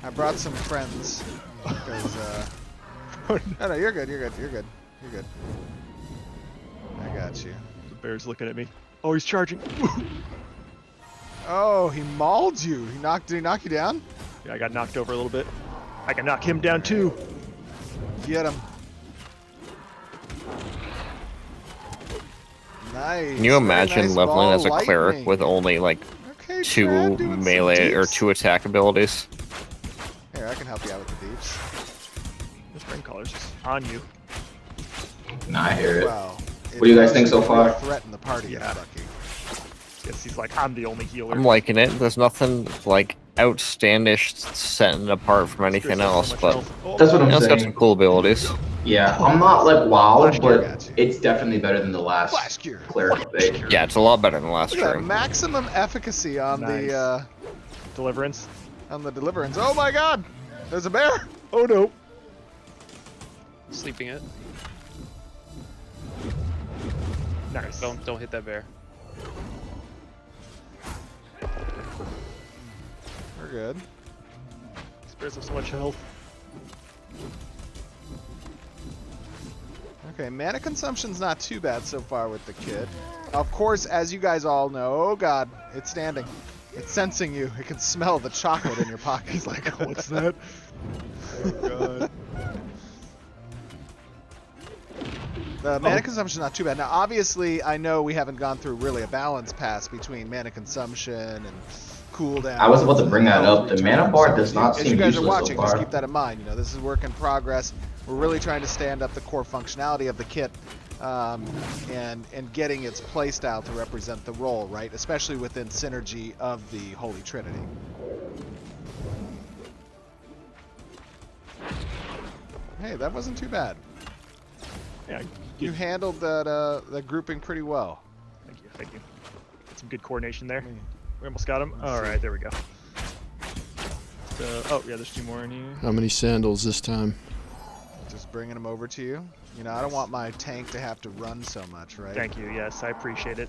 I brought some friends because no, you're good. You're good. I got you. The bear's looking at me. Oh, he's charging. Oh, he mauled you. Did he knock you down? Yeah, I got knocked over a little bit. I can knock him down too. Get him. Nice. Can you imagine nice leveling ball as a cleric lightning. with only like Okay, two Trad, doing some melee or deeps. two attack abilities? Here, I can help you out with the deeps. This ring collar's on you. Nah, I hear it. Wow. What do you guys think so far? Threaten the party, Yeah. Bucky. Yes, he's like, I'm the only healer. I'm liking it. There's nothing like outstandish setting it apart from anything else, but That's what I'm it's got saying. some cool abilities. Yeah, I'm not like wow, Flash gear, but gotcha. it's definitely better than the last Flash gear. Cleric update. Yeah, it's a lot better than last Look at that stream. maximum efficacy on Nice. the Deliverance. On the Deliverance. Oh my god! There's a bear! Oh no! Sleeping it. Nice. Don't hit that bear. We're good. These bears have so much health. Okay, mana consumption's not too bad so far with the kid. Of course, as you guys all know, oh god, it's standing. It's sensing you. It can smell the chocolate in your pocket. He's like, what's that? Oh god. The mana consumption's not too bad. Now, obviously, I know we haven't gone through really a balance pass between mana consumption and cooldown. I was about to bring that up. The mana bar does not seem useless. As you guys are useless watching, so just far. keep that in mind. You know, this is work in progress. We're really trying to stand up the core functionality of the kit and getting its playstyle to represent the role, right? Especially within synergy of the Holy Trinity. Hey, that wasn't too bad. Yeah, you handled that grouping pretty well. Thank you, thank you. Got some good coordination there. We almost got him. All right, there we go. So, oh yeah, there's 2 more in here. How many sandals this time? Just bringing them over to you. You know, I don't want my tank to have to run so much, right? Thank you. Yes, I appreciate it.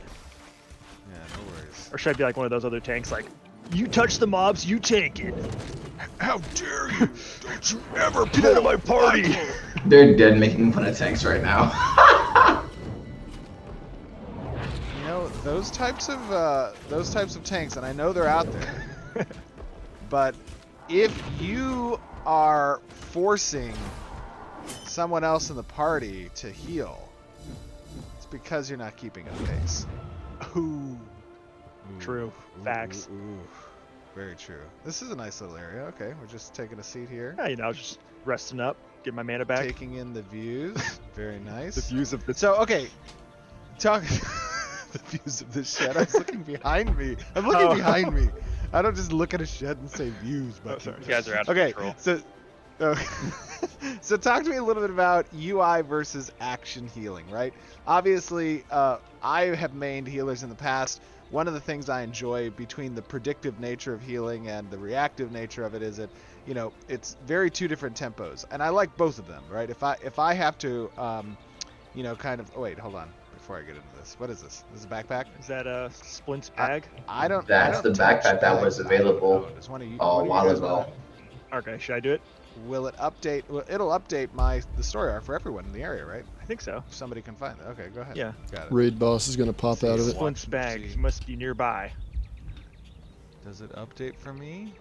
Yeah, no worries. Or should I be like one of those other tanks, like, you touch the mobs, you tank it. How dare you! Don't you ever get out of my party! They're dead making fun of tanks right now. You know, those types of tanks, and I know they're out there, but if you are forcing someone else in the party to heal, it's because you're not keeping up pace. Ooh. True. Facts. Ooh. Very true. This is a nice little area. Okay, we're just taking a seat here. Yeah, you know, just resting up, get my mana back. Taking in the views. Very nice. The views of the... So, okay. Talk... the views of the shed. I was looking behind me. I'm looking behind me. I don't just look at a shed and say views, but... You guys are out of control. So talk to me a little bit about UI versus action healing, right? Obviously, I have mained healers in the past. One of the things I enjoy between the predictive nature of healing and the reactive nature of it is that, you know, it's very 2 different tempos, and I like both of them, right? If I have to, you know, kind of... Oh, wait, hold on. Before I get into this, what is this? This is a backpack? Is that a Splint's bag? I don't. That's the backpack that was available a while ago. Okay, should I do it? Will it update? Well, it'll update the story arc for everyone in the area, right? I think so. If somebody can find it. Okay, go ahead. Yeah. Got it. Raid boss is gonna pop out of it. Splint's bag. He must be nearby. Does it update for me?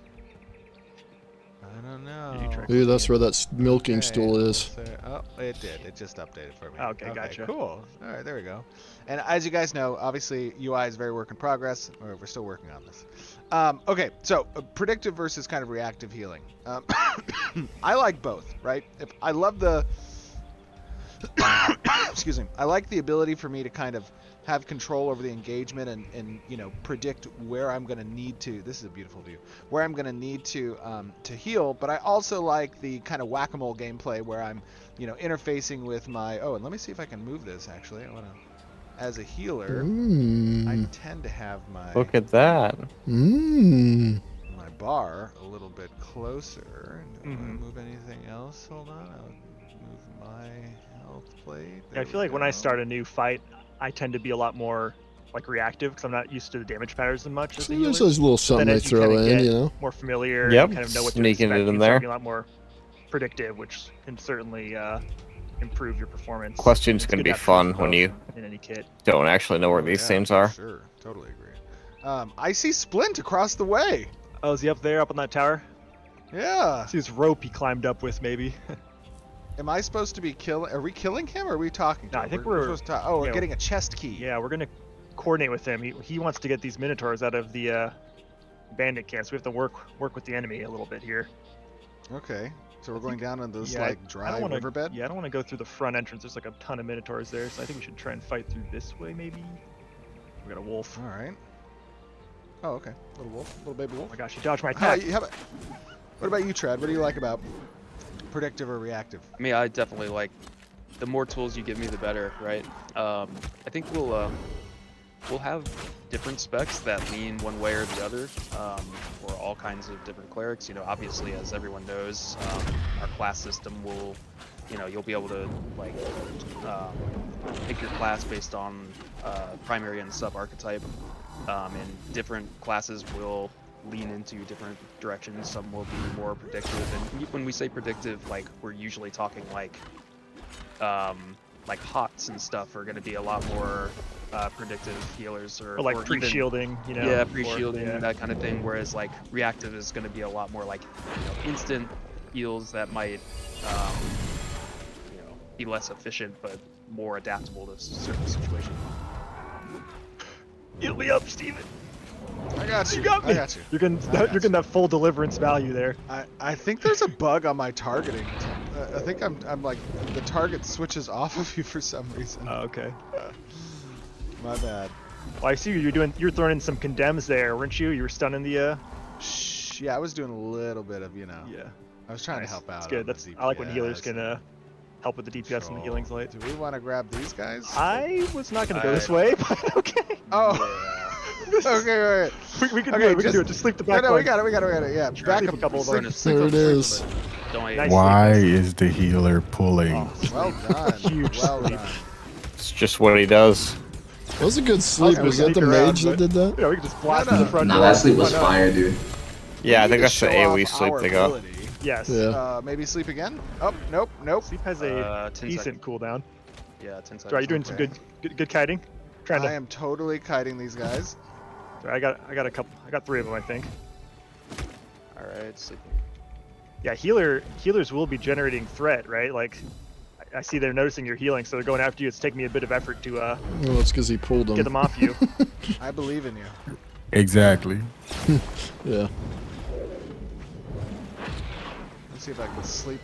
I don't know. Ooh, that's where that milking stool is. Oh, it did. It just updated for me. Okay, gotcha. Cool. All right, there we go. And as you guys know, obviously UI is very work in progress. We're still working on this. Okay, so predictive versus kind of reactive healing. I like both, right? I love the... Excuse me. I like the ability for me to kind of have control over the engagement and you know, predict where I'm going to need to... This is a beautiful view. Where I'm going to need to heal, but I also like the kind of whack-a-mole gameplay where I'm, you know, interfacing with my... Oh, and let me see if I can move this, actually. I want to... As a healer, I tend to have my... Look at that. My bar a little bit closer. Do I move anything else? Hold on. I'll move my health plate. Yeah, I feel like when I start a new fight, I tend to be a lot more like reactive because I'm not used to the damage patterns as much. As the There's those little something they as you throw kinda in, get you know? more familiar. Yep, You kind of know what sneaking to it expect. in You start there. being a lot more predictive, which can certainly improve your performance. Question's It's gonna good be to have fun both when you in any kit. don't actually know where these things are. Sure, totally agree. I see Splint across the way. Oh, is he up there, up on that tower? Yeah. See his rope he climbed up with, maybe. Am I supposed to be killing? Are we killing him or are we talking to No, him? I think we're we're supposed to. Oh, we're yeah, getting a chest key. Yeah, we're gonna coordinate with him. He wants to get these minotaurs out of the bandit camp, so we have to work with the enemy a little bit here. Okay. So we're going down on this Yeah, like I dry don't wanna, riverbed. Yeah, I don't want to go through the front entrance. There's like a ton of minotaurs there, so I think we should try and fight through this way, maybe. We got a wolf. All right. Oh, okay. Little wolf, little baby wolf. Oh my gosh, he dodged my How attack. about what about you, Tread? What do you like about predictive or reactive? I mean, I definitely like the more tools you give me, the better, right? I think we'll we'll have different specs that lean one way or the other for all kinds of different clerics. You know, obviously, as everyone knows, our class system will, you know, you'll be able to like pick your class based on primary and sub archetype, and different classes will lean into different directions. Some will be more predictive, and when we say predictive, like we're usually talking like HOTS and stuff are going to be a lot more predictive healers, or like or pre-shielding, you know. Yeah, pre-shielding, yeah. that kind of thing. Whereas like reactive is going to be a lot more like, you know, instant heals that might you know, be less efficient but more adaptable to certain situations. Heal me up, Steven. I got you. You got me. I got you. You're getting that full deliverance value there. I think there's a bug on my targeting. I think I'm like the target switches off of you for some reason. Oh, okay. My bad. Well, I see you're throwing in some condemns there, weren't you? You were stunning the. Yeah, I was doing a little bit of, you know. Yeah. I was trying to help out. It's good. I like when healers can help with the DPS and the healing light. Do we want to grab these guys? I was not going to go this way, but okay. Oh. Okay, wait. We can do it. We can do it. Just sleep the back. No, we got it. Yeah, back a couple of them. There it is. Nice Why is the healer pulling? Oh, well done. Huge well sleep. done. It's just what he does. That was a good sleep. Okay, Was we that the sneak around, mage that but- did that? Yeah, we can just blast No, in the front Nah, door. that sleep was Why not? fire, dude. Yeah, I We think need that's to the show AoE off sleep our they got. ability. Yes. Yeah. Maybe sleep again? Oh, nope. Sleep has a 10 decent seconds. cooldown. Yeah, 10 seconds. Sorry, you're doing some Okay. good kiting. Trying I to. am totally kiting these guys. Sorry, I got a couple. I got 3 of them, I think. All right, sleeping. Yeah, healers will be generating threat, right? Like, I see they're noticing you're healing, so they're going after you. It's taking me a bit of effort to Well, it's because he pulled them. get them off you. I believe in you. Exactly. Yeah. Let's see if I can sleep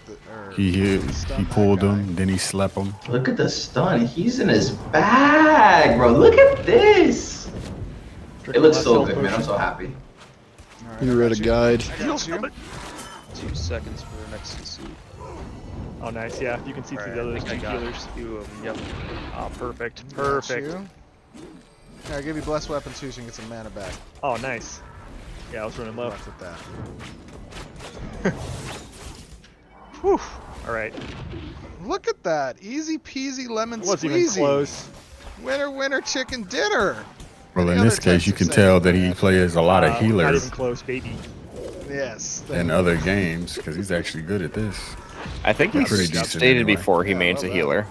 He stun he that pulled guy. him, then he slept him. Look at the stun. He's in his bag, bro. Look at this. It looks so good, man. I'm so happy. All right, You I read a got guide. I got you. 2 seconds for the next CC. Oh, nice. Yeah, you can see through the other I think I got healers. 2 of them. Yep. Oh, perfect. Got Perfect. you. Here, I'll give you blessed weapon too, so you can get some mana back. Oh, nice. Yeah, I was running low. Good luck with that. Whew. All right. Look at that. Easy peasy lemon It wasn't even squeezy. close. Winner, winner, chicken dinner. Well, Any in this other case, types you of can setting tell that for he that? plays a lot of Not healers even close, baby. Yes. in other games because he's actually good at this. I think he Pretty decent stated anyway. before he Yeah, main's well a done. healer.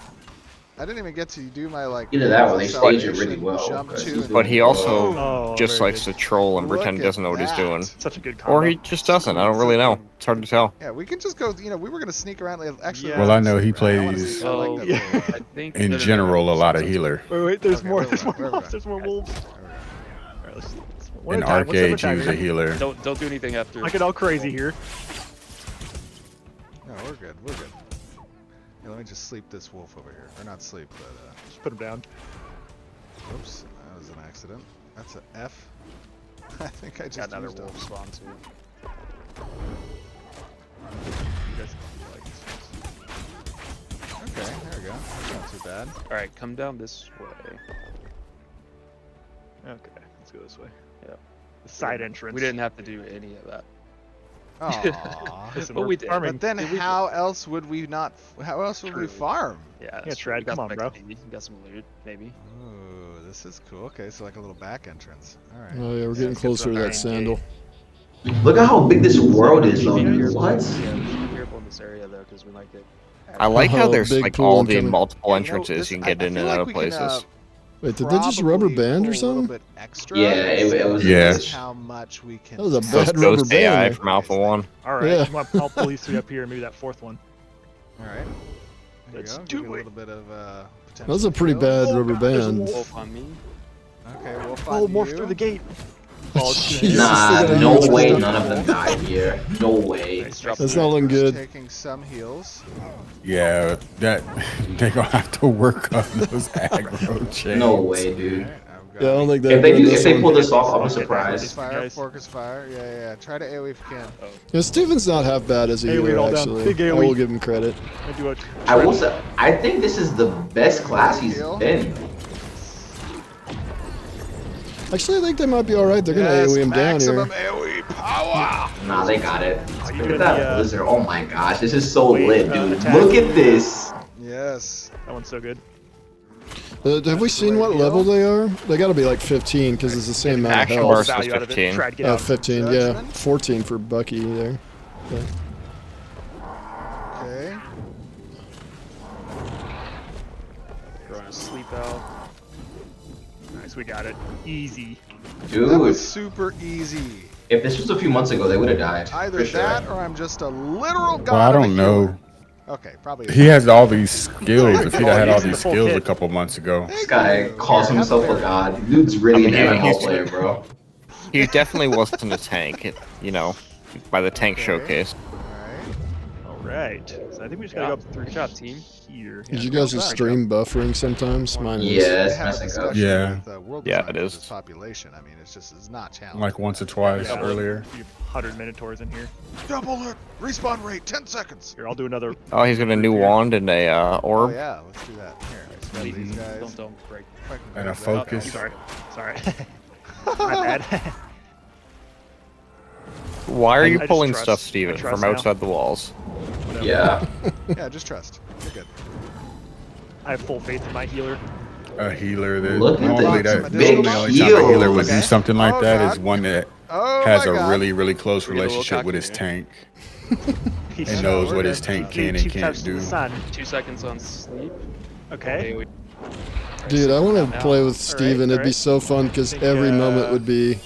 I didn't even get to do my like. Either that or they stage it salvation, really well, Jump 'cause to he's and But he also Oh, just very likes good. to troll and Look pretend he at doesn't know what he's that. doing. Such a good combo. Or he just doesn't. I don't really know. It's hard to tell. Yeah, we can just go. You know, we were gonna sneak around. Actually, Yeah. Well, I know he sneak around. I wanna plays see- I like Well, that yeah. little, I think in no, general a lot of healer. Wait, there's Okay, more. where There's we more at? Where we wolves. at? There's more wolves. All right, let's one In at a time, one step at arcades, he was a time. healer. Don't do anything after. I get all crazy here. No, we're good. We're good. Here, let me just sleep this wolf over here. Or not sleep, but Just put him down. oops, that was an accident. That's a F. I think I just Got another used wolf spawn too. You guys like this. Okay, there we go. That's not too bad. All right, come down this way. Okay, let's go this way. Yeah. The side entrance. We didn't have to do any of that. Aww. Listen, But we're we did. farming. But then Yeah, we how else would we not? How else would we True. farm? Yeah, Yeah, true. Trad, We got come on, some bro. XP, got some loot, maybe. Ooh, this is cool. Okay, so like a little back entrance. All right. Oh yeah, we're getting it's closer to a that main sandal. Look at how big this world is, though. Be dude. careful. What? Yeah, we should be careful in this area though, because we might get. I like how Oh, there's big like pool all the incoming. multiple You know, entrances this- you can I- get I in feel and like out of we can, places. Wait, did they just rubber probably band pull or a little something? bit extra. Yeah, it was. Yeah. This is how much we can. That was a tap. bad Those rubber ghost band AI there. from Alpha 1. All right, Yeah. I'll police three up here and maybe that fourth one. All right. There we Let's go. do Give you a it. little bit of That was a pretty potential bad rubber God, there's a band. wolf. Wolf on me. kill. Okay, we'll Oh, find morph you. through the gate. Jesus, Nah, they're gonna no use way. stuff. None of them died here. No way. Nice drop. That's not looking good. Taking some heals. Yeah, that they gonna have to work on those aggro chains. No way, dude. All right, I've got Yeah, I don't think If they they did do, this if they one. pull this off, I'm Okay, surprised. fire, guys. focus fire. Yeah, yeah. Try to AoE if you can. Yeah, Steven's not half bad as a AoE healer, all down. actually. Big I AoE. will give him credit. I do a I will say, I think this is the best class he's been. Actually, I think they might be all right. They're gonna AoE him down here. Maximum AoE power. Nah, they got it. you Look doing at that the, blizzard. Oh my gosh, this is so wave, lit, dude. attack? Look at this. Yes. That one's so good. Have we seen what level they are? They got to be like 15 because it's the same amount of Action health. burst is Value out of it. 15. Try to get Oh, out. 15, yeah. Judgment? 14 for Bucky there. Yeah. Okay. Throwing a sleep out. Nice, we got it. Easy. That was Dude, super easy. if this was a few months ago, they would have died. Either for sure. that or I'm just a literal god. Well, I of a don't know. healer. Okay, probably. He has all these skills. If he'd have had all Using the these full skills a kit. couple months ago. This guy calls Here, himself have a god. Dude's really I mean, an MMO he's- player, bro. He definitely wasn't a tank, you know, by the tank showcase. All All right. So I think we just gotta go up to 3 Good job, team. here. Did you Yeah, guys well just done. stream buffering sometimes? Mine is. Yeah, They it's have a messing up. discussion Yeah. with, world Yeah, design it versus is. population. I mean, it's not challenging. Like once or twice Yeah, earlier. A few 100 Minotaurs in here. Double it. Respawn rate 10 seconds. Here, I'll do another. Oh, he's got a new wand and a Oh orb. yeah, let's do that. Here, let's grab these guys. Don't break. If I can And grab a that. focus. Sorry. Sorry. My bad. Why are I you just pulling trust- stuff, I Steven, trust from now. outside the walls? Yeah. Yeah, just trust. You're good. I have full faith in my healer. A healer that Look at normally that that big normally only time a healer would Okay. do something like Oh, that God. is one that Oh has my a God. really close We get a little relationship with his cocky tank He's and no, knows we're what his good. tank can and Two can't taps to do. the sun. 2 seconds on sleep. Okay. Dude, I want to play with All Steven. It'd be alright. so fun because think, every moment would be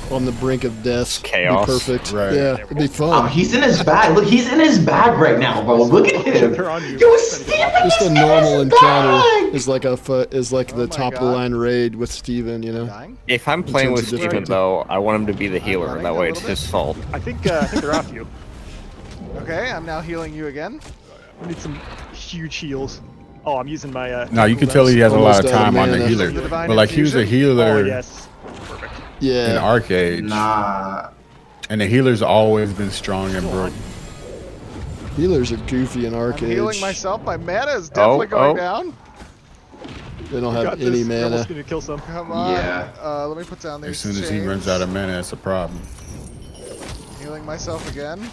on the brink of death. Chaos. It'd be perfect. Right. Yeah, it'd be fun. He's in his bag. Look, he's in his bag right now, bro. Look at him. They're on you. Yo, Steven Just is a in normal his encounter bag. is like the my top of God. the line raid with Steven. You know. Dying? If I'm playing terms with of Steven, difficulty. though, I want him to be the healer. running That a way it's little bit. his fault. I think they're off you. Okay, I'm now healing you again. We need some huge heals. Oh, I'm using my. No, you can tell he has a lot of Almost out of time on the mana. healer. The divine But like he was a infusion? healer Oh yes. Perfect. in Yeah. Arcade, Nah. and the healer's always been strong and broke. Healers are goofy in I'm Arcade. healing myself. My mana is definitely going down. They don't Got have this. any We're mana. almost gonna kill some. Come on. Yeah. Let me put down these As soon as he chains. runs out of mana, it's a problem. Healing myself again.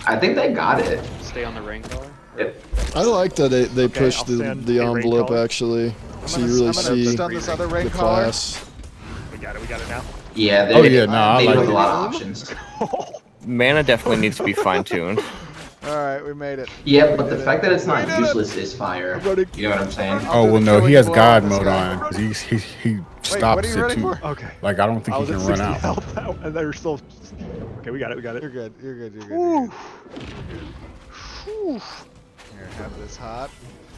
I think they got it. Stay on the rank color. I like that they Okay, push I'll the send a rain envelope collar. actually, so you I'm really gonna see stun this other the rain collar. class. We got it. We got it now. Yeah, they, Oh, yeah, no, I they like have it. a lot of options. Mana definitely needs to be fine-tuned. All right, we made it. Yeah, but the fact that it's We not did it. useless is fire. You know what I'm saying? Oh do well, the no, he killing has blow God on this mode guy. on. 'Cause he Wait, what stops are you it ready too. for? Okay. Like I don't think I he was at can run 60 out. health, and they're still. Okay, we got it. We got it. You're good. You're good. You're good. Woo. You're good. Here, have this hot.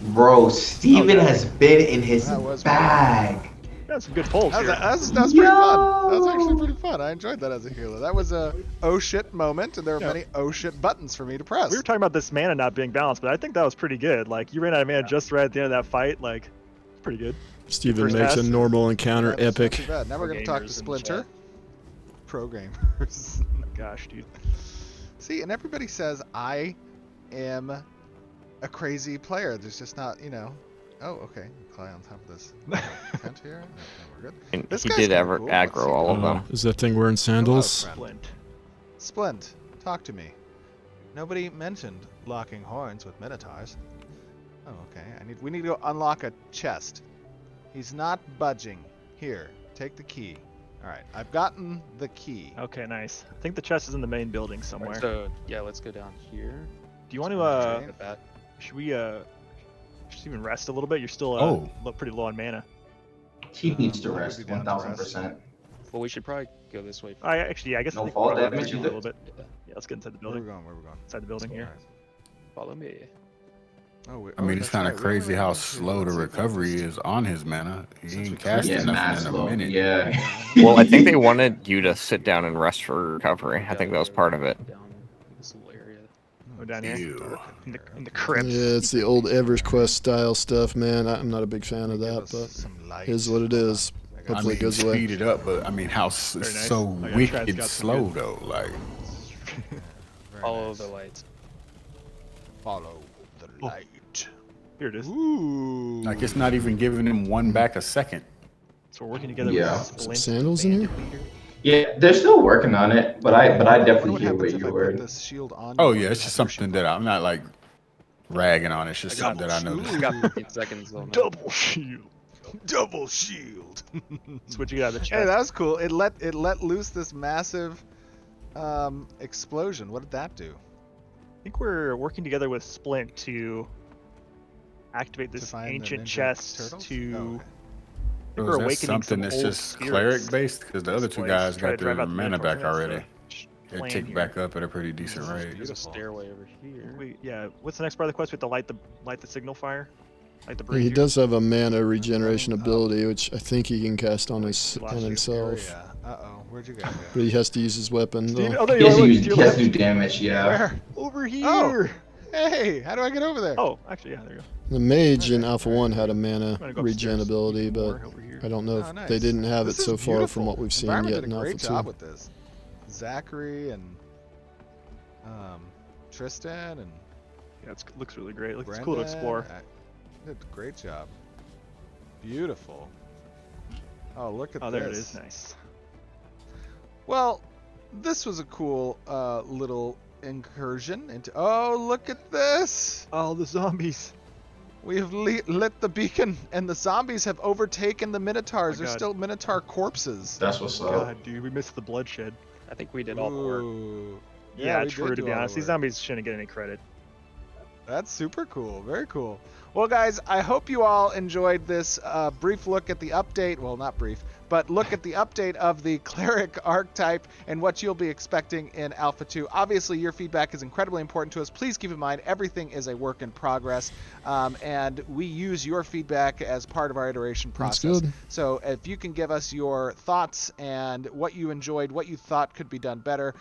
Bro, Steven Okay. has been in his That was bag. That's some good pulls That was, here. that's pretty fun. That was actually pretty fun. I enjoyed that as a healer. That was a oh shit moment, and there are many oh shit buttons for me to press. We were talking about this mana not being balanced, but I think that was pretty good. Like you ran out of mana just right at the end of that fight. Like, pretty good. Steven First makes pass. a normal encounter That's not epic. too bad. Now we're gonna talk to Gamers in Splinter. chat. Pro gamers. Gosh, dude. See, and everybody says I am a crazy player. There's just not, you know. Oh, okay. Clay on top of this tent here. Okay, we're good. And This he guy's did kinda ever cool. Let's see. aggro all of them. Is that thing wearing sandals? friend. Splint. Splint, talk to me. Nobody mentioned locking horns with minotaurs. Oh, okay. We need to go unlock a chest. He's not budging. Here, take the key. All right, I've gotten the key. Okay, nice. I think the chest is in the main building somewhere. So yeah, let's go down here. Do you want to Okay. Look at that. should we just even rest a little bit? You're still pretty low on mana. He needs to I would rest be down to rest. 1000%. Well, we should probably go this way. I actually, I guess No I think fall we're probably damage a either? little bit. Yeah, let's get inside the Where we building. going? Where we going? Inside the building here. Follow me. Oh, I mean, it's that's kind of right. We only crazy went how down to- slow the let's see if I recovery can- is on his mana. He Since we ain't couldn't casting Yeah, get nothing mad in a slow. minute. Yeah. Well, I think they wanted you to sit down and rest for recovery. I think that was part of it. Down this little area. Go down here. Ew. In the crypt. Yeah, it's the old EverQuest style stuff, man. I'm not a big fan of Give that, us but some light. it is what it is. I got I Hopefully mean, it goes away. speed it up, but I mean, how Very nice. so I got wicked Trad's got some slow good- though? Like, Very Follow nice. the lights. Follow the light. Here it is. Ooh. like it's not even giving him one back a second. So we're working together Yeah. with Splint, Sandals in here? leader. Yeah, they're still working on it, but I wonder definitely what hear happens what if you I put were. this shield on Oh you yeah, and it's you just have your something shield that on. I'm not like ragging on. It's just I got something that I noticed. I got 15 seconds on that. Double shield. Double shield. Switching out of the chat. Hey, that was cool. It let loose this massive explosion. What did that do? I think we're working together with Splint to activate this find the ancient ninja chest turtles? to. Oh, okay. I think So we're is that awakening something some that's old just spirits cleric based? Because the in other this two place, guys try to got their drive out the mana Minotaurs. back That's the already. It plan ticked here. back up at a pretty decent rate. There's a stairway over here. Yeah. What's the next part of the quest? We have to light the signal fire, light the He brazier. does have a mana regeneration running up. ability, which I think he can cast on himself. Uh-oh, where'd you guys go? But he has to use his weapon. Steven, Though. oh, no, He has to look, use, to your he has to left. do damage. Yeah. Where? Over here. Oh, hey, how do I get over there? Oh, actually, yeah, there you go. The mage in Okay, Alpha alright. 1 had a mana I'm gonna go regen upstairs. ability, Even but more over here. I don't know if Oh, nice. they didn't have This it is so far from beautiful. what we've seen Environment yet did in a Alpha great 2. job with this. Zachary and Tristan and Yeah, it looks really great. It's cool to explore. Did a great job. Beautiful. Oh, look at Oh, this. there it is. Nice. Well, this was a cool little incursion into. Oh, look at this! Oh, the zombies. We have lit the beacon, and the zombies have overtaken the Minotaurs. Oh, They're God. still Minotaur corpses. That's what's up. God, dude, we missed the bloodshed. I think we did all the work. Ooh. Yeah, we true. did To do be all the honest, these work. zombies shouldn't get any credit. That's super cool. Very cool. Well, guys, I hope you all enjoyed this brief look at the update. Well, not brief, but look at the update of the Cleric archetype and what you'll be expecting in Alpha 2. Obviously, your feedback is incredibly important to us. Please keep in mind, everything is a work in progress, and we use your feedback as part of our iteration That's process. good. So if you can give us your thoughts and what you enjoyed, what you thought could be done better,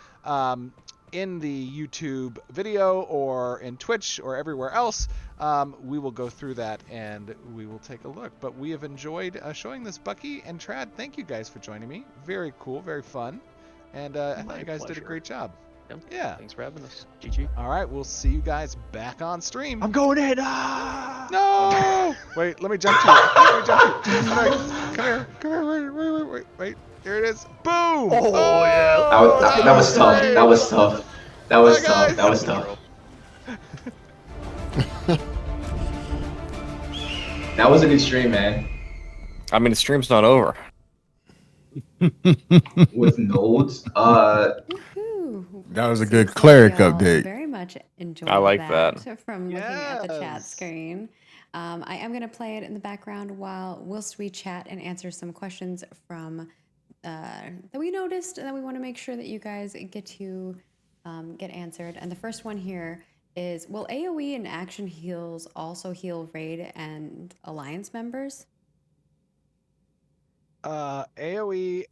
in the YouTube video or in Twitch or everywhere else, we will go through that and we will take a look. But we have enjoyed showing this. Bucky and Trad, thank you guys for joining me. Very cool, very fun. And I thought you guys did a great job. Yep. Yeah. Thanks for having us. GG. All right, we'll see you guys back on stream. I'm going in. Ah! No! Wait, let me jump to you. Let me jump to you. Come here. Come here. Wait. Here it is. Boom! Oh, yeah. That was tough. That was tough. That was Bye, tough. guys. That was tough. That was a good stream, man. I mean, the stream's not over. With nodes. Woohoo. That was a Seems good like cleric y'all update. Very much enjoyed I like that that. from looking at the chat Yes. screen. I am going to play it in the background whilst we chat and answer some questions from that we noticed that we want to make sure that you guys get to get answered. And the first one here is, will AoE and action heals also heal raid and alliance members? AoE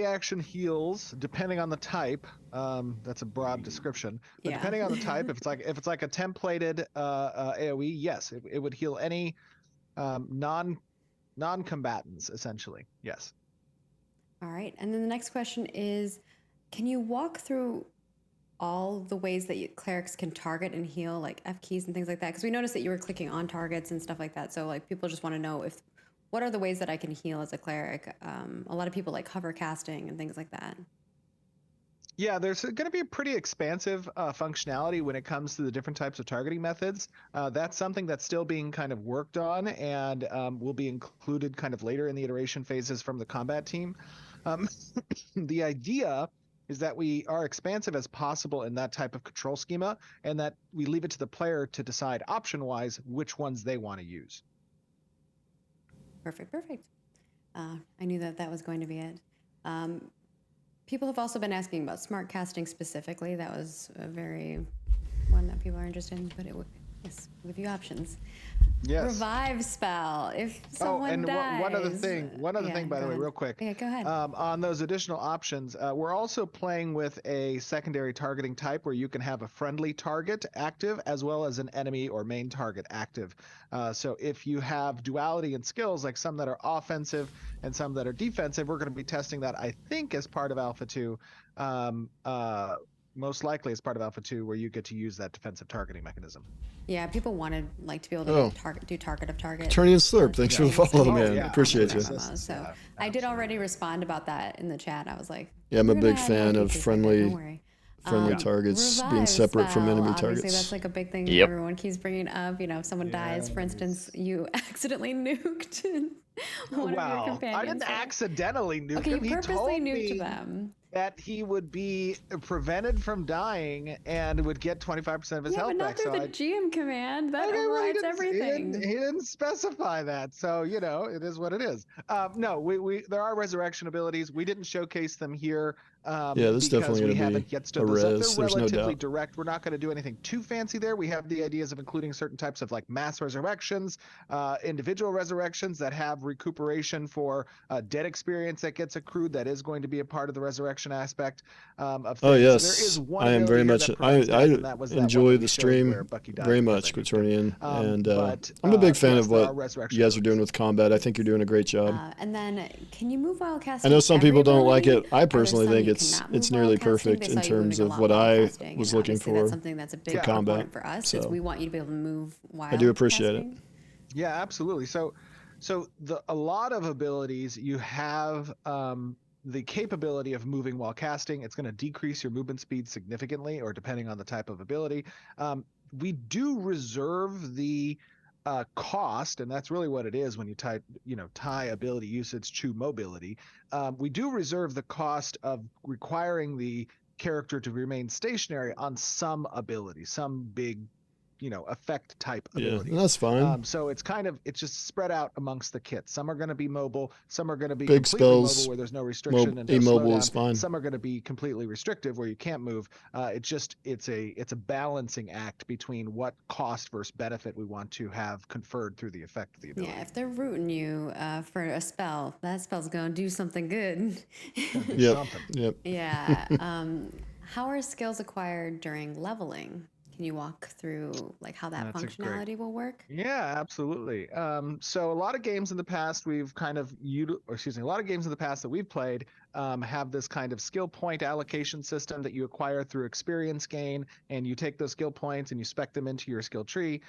action heals depending on the type. That's a broad description, but Yeah. depending on the type, if it's like a templated AoE, yes, it would heal any non-combatants essentially. Yes. All right. And then the next question is, can you walk through all the ways that clerics can target and heal, like F keys and things like that? Because we noticed that you were clicking on targets and stuff like that. So like people just want to know what are the ways that I can heal as a cleric? A lot of people like hover casting and things like that. Yeah, there's going to be a pretty expansive functionality when it comes to the different types of targeting methods. That's something that's still being kind of worked on and will be included kind of later in the iteration phases from the combat team. The idea is that we are expansive as possible in that type of control schema, and that we leave it to the player to decide option-wise which ones they want to use. Perfect. I knew that was going to be it. People have also been asking about smart casting specifically. That was a very one that people are interested in, but yes, we'll give you options. Yes. Revive spell. If someone dies. One other thing, by the way, real quick. Yeah, go ahead. On those additional options, we're also playing with a secondary targeting type where you can have a friendly target active as well as an enemy or main target active. So if you have duality in skills, like some that are offensive and some that are defensive, we're going to be testing that, I think, as part of Alpha 2. most likely as part of Alpha 2, where you get to use that defensive targeting mechanism. Yeah, people wanted like to be able to do target of target. Attorney and Slurp, thanks for the follow, man. yeah. Appreciate you. So I did already respond about that in the chat. I was like, Yeah, I'm a "We're big gonna add more fan of features like that, don't worry." friendly targets being Revive separate from spell, enemy obviously targets. that's like a big thing Yep. everyone keeps bringing up. You know, if someone dies, for instance, you accidentally nuked one of your companions. I didn't accidentally nuke Okay, him. you He purposely told nuked me them. that he would be prevented from dying and would get 25% of his Yeah, health but not back. through So the GM command. That Okay, well, overrides everything. He didn't specify that, so you know it is what it is. No, there are resurrection abilities. We didn't showcase them here. Yeah, this is definitely because we going to haven't be yet a stood those up. res. They're There's no relatively doubt. direct. We're not going to do anything too fancy there. We have the ideas of including certain types of like mass resurrections, individual resurrections that have recuperation for dead experience that gets accrued. That is going to be a part of the resurrection aspect of things. Oh yes, So there is one I am very ability here much. that provides that, and that was that one enjoy that the we showed where stream Bucky died very because much, I nuked him. Quaternion, and but, I'm a big fan yes, of there are what resurrection you guys are doing with combat. I think you're doing a great job. And then, can you move while casting? I know some people don't like every it. I ability? Are there personally some think you it's cannot move while nearly casting? perfect They in saw you moving terms a of lot what while I casting, was and looking obviously for that's something that's a big combat. component for us. Is So we want you to be able to move while I do appreciate casting. it. Yeah, absolutely. So a lot of abilities you have the capability of moving while casting. It's going to decrease your movement speed significantly, or depending on the type of ability. We do reserve the cost, and that's really what it is when you tie ability usage to mobility. We do reserve the cost of requiring the character to remain stationary on some ability, some big effect type Yeah, abilities. and that's fine. So it's just spread out amongst the kits. Some are going to be mobile, some are going to be Big completely spells, mobile where there's no restriction and no immobile slowdown. is fine. Some are going to be completely restrictive where you can't move. It's a balancing act between what cost versus benefit we want to have conferred through the effect of the ability. Yeah, if they're rooting you for a spell, that spell's going to do something good. Yep. Yeah. How are skills acquired during leveling? Can you walk through like how that functionality will work? Yeah, absolutely. So a lot of games in the past a lot of games in the past that we've played have this kind of skill point allocation system that you acquire through experience gain, and you take those skill points and you spec them into your skill tree.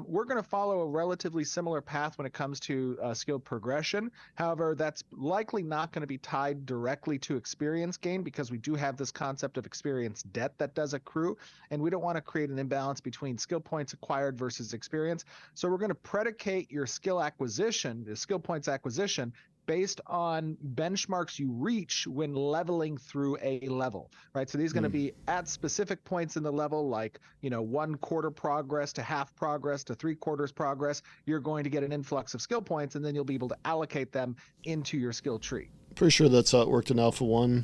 We're going to follow a relatively similar path when it comes to skill progression. However, that's likely not going to be tied directly to experience gain, because we do have this concept of experience debt that does accrue, and we don't want to create an imbalance between skill points acquired versus experience. So we're going to predicate your skill acquisition, the skill points acquisition, based on benchmarks you reach when leveling through a level, right? So these are going to be at specific points in the level, like 1/4 progress to half progress to 3/4 progress. You're going to get an influx of skill points, and then you'll be able to allocate them into your skill tree. Pretty sure that's how it worked in Alpha 1.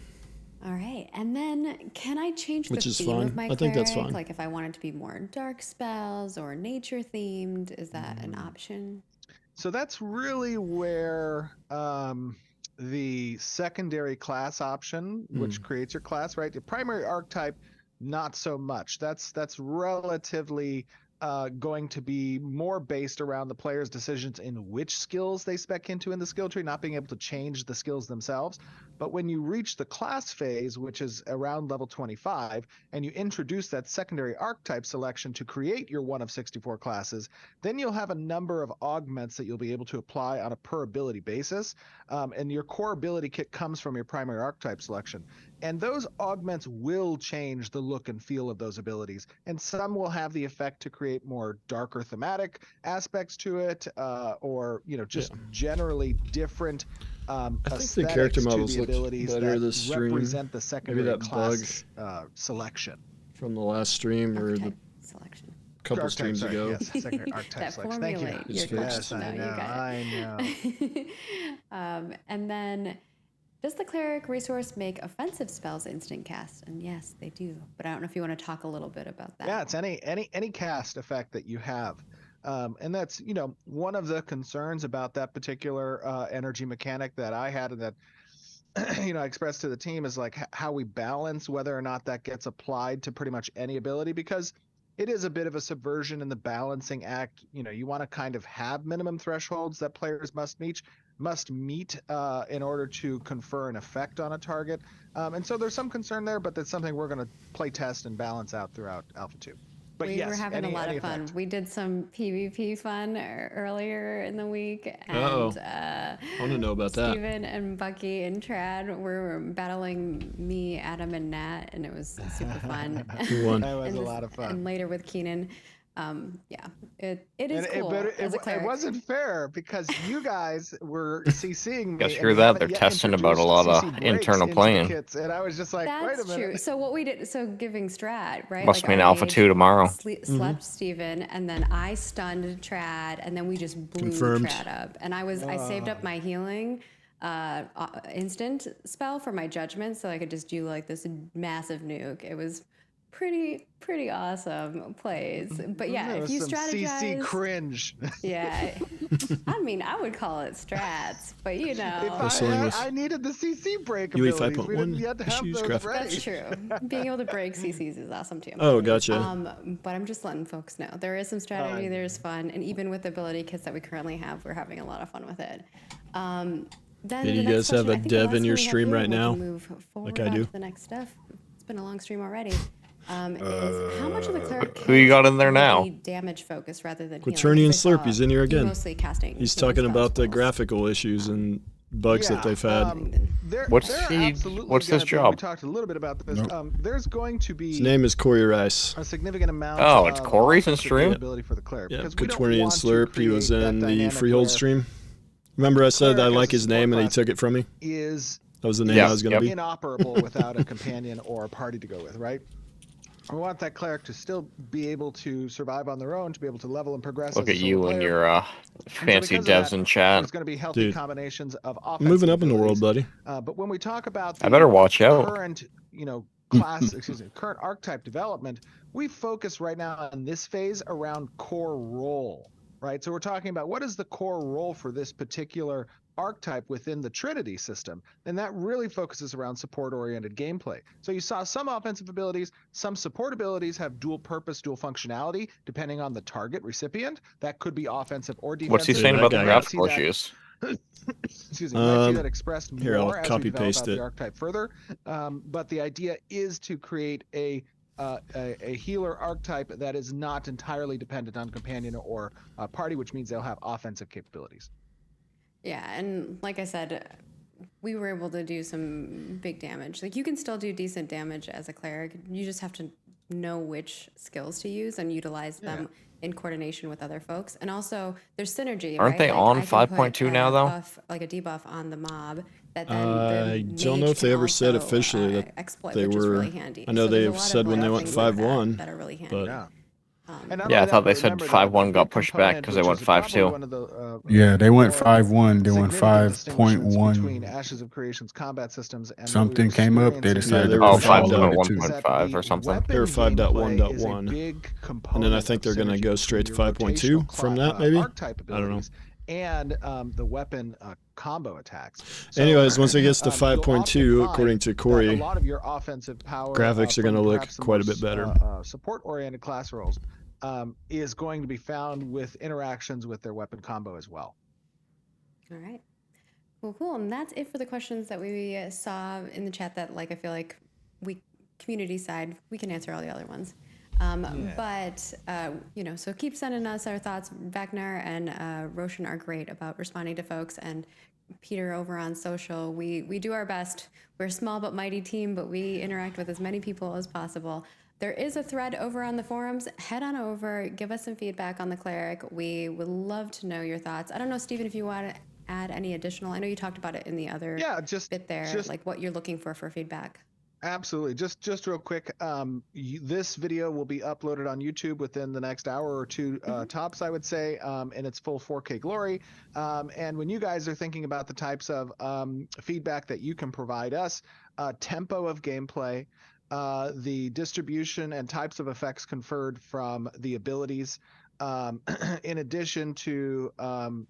All right, and then can I change Which the is theme fine. of my I think that's cleric? fine. Like if I wanted to be more dark spells or nature themed, is that an option? So that's really where the secondary class option, which creates your class, right? The primary archetype, not so much. That's relatively going to be more based around the player's decisions in which skills they spec into in the skill tree, not being able to change the skills themselves. But when you reach the class phase, which is around level 25, and you introduce that secondary archetype selection to create your one of 64 classes, then you'll have a number of augments that you'll be able to apply on a per ability basis. And your core ability kit comes from your primary archetype selection. And those augments will change the look and feel of those abilities. And some will have the effect to create more darker thematic aspects to it, or just generally different I think the character models look better this stream. Represent the secondary Maybe that class selection from the last stream or the selection. Couple streams ago. Yes, secondary archetype selection. Thank you. Your Yes, question. I know. You got it. I know. And then, does the cleric resource make offensive spells instant cast? And yes, they do. But I don't know if you want to talk a little bit about that. Yeah, it's any cast effect that you have. And that's, one of the concerns about that particular energy mechanic that I had, and that, I expressed to the team, is like how we balance whether or not that gets applied to pretty much any ability, because it is a bit of a subversion in the balancing act. You want to kind of have minimum thresholds that players must must meet in order to confer an effect on a target. And so there's some concern there, but that's something we're going to play test and balance out throughout Alpha 2. But we yes, were having a lot of fun. effect. We did some PvP fun earlier in the week, and I want to know about that. Steven and Bucky and Trad were battling me, Adam, and Nat, and it was super fun. Who won? That was a lot of fun. And later with Keenan. Yeah, it is And cool. it wasn't fair because you guys were CCing me. Guess and you're you that haven't they're yet testing about a lot introduced of CC breaks internal into the playing. kits, and I was just like, wait That's a minute. true. So what we did, so giving Strat, right? Must like mean our Alpha mage 2 tomorrow. Slept Steven, and then I stunned Trad, and then we just blew Confirmed. Trad up. And I saved up my healing instant spell for my judgment, so I could just do like this massive nuke. It was pretty awesome plays. But yeah, There if was you some strategize, CC cringe. yeah. I mean, I would call it strats, but you know. I needed the CC break UE abilities. We didn't 5.1 yet have issues, those graphic. ready. That's true. Being able to break CCs is awesome too. Oh, gotcha. But I'm just letting folks know there is some strategy, there's fun, and even with the ability kits that we currently have, we're having a lot of fun with it. Then Do you the next guys have question, a I think the dev last in one your we have stream here, right we can now? move forward Like I on do? to the next stuff. It's been a long stream already. Is how much of the cleric Who you got in there will now? be damage focused rather than Quaternian healing? 'Cause I Slurp, saw he's in here you again. Mostly casting. He's healing talking about the spells. graphical issues and bugs that they've had. What's absolutely what's his gonna be- We job? talked a little bit about this. There's going to be His name is Corey Rice. a significant amount Oh, it's of Corey's in offensive stream? capability for the cleric. Yeah, because we don't Quaternian want to Slurp. He was create that in the dynamic Freehold where stream. Remember I said I Cleric as like a his support name and he class took it from me? is That was the name I was going to be. inoperable without a companion or a party to go with, right? We want that cleric to still be able to survive on their own, to be able to level and progress. Look as at a solo you and player. your fancy because of devs that, in chat. There's going to be healthy Dude, combinations of I'm offensive moving up in the world, abilities. buddy. But when we talk about I better the watch out. current, current archetype development, we focus right now on this phase around core role, right? So we're talking about what is the core role for this particular archetype within the Trinity system, and that really focuses around support-oriented gameplay. So you saw some offensive abilities, some support abilities have dual purpose, dual functionality, depending on the target recipient. That could be offensive or defensive. What's he saying about the guy. graphical issues? Excuse me, you might see that expressed Here, I'll more as we copy develop paste out it. the archetype further. But the idea is to create a healer archetype that is not entirely dependent on companion or party, which means they'll have offensive capabilities. Yeah, and like I said, we were able to do some big damage. Like you can still do decent damage as a cleric. You just have to know which skills to use and utilize them in coordination with other folks. And also, there's synergy. Aren't right? they Like, on I can put 5.2 now, though? Buff, like a debuff on the mob. That then I the don't know mage if they can ever said also, officially that exploit, they which is were. really handy. I know So there's a they've lot said of, when they went things like that 5-1, that are really handy. but And not Yeah, I only thought that, they but said remember that 5-1 a got big pushed back component, because they which went is probably 5-2. one of the, Yeah, they went more 5-1. They went significant distinguishments between 5.1. Ashes of Creation's combat systems and what we Something were came up. They experiencing decided they to were Oh, push all 5 the went way to 2. 1.5 or something. weapon They were gameplay is a 5.1.1. big And component then I think of they're going to synergy go between straight to your 5.2 rotational from that, maybe? archetype I don't know. abilities and the weapon combo attacks. So, Anyways, once it gets to you'll often 5.2, find according to that Corey, a lot of your offensive power graphics are going to from look perhaps the quite a most, bit better. support-oriented class roles is going to be found with interactions with their weapon combo as well. All right. Cool. And that's it for the questions that we saw in the chat that, like, I feel like we, community side, we can answer all the other ones. But, so keep sending us our thoughts. Vagnar and Roshan are great about responding to folks. And Peter over on social, we do our best. We're a small but mighty team, but we interact with as many people as possible. There is a thread over on the forums. Head on over, give us some feedback on the cleric. We would love to know your thoughts. I don't know, Stephen, if you want to add any additional. I know you talked about it in the other bit there, like what you're looking for feedback. Absolutely. Just real quick, this video will be uploaded on YouTube within the next hour or two tops, I would say, in its full 4K glory. And when you guys are thinking about the types of feedback that you can provide us, tempo of gameplay, the distribution and types of effects conferred from the abilities, in addition to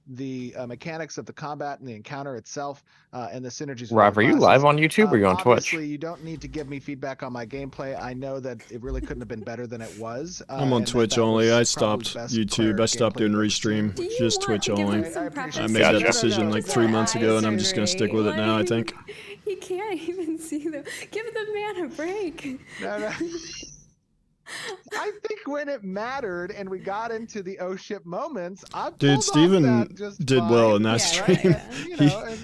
the mechanics of the combat and the encounter itself and the synergies. Ryve, are you live on YouTube or are you on Twitch? Obviously, you don't need to give me feedback on my gameplay. I know that it really couldn't have been better than it was. I'm on Twitch only. I stopped YouTube. I stopped doing Restream. Just Twitch only. I made that decision like 3 months ago, and I'm just gonna stick with it now. I think. He can't even see them. Give the man a break. No. I think when it mattered and we got into the oh shit moments, Dude, Steven did well in that stream.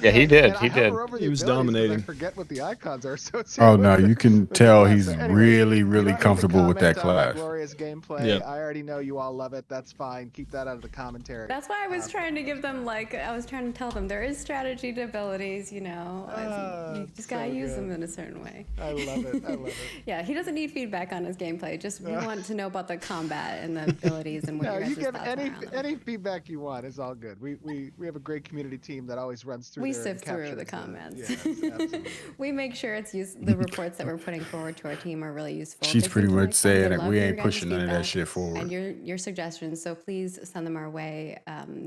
He did. He was dominating. I forget what the icons are. So oh no, you can tell he's really, really comfortable with that class. Glorious gameplay. Yep. I already know you all love it. That's fine. Keep that out of the commentary. That's why I was trying to give them I was trying to tell them there is strategy to abilities. You know, you just gotta use them in a certain way. I love it. Yeah, he doesn't need feedback on his gameplay. Just we want to know about the combat and the abilities and what you give any feedback you want. It's all good. We have a great community team that always runs through. We sift through the comments. Yes, we make sure the reports that we're putting forward to our team are really useful. She's pretty much saying that we ain't pushing none of that shit forward. And your suggestions, so please send them our way.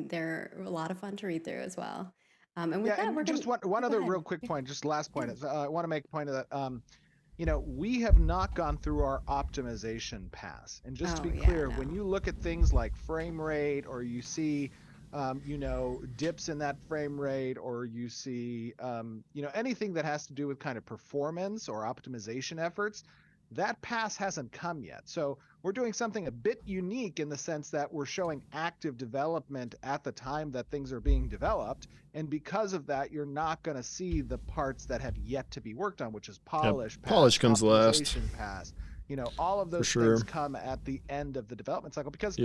They're a lot of fun to read through as well. And with that, we're just one other real quick point. Just last point is I want to make a point of that. You know, we have not gone through our optimization pass. And just to be clear, when you look at things like frame rate, or you see, you know, dips in that frame rate, or you see, you know, anything that has to do with kind of performance or optimization efforts, that pass hasn't come yet. So we're doing something a bit unique in the sense that we're showing active development at the time that things are being developed. And because of that, you're not going to see the parts that have yet to be worked on, which is polish. Yep. Polish comes last. Pass. You know, all of those things come at the end of the development cycle because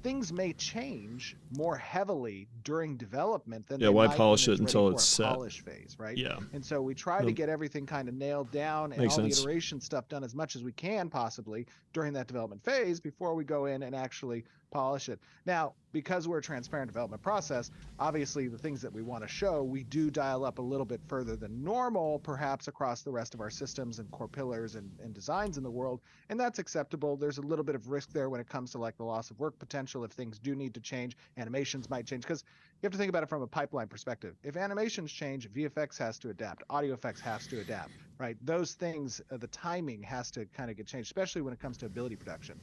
things may change more heavily during development than why polish it until it's set? Polish phase, right? Yeah. And so we try to get everything kind of nailed down and all the iteration stuff done as much as we can possibly during that development phase before we go in and actually polish it. Now, because we're a transparent development process, obviously the things that we want to show, we do dial up a little bit further than normal, perhaps across the rest of our systems and core pillars and designs in the world. And that's acceptable. There's a little bit of risk there when it comes to like the loss of work potential. If things do need to change, animations might change, because you have to think about it from a pipeline perspective. If animations change, VFX has to adapt, audio effects has to adapt, right? Those things, the timing has to kind of get changed, especially when it comes to ability production.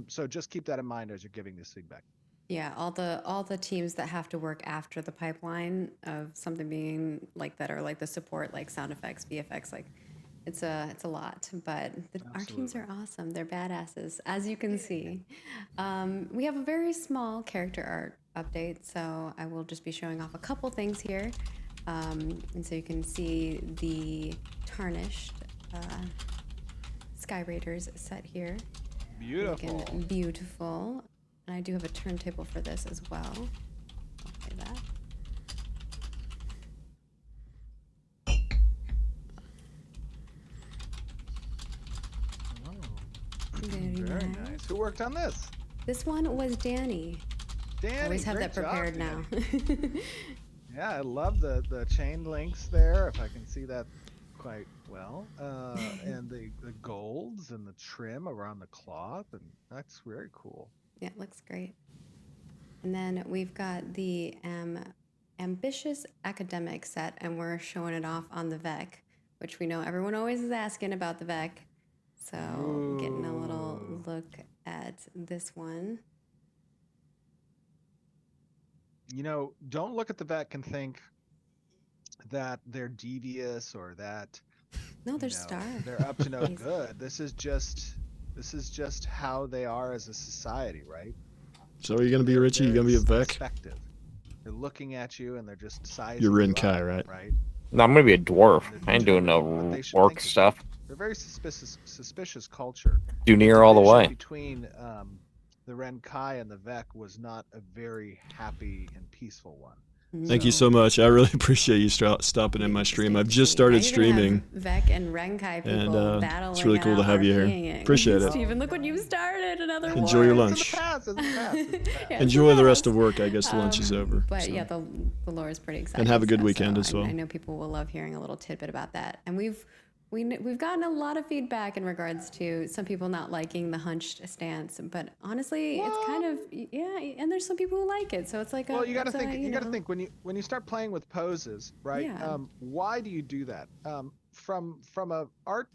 So just keep that in mind as you're giving this feedback. Yeah, all the teams that have to work after the pipeline of something being like that, or like the support, like sound effects, VFX, like it's a lot. But our teams are awesome. They're badasses, as you can see. We have a very small character art update, so I will just be showing off a couple things here, and so you can see the tarnished Sky Raiders set here. Beautiful. Looking beautiful. And I do have a turntable for this as well. I'll play that. Very nice. Who worked on this? This one was Danny. Danny, always have that prepared now. Yeah, I love the chain links there, if I can see that quite well. And the golds and the trim around the cloth, and that's very cool. Yeah, it looks great. And then we've got the ambitious academic set, and we're showing it off on the VEC, which we know everyone always is asking about the VEC. So getting a little look at this one. You know, don't look at the VEC and think that they're devious or that they're star. They're up to no good. This is just how they are as a society, right? So are you gonna be Richie? You gonna be a VEC? They're looking at you and they're just sizing. You're Rin Kai, right? No, I'm gonna be a dwarf. I ain't doing no orc stuff. They're very suspicious culture. Junior all the way. Between the Ren Kai and the VEC was not a very happy and peaceful one. Thank you so much. I really appreciate you stopping in my stream. I've just started streaming. VEC and Renkai people battling. It's really cool to have you here. Appreciate it. Steven, look what you started. Another Enjoy your lunch. Enjoy the rest of work. I guess the lunch is over. But yeah, the lore is pretty exciting. And have a good weekend as well. I know people will love hearing a little tidbit about that. And we've We've gotten a lot of feedback in regards to some people not liking the hunched stance, but honestly, it's kind of and there's some people who like it. So it's like well, you got to think. You got to think when you start playing with poses, right? Yeah. Why do you do that? From a art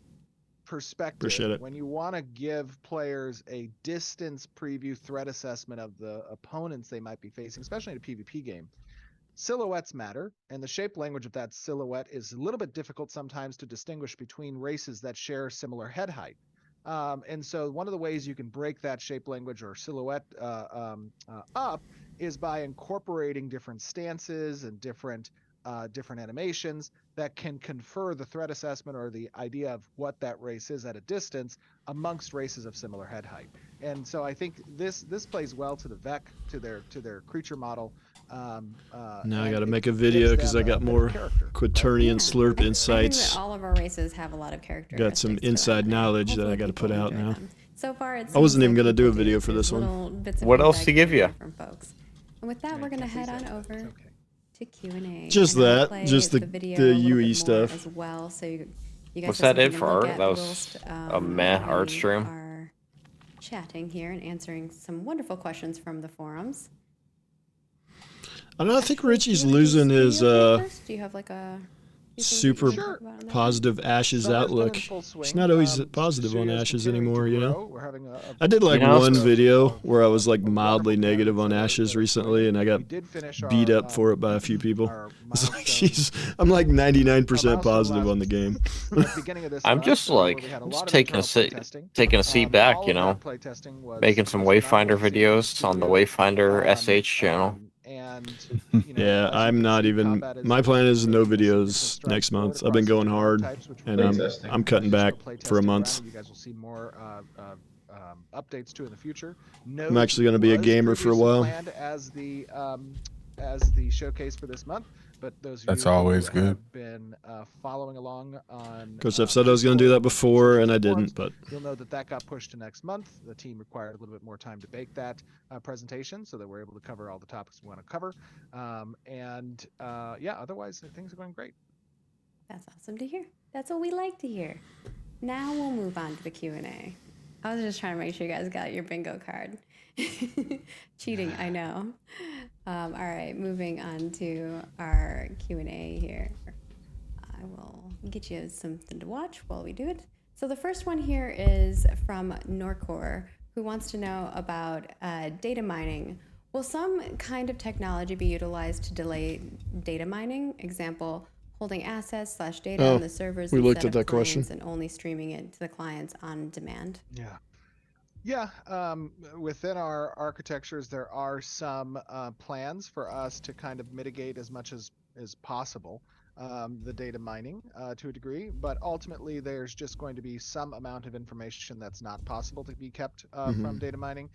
perspective, Appreciate it. when you want to give players a distance preview threat assessment of the opponents they might be facing, especially in a PvP game, silhouettes matter, and the shape language of that silhouette is a little bit difficult sometimes to distinguish between races that share similar head height. And so one of the ways you can break that shape language or silhouette up is by incorporating different stances and different animations that can confer the threat assessment or the idea of what that race is at a distance amongst races of similar head height. And so I think this plays well to the VEC, to their creature model. Now I got to make a video because I got more Quaternion Slurp I think insights. that all of our races have a lot of characteristics. Got some inside knowledge that I got to put out now. So far, it's I wasn't even gonna do a video for this one. What else to give you? From folks. And with that, we're gonna head on over to Q&A. Just and I'll that, play just the video a little UE bit more stuff. as well. So you guys What's have that in something to for look art? at That was whilst, a meh art we stream. are chatting here and answering some wonderful questions from the forums. I don't know. I think Richie's losing his Do you have like a super positive Ashes outlook. He's not always positive on Ashes anymore, you know? I did like one video where I was like mildly negative on Ashes recently, and I got beat up for it by a few people. It's like, jeez, I'm like 99% positive on the game. I'm just like taking a seat back, you know, making some Wayfinder videos on the Wayfinder SH channel. Yeah, I'm not even. My plan is no videos next month. I've been going hard, and I'm cutting back for a month. You guys will see more updates to in the future. I'm actually going to be a gamer for a while. Planned as the showcase for this month, but those of That's you always who good. have been following along on. Because I've said I was going to do that before, and I didn't. But you'll know that got pushed to next month. The team required a little bit more time to bake that presentation, so that we're able to cover all the topics we want to cover. Yeah, otherwise things are going great. That's awesome to hear. That's what we like to hear. Now we'll move on to the Q&A. I was just trying to make sure you guys got your bingo card. Cheating, I know. All right, moving on to our Q&A here. I will get you something to watch while we do it. So the first one here is from Norcor, who wants to know about data mining. Will some kind of technology be utilized to delay data mining? Example, holding assets / data on the servers we looked instead at of that question. clients and only streaming it to the clients on demand. Yeah, within our architectures, there are some plans for us to kind of mitigate as much as possible the data mining to a degree, but ultimately there's just going to be some amount of information that's not possible to be kept from data mining.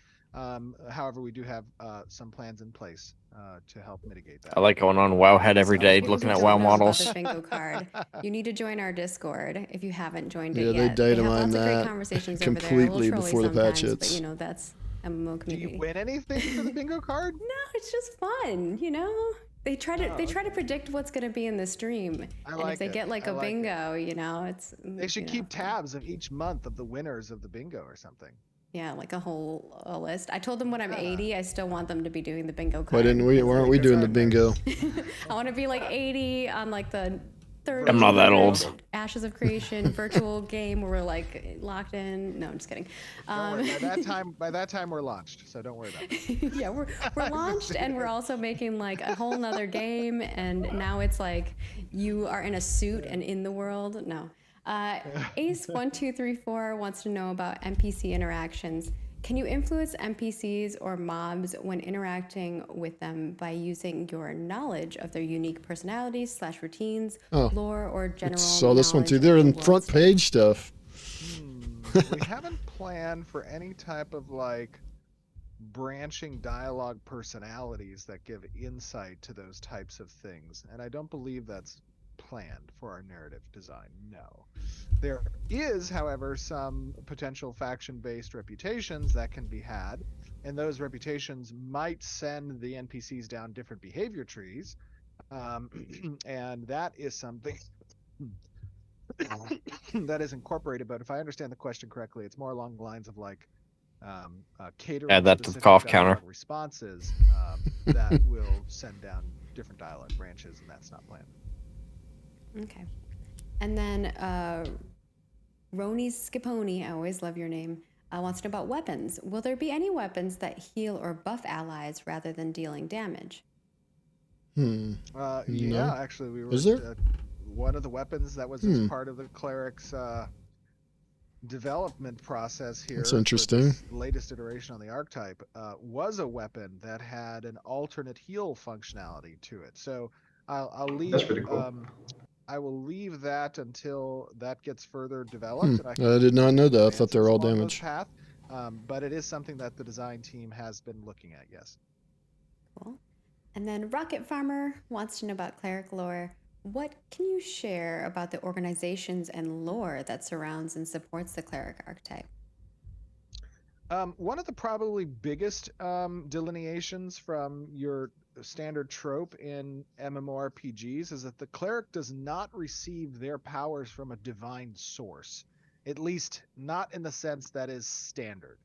However, we do have some plans in place to help mitigate that. I like going on Wowhead every day, looking at WoW models. Bingo card. You need to join our Discord if you haven't joined Yeah, it they yet. data have mine lots of great that conversations completely over there. before the patch hits. But you know, that's MMO community. Do you win anything for the bingo card? No, it's just fun, you know? They try to predict what's going to be in the stream. And if they get like a bingo, you know, it's they should keep tabs of each month of the winners of the bingo or something. Yeah, like a whole list. I told them when I'm 80, I still want them to be doing the bingo card. Why didn't we? Why aren't we doing the bingo? I want to be like 80 on like the 30. I'm not that old. Ashes of Creation virtual game where we're like locked in. No, I'm just kidding. Don't worry. By that time we're launched, so don't worry about it. Yeah, we're launched, and we're also making like a whole nother game, and now it's like you are in a suit and in the world. No. Ace1234 wants to know about NPC interactions. Can you influence NPCs or mobs when interacting with them by using your knowledge of their unique personalities / routines, lore, or general Saw this one too. They're in front page stuff. We haven't planned for any type of like branching dialogue personalities that give insight to those types of things, and I don't believe that's planned for our narrative design. No. There is, however, some potential faction-based reputations that can be had, and those reputations might send the NPCs down different behavior trees, and that is something that is incorporated. But if I understand the question correctly, it's more along the lines of like catering Add that to the specific cough dialogue counter. responses that will send down different dialogue branches, and that's not planned. Okay. And then Roni Scipone, I always love your name, wants to know about weapons. Will there be any weapons that heal or buff allies rather than dealing damage? Yeah, actually, we were. Is there? One of the weapons that was as part of the cleric's development process here. That's interesting. For this latest iteration on the archetype was a weapon that had an alternate heal functionality to it. So I'll leave. That's pretty cool. I will leave that until that gets further developed. And I did not know that. I thought they were all damage. Path, but it is something that the design team has been looking at, yes. Cool. And then Rocket Farmer wants to know about cleric lore. What can you share about the organizations and lore that surrounds and supports the cleric archetype? One of the probably biggest delineations from your standard trope in MMORPGs is that the cleric does not receive their powers from a divine source, at least not in the sense that is standard.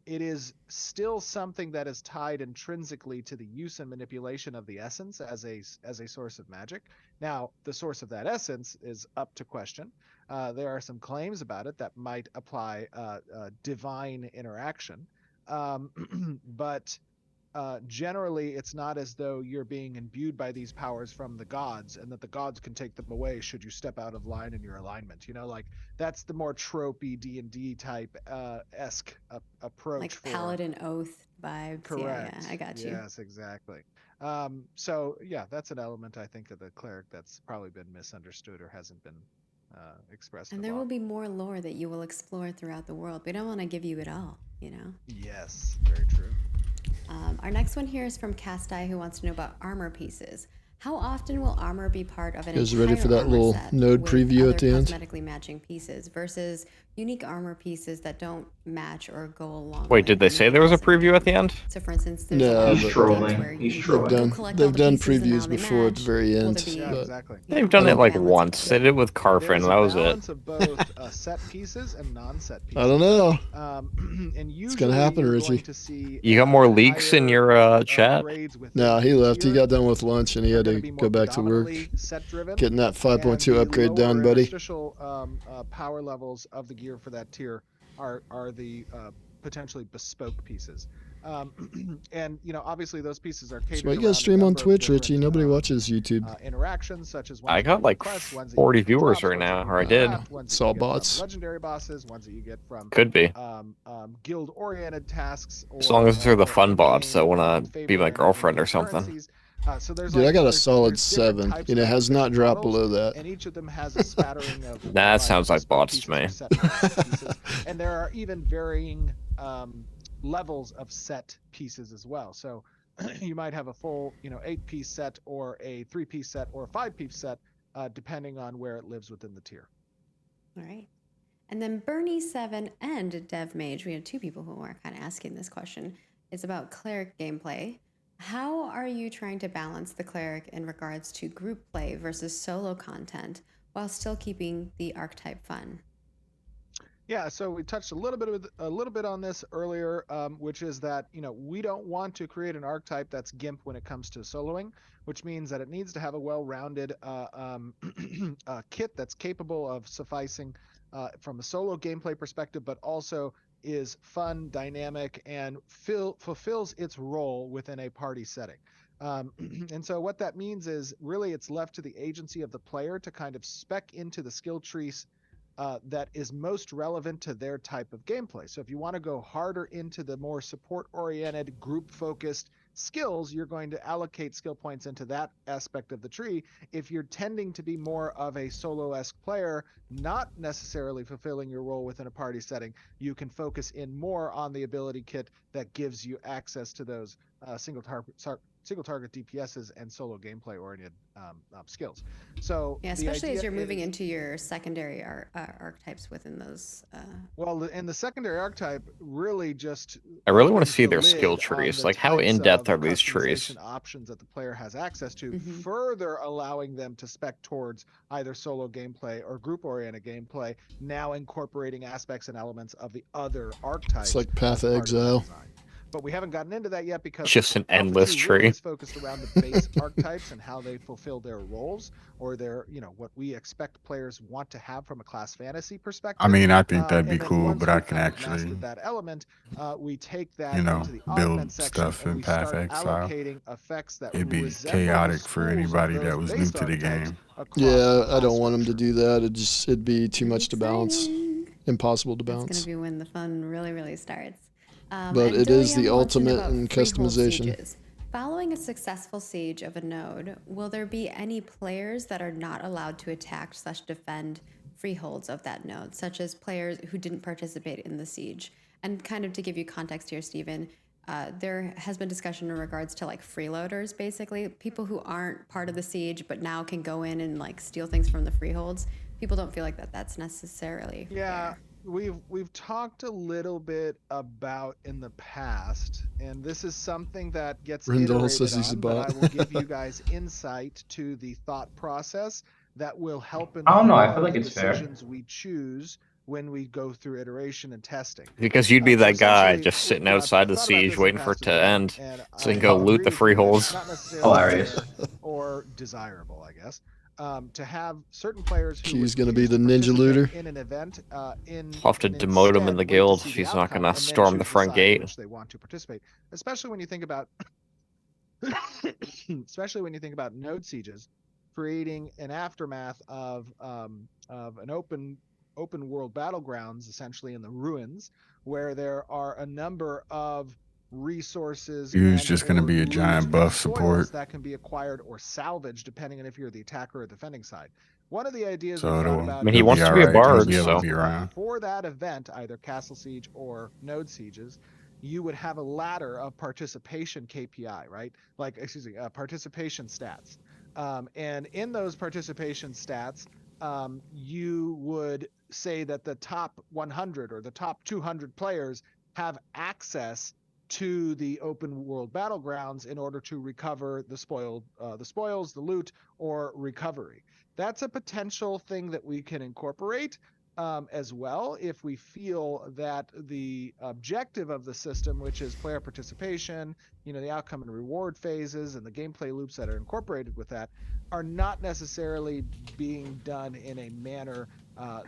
It is still something that is tied intrinsically to the use and manipulation of the essence as a source of magic. Now, the source of that essence is up to question. There are some claims about it that might apply divine interaction, but generally it's not as though you're being imbued by these powers from the gods and that the gods can take them away should you step out of line in your alignment. Like that's the more tropey D&D type esque approach. Like Paladin Oath vibes. Correct. Yeah, I got you. Yes, exactly. So yeah, that's an element I think of the cleric that's probably been misunderstood or hasn't been expressed. And there will be more lore that you will explore throughout the world. We don't want to give you it all, Yes, very true. Our next one here is from Castai, who wants to know about armor pieces. How often will armor be part of an You guys entire ready for that armor little set node with preview other at the end? cosmetically matching pieces versus unique armor pieces that don't match or go along? Wait, did they say there was a preview at the end? So, for instance, there's No, He's but trolling. He's trolling. they've done previews before at the very end. Yeah, But exactly. They've done it like once. They did it with Carfin, and that was There's a balance it. of both set pieces and non-set pieces. I don't know. And It's gonna happen, you're Richie. going to see, You got more leaks in your chat? grades within No, he the left. He tier got done with lunch and he are had gonna to be more go back to work. predominantly set-driven, Getting that and 5.2 the upgrade done, lower buddy. interstitial power levels of the gear for that tier are the potentially bespoke pieces. And obviously those pieces are catered So why you around guys a stream on number of Twitch, Richie? different, Nobody watches YouTube. interactions such as ones I that got you like request, ones that you 40 get from viewers drops, right ones that now, you or I get did. craft, ones that It's all you get from bots. legendary bosses, ones that you get from Could be. guild-oriented tasks. As long as they're the or fun bots in-game, that want to be my favor girlfriend or in-game something. currencies. So there's Dude, I got a there's solid different 7, types and it of has not acquisition dropped models, below that. and each of them has a spattering of Nah, that either sounds like bespoke bots pieces to me. or set pieces. And there are even varying levels of set pieces as well. So you might have a full 8-piece set or a 3-piece set or a 5-piece set depending on where it lives within the tier. All right. And then Bernie7 and Dev Mage, we had two people who are kind of asking this question. It's about cleric gameplay. How are you trying to balance the cleric in regards to group play versus solo content while still keeping the archetype fun? Yeah, so we touched a little bit on this earlier, which is that we don't want to create an archetype that's GIMP when it comes to soloing, which means that it needs to have a well-rounded kit that's capable of sufficing from a solo gameplay perspective, but also is fun, dynamic, and fulfills its role within a party setting. And so what that means is really it's left to the agency of the player to kind of spec into the skill trees that is most relevant to their type of gameplay. So if you want to go harder into the more support-oriented, group-focused skills, you're going to allocate skill points into that aspect of the tree. If you're tending to be more of a solo-esque player, not necessarily fulfilling your role within a party setting, you can focus in more on the ability kit that gives you access to those single target DPSs and solo gameplay oriented skills. So yeah, especially as you're moving into your secondary archetypes within those. Well, and the secondary archetype really just. I really want to see their skill trees. Like, how in depth are these trees? Options that the player has access to, further allowing them to spec towards either solo gameplay or group oriented gameplay. Now incorporating aspects and elements of the other archetypes. It's like Path of Exile. But we haven't gotten into that yet because just an endless tree is focused around the base archetypes and how they fulfill their roles or their, what we expect players want to have from a class fantasy perspective. I mean, I think that'd be cool, but I can actually that element, we take that into the build stuff in Path Exile. It'd be chaotic for anybody that was new to the game. Yeah, I don't want them to do that. It'd be too much to balance, impossible to balance. It's gonna be when the fun really starts. But it is the ultimate in customization. Following a successful siege of a node, will there be any players that are not allowed to attack/defend freeholds of that node, such as players who didn't participate in the siege? And kind of to give you context here, Stephen, there has been discussion in regards to like freeloaders, basically people who aren't part of the siege but now can go in and like steal things from the freeholds. People don't feel like that's necessarily fair. We've talked a little bit about in the past, and this is something that gets Rindle says he's a bot. but I will give you guys insight to the thought process that will help in I feel like it's decisions we choose when we go through iteration and testing. Because you'd be that guy just sitting outside the siege waiting for it to end so you can go loot the freeholds. Hilarious. Or desirable, I guess. To have certain players who she's going to be the ninja looter. In an event, I'll have to demote him in the guild if he's not going to storm the front gate. Which they want to participate, especially when you think about, node sieges, creating an aftermath of an open world battlegrounds, essentially in the ruins, where there are a number of resources. He's just going to be a giant buff support that can be acquired or salvaged depending on if you're the attacker or defending side. One of the ideas he wants to be a bard, so for that event, either castle siege or node sieges, you would have a ladder of participation KPI, right? Participation stats. And in those participation stats, you would say that the top 100 or the top 200 players have access to the open world battlegrounds in order to recover the spoils, the loot, or recovery. That's a potential thing that we can incorporate as well if we feel that the objective of the system, which is player participation, the outcome and reward phases and the gameplay loops that are incorporated with that, are not necessarily being done in a manner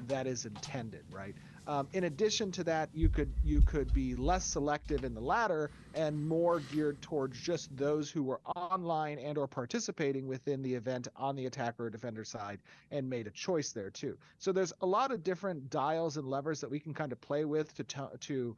that is intended, right? In addition to that, you could be less selective in the latter and more geared towards just those who were online and or participating within the event on the attacker or defender side and made a choice there too. So there's a lot of different dials and levers that we can kind of play with to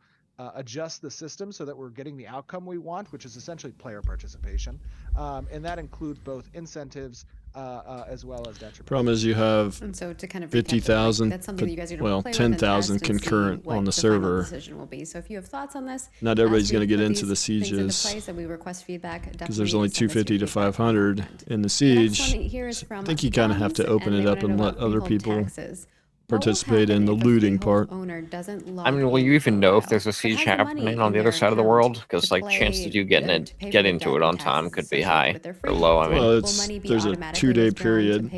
adjust the system so that we're getting the outcome we want, which is essentially player participation. And that includes both incentives as well as detriment. Problem is you have 50,000, that's something that you guys are well, 10,000 concurrent on the server. Decision will be. So if you have thoughts on this, not everybody's going to get into the sieges because there's only 250 to 500 in the siege. I think you kind of have to open it up and let other people participate in the looting part. I mean, will you even know if there's a siege happening on the other side of the world? Because like chances of you get into it on time could be high or low. I mean, well, there's a 2-day period.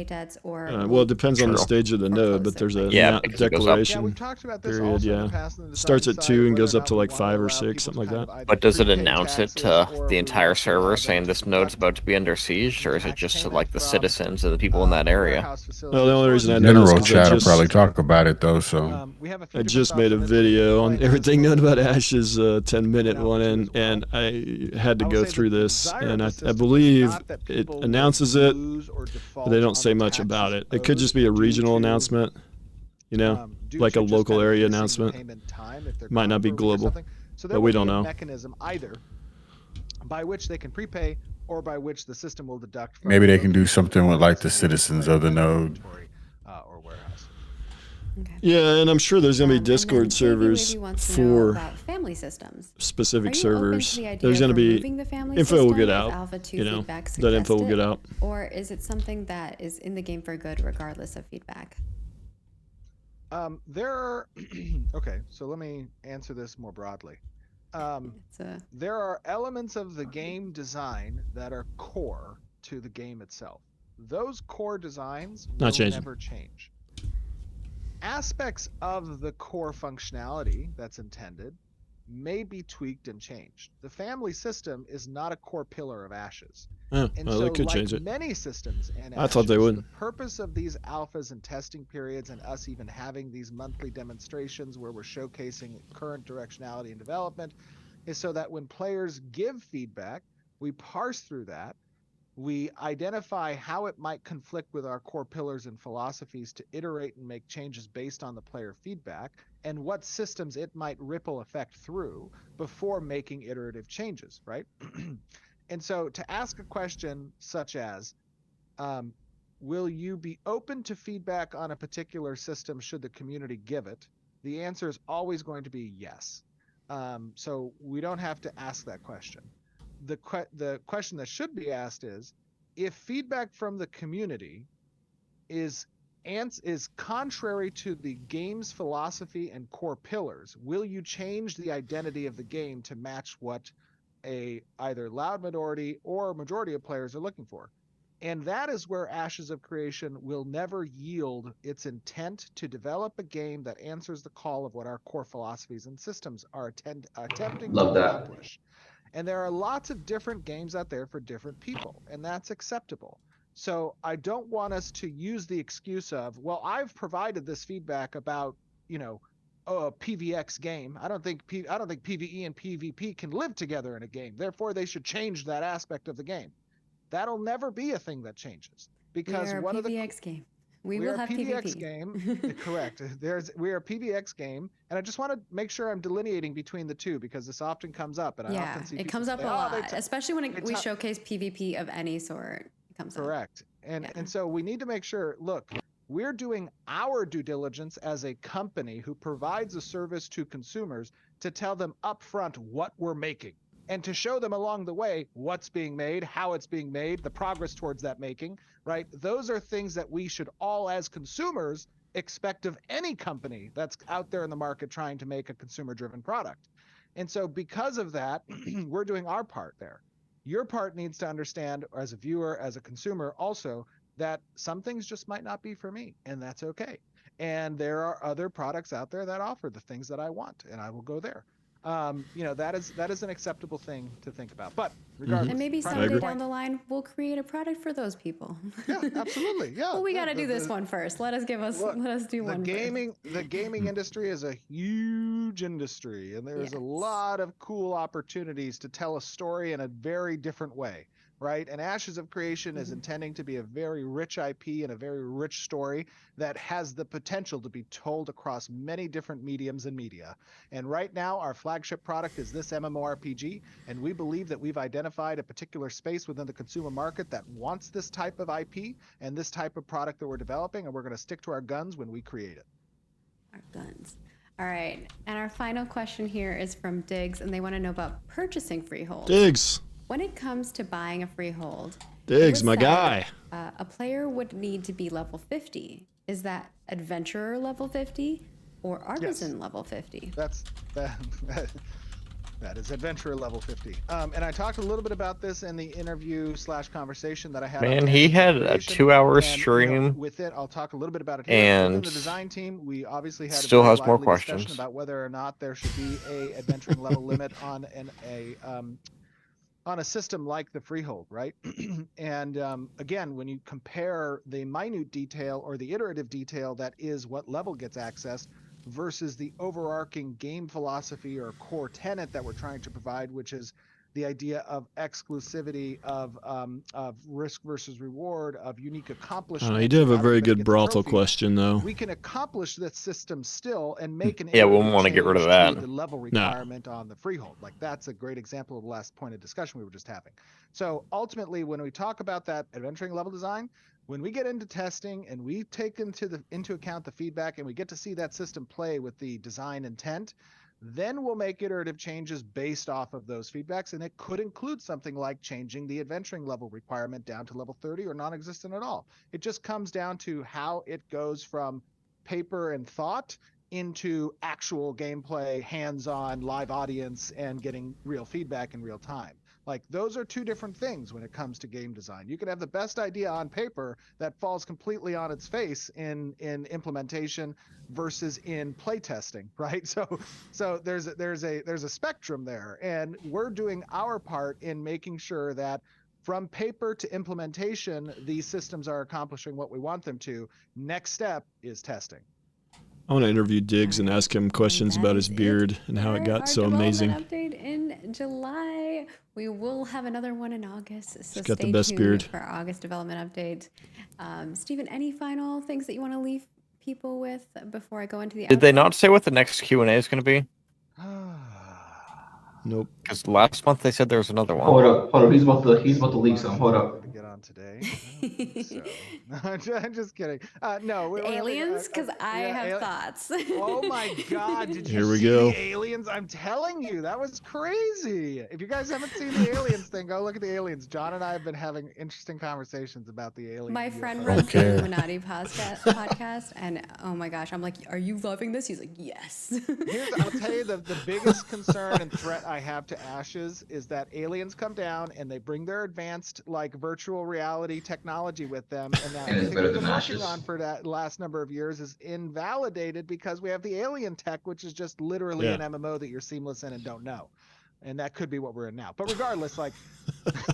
Well, it depends on the stage of the node, but there's a declaration period. Yeah, starts at 2 and goes up to like 5 or 6, something like that. But does it announce it to the entire server saying this node's about to be under siege, or is it just to like the citizens and the people in that area? Well, the only reason I know is because I probably talk about it though, so I just made a video on everything known about Ash's 10-minute one, and I had to go through this, and I believe it announces it, but they don't say much about it. It could just be a regional announcement, like a local area announcement. Might not be global, but we don't know. Mechanism either by which they can prepay or by which the system will deduct. Maybe they can do something with like the citizens of the node. Okay. Yeah, and I'm sure there's gonna be And then Discord JB servers Wavy wants to know for about family systems. specific Are you servers. open to the idea There's of gonna be removing the family info will system get if out. Alpha 2 You know, feedback that info will suggests get it? out. Or is it something that is in the game for good regardless of feedback? There are okay, so let me answer this more broadly. There are elements of the game design that are core to the game itself. Those core designs will never change. Aspects of the core functionality that's intended may be tweaked and changed. The family system is not a core pillar of Ashes. Oh, And well, so, they could like change it. many systems in I thought they would. the purpose of these alphas and testing periods, and us even having these monthly demonstrations where we're showcasing current directionality and development, is so that when players give feedback, we parse through that, we identify how it might conflict with our core pillars and philosophies to iterate and make changes based on the player feedback, and what systems it might ripple effect through before making iterative changes, right? And so to ask a question such as, will you be open to feedback on a particular system should the community give it? The answer is always going to be yes. So we don't have to ask that question. The question that should be asked is, if feedback from the community is contrary to the game's philosophy and core pillars, will you change the identity of the game to match what a either loud minority or majority of players are looking for? And that is where Ashes of Creation will never yield its intent to develop a game that answers the call of what our core philosophies and systems are attempting to accomplish. And there are lots of different games out there for different people, and that's acceptable. So I don't want us to use the excuse of, well, I've provided this feedback about, a PVX game. I don't think PvE and PvP can live together in a game. Therefore, they should change that aspect of the game. That'll never be a thing that changes, because we are a PVX game. We will have PVX PvP. game. Correct. We are a PVX game, and I just want to make sure I'm delineating between the two, because this often comes up, and I often see it comes up say, a lot, especially when we showcase PvP of any sort. It comes correct. up. And so we need to make sure, look, we're doing our due diligence as a company who provides a service to consumers to tell them upfront what we're making, and to show them along the way what's being made, how it's being made, the progress towards that making, right? Those are things that we should all, as consumers, expect of any company that's out there in the market trying to make a consumer-driven product. And so because of that, we're doing our part there. Your part needs to understand, as a viewer, as a consumer also, that some things just might not be for me, and that's okay. And there are other products out there that offer the things that I want, and I will go there. That is an acceptable thing to think about. But regardless, and maybe someday down the line, we'll create a product for those people. Yeah, absolutely. Yeah. Well, we got to do this one first. Let us do one. The gaming industry is a huge industry, and there's a lot of cool opportunities to tell a story in a very different way. Right? And Ashes of Creation is intending to be a very rich IP and a very rich story that has the potential to be told across many different mediums and media. And right now, our flagship product is this MMORPG, and we believe that we've identified a particular space within the consumer market that wants this type of IP and this type of product that we're developing, and we're going to stick to our guns when we create it. Our guns. All right. And our final question here is from Diggs, and they want to know about purchasing freeholds. Diggs. When it comes to buying a freehold, Diggs, my guy. A player would need to be level 50. Is that adventurer level 50 or artisan level 50? That is adventurer level 50. And I talked a little bit about this in the interview / conversation that I had. Man, he had a 2-hour stream. With it, I'll talk a little bit about it here. And within the design team, we obviously had still a has more lively questions discussion about whether or not there should be a adventuring level limit on a system like the freehold, right? And again, when you compare the minute detail or the iterative detail that is what level gets accessed versus the overarching game philosophy or core tenet that we're trying to provide, which is the idea of exclusivity, of risk versus reward, of unique accomplishment. You did have a very good brothel question, though. We can accomplish this system still and make an we wouldn't want to get rid of that. The level requirement on the freehold. Like, that's a great example of the last point of discussion we were just having. So ultimately, when we talk about that adventuring level design, When we get into testing and we take into account the feedback and we get to see that system play with the design intent, then we'll make iterative changes based off of those feedbacks. And it could include something like changing the adventuring level requirement down to level 30 or non-existent at all. It just comes down to how it goes from paper and thought into actual gameplay, hands-on, live audience, and getting real feedback in real time. Like, those are two different things when it comes to game design. You can have the best idea on paper that falls completely on its face in implementation versus in playtesting, right? So there's a spectrum there, and we're doing our part in making sure that from paper to implementation, these systems are accomplishing what we want them to. Next step is testing. I want to interview Diggs and ask him questions about his beard and how it got so amazing. Update in July. We will have another one in August. So He's got stay the best tuned beard. for our August development update. Stephen, any final things that you want to leave people with before I go into the Did they not say what the next Q&A is going to be? Nope. Because last month they said there was another one. Hold up. He's about to leak some. Hold up. To get on today. So. No, I'm just kidding. No, aliens, because I have thoughts. Oh my God! Did you Here we see go. the aliens? I'm telling you, that was crazy. If you guys haven't seen the aliens thing, go look at the aliens. John and I have been having interesting conversations about the aliens. My friend runs the Illuminati podcast, and oh my gosh, I'm like, are you loving this? He's like, yes. I'll tell you the biggest concern and threat I have to Ashes is that aliens come down and they bring their advanced like virtual reality technology with them, and that everything we've been working on for that last number of years is invalidated because we have the alien tech, which is just literally an MMO that you're seamless in and don't know. And that could be what we're in now. But regardless, like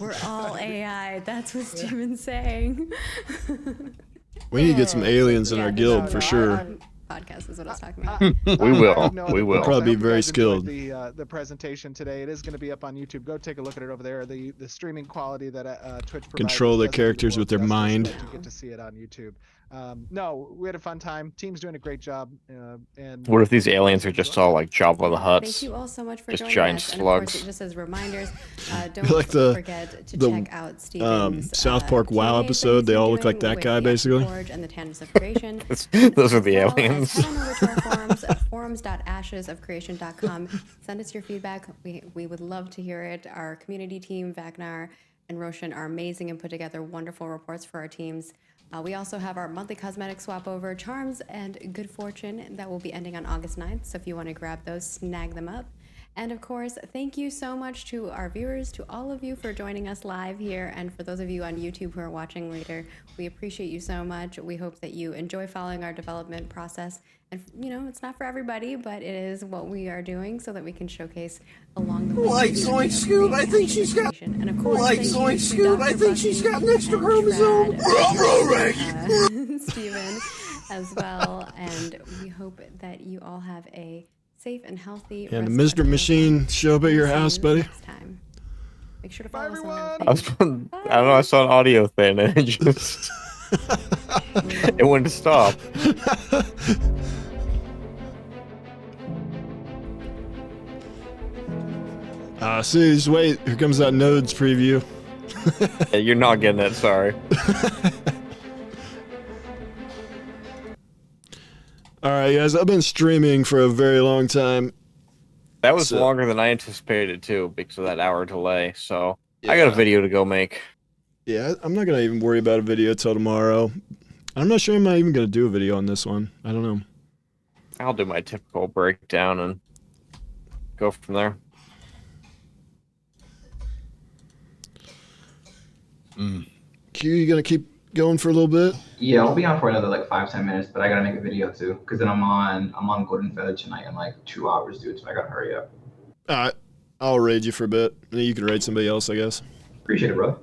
we're all AI. That's what Steven's saying. We need to get some aliens in our guild for sure. Podcast is what I was talking about. We will. We'll probably be very skilled. The presentation today, it is going to be up on YouTube. Go take a look at it over there. The streaming quality that Twitch provides control their characters with their mind. You get to see it on YouTube. No, we had a fun time. Team's doing a great job. And what if these aliens are just all like Jabba the Hutts? Thank you all so much for just joining giant us. slugs. And of course, just as reminders, don't like forget to check out Steven's South Park WoW episode. They all look like that guy, basically. And the Tangents of Creation. Those are the aliens. Head on over to our forums at forums.ashesofcreation.com. Send us your feedback. We would love to hear it. Our community team, Vagnar and Roshan, are amazing and put together wonderful reports for our teams. We also have our monthly cosmetic swap over, Charms and Good Fortune, that will be ending on August 9th. So if you want to grab those, snag them up. And of course, thank you so much to our viewers, to all of you for joining us live here. And for those of you on YouTube who are watching later, we appreciate you so much. We hope that you enjoy following our development process. And, you know, it's not for everybody, but it is what we are doing so that we can showcase along the way. Like Zoink Scoop, I think she's got. And of course, like Zoink Scoop, I think she's got an extra chromosome. Steven as well. And we hope that you all have a safe and healthy. And Mr. Machine show up at your house, buddy. Next time. Make sure to follow us I don't know. I saw an audio thing and it just it wouldn't stop. See, just wait. Here comes that Nodes preview. Yeah, you're not getting it. Sorry. All right, guys. I've been streaming for a very long time. That was longer than I anticipated too, because of that hour delay. So I got a video to go make. Yeah, I'm not gonna even worry about a video till tomorrow. I'm not sure I'm not even gonna do a video on this one. I don't know. I'll do my typical breakdown and go from there. Q, you gonna keep going for a little bit? Yeah, I'll be on for another like 5-10 minutes, but I gotta make a video too, because then I'm on Golden Feather tonight in like 2 hours, dude. So I gotta hurry up. All right, I'll raid you for a bit, and then you can raid somebody else, I guess. Appreciate it, bro.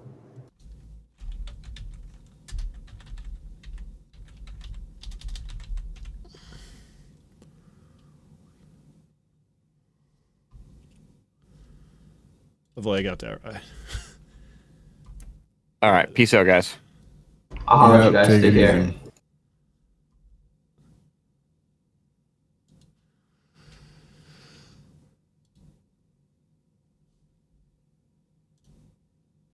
Hopefully I got that right. All right, peace out, guys. I'll holler at you guys. Take care.